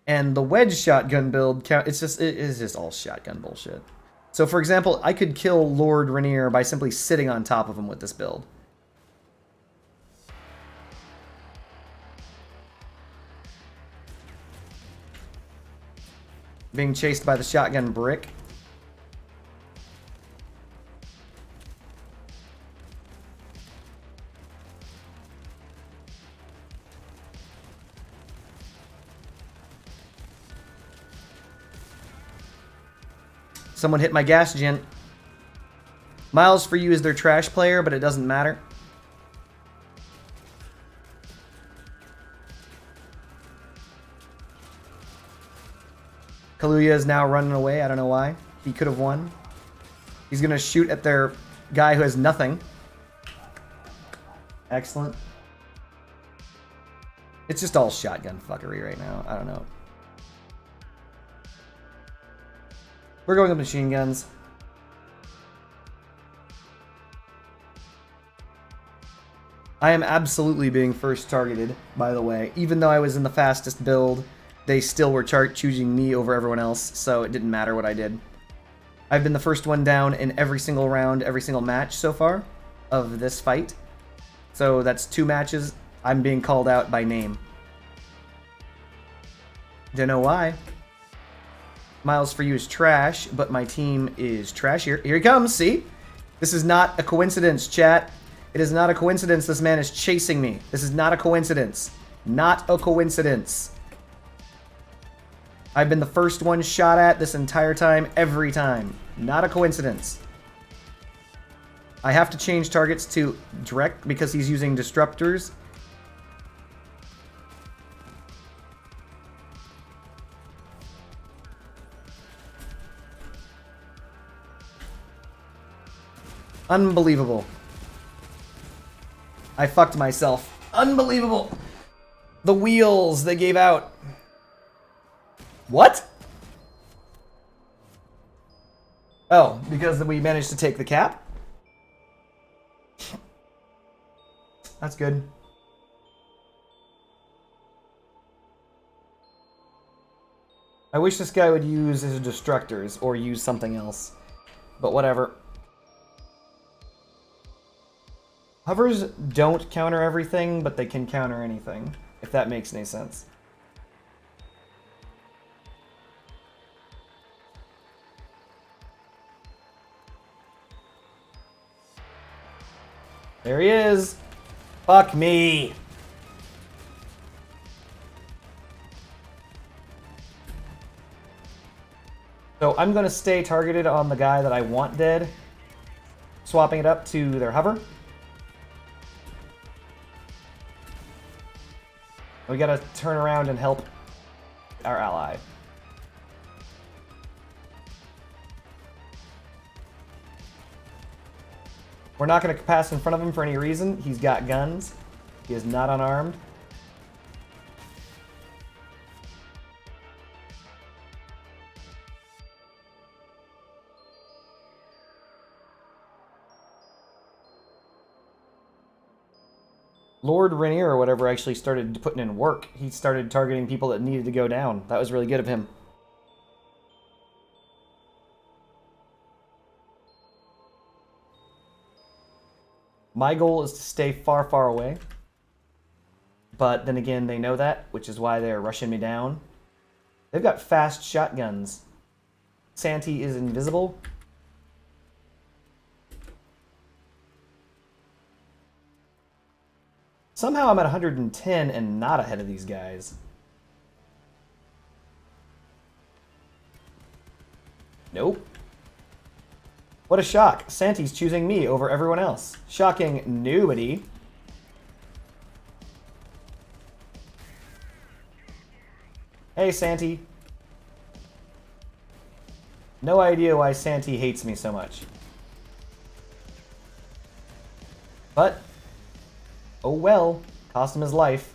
and the wedge shotgun build it is just all shotgun bullshit. So for example, I could kill Lord Rainier by simply sitting on top of him with this build. Being chased by the shotgun brick. Someone hit my gas gen. Miles for you is their trash player, but it doesn't matter. Kaluuya is now running away. I don't know why. He could have won. He's going to shoot at their guy who has nothing. Excellent. It's just all shotgun fuckery right now. I don't know. We're going with machine guns. I am absolutely being first targeted, by the way. Even though I was in the fastest build, they still were choosing me over everyone else, so it didn't matter what I did. I've been the first one down in every single round, every single match so far of this fight. So that's 2 matches. I'm being called out by name. Don't know why. Miles for you is trash, but my team is trash. Here he comes, see? This is not a coincidence, chat. It is not a coincidence this man is chasing me. This is not a coincidence. Not a coincidence. I've been the first one shot at this entire time, every time. Not a coincidence. I have to change targets to direct because he's using disruptors. Unbelievable. I fucked myself. Unbelievable. The wheels, they gave out. What? Oh, because we managed to take the cap? That's good. I wish this guy would use his destructors or use something else. But whatever. Hovers don't counter everything, but they can counter anything, if that makes any sense. There he is. Fuck me. So I'm going to stay targeted on the guy that I want dead, swapping it up to their hover. We gotta turn around and help our ally. We're not gonna pass in front of him for any reason. He's got guns. He is not unarmed. Lord Rainier or whatever actually started putting in work. He started targeting people that needed to go down. That was really good of him. My goal is to stay far, far away. But then again, they know that, which is why they're rushing me down. They've got fast shotguns. Santee is invisible. Somehow I'm at 110 and not ahead of these guys. Nope. What a shock. Santee's choosing me over everyone else. Shocking nobody. Hey, Santee. No idea why Santee hates me so much. But, oh well. Cost him his life.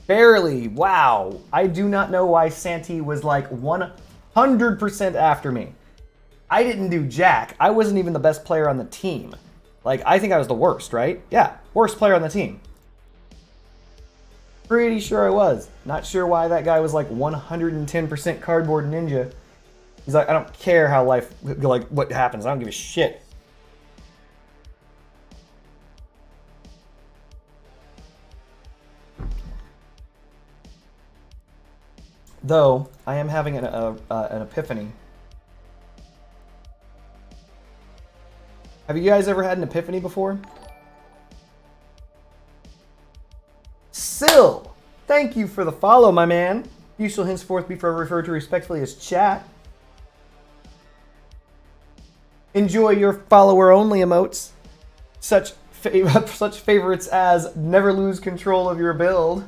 Barely. Wow. I do not know why Santee was like 100% after me. I didn't do jack. I wasn't even the best player on the team. Like, I think I was the worst, right? Yeah, worst player on the team. Pretty sure I was. Not sure why that guy was like 110% cardboard ninja. He's like, I don't care how life, like, what happens. I don't give a shit. Though, I am having an epiphany. Have you guys ever had an epiphany before? Sill! Thank you for the follow, my man. You shall henceforth be referred to respectfully as chat. Enjoy your follower-only emotes. Such favorites as never lose control of your build.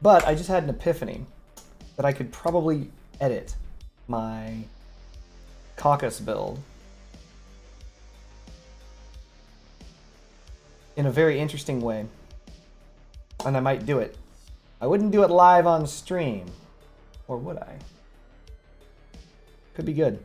But I just had an epiphany that I could probably edit my Caucus build in a very interesting way. And I might do it. I wouldn't do it live on stream. Or would I? Could be good.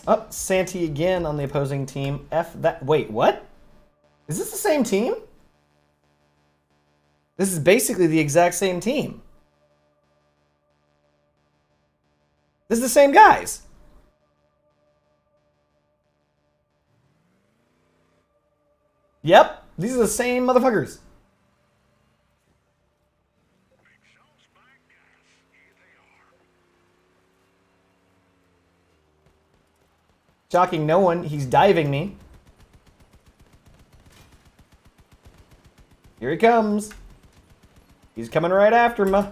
Oh, Santee again on the opposing team. F that. Wait, what? Is this the same team? This is basically the exact same team. This is the same guys. Yep, these are the same motherfuckers. Shocking no one. He's diving me. Here he comes. He's coming right after me.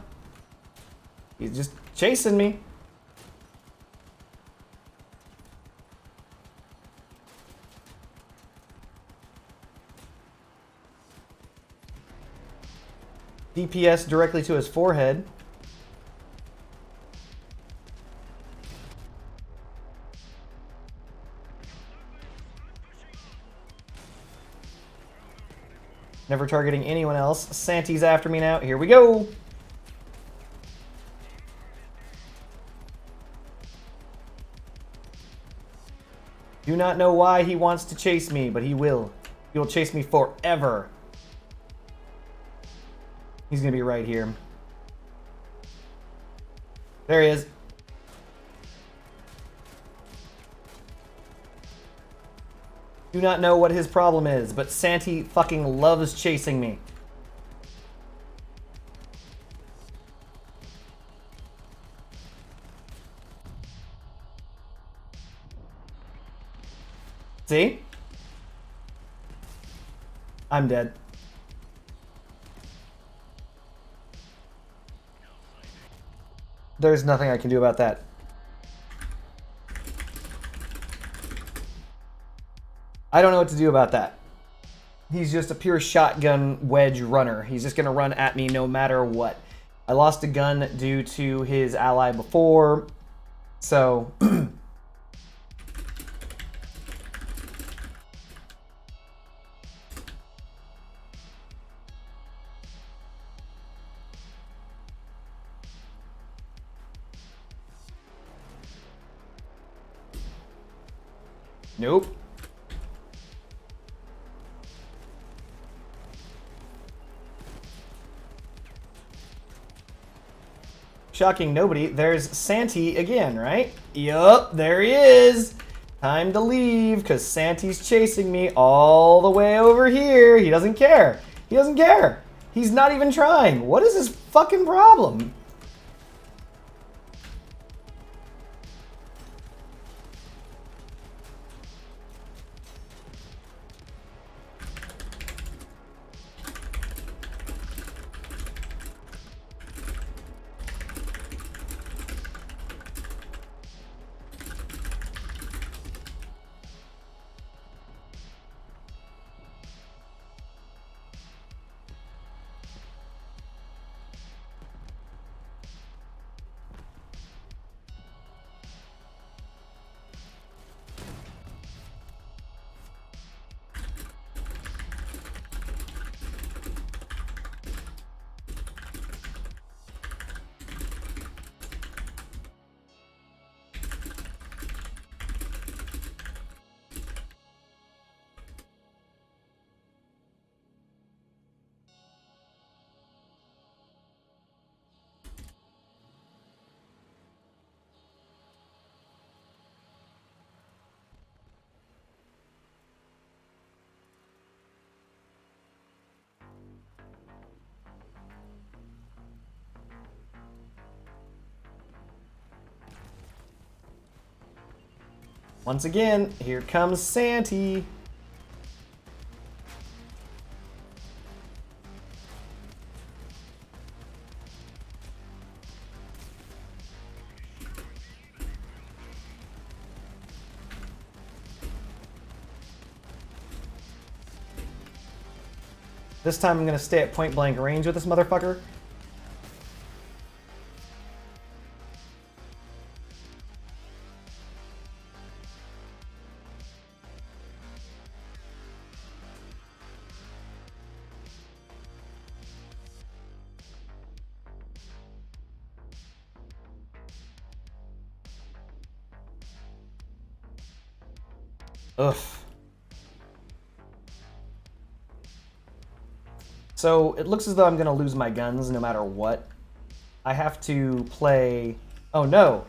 He's just chasing me. DPS directly to his forehead. Never targeting anyone else. Santee's after me now. Here we go. Do not know why he wants to chase me, but he will. He will chase me forever. He's going to be right here. There he is. Do not know what his problem is, but Santee fucking loves chasing me. See? I'm dead. There's nothing I can do about that. I don't know what to do about that. He's just a pure shotgun wedge runner. He's just going to run at me no matter what. I lost a gun due to his ally before, so... Nope. Shocking nobody. There's Santi again, right? Yup, there he is. Time to leave, because Santi's chasing me all the way over here. He doesn't care. He doesn't care. He's not even trying. What is his fucking problem? Once again, here comes Santi. This time I'm gonna stay at point blank range with this motherfucker. Ugh. So it looks as though I'm gonna lose my guns no matter what. I have to play... Oh no!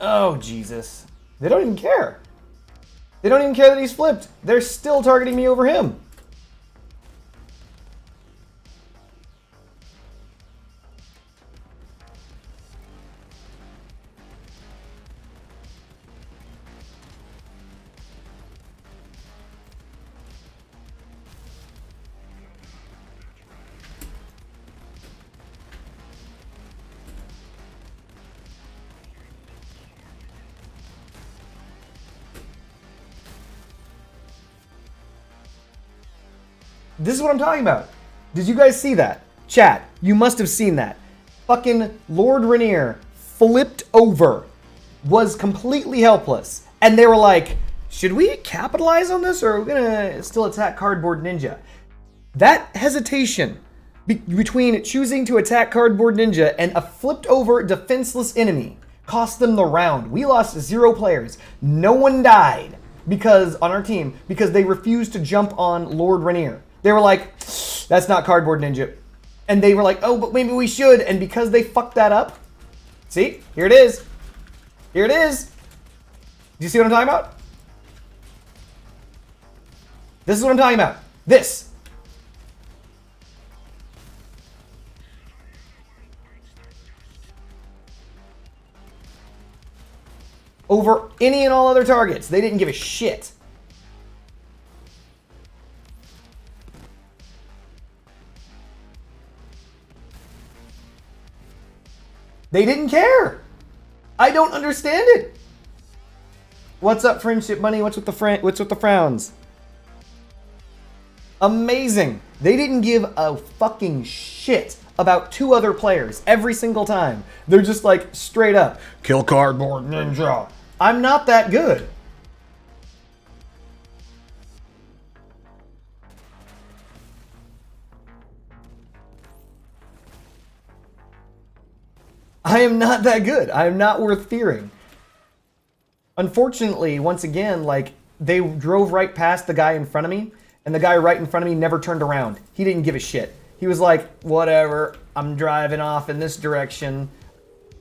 Oh Jesus. They don't even care. They don't even care that he's flipped. They're still targeting me over him. This is what I'm talking about. Did you guys see that? Chat, you must have seen that. Fucking Lord Rainier flipped over, was completely helpless, and they were like, should we capitalize on this or are we gonna still attack Cardboard Ninja? That hesitation between choosing to attack Cardboard Ninja and a flipped over defenseless enemy cost them the round. We lost 0 players. No one died because on our team because they refused to jump on Lord Rainier. They were like, that's not Cardboard Ninja. And they were like, oh, but maybe we should. And because they fucked that up, see, here it is. Here it is. Do you see what I'm talking about? This is what I'm talking about. This. over any and all other targets. They didn't give a shit. They didn't care. I don't understand it. What's up, Friendship Money? What's with the frowns? Amazing. They didn't give a fucking shit about 2 other players every single time. They're just like straight up, kill Cardboard Ninja. I'm not that good. I am not that good. I am not worth fearing. Unfortunately, once again, like, they drove right past the guy in front of me, and the guy right in front of me never turned around. He didn't give a shit. He was like, whatever, I'm driving off in this direction.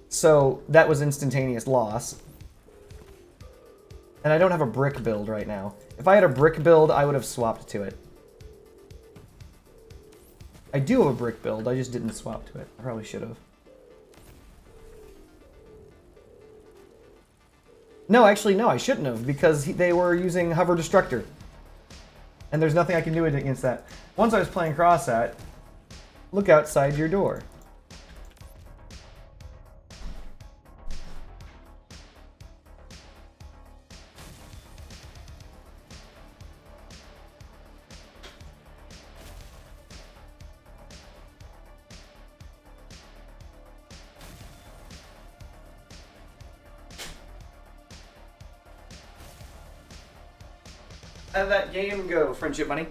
So that was instantaneous loss. And I don't have a brick build right now. If I had a brick build, I would have swapped to it. I do have a brick build, I just didn't swap to it. I probably should have. No, actually, no, I shouldn't have, because they were using Hover Destructor. And there's nothing I can do against that. Once I was playing Crossat, look outside your door. How did that game go, Friendship Money?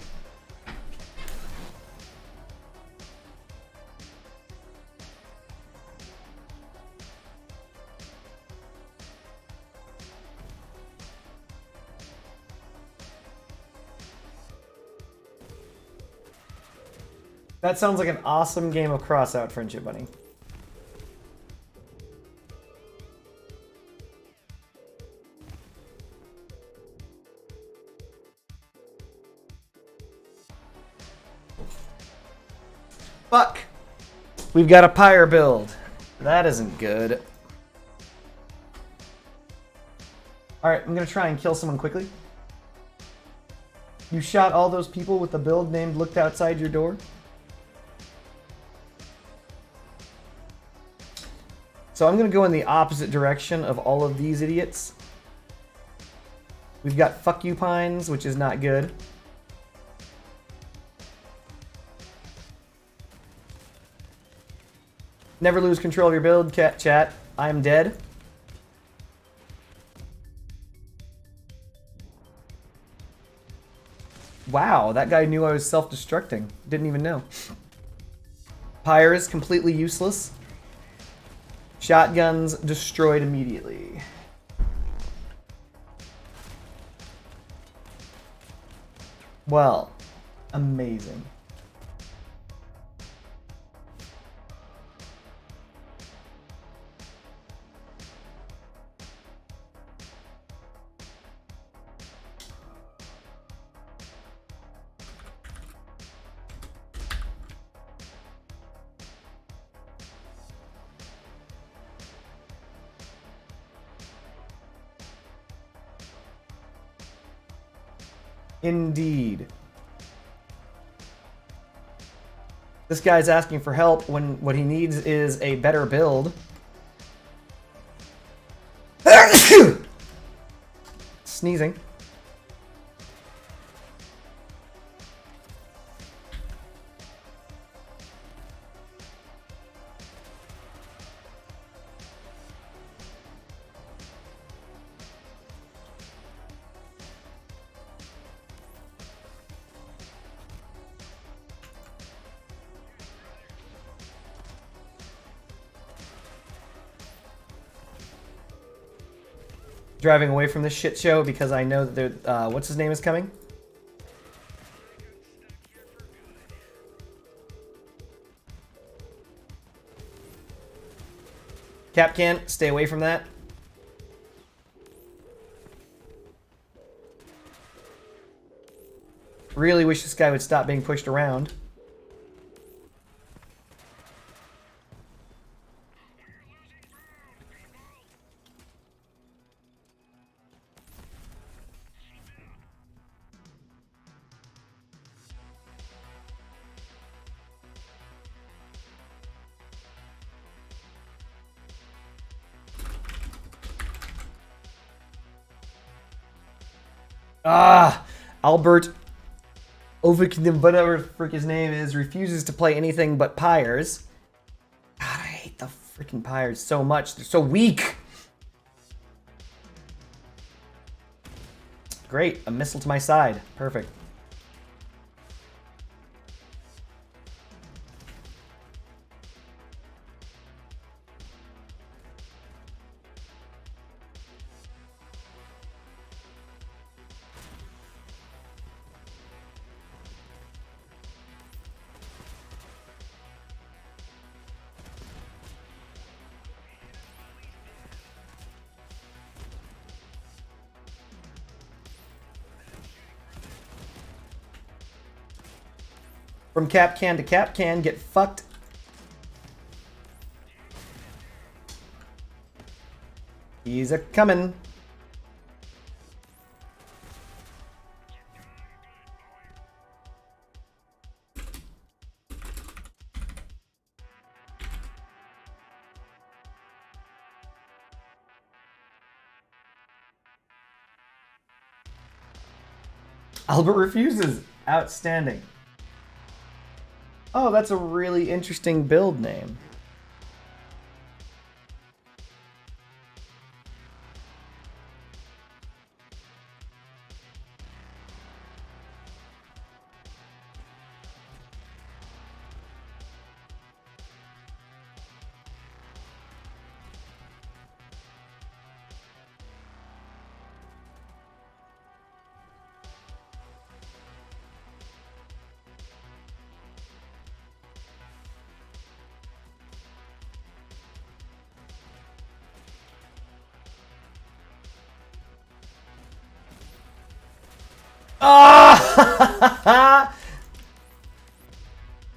That sounds like an awesome game of Crossout, Friendship Bunny. Fuck! We've got a pyre build. That isn't good. Alright, I'm gonna try and kill someone quickly. You shot all those people with the build named Looked Outside Your Door? So I'm gonna go in the opposite direction of all of these idiots. We've got Fuck You Pines, which is not good. Never lose control of your build, chat. I am dead. Wow, that guy knew I was self-destructing. Didn't even know. Pyre is completely useless. Shotguns destroyed immediately. Well, amazing. Indeed. This guy's asking for help when what he needs is a better build. Sneezing. Driving away from this shit show because I know that what's his name is coming? Capcan, stay away from that. Really wish this guy would stop being pushed around. Albert Ovechkin, whatever the frick his name is, refuses to play anything but Pyres. God, I hate the freaking Pyres so much. They're so weak. Great, a missile to my side. Perfect. From Capcan to Capcan, get fucked. He's a comin'. Albert refuses. Outstanding. Oh, that's a really interesting build name. Ah!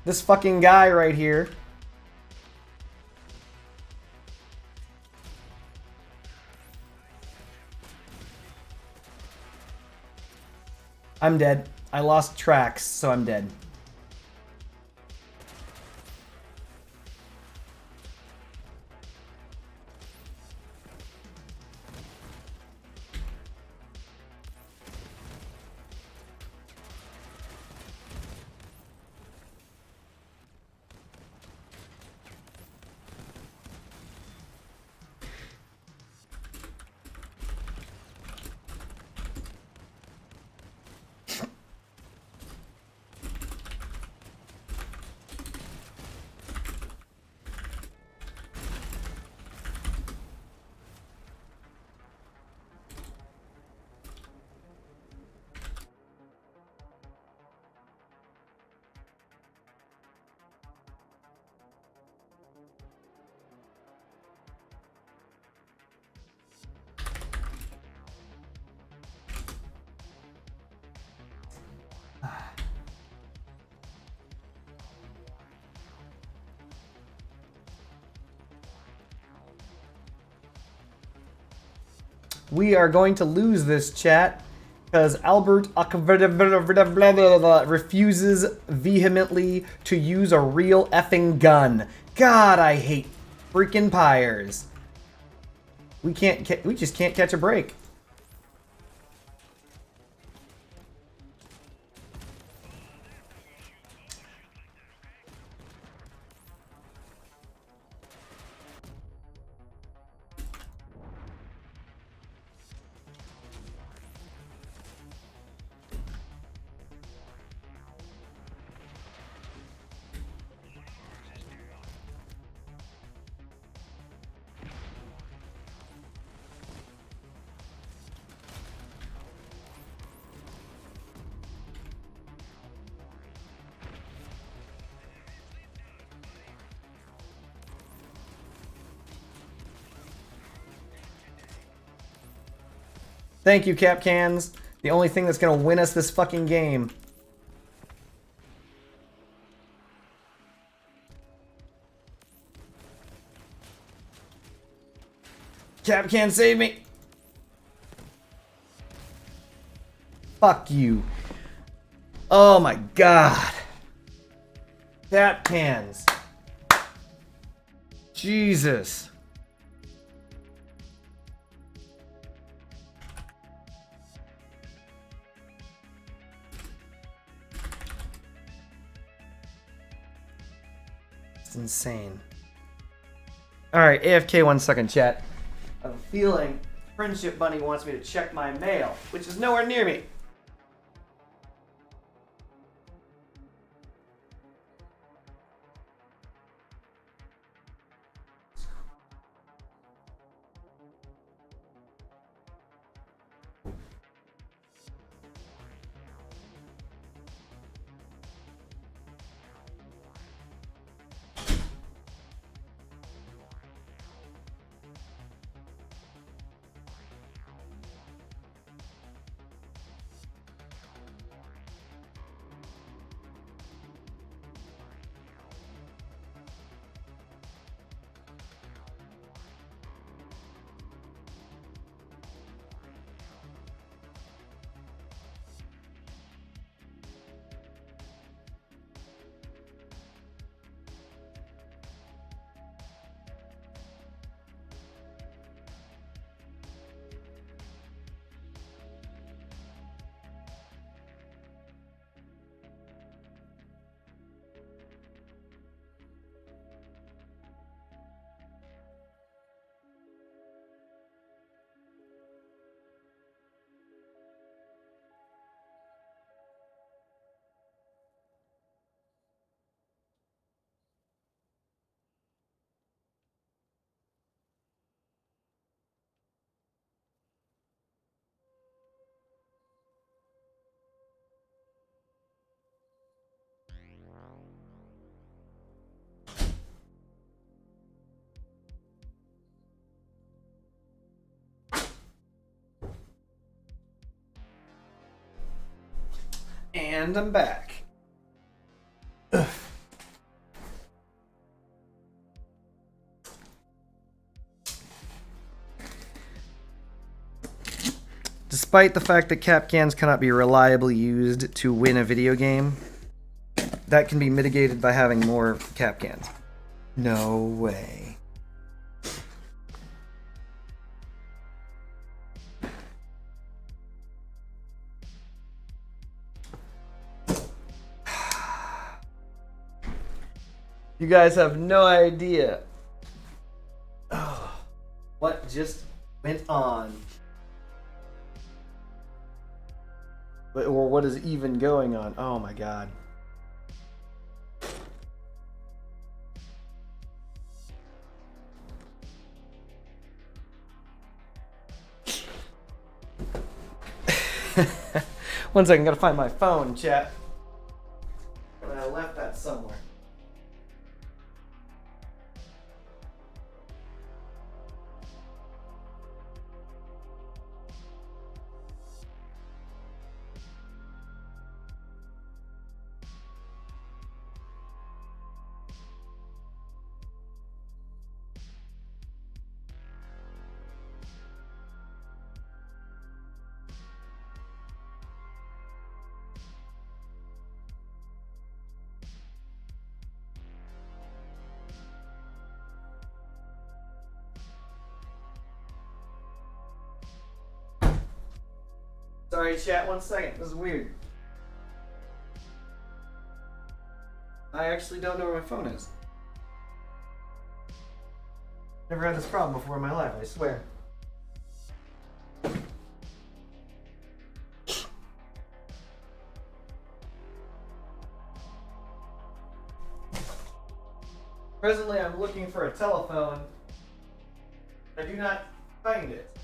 This fucking guy right here. I'm dead. I lost tracks, so I'm dead. We are going to lose this, chat, because Albert refuses vehemently to use a real effing gun. God, I hate freaking Pyres. We just can't catch a break. Thank you, Capcans. The only thing that's gonna win us this fucking game. Capcan, save me! Fuck you. Oh my god. Capcans. Jesus. insane. Alright, AFK 1 second, chat. I have a feeling Friendship Bunny wants me to check my mail, which is nowhere near me. And I'm back. Ugh. Despite the fact that cap cans cannot be reliably used to win a video game, that can be mitigated by having more cap cans. No way. You guys have no idea what just went on. Or what is even going on. Oh my god. One second, gotta find my phone, chat. I left that somewhere. Sorry, chat, 1 second. This is weird. I actually don't know where my phone is. Never had this problem before in my life, I swear. Presently, I'm looking for a telephone. I do not find it.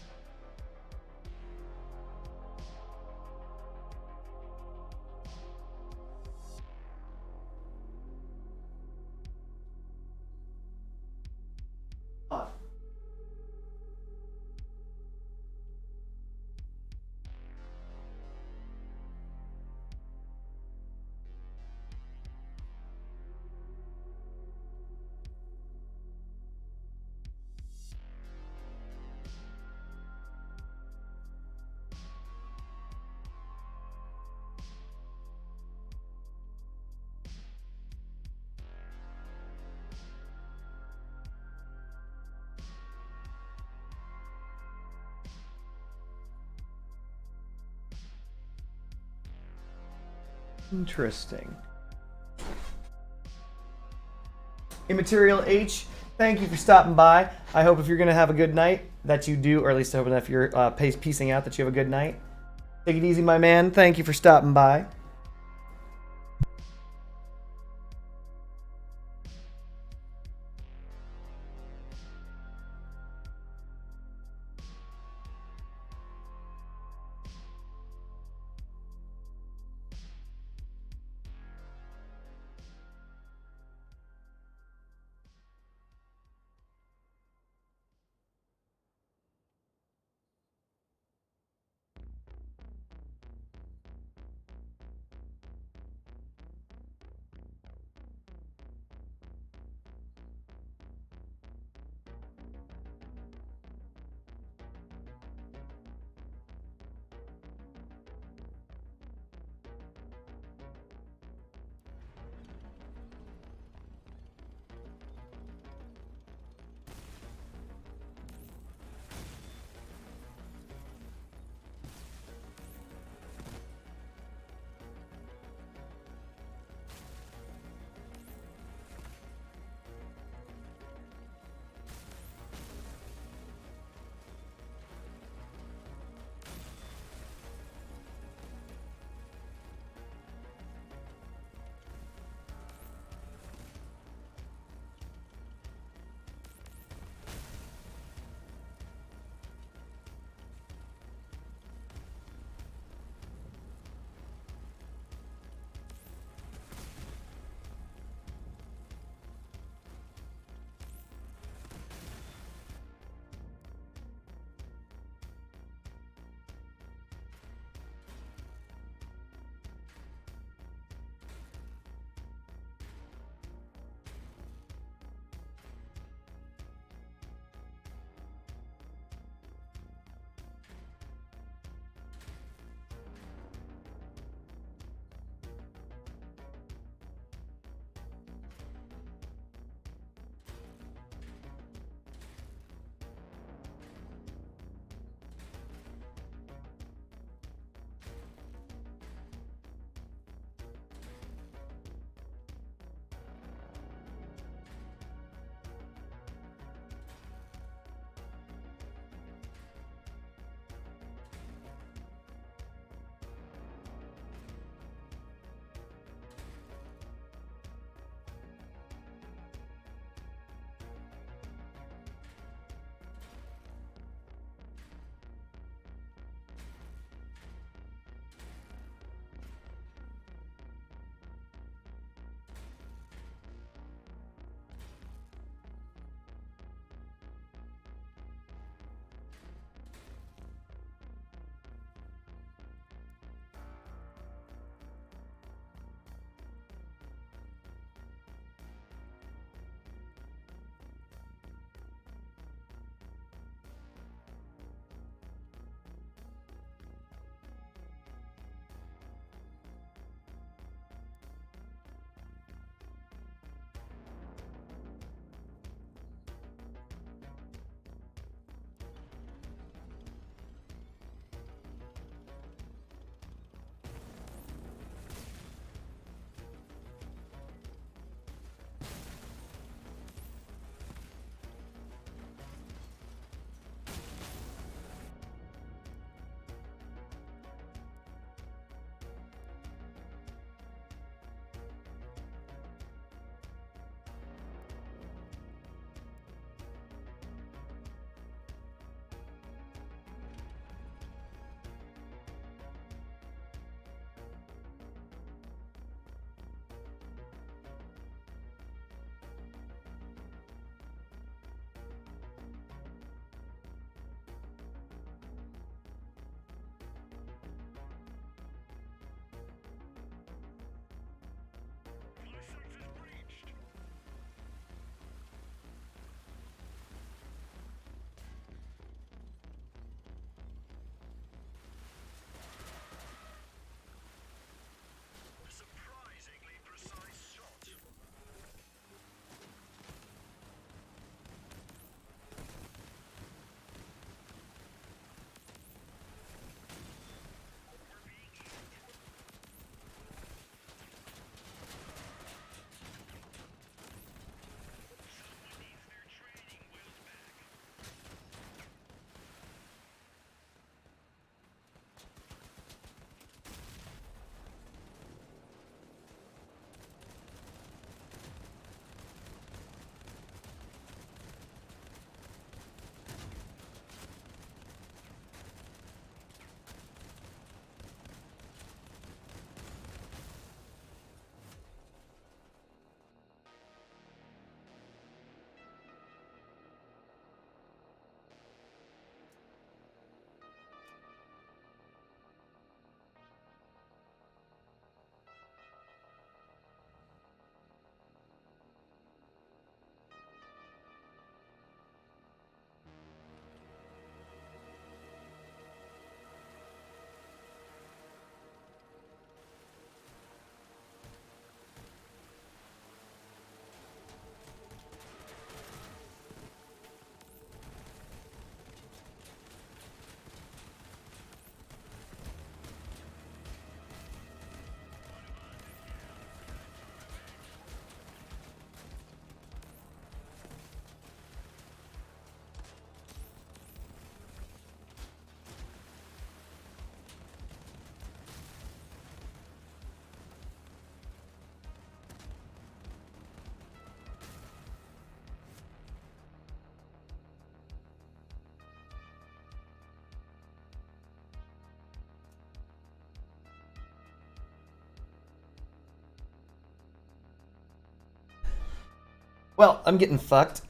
Interesting. Immaterial H, thank you for stopping by. I hope if you're going to have a good night that you do, or at least I hope if you're piecing out that you have a good night. Take it easy, my man. Thank you for stopping by. Well, I'm getting fucked.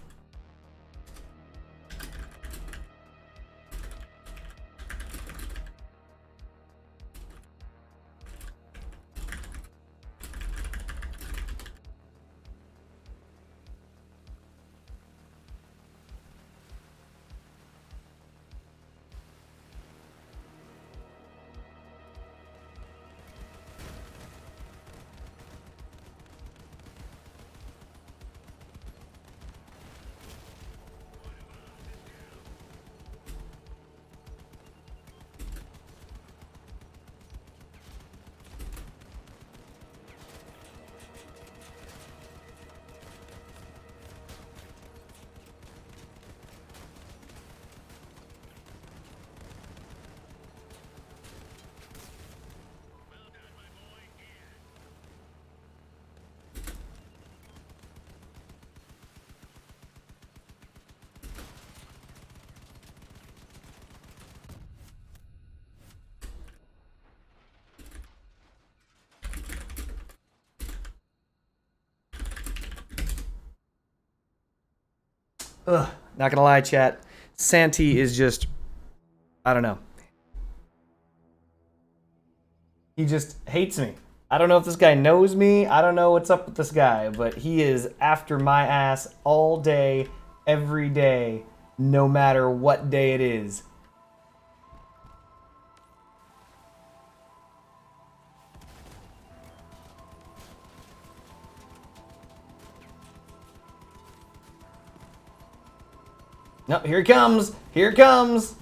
Ugh, not gonna lie, chat. Santi is just, I don't know. He just hates me. I don't know if this guy knows me. I don't know what's up with this guy, but he is after my ass all day, every day, no matter what day it is. No, here he comes. Here it comes.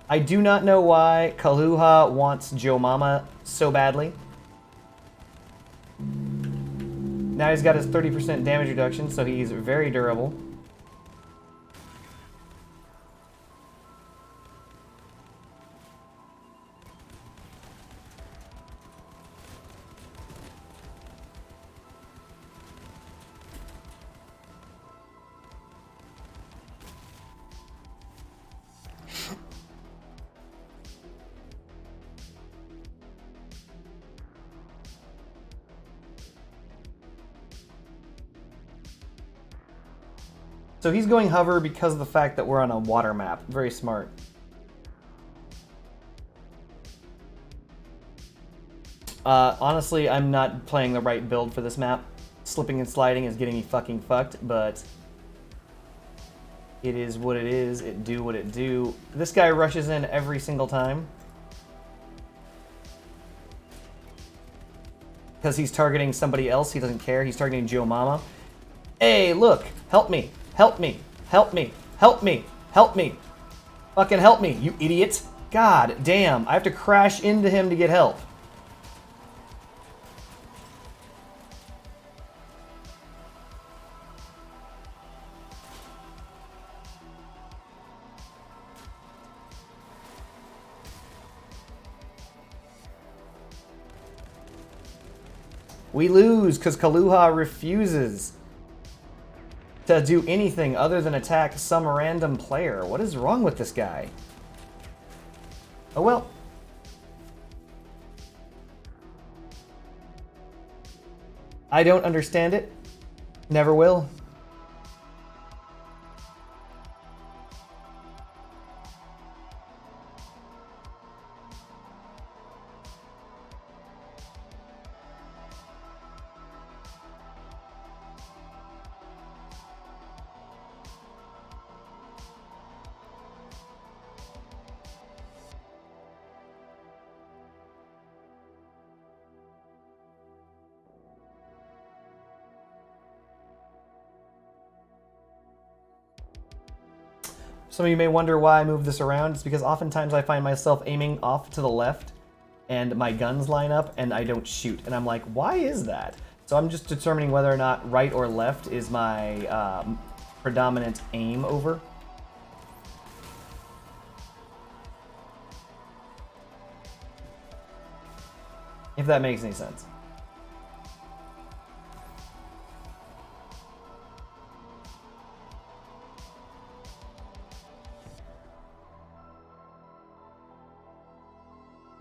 I do not know why Kaluha wants Joe Mama so badly. Now he's got his 30% damage reduction, so he's very durable. So he's going hover because of the fact that we're on a water map. Very smart. Honestly, I'm not playing the right build for this map. Slipping and sliding is getting me fucking fucked, but it is what it is. It do what it do. This guy rushes in every single time. Because he's targeting somebody else. He doesn't care. He's targeting Joe Mama. Hey, look! Help me! Help me! Help me! Help me! Help me! Fucking help me, you idiot! God damn, I have to crash into him to get help. We lose because Kaluha refuses to do anything other than attack some random player. What is wrong with this guy? Oh well. I don't understand it. Never will. Some of you may wonder why I move this around. It's because oftentimes I find myself aiming off to the left and my guns line up and I don't shoot. And I'm like, why is that? So I'm just determining whether or not right or left is my predominant aim over. If that makes any sense.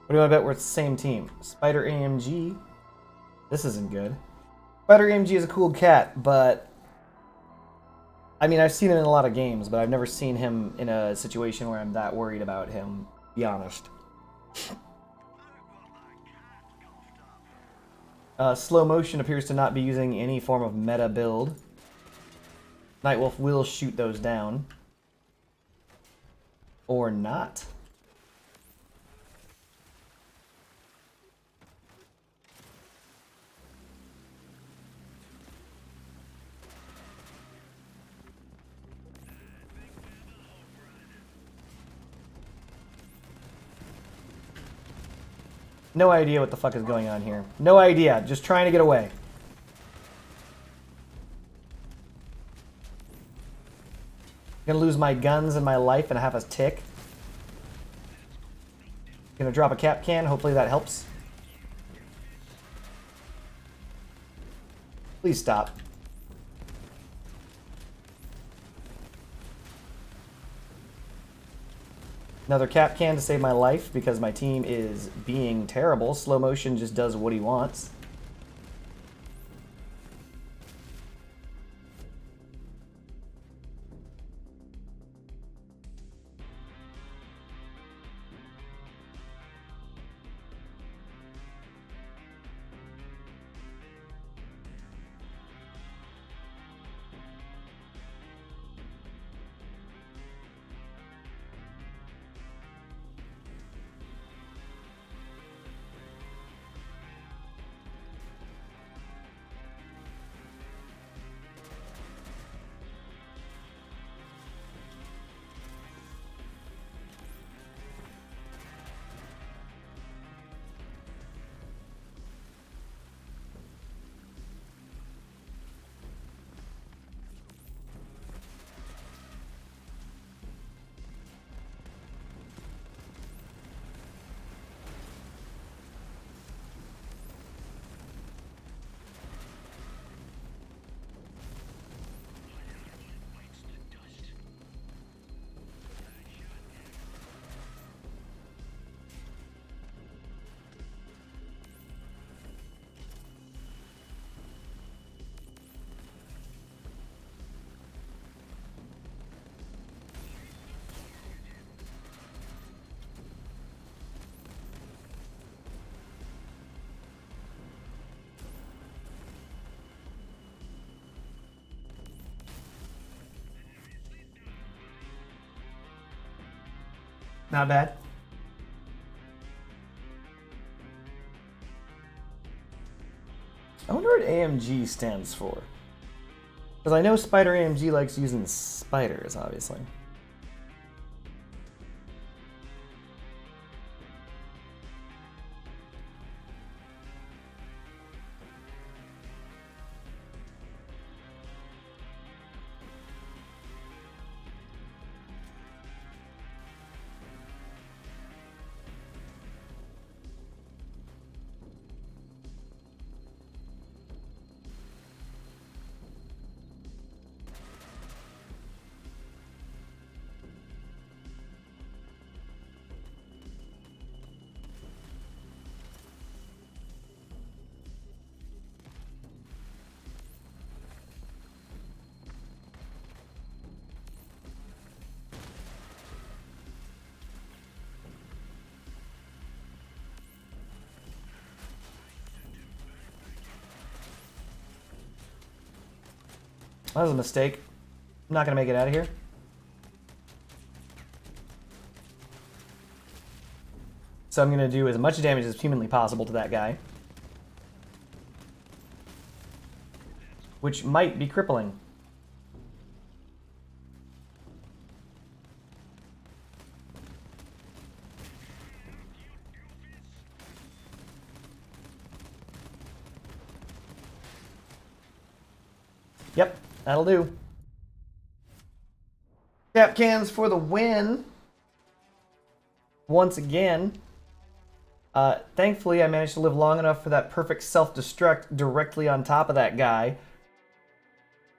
What do you want to bet we're the same team? Spider AMG This isn't good. Spider AMG is a cool cat, but... I mean, I've seen him in a lot of games, but I've never seen him in a situation where I'm that worried about him, to be honest. Slow Motion appears to not be using any form of meta build. Nightwolf will shoot those down. Or not. No idea what the fuck is going on here. No idea. Just trying to get away. Gonna lose my guns and my life and have a tick. Gonna drop a cap can. Hopefully that helps. Please stop. Another cap can to save my life because my team is being terrible. Slow Motion just does what he wants. Not bad. I wonder what AMG stands for. Because I know Spider AMG likes using spiders, obviously. That was a mistake. I'm not going to make it out of here. So I'm going to do as much damage as humanly possible to that guy. Which might be crippling. Yep, that'll do. Cap cans for the win. Once again. Thankfully, I managed to live long enough for that perfect self-destruct directly on top of that guy.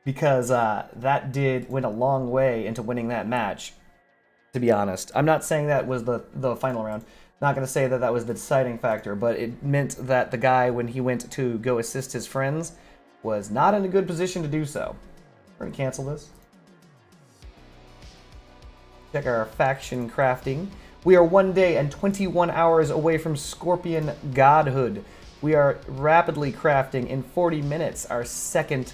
Because that went a long way into winning that match, to be honest. I'm not saying that was the final round. Not going to say that that was the deciding factor, but it meant that the guy, when he went to go assist his friends, was not in a good position to do so. We're going to cancel this. Check our faction crafting. We are 1 day and 21 hours away from Scorpion Godhood. We are rapidly crafting in 40 minutes our second,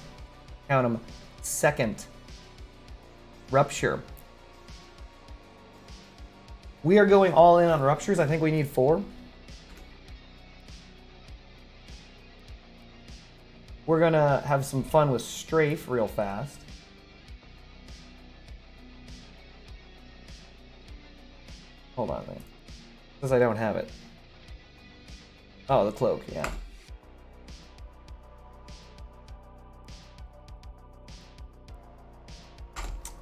count 'em, second rupture. We are going all in on ruptures. I think we need 4. We're gonna have some fun with strafe real fast. Hold on, man. Because I don't have it. Oh, the cloak, yeah.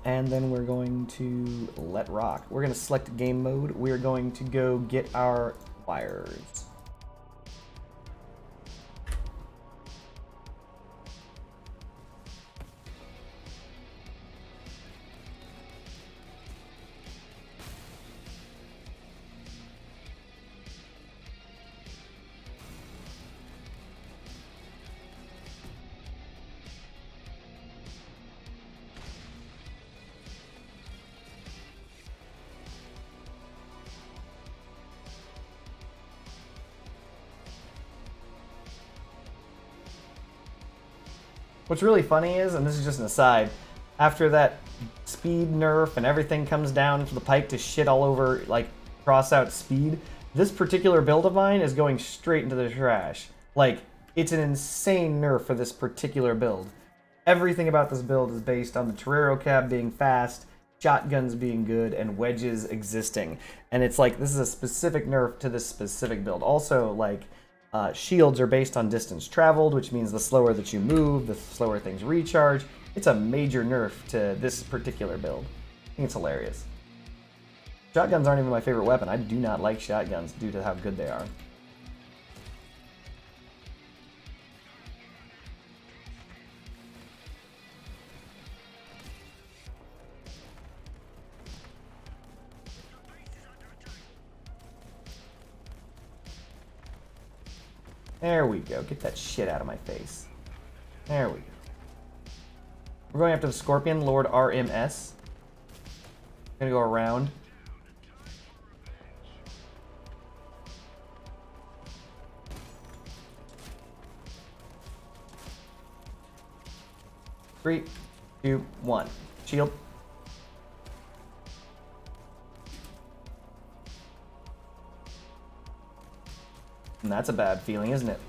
And then we're going to let rock. We're going to select game mode. We're going to go get our wires. What's really funny is, and this is just an aside, after that speed nerf and everything comes down to the pike to shit all over, like, cross out speed, this particular build of mine is going straight into the trash. Like, it's an insane nerf for this particular build. Everything about this build is based on the Torero cab being fast, shotguns being good, and wedges existing. And it's like, this is a specific nerf to this specific build. Also, like, shields are based on distance traveled, which means the slower that you move, the slower things recharge. It's a major nerf to this particular build. I think it's hilarious. Shotguns aren't even my favorite weapon. I do not like shotguns due to how good they are. There we go. Get that shit out of my face. There we go. We're going after the Scorpion, Lord RMS. Gonna go around. Three, 2, 1. Shield. And that's a bad feeling, isn't it?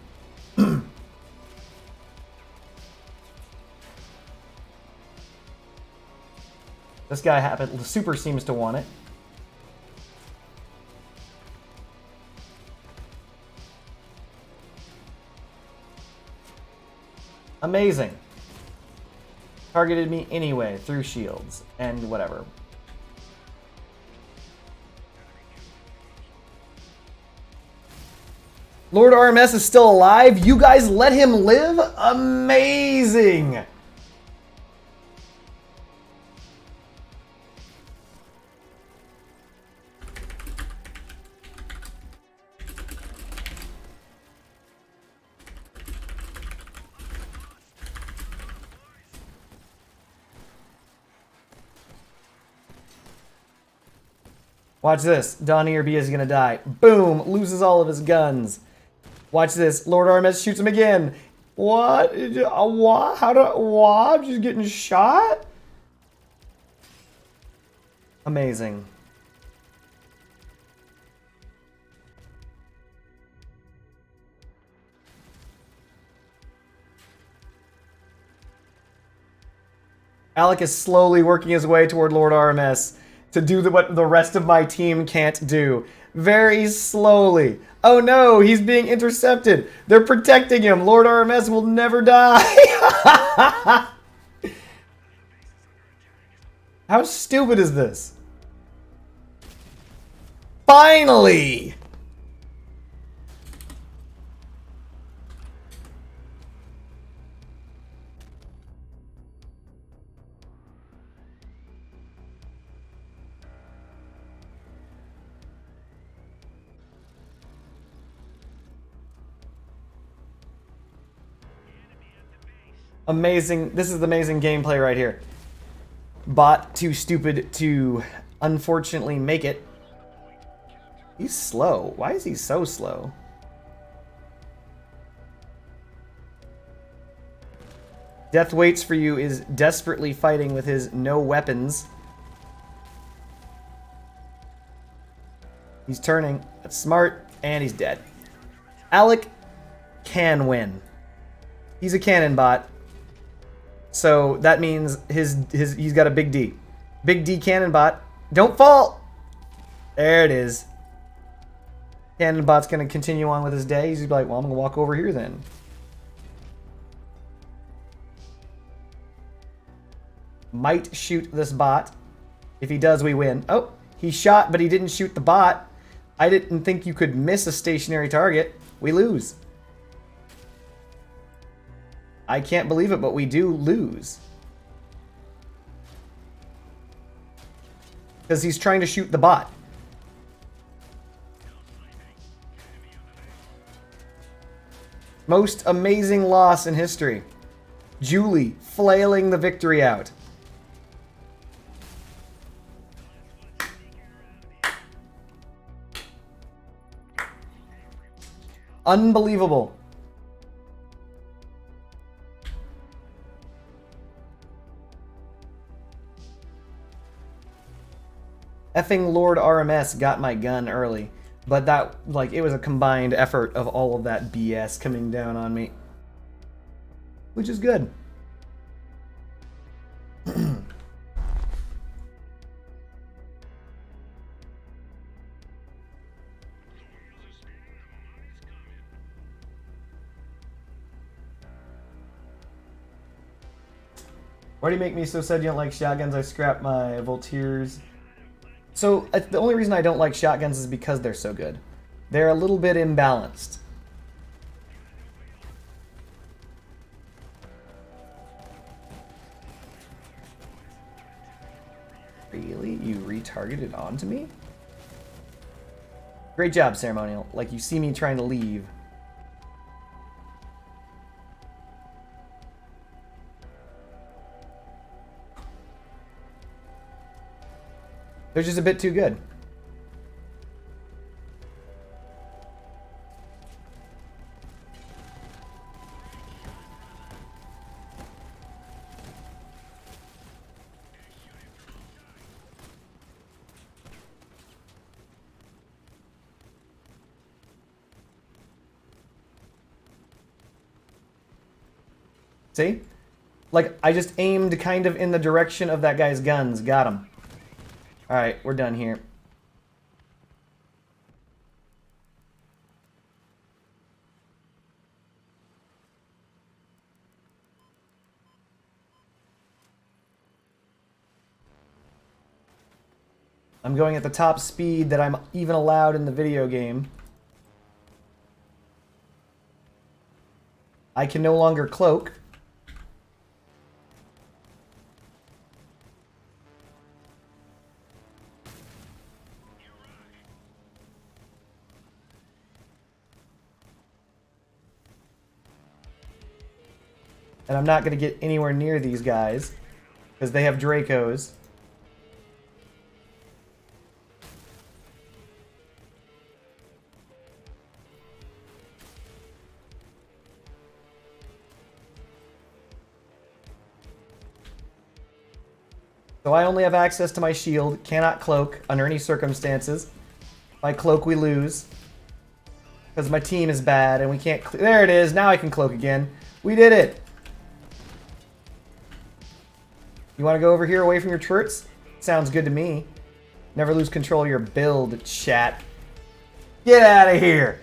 This guy super seems to want it. Amazing. Targeted me anyway through shields and whatever. Lord RMS is still alive. You guys let him live? Amazing. Watch this. Donnie or is gonna die. Boom! Loses all of his guns. Watch this. Lord RMS shoots him again. What? What? How do? What? Just getting shot? Amazing. Alec is slowly working his way toward Lord RMS to do what the rest of my team can't do. Very slowly. Oh no, he's being intercepted. They're protecting him. Lord RMS will never die. How stupid is this? Finally! Amazing. This is amazing gameplay right here. Bot too stupid to unfortunately make it. He's slow. Why is he so slow? Death Waits for You is desperately fighting with his no weapons. He's turning. That's smart. And he's dead. Alec can win. He's a cannon bot. So that means he's got a big D. Big D cannon bot. Don't fall! There it is. Cannon bot's going to continue on with his day. He's going to be like, well, I'm going to walk over here then. Might shoot this bot. If he does, we win. Oh, he shot, but he didn't shoot the bot. I didn't think you could miss a stationary target. We lose. I can't believe it, but we do lose. Because he's trying to shoot the bot. Most amazing loss in history. Julie flailing the victory out. Unbelievable. Effing Lord RMS got my gun early. But that, like, it was a combined effort of all of that BS coming down on me. Which is good. Why do you make me so sad you don't like shotguns? I scrapped my Voltiers. So, the only reason I don't like shotguns is because they're so good. They're a little bit imbalanced. Really? You retargeted onto me? Great job, Ceremonial. Like, you see me trying to leave. They're just a bit too good. See? Like, I just aimed kind of in the direction of that guy's guns. Got him. Alright, we're done here. I'm going at the top speed that I'm even allowed in the video game. I can no longer cloak. And I'm not going to get anywhere near these guys because they have Dracos. So I only have access to my shield, cannot cloak under any circumstances. If I cloak, we lose. Because my team is bad and we can't... There it is, now I can cloak again. We did it! You want to go over here away from your turrets? Sounds good to me. Never lose control of your build, chat. Get out of here!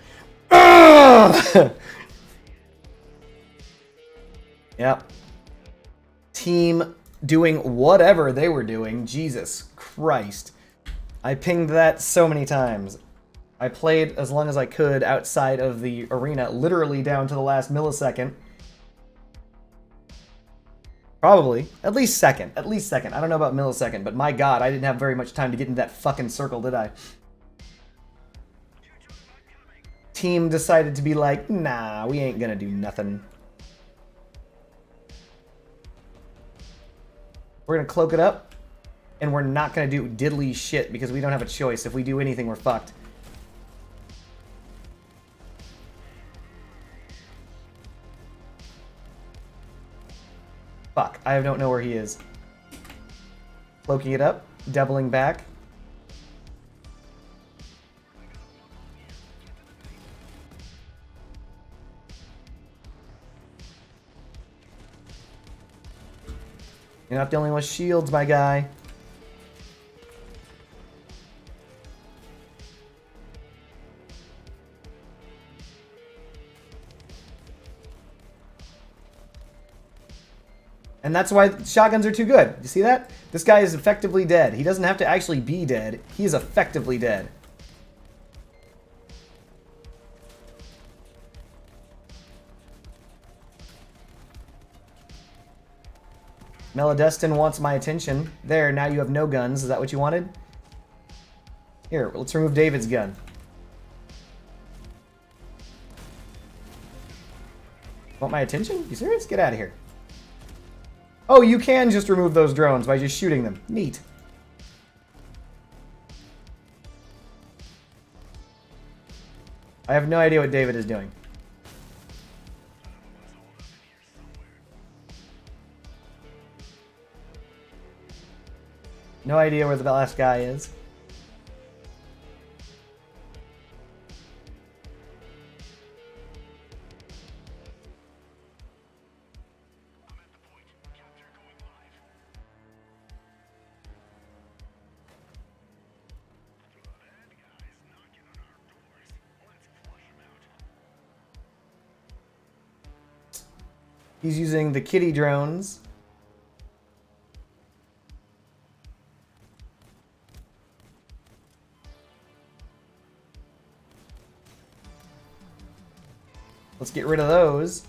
Yep. Team doing whatever they were doing. Jesus Christ. I pinged that so many times. I played as long as I could outside of the arena, literally down to the last millisecond. Probably. At least second. At least second. I don't know about millisecond, but my god, I didn't have very much time to get into that fucking circle, did I? Team decided to be like, nah, we ain't gonna do nothing. We're gonna cloak it up, and we're not gonna do diddly shit because we don't have a choice. If we do anything, we're fucked. Fuck, I don't know where he is. Cloaking it up, doubling back. You're not the only one with shields, my guy. And that's why shotguns are too good. You see that? This guy is effectively dead. He doesn't have to actually be dead. He is effectively dead. Melodestin wants my attention. There, now you have no guns. Is that what you wanted? Here, let's remove David's gun. Want my attention? You serious? Get out of here. Oh, you can just remove those drones by just shooting them. Neat. I have no idea what David is doing. No idea where the last guy is. He's using the kitty drones. Let's get rid of those.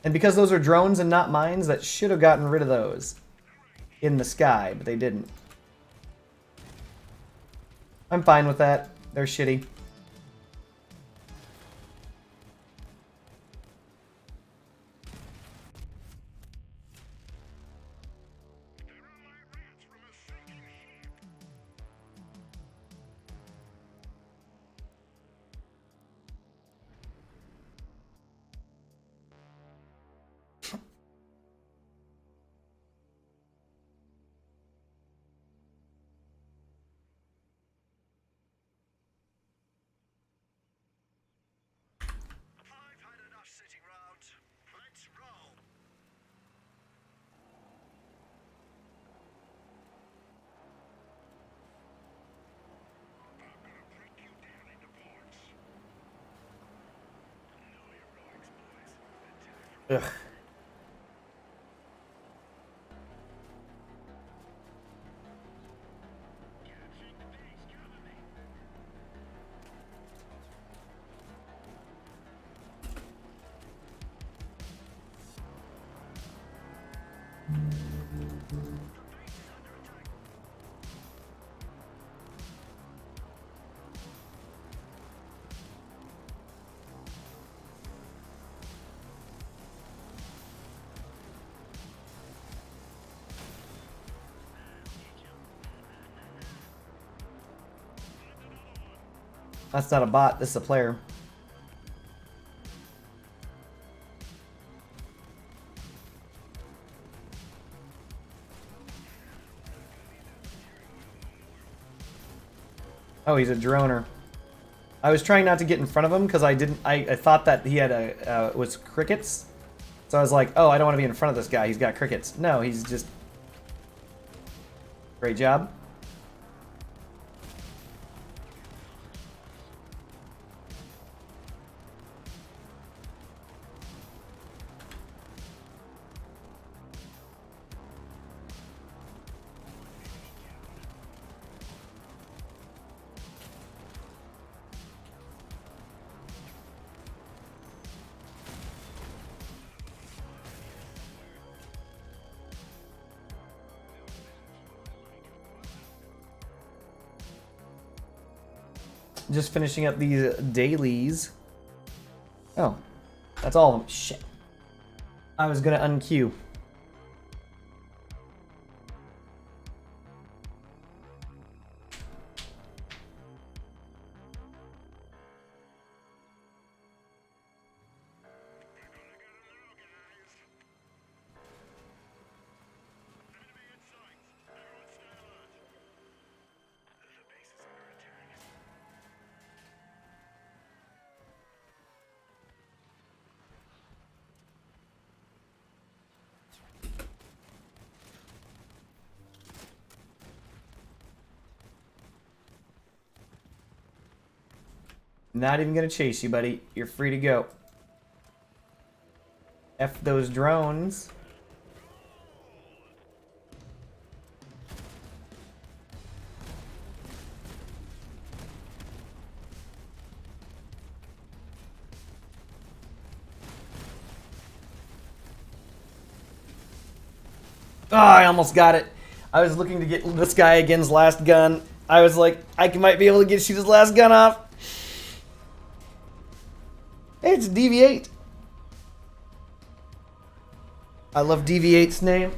And because those are drones and not mines, that should have gotten rid of those in the sky, but they didn't. I'm fine with that. They're shitty. Ugh. That's not a bot, this is a player. Oh, he's a droner. I was trying not to get in front of him because I thought that he had was crickets. So I was like, oh, I don't want to be in front of this guy. He's got crickets. No, he's just... Great job. Just finishing up these dailies. Oh, that's all of them. Shit. I was gonna unqueue. Not even gonna chase you, buddy. You're free to go. F those drones. Oh, I almost got it. I was looking to get this guy again's last gun. I was like, I might be able to shoot his last gun off. Hey, it's DV8. I love DV8's name.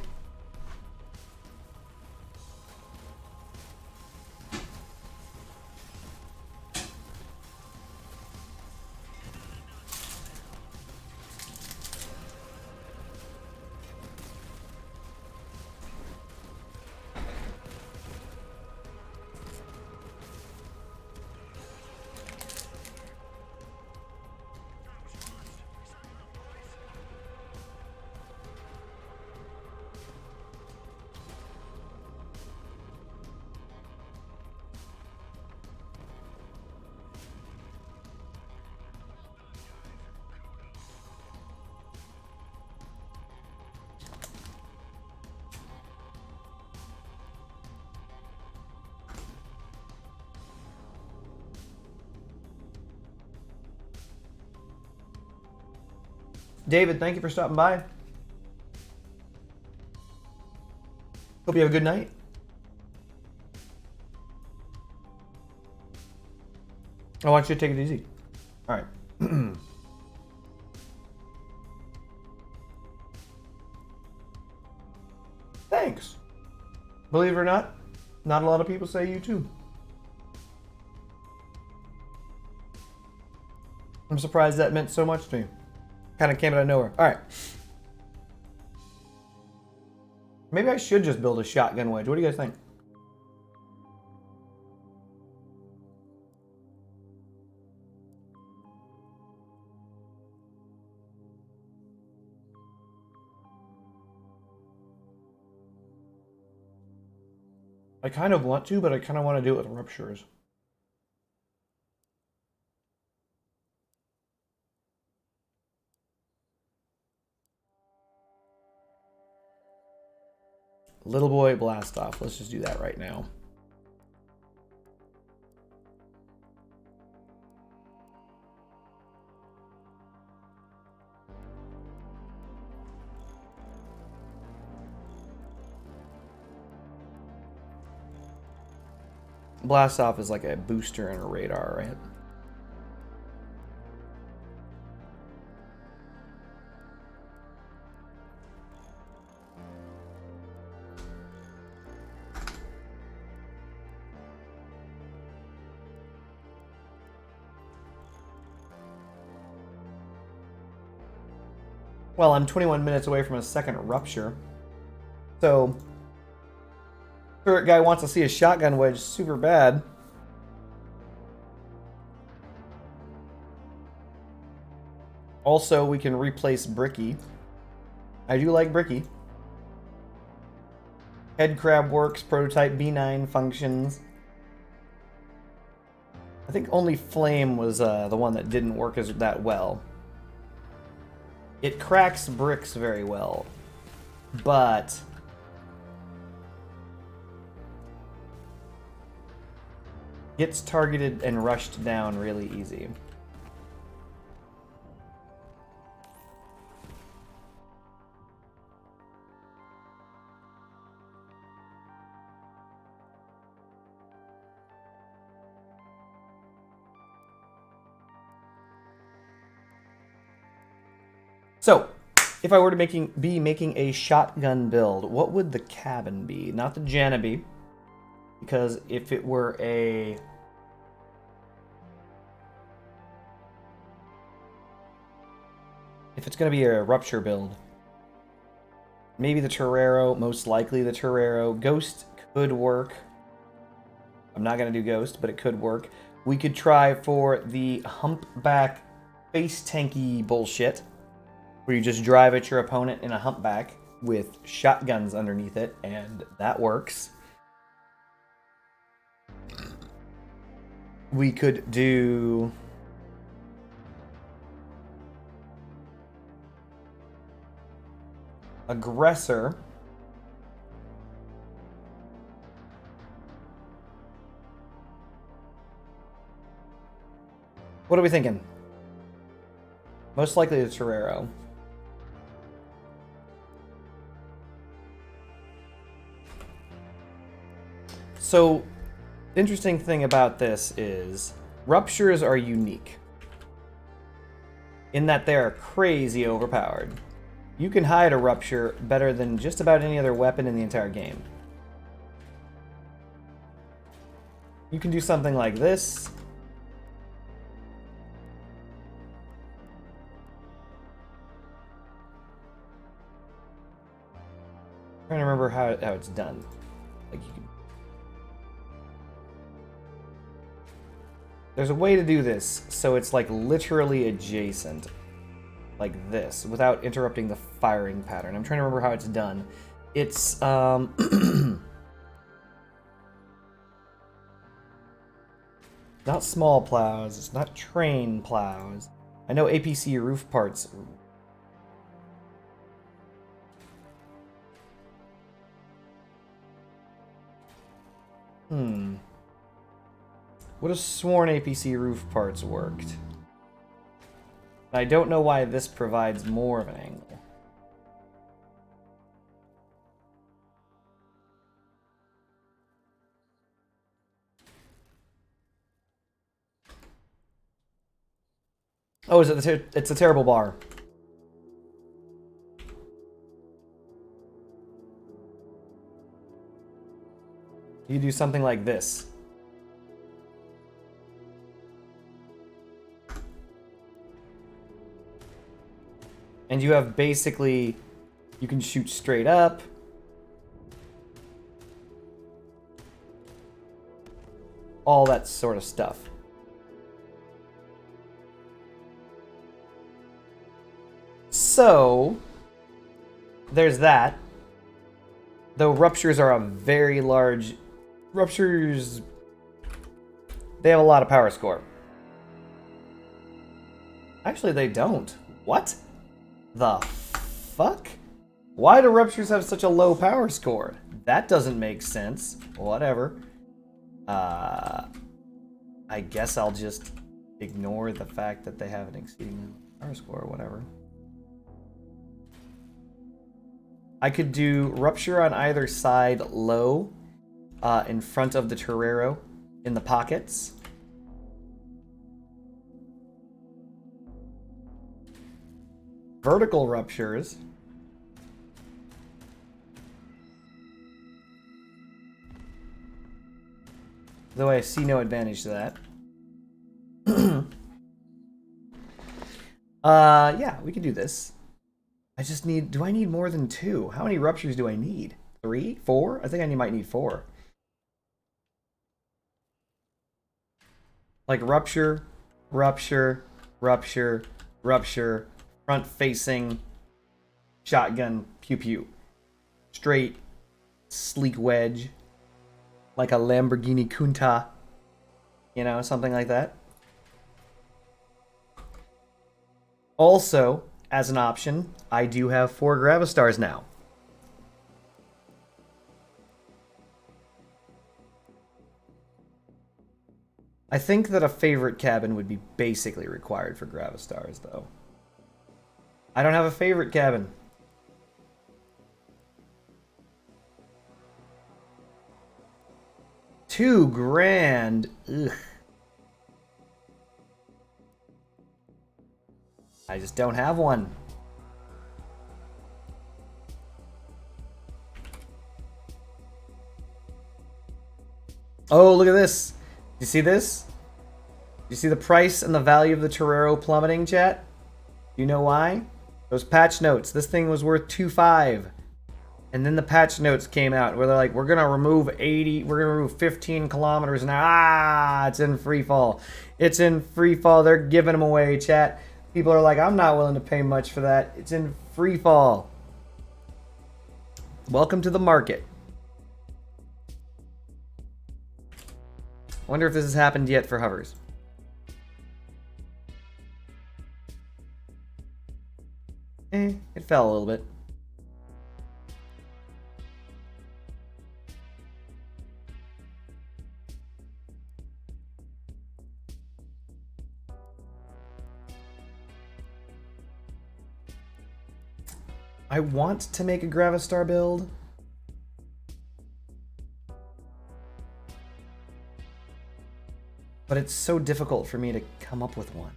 David, thank you for stopping by. Hope you have a good night. I want you to take it easy. All right. Thanks. Believe it or not, not a lot of people say you too. I'm surprised that meant so much to me. Kind of came out of nowhere. All right. Maybe I should just build a shotgun wedge. What do you guys think? I kind of want to, but I kind of want to do it with ruptures. Little boy blast off. Let's just do that right now. Blast off is like a booster and a radar, right? Well, I'm 21 minutes away from a second rupture. So, Spirit Guy wants to see a shotgun wedge super bad. Also, we can replace Bricky. I do like Bricky. Head crab works, prototype B9 functions. I think only Flame was the one that didn't work as that well. It cracks bricks very well, but gets targeted and rushed down really easy. So, if I were to be making a shotgun build, what would the cabin be? Not the Janabi, because if it were a... If it's going to be a rupture build, maybe the Torero, most likely the Torero. Ghost could work. I'm not going to do Ghost, but it could work. We could try for the humpback face tanky bullshit, where you just drive at your opponent in a humpback with shotguns underneath it, and that works. We could do Aggressor. What are we thinking? Most likely the Torero. So, interesting thing about this is ruptures are unique in that they are crazy overpowered. You can hide a rupture better than just about any other weapon in the entire game. You can do something like this. I'm trying to remember how it's done. Like you can. There's a way to do this so it's like literally adjacent. Like this, without interrupting the firing pattern. I'm trying to remember how it's done. It's, not small plows, it's not train plows. I know APC roof parts. Would have sworn APC roof parts worked. I don't know why this provides more of an angle. Oh, is it it's a terrible bar. You do something like this. And you have basically, you can shoot straight up. All that sort of stuff. So, there's that. Though ruptures are a very large... Ruptures... They have a lot of power score. Actually, they don't. What? The fuck? Why do ruptures have such a low power score? That doesn't make sense. Whatever. I guess I'll just ignore the fact that they have an exceedingly low power score or whatever. I could do rupture on either side low in front of the Torero in the pockets. Vertical ruptures. Though I see no advantage to that. Yeah, we can do this. I just need... Do I need more than 2? How many ruptures do I need? 3? 4? I think I might need 4. Like rupture, rupture, rupture, rupture, front-facing, shotgun, pew-pew. Straight, sleek wedge. Like a Lamborghini Countach. You know, something like that. Also, as an option, I do have 4 Gravistars now. I think that a favorite cabin would be basically required for Gravistars, though. I don't have a favorite cabin. $2,000. Ugh. I just don't have one. Oh, look at this. You see this? You see the price and the value of the Torero plummeting, chat? You know why? Those patch notes. This thing was worth 2.5. And then the patch notes came out where they're like, we're gonna remove 15 kilometers now. Ah, it's in free fall. It's in free fall. They're giving them away, chat. People are like, I'm not willing to pay much for that. It's in free fall. Welcome to the market. Wonder if this has happened yet for hovers. It fell a little bit. I want to make a Gravistar build. But it's so difficult for me to come up with one.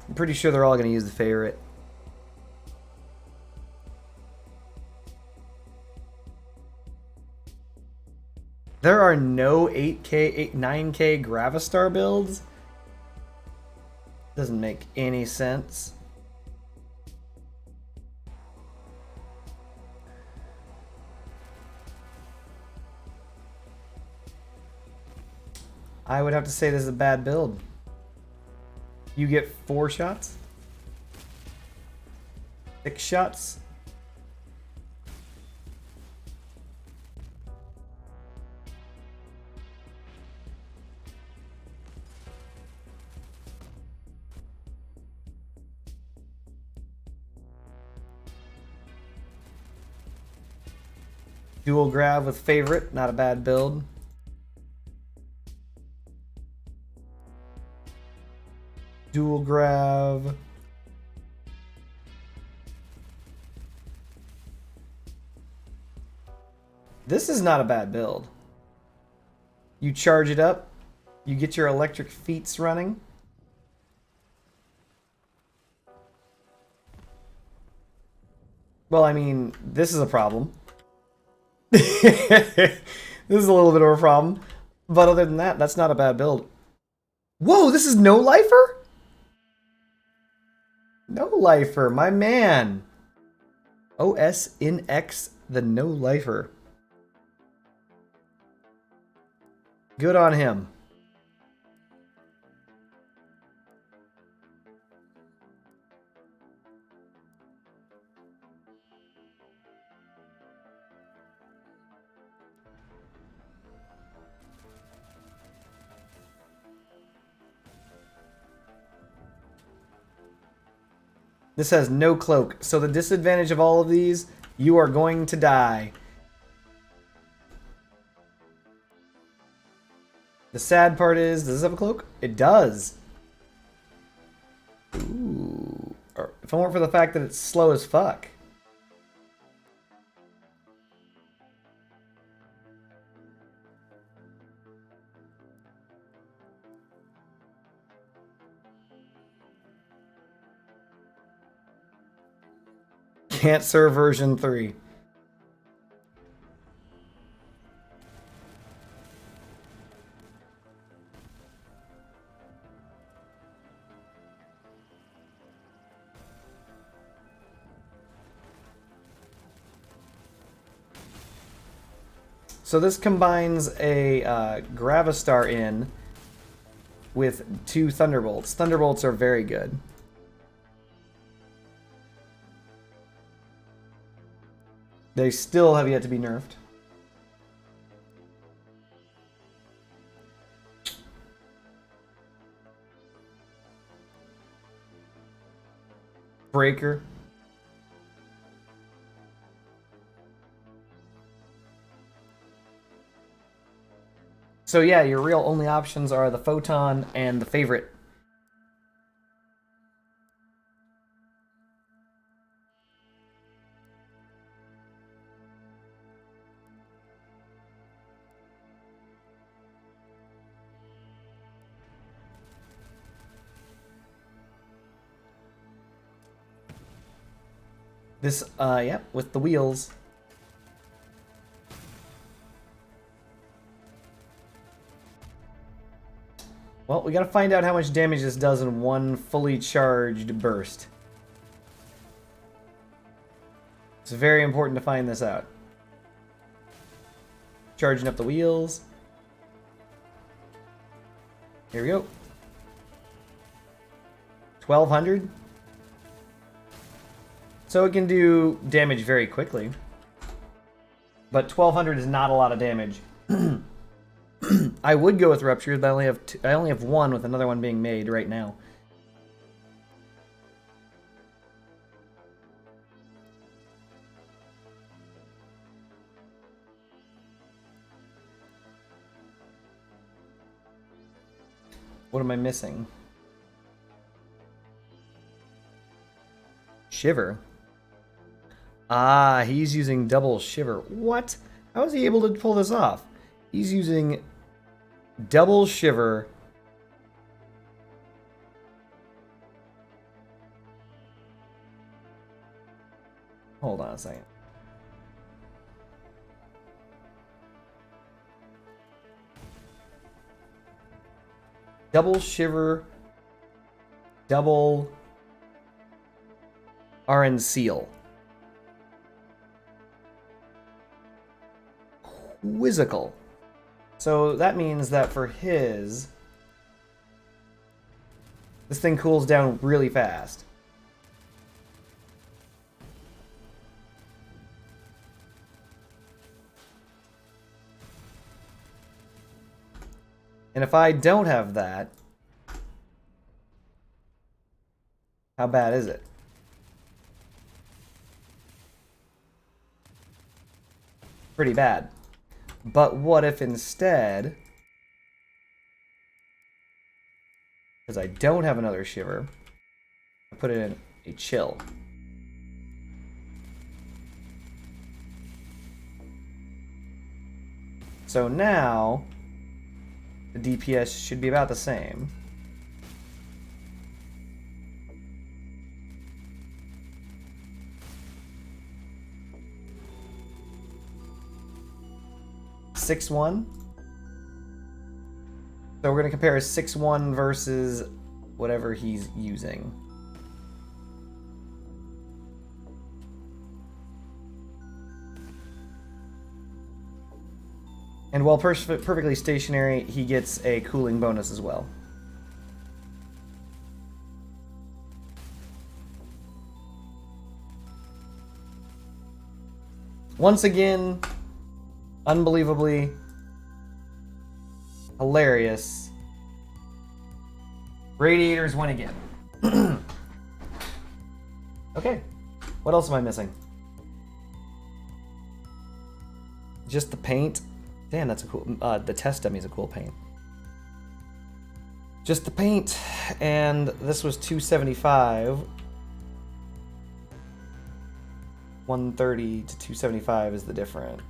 I'm pretty sure they're all going to use the favorite. There are no 8K, 9K Gravistar builds? Doesn't make any sense. I would have to say this is a bad build. You get 4 shots? 6 shots? Dual grab with favorite, not a bad build. Dual grab. This is not a bad build. You charge it up, you get your electric feats running. Well, I mean, this is a problem. This is a little bit of a problem. But other than that, that's not a bad build. Whoa, this is No Lifer? No Lifer, my man. OSNX, the No Lifer. Good on him. This has no cloak, so the disadvantage of all of these, you are going to die. The sad part is, does this have a cloak? It does. Ooh. If it weren't for the fact that it's slow as fuck. Can't serve version 3. So this combines a Gravistar in with 2 Thunderbolts. Thunderbolts are very good. They still have yet to be nerfed. Breaker. So yeah, your real only options are the Photon and the favorite. This, yeah, with the wheels. Well, we gotta find out how much damage this does in one fully charged burst. It's very important to find this out. Charging up the wheels. Here we go. 1200. So it can do damage very quickly. But 1200 is not a lot of damage. I would go with Ruptures, but I only have one, with another one being made right now. What am I missing? Shiver. Ah, he's using double shiver. What? How is he able to pull this off? He's using double shiver. Hold on a second. Double shiver, double Aron Seal. Quizzical. So that means that for his, this thing cools down really fast. And if I don't have that, how bad is it? Pretty bad. But what if instead, because I don't have another shiver, I put it in a chill. So now, the DPS should be about the same. (6-1). So we're going to compare 6-1 versus whatever he's using. And while perfectly stationary, he gets a cooling bonus as well. Once again, unbelievably hilarious. Radiators win again. Okay, what else am I missing? Just the paint. Damn, that's a cool. The test dummy is a cool paint. Just the paint, and this was 275. 130 to 275 is the difference.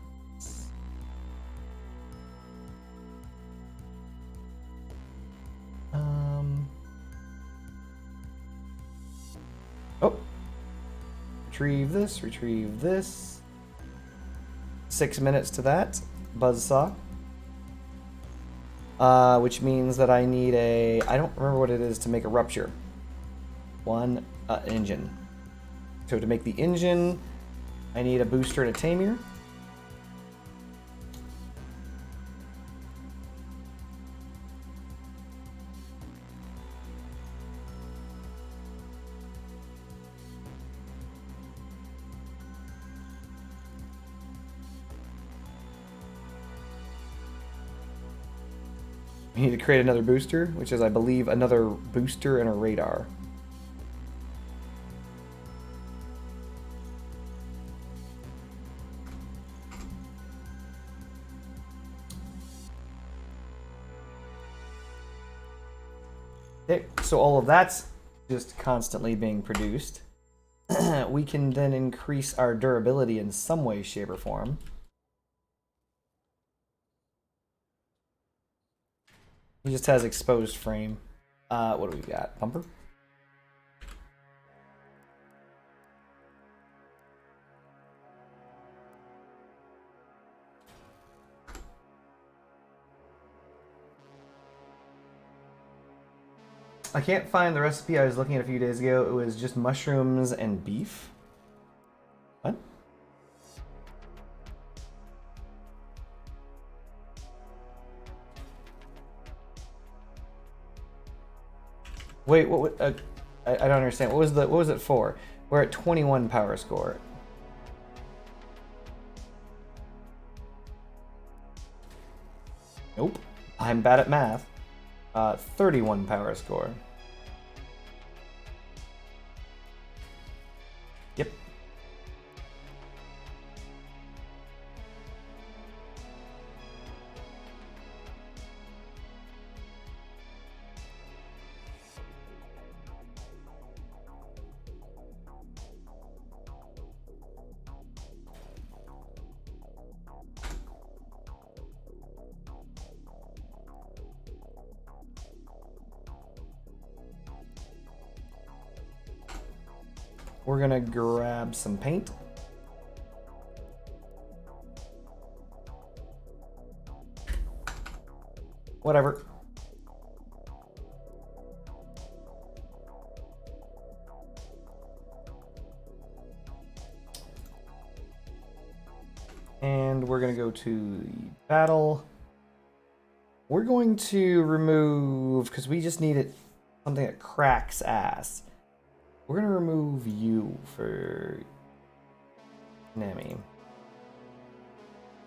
Oh. Retrieve this, retrieve this. 6 minutes to that. Buzzsaw. Which means that I need a... I don't remember what it is to make a rupture. One engine. So to make the engine, I need a booster and a Tamir. We need to create another booster, which is, I believe, another booster and a radar. Okay, so all of that's just constantly being produced. We can then increase our durability in some way, shape, or form. He just has exposed frame. What do we got? Bumper? I can't find the recipe I was looking at a few days ago. It was just mushrooms and beef. What? Wait, what? I don't understand. What was it for? We're at 21 power score. Nope. I'm bad at math. 31 power score. Yep. We're gonna grab some paint. Whatever. And we're gonna go to the battle. We're going to remove, because we just needed something that cracks ass. We're gonna remove you for Nemi.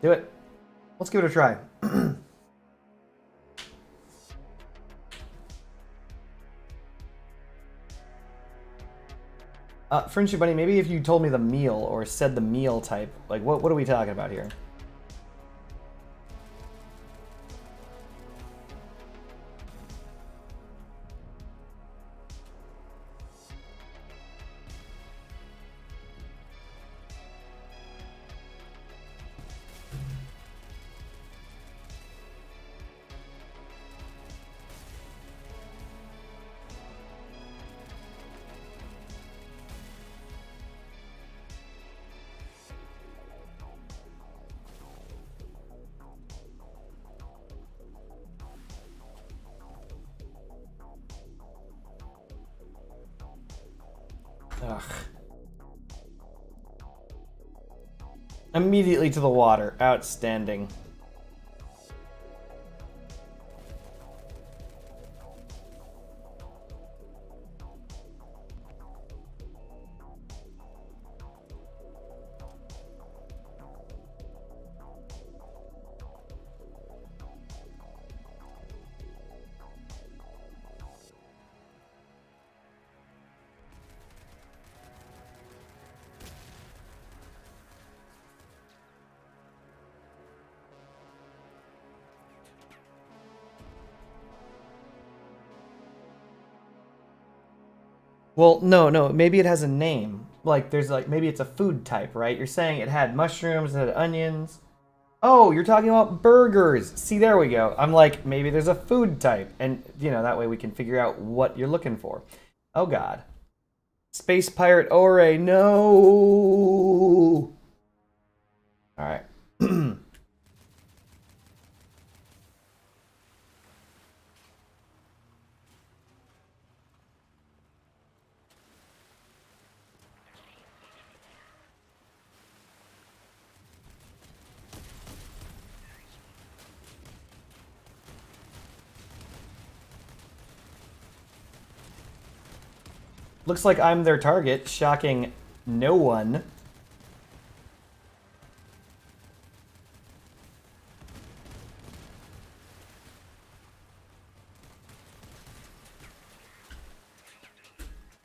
Do it. Let's give it a try. Friendship Bunny, maybe if you told me the meal or said the meal type, like what are we talking about here? Ugh. Immediately to the water. Outstanding. Well, no, maybe it has a name. Like, there's like, maybe it's a food type, right? You're saying it had mushrooms, it had onions. Oh, you're talking about burgers. See, there we go. I'm like, maybe there's a food type. And, you know, that way we can figure out what you're looking for. Oh, God. Space Pirate Ore, no! Alright. Looks like I'm their target, shocking no one.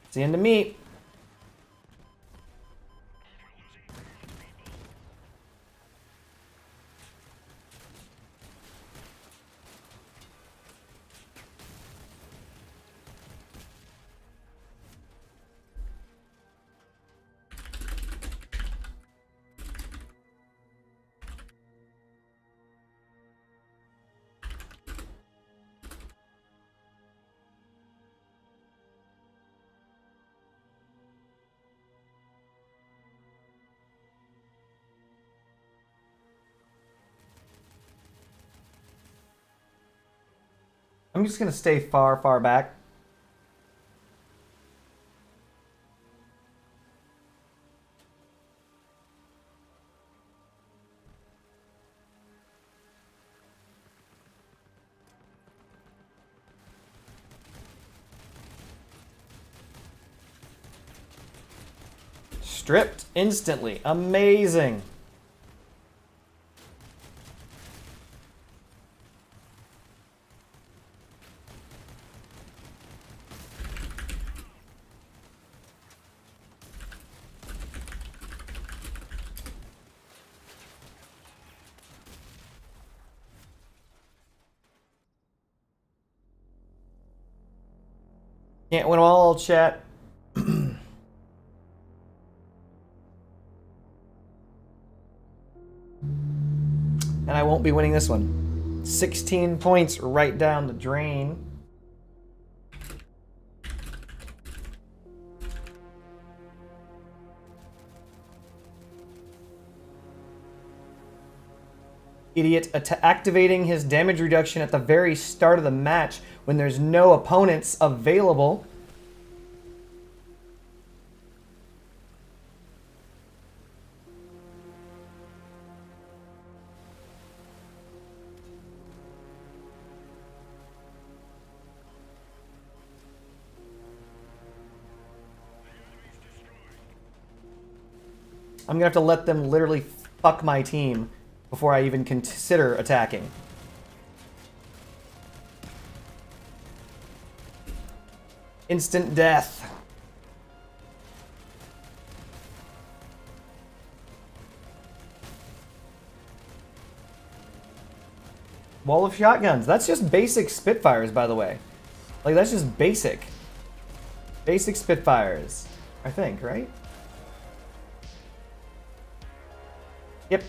It's the end of me. I'm just gonna stay far, far back. Stripped instantly. Amazing. Can't win them all, chat. And I won't be winning this one. 16 points right down the drain. Idiot activating his damage reduction at the very start of the match when there's no opponents available. I'm gonna have to let them literally fuck my team before I even consider attacking. Instant death. Wall of shotguns. That's just basic Spitfires, by the way. Like, that's just basic. Basic Spitfires. I think, right? Yep.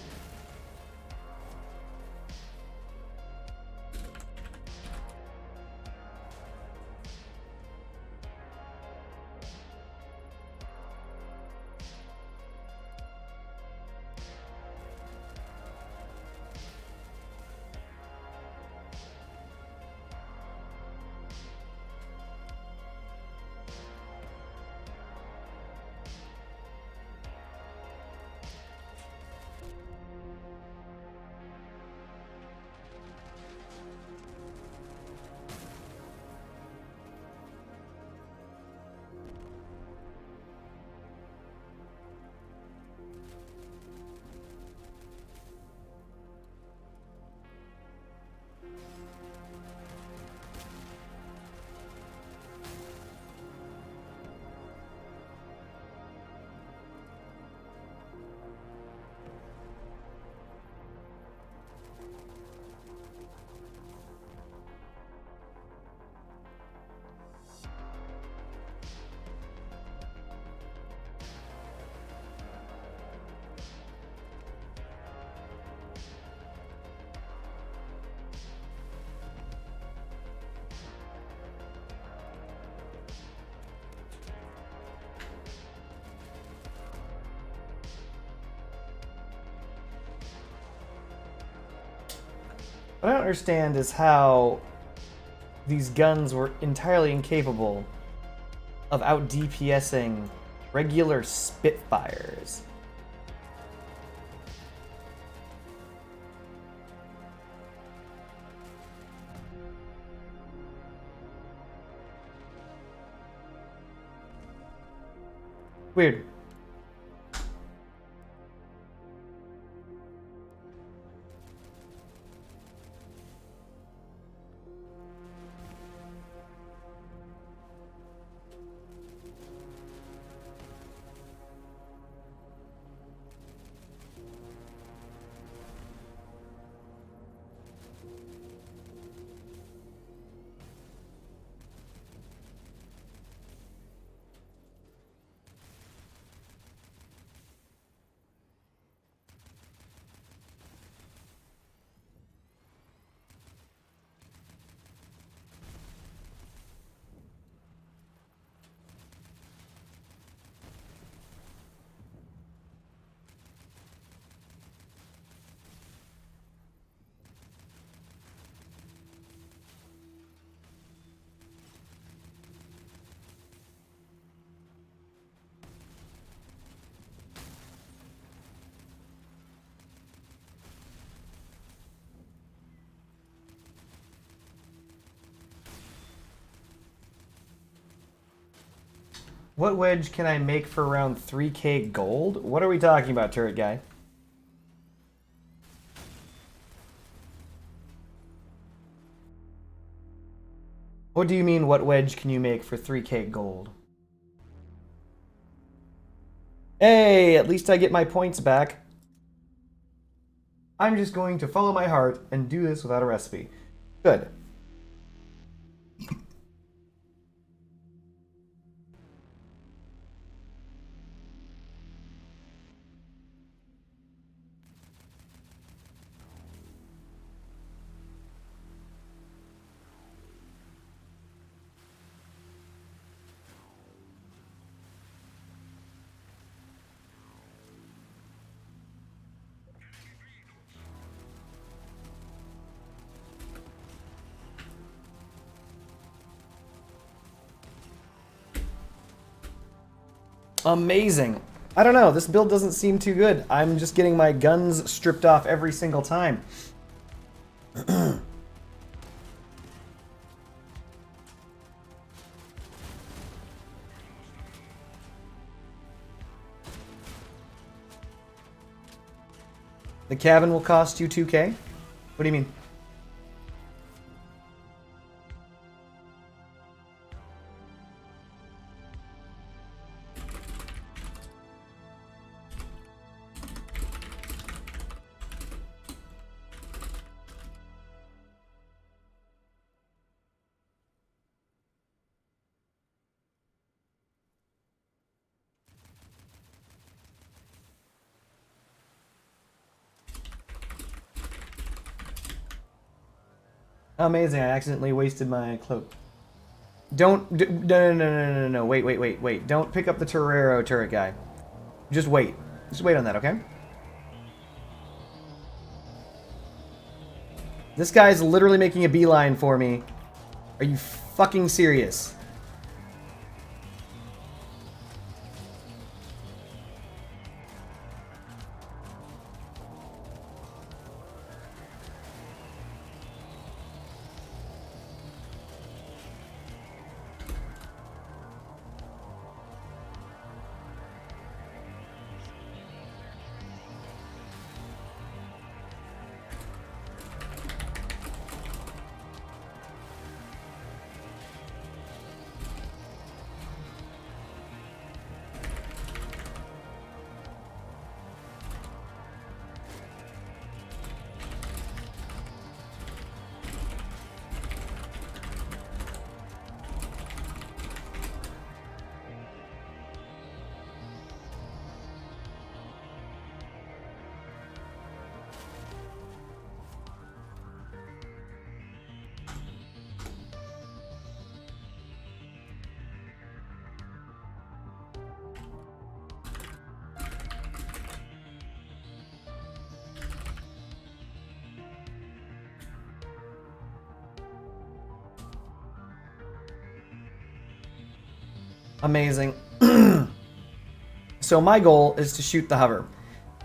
What I don't understand is how these guns were entirely incapable of out DPSing regular Spitfires. Weird. What wedge can I make for around 3k gold? What are we talking about, turret guy? What do you mean, what wedge can you make for 3k gold? Hey, at least I get my points back. I'm just going to follow my heart and do this without a recipe. Good. Amazing. I don't know, this build doesn't seem too good. I'm just getting my guns stripped off every single time. The cabin will cost you 2K? What do you mean? Amazing, I accidentally wasted my cloak. Don't, no, wait. Don't pick up the Torero turret guy. Just wait. Just wait on that, okay? This guy's literally making a beeline for me. Are you fucking serious? Amazing. So my goal is to shoot the hover.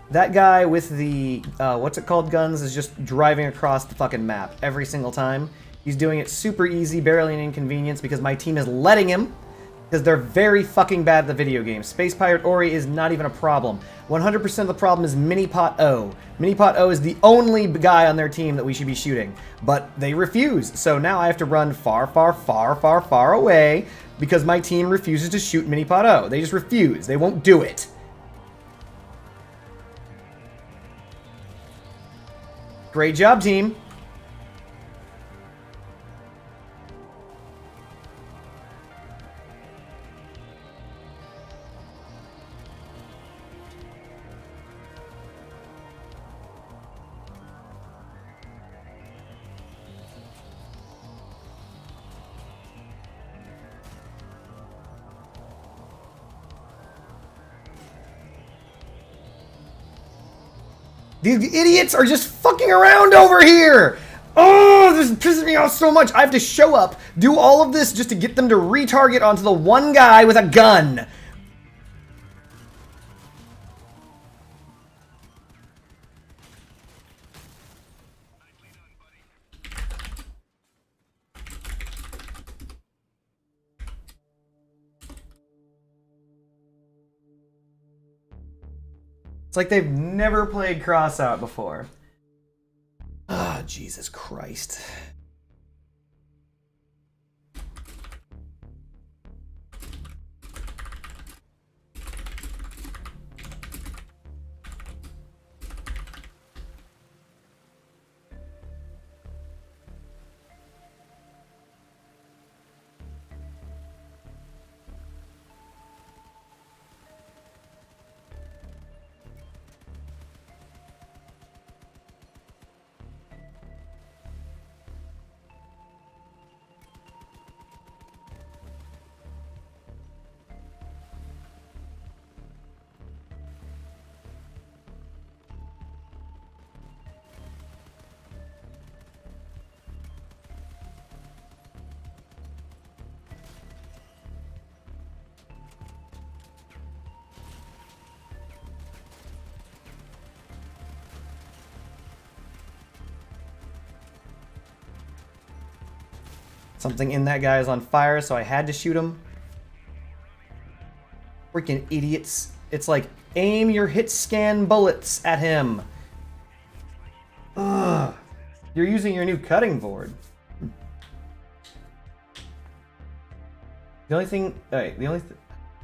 That guy with the, what's it called, guns is just driving across the fucking map every single time. He's doing it super easy, barely an inconvenience, because my team is letting him, because they're very fucking bad at the video game. Space Pirate Ori is not even a problem. 100% of the problem is Minipot O. Minipot O is the only guy on their team that we should be shooting, but they refuse. So now I have to run far away, because my team refuses to shoot Minipot O. They just refuse. They won't do it. Great job, team. These idiots are just fucking around over here! Oh, this pisses me off so much. I have to show up, do all of this just to get them to retarget onto the one guy with a gun. It's like they've never played Crossout before. Ah, Jesus Christ. Something in that guy is on fire, so I had to shoot him. Freaking idiots. It's like, aim your hit scan bullets at him. Ugh. You're using your new cutting board. The only thing, alright,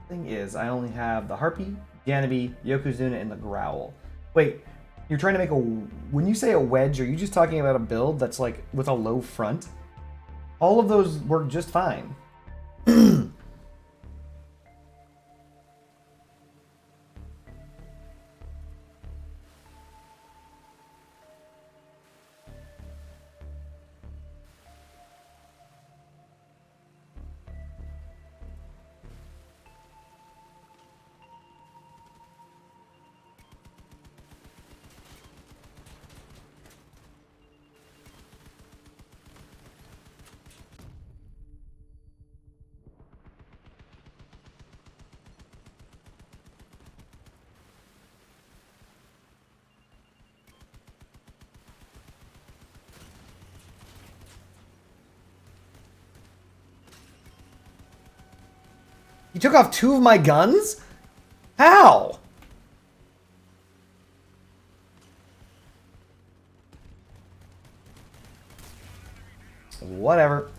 thing is I only have the Harpy, Janabi, Yokozuna, and the Growl. Wait, you're trying to make a, when you say a wedge, are you just talking about a build that's like with a low front? All of those work just fine. You took off 2 of my guns? How? Whatever.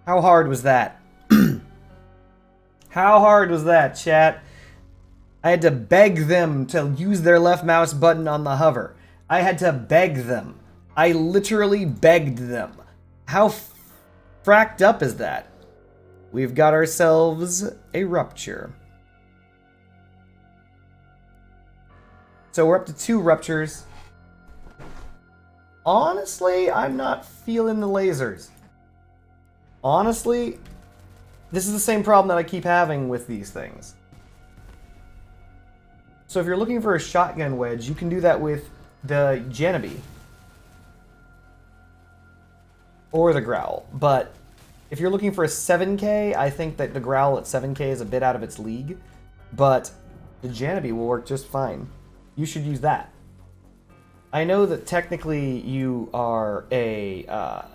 How hard was that? How hard was that, chat? I had to beg them to use their left mouse button on the hover. I had to beg them. I literally begged them. How fracked up is that? We've got ourselves a rupture. So we're up to 2 ruptures. Honestly, I'm not feeling the lasers. Honestly, this is the same problem that I keep having with these things. So if you're looking for a shotgun wedge, you can do that with the Janabi. Or the Growl. But if you're looking for a 7K, I think that the Growl at 7K is a bit out of its league. But the Janabi will work just fine. You should use that. I know that technically you are a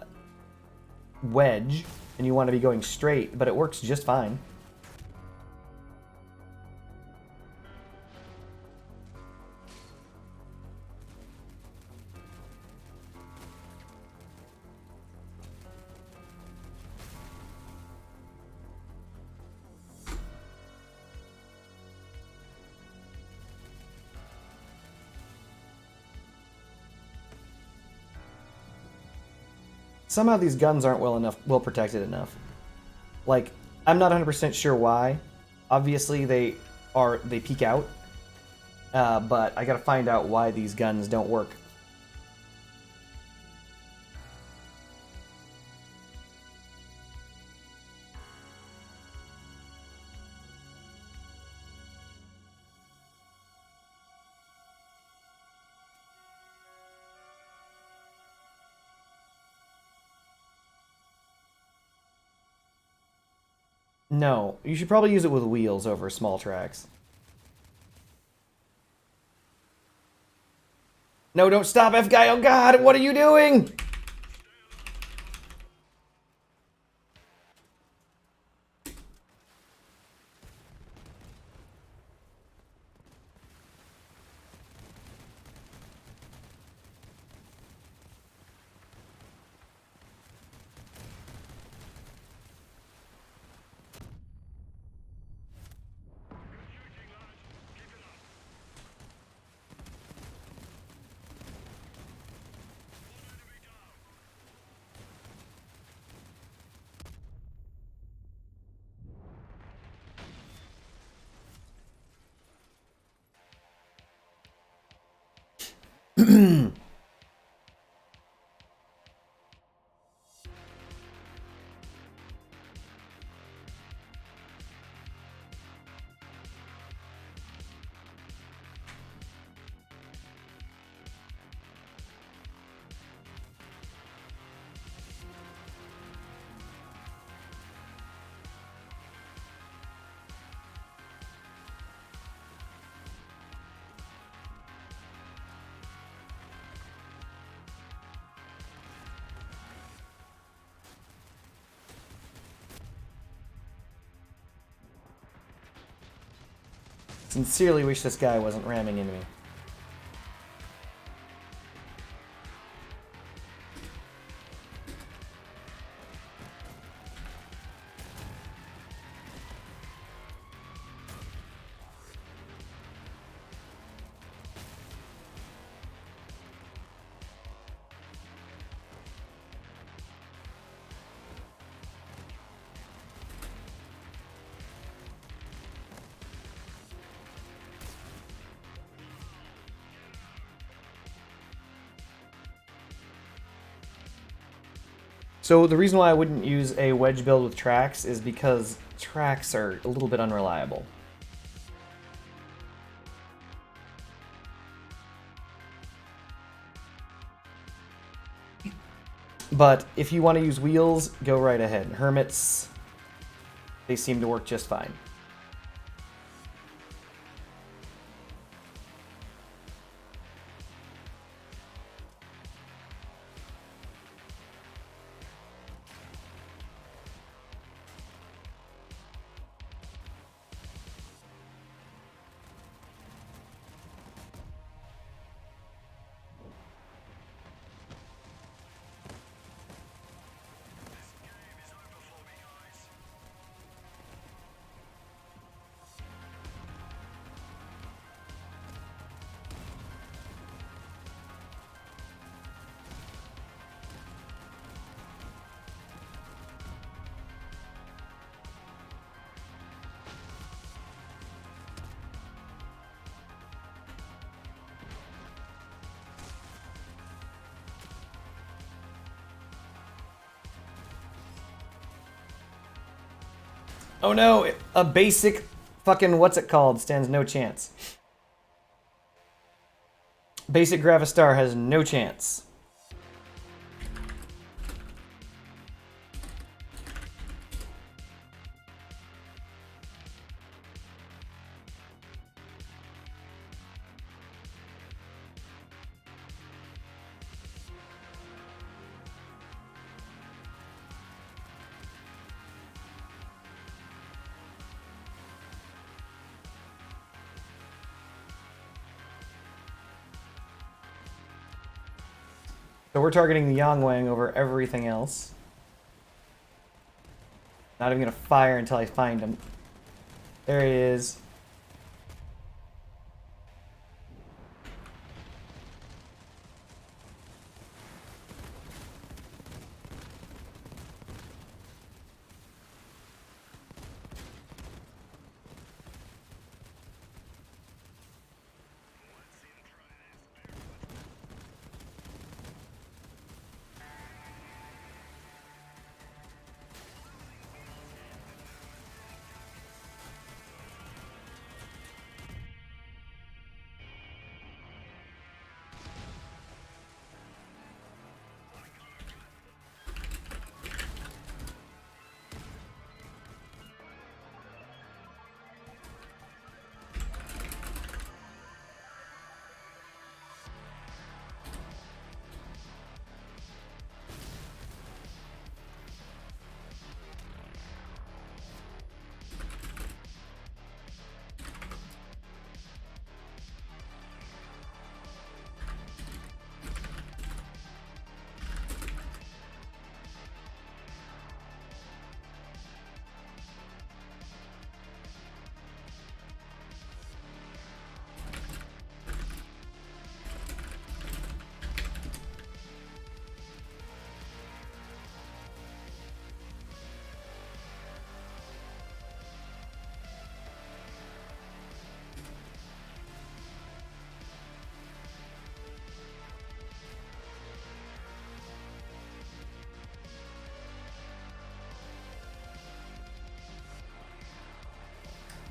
wedge and you want to be going straight, but it works just fine. Somehow these guns aren't well protected enough. Like, I'm not 100% sure why. Obviously, they peek out. But I gotta find out why these guns don't work. No, you should probably use it with wheels over small tracks. No, don't stop, F-Guy! Oh god, what are you doing? Sincerely wish this guy wasn't ramming into me. So the reason why I wouldn't use a wedge build with tracks is because tracks are a little bit unreliable. But if you want to use wheels, go right ahead. Hermits, they seem to work just fine. Oh no, a basic fucking what's it called stands no chance. Basic Gravistar has no chance. So we're targeting the Yangwang over everything else. Not even gonna fire until I find him. There he is.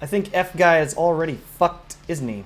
I think F guy is already fucked, isn't he?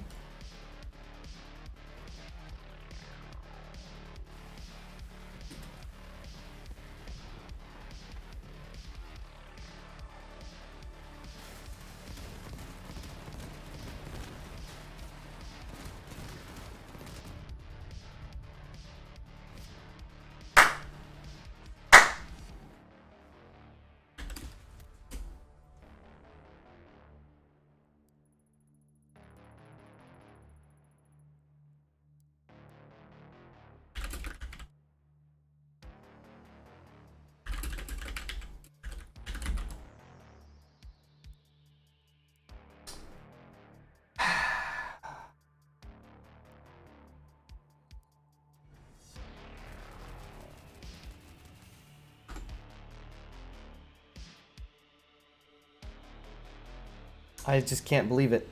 I just can't believe it.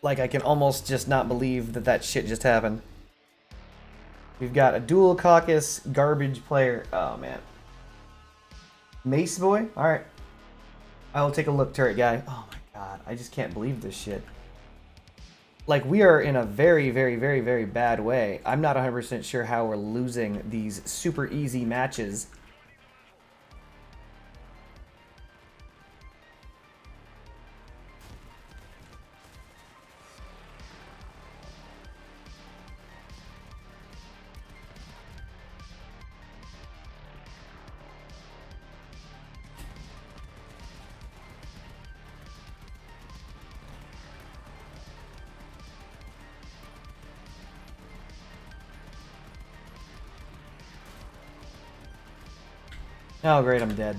Like, I can almost just not believe that that shit just happened. We've got a dual caucus garbage player. Oh, man. Mace boy? Alright. I will take a look, turret guy. Oh, my God. I just can't believe this shit. Like, we are in a very, very, very, very bad way. I'm not 100% sure how we're losing these super easy matches. Oh, great, I'm dead.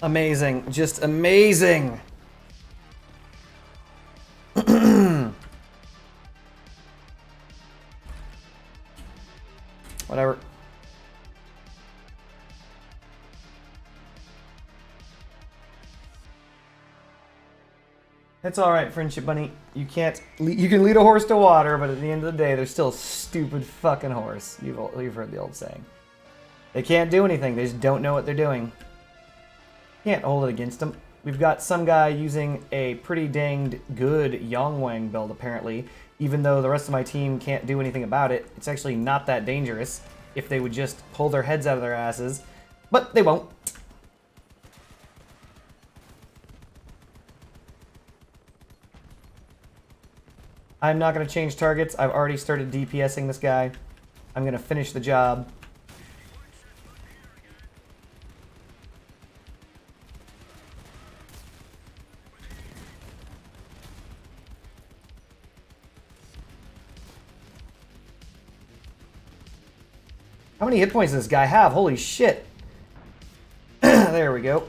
Amazing. Just amazing. Whatever. It's alright, Friendship Bunny. You can't... You can lead a horse to water, but at the end of the day, they're still a stupid fucking horse. You've heard the old saying. They can't do anything. They just don't know what they're doing. Can't hold it against them. We've got some guy using a pretty danged good Yongwang build, apparently. Even though the rest of my team can't do anything about it. It's actually not that dangerous if they would just pull their heads out of their asses. But they won't. I'm not going to change targets. I've already started DPSing this guy. I'm going to finish the job. How many hit points does this guy have? Holy shit. There we go.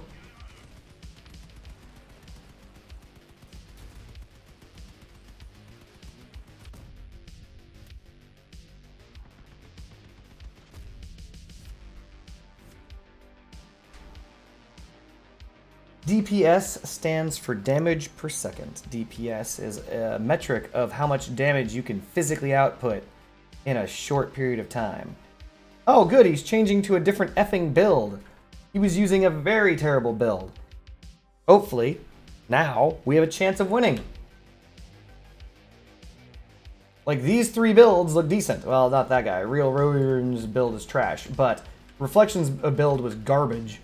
DPS stands for damage per second. DPS is a metric of how much damage you can physically output in a short period of time. Oh good, he's changing to a different effing build. He was using a very terrible build. Hopefully, now we have a chance of winning. Like, these three builds look decent. Well, not that guy. Real Ruin's build is trash, but Reflection's build was garbage.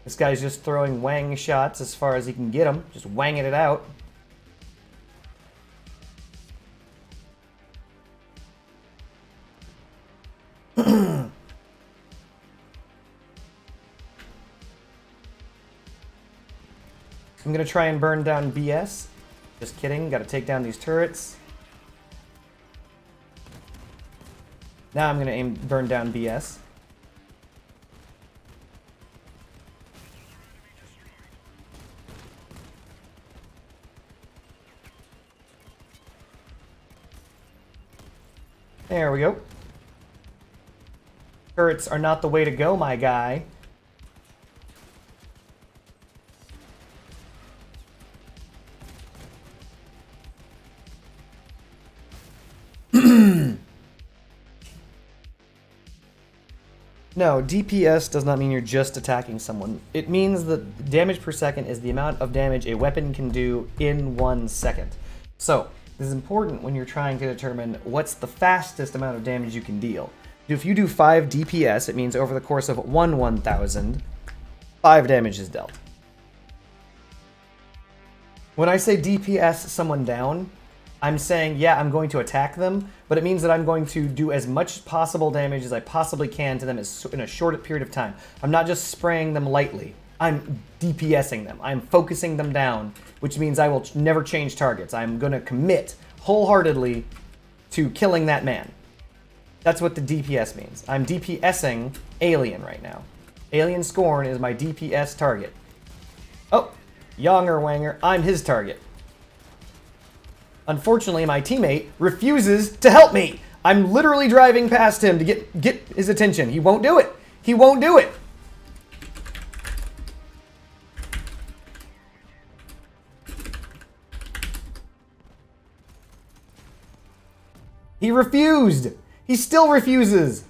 This guy's just throwing wang shots as far as he can get them. Just wanging it out. I'm gonna try and burn down BS. Just kidding, gotta take down these turrets. Now I'm gonna burn down BS. There we go. Turrets are not the way to go, my guy. No, DPS does not mean you're just attacking someone. It means that damage per second is the amount of damage a weapon can do in 1 second. So, this is important when you're trying to determine what's the fastest amount of damage you can deal. If you do 5 DPS, it means over the course of 1,000, 5 damage is dealt. When I say DPS someone down, I'm saying, yeah, I'm going to attack them, but it means that I'm going to do as much possible damage as I possibly can to them in a short period of time. I'm not just spraying them lightly. I'm DPSing them. I'm focusing them down, which means I will never change targets. I'm going to commit wholeheartedly to killing that man. That's what the DPS means. I'm DPSing Alien right now. Alien Scorn is my DPS target. Oh, Yonger Wanger, I'm his target. Unfortunately, my teammate refuses to help me. I'm literally driving past him to get his attention. He won't do it. He won't do it. He refused. He still refuses.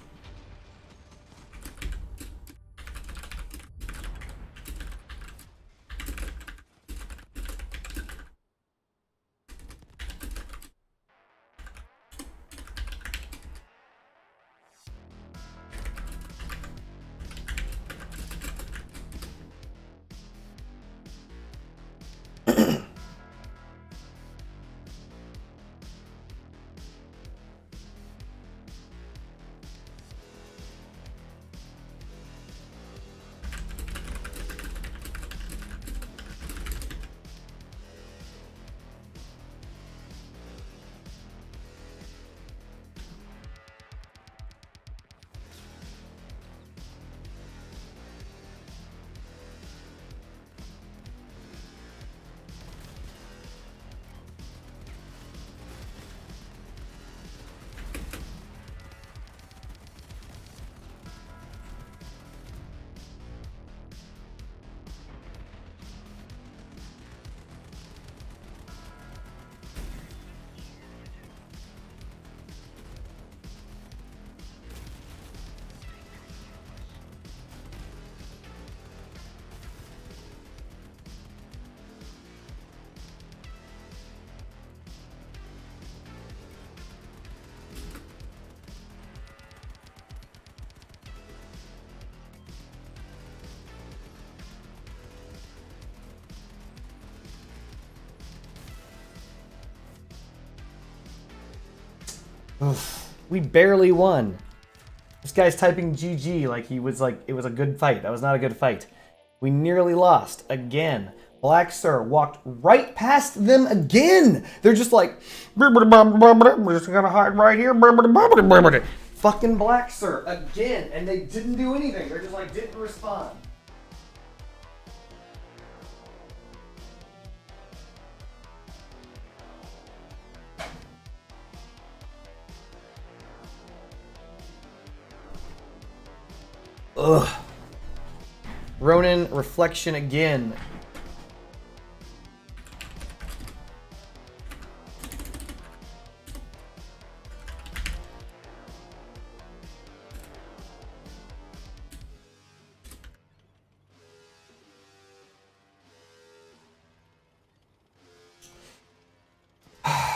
Oof. We barely won. This guy's typing GG like it was a good fight. That was not a good fight. We nearly lost again. Black Sir walked right past them again. They're just like, we're just gonna hide right here. Fucking Black Sir again, and they didn't do anything. They're just like didn't respond. Ugh. Ronin reflection again.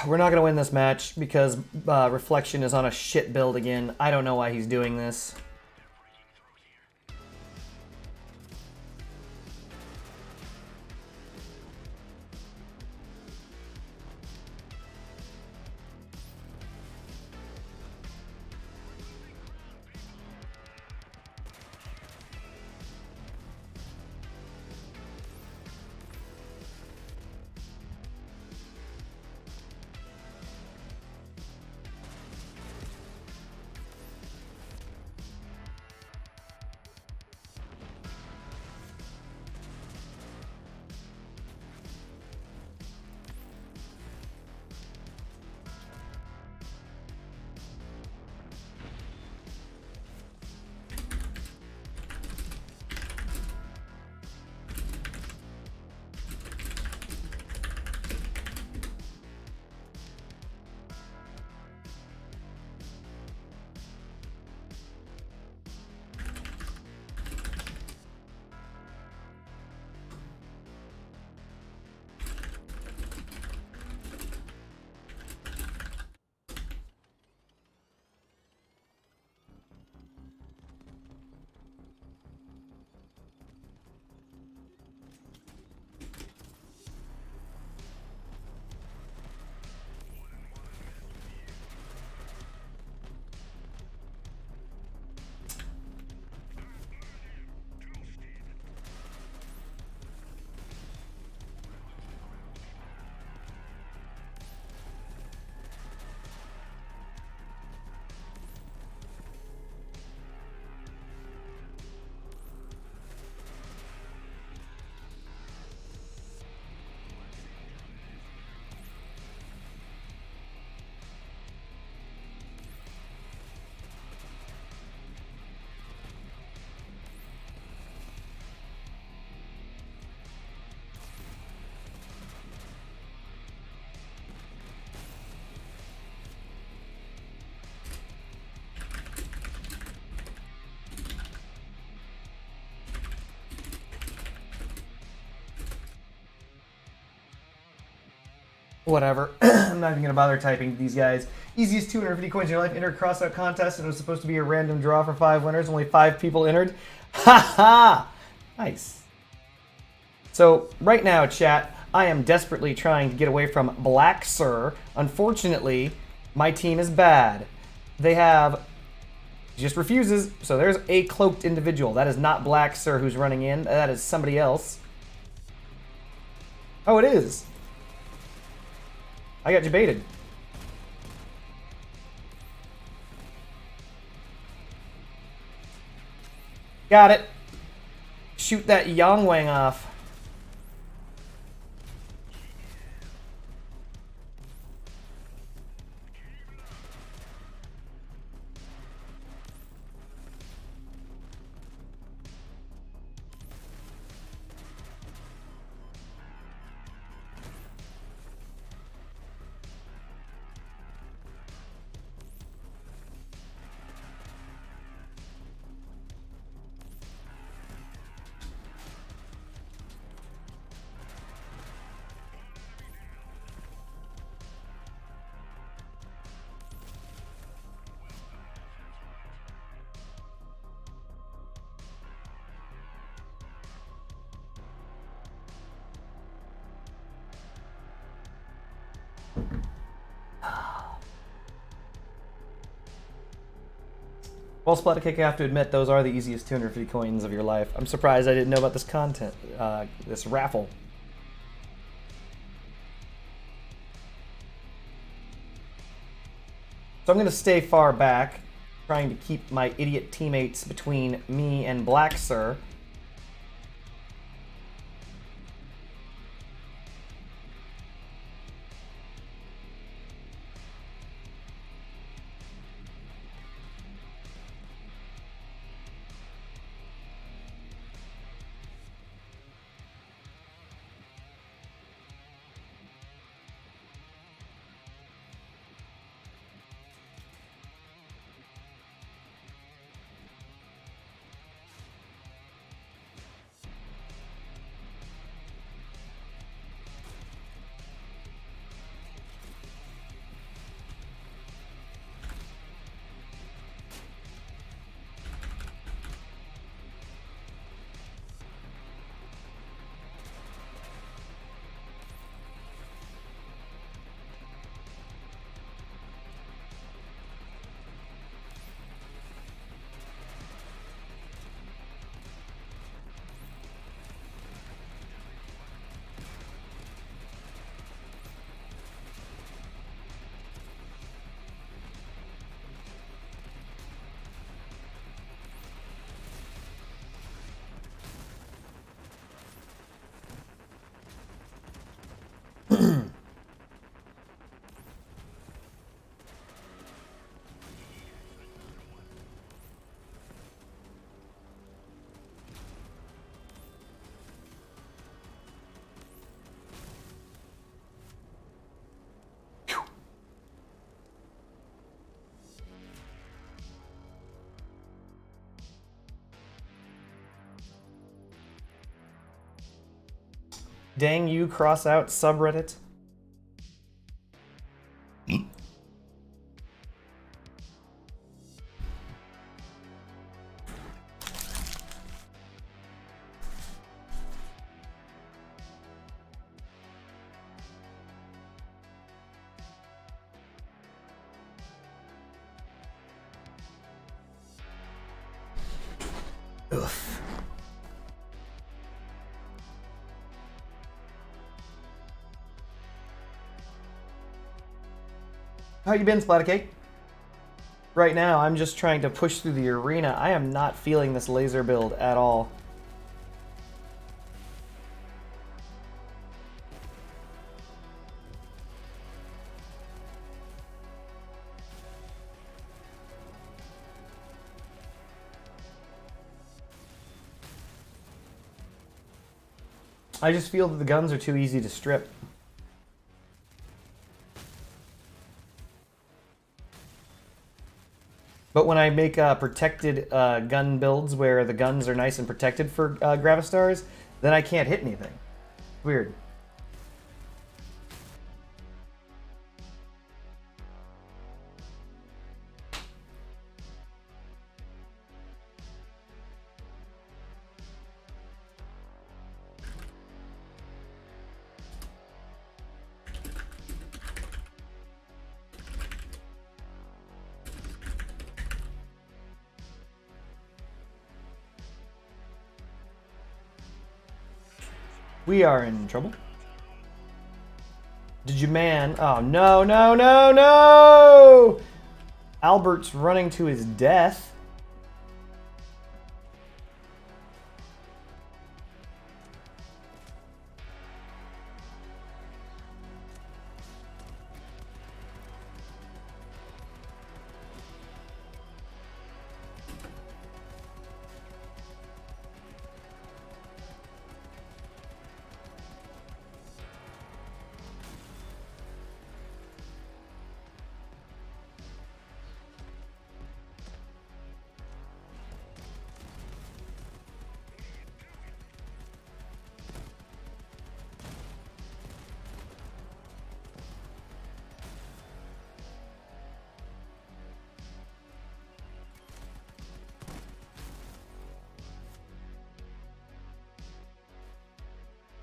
We're not going to win this match because Reflection is on a shit build again. I don't know why he's doing this. Whatever. I'm not even gonna bother typing these guys. Easiest 250 coins in your life. Enter crossout contest, and it was supposed to be a random draw for 5 winners. Only 5 people entered. Ha ha! Nice. So right now, chat, I am desperately trying to get away from Black Sir. Unfortunately, my team is bad. They have just refuses. So there's a cloaked individual. That is not Black Sir who's running in. That is somebody else. Oh, it is. I got debated. Got it. Shoot that Yang Wang off. Well, Splattercake, I have to admit, those are the easiest 250 coins of your life. I'm surprised I didn't know about this content, this raffle. So I'm going to stay far back, trying to keep my idiot teammates between me and Black Sir. Dang you, cross out subreddit. Oof. How you been, Splattercake? Right now, I'm just trying to push through the arena. I am not feeling this laser build at all. I just feel that the guns are too easy to strip. But when I make protected gun builds where the guns are nice and protected for Gravistars, then I can't hit anything. Weird. We are in trouble. Did you man? Oh, no, no, no, no! Albert's running to his death.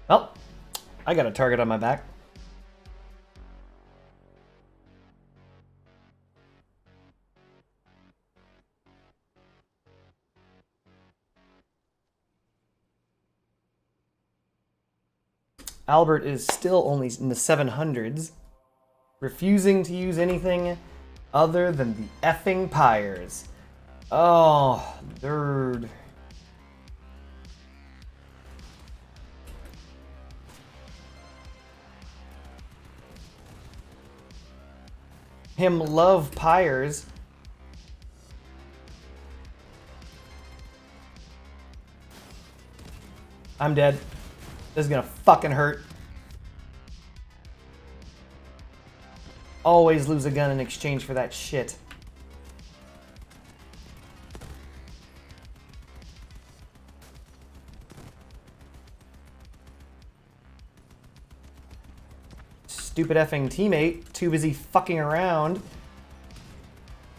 Well, I got a target on my back. Albert is still only in the 700s, refusing to use anything other than the effing pyres. Oh, nerd. Him love pyres. I'm dead. This is gonna fucking hurt. Always lose a gun in exchange for that shit. Stupid effing teammate, too busy fucking around.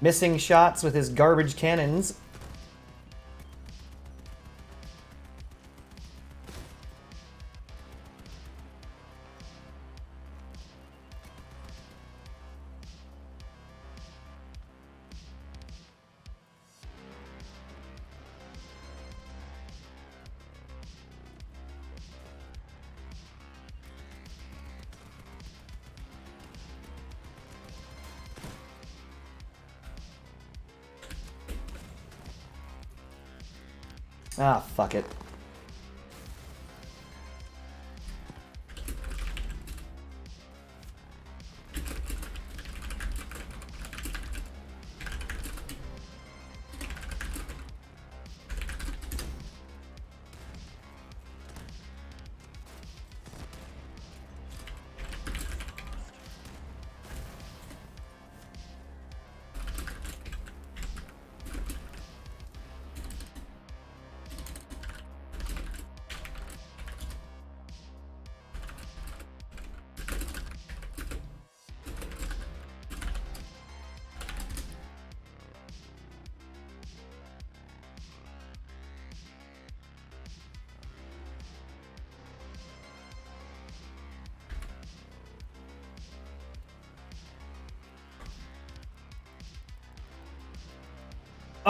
Missing shots with his garbage cannons. Ah, fuck it.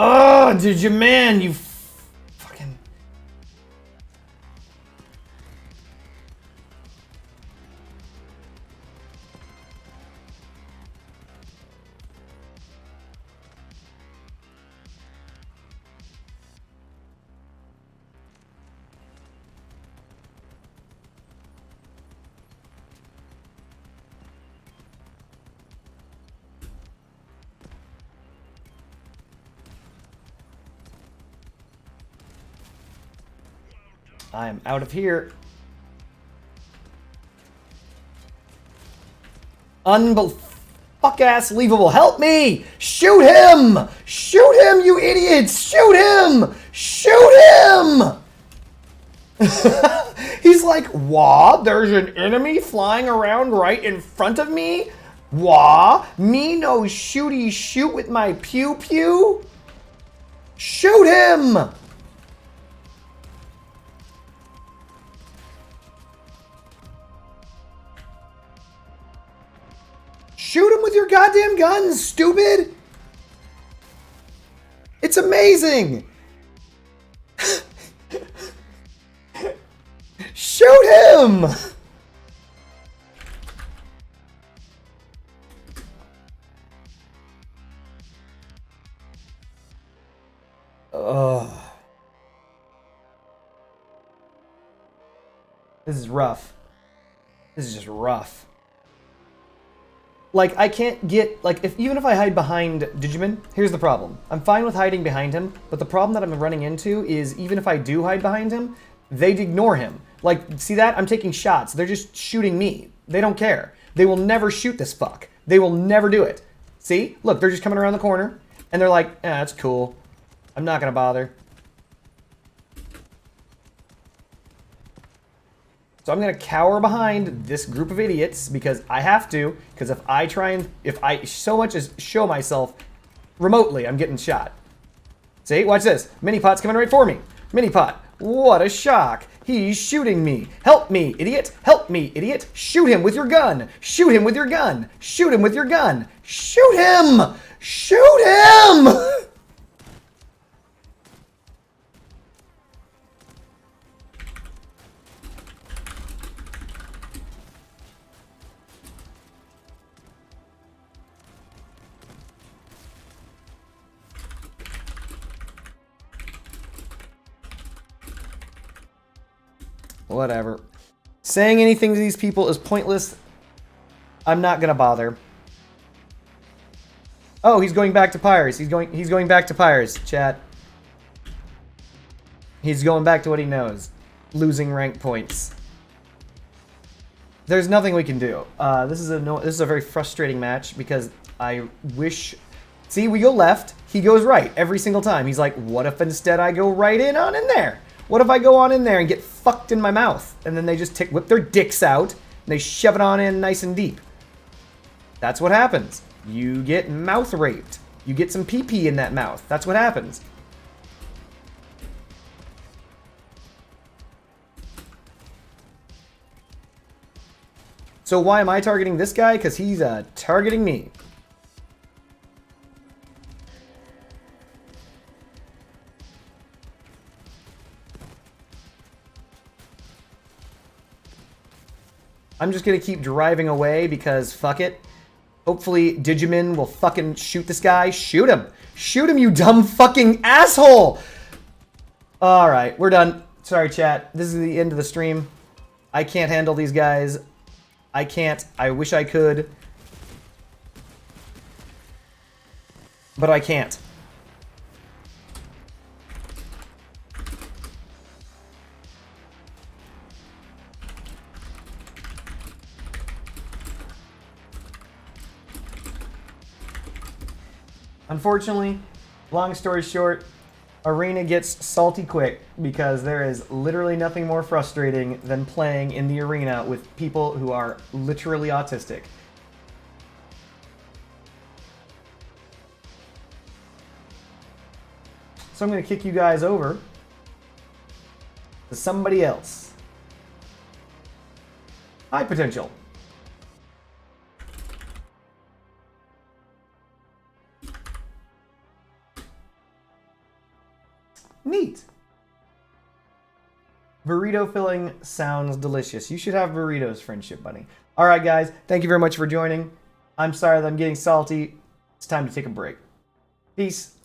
Oh, dude, you man, you fucking... I am out of here. Fuck-ass leavable. Help me! Shoot him! Shoot him, you idiots! Shoot him! Shoot him! He's like, wah, there's an enemy flying around right in front of me? Wah, me no shooty shoot with my pew-pew? Shoot him! Shoot him with your goddamn guns, stupid! It's amazing! Shoot him! Ugh. This is rough. This is just rough. Like, I can't get, like, even if I hide behind Digimon, here's the problem. I'm fine with hiding behind him, but the problem that I'm running into is even if I do hide behind him, they'd ignore him. Like, see that? I'm taking shots. They're just shooting me. They don't care. They will never shoot this fuck. They will never do it. See? Look, they're just coming around the corner, and they're like, that's cool. I'm not gonna bother. So I'm going to cower behind this group of idiots because I have to. Because if I so much as show myself remotely, I'm getting shot. See, watch this. Mini-Pot's coming right for me. Mini-Pot, what a shock. He's shooting me. Help me, idiot. Help me, idiot. Shoot him with your gun. Shoot him with your gun. Shoot him with your gun. Shoot him. Shoot him. Whatever. Saying anything to these people is pointless. I'm not gonna bother. Oh, he's going back to Pyres. He's going back to Pyres, chat. He's going back to what he knows. Losing rank points. There's nothing we can do. This is a very frustrating match because I wish. See, we go left, he goes right every single time. He's like, what if instead I go right in there? What if I go on in there and get fucked in my mouth? And then they just whip their dicks out, and they shove it on in nice and deep. That's what happens. You get mouth raped. You get some pee-pee in that mouth. That's what happens. So why am I targeting this guy? Because he's targeting me. I'm just going to keep driving away because fuck it. Hopefully Digimon will fucking shoot this guy. Shoot him. Shoot him, you dumb fucking asshole. Alright, we're done. Sorry, chat. This is the end of the stream. I can't handle these guys. I can't. I wish I could. But I can't. Unfortunately, long story short, Arena gets salty quick because there is literally nothing more frustrating than playing in the arena with people who are literally autistic. So I'm going to kick you guys over to somebody else. High potential. Neat. Burrito filling sounds delicious. You should have burritos, Friendship Bunny. All right, guys. Thank you very much for joining. I'm sorry that I'm getting salty. It's time to take a break. Peace.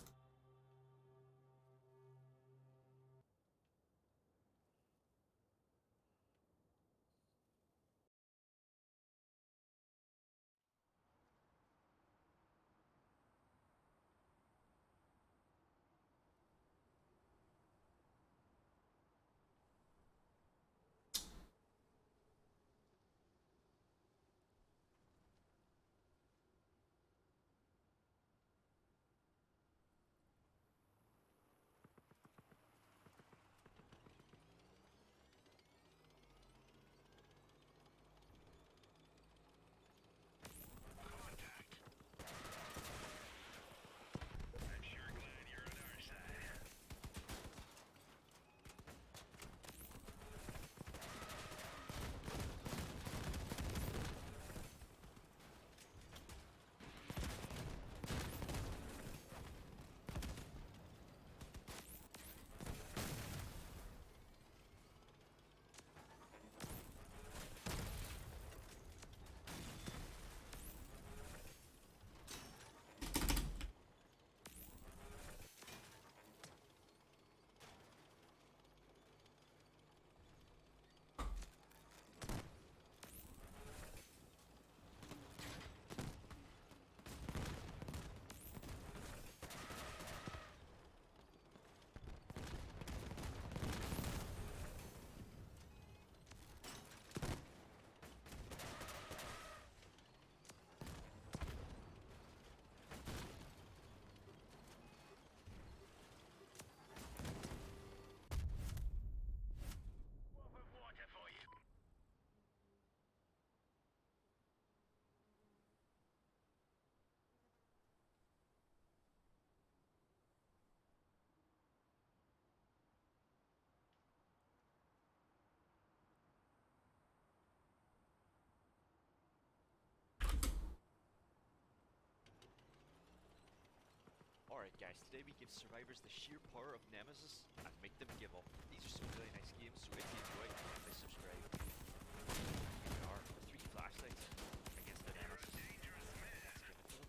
Alright guys, today we give survivors the sheer power of Nemesis and make them give up. These are some really nice games, so if you enjoy, please subscribe. Here we are, 3 flashlights against the Nemesis. Let's give it to them.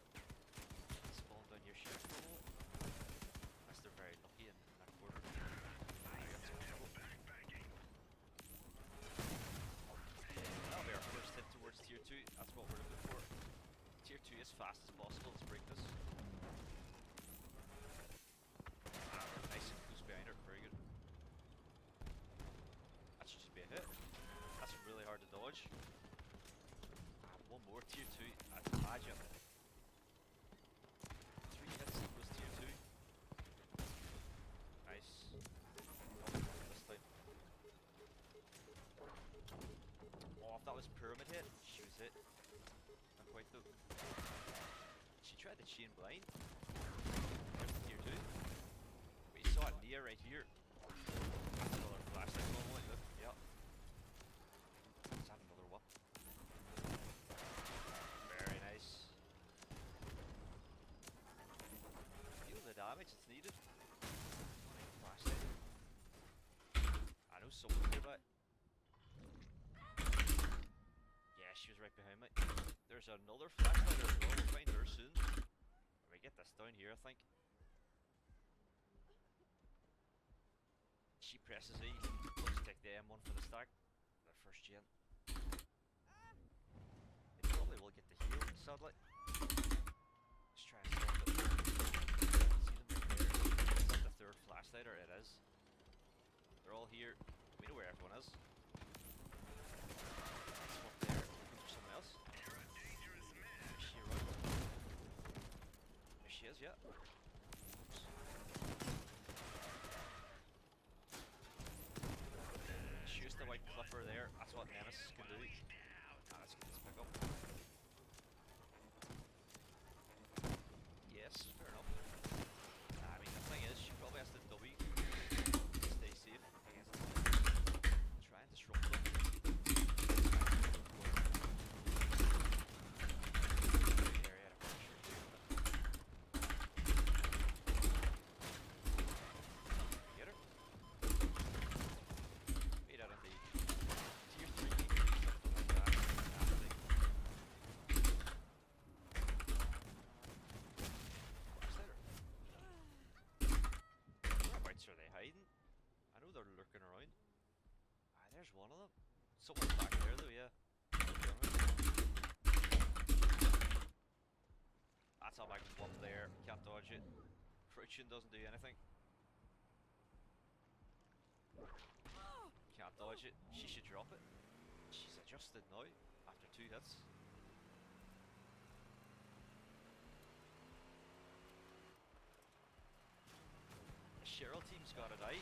Spawn down your ship for a moment. Unless they're very lucky in that corner. That'll be our first hit towards tier 2, that's what we're looking for. Tier 2 as fast as possible, let's break this. Nice and close behind her, very good. That should just be a hit. That's really hard to dodge. And one more, tier 2, that's magic. 3 hits equals tier 2. Nice. This time. Oh, if that was pyramid hit, she was hit. Not quite though. She tried the chain blind. There's the tier 2. But you saw it near right here. That's another flashlight normally, look. Yep. Let's have another one. Very nice. Deal the damage that's needed. Flashlight. I know someone's nearby. Yeah, she was right behind me. There's another flashlight as well, we'll find her soon. Let me get this down here, I think. She presses E, let's take the M1 for the stack. The first gen. They probably will get the heal, sadly. Let's try and stop it. See them right there. Is that the third flashlight, or it is? They're all here. We know where everyone is. Let's swap there. Looking for someone else. Is she around? There she is, yeah. Shoots the white clipper there. That's what Nemesis can do. Ah, let's get this pick up. Yes, fair enough. I mean, the thing is, she probably has to W to stay safe against them. Try and disrupt them. Get her. Made out of the tier 3 something like that. Whereabouts are they hiding? I know they're lurking around. Ah, there's one of them. Someone's back there though, yeah. That's how I can one there. Can't dodge it. Crouching doesn't do anything. Can't dodge it. She should drop it. She's adjusted now after 2 hits. The Cheryl team's got it out.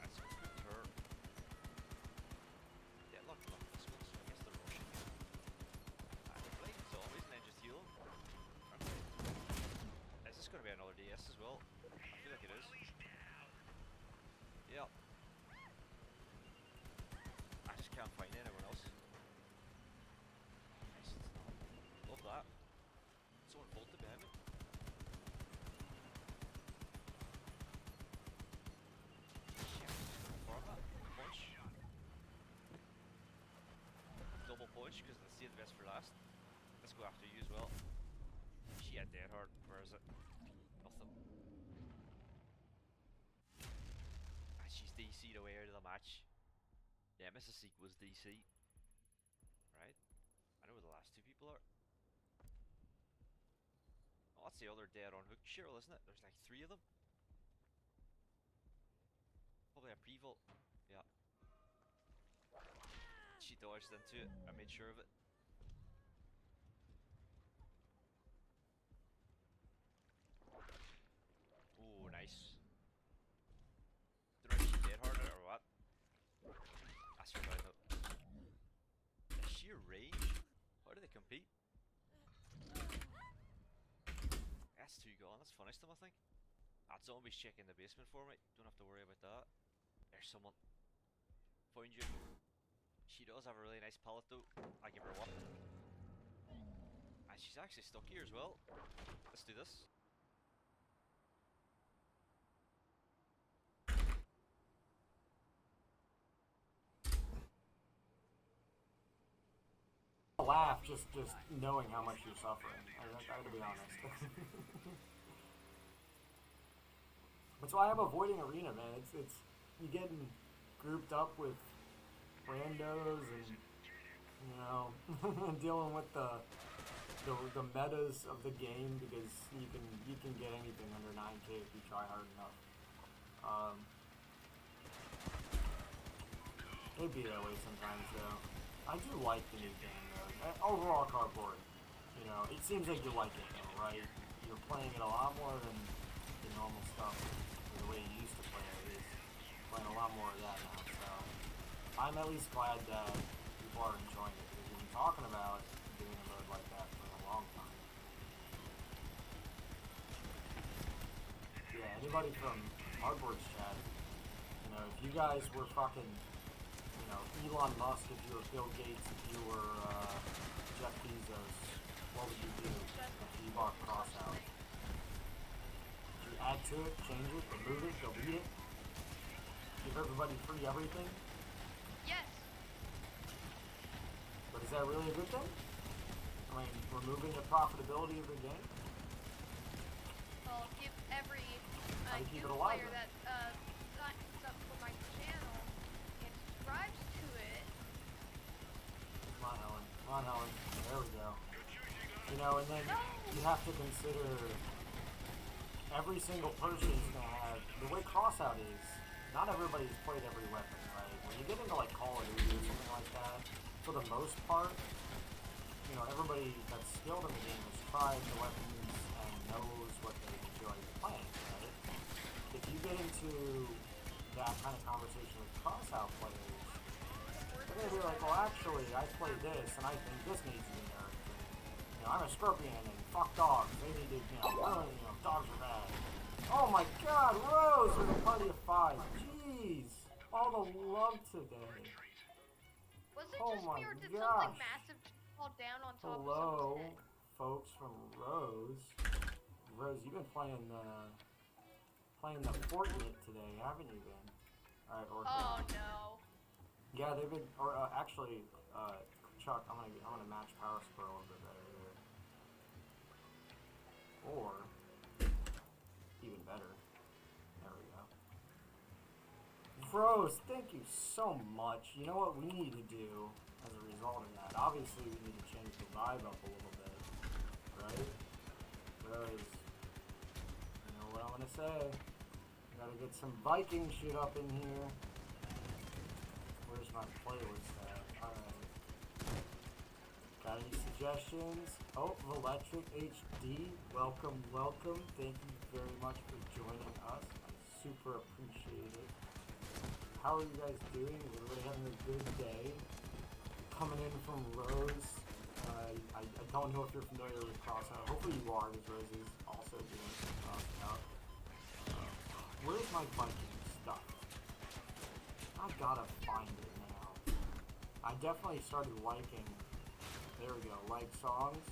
That's a good turn. Yeah, look, this one's, I guess they're rushing. They're playing zombies and then just heal them. Okay. Is this going to be another DS as well? I feel like it is. Yep. I just can't find anyone else. Nice, it's not. Love that. Someone bolted behind me. Shit, confirm that. Punch. Double punch because let's save the best for last. Let's go after you as well. She had dead hard. Where is it? Nothing. She's DC'd away out of the match. Nemesis equals DC. Right? I know where the last 2 people are. Oh, that's the other dead on hook Cheryl, isn't it? There's like 3 of them. Probably a pre-vault. Yeah. She dodged into it. I made sure of it. Oh, nice. Don't know if she dead harded or what. That's what I know. The sheer range. How do they compete? That's 2 gone. That's finished them, I think. That zombie's checking the basement for me. Don't have to worry about that. There's someone. Found you. She does have a really nice pallet though. I give her one. And she's she's actually stuck here as well. Let's do this. Laugh just knowing how much you're suffering. I gotta be honest. That's why I'm avoiding arena, man. It's you getting grouped up with randos and you know dealing with the metas of the game because you can get anything under 9K if you try hard enough. It'd be that way sometimes though. I do like the new game though. Overall cardboard, you know, it seems like you like it though, right? You're playing it a lot more than the normal stuff, the way you used to play it. At least playing a lot more of that now. So I'm at least glad that people are enjoying it because we've been talking about doing a mode like that for a long time. Yeah, anybody from Hardboard's chat, you know, if you guys were fucking, you know, Elon Musk, if you were Bill Gates, if you were Jeff Bezos, what would you do if you bought Crossout? Would you add to it, change it, remove it, delete it? Give everybody free everything? Yes. But is that really a good thing? I mean, removing the profitability of the game? Well, give every How to keep new it alive, player then? that signs up for my channel and subscribes to it. Come on, Helen. Come on, Helen. There we go. You know, and then you have to consider every single person is going to have, the way Crossout is, not everybody's played every weapon, right? When you get into like Call of Duty or something like that, for the most part, you know, everybody that's skilled in the game has tried the weapons and knows what they enjoy playing, right? If you get into that kind of conversation with Crossout players, they're going to be like, well, actually, I play this, and I think this needs to be nerfed. You know, I'm a Scorpion, and fuck dogs. They need to, dogs are bad. Oh my god, Rose with a party of 5. Jeez. All the love today. Was it Oh just my me or did gosh. something massive fall down on top of Hello, someone's head? folks from Rose. Rose, you've been playing the Fortnite today, haven't you been? Alright, or Oh no. yeah, they've been, or actually, Chuck, I'm gonna match Power Squirrel a little bit better here. Or, even better. There we go. Rose, thank you so much. You know what we need to do as a result of that? Obviously, we need to change the vibe up a little bit, right? Rose, you know what I'm gonna say? Gotta get some Viking shit up in here. Where's my playlist at? Alright. Got any suggestions? Oh, Electric HD. Welcome, welcome. Thank you very much for joining us. I super appreciate it. How are you guys doing? Is everybody having a good day? Coming in from Rose. I don't know if you're familiar with Crossout. Hopefully you are, because Rose is also doing some Crossout. Where's my Viking stuff? I gotta find it now. I definitely started liking, there we go, like songs.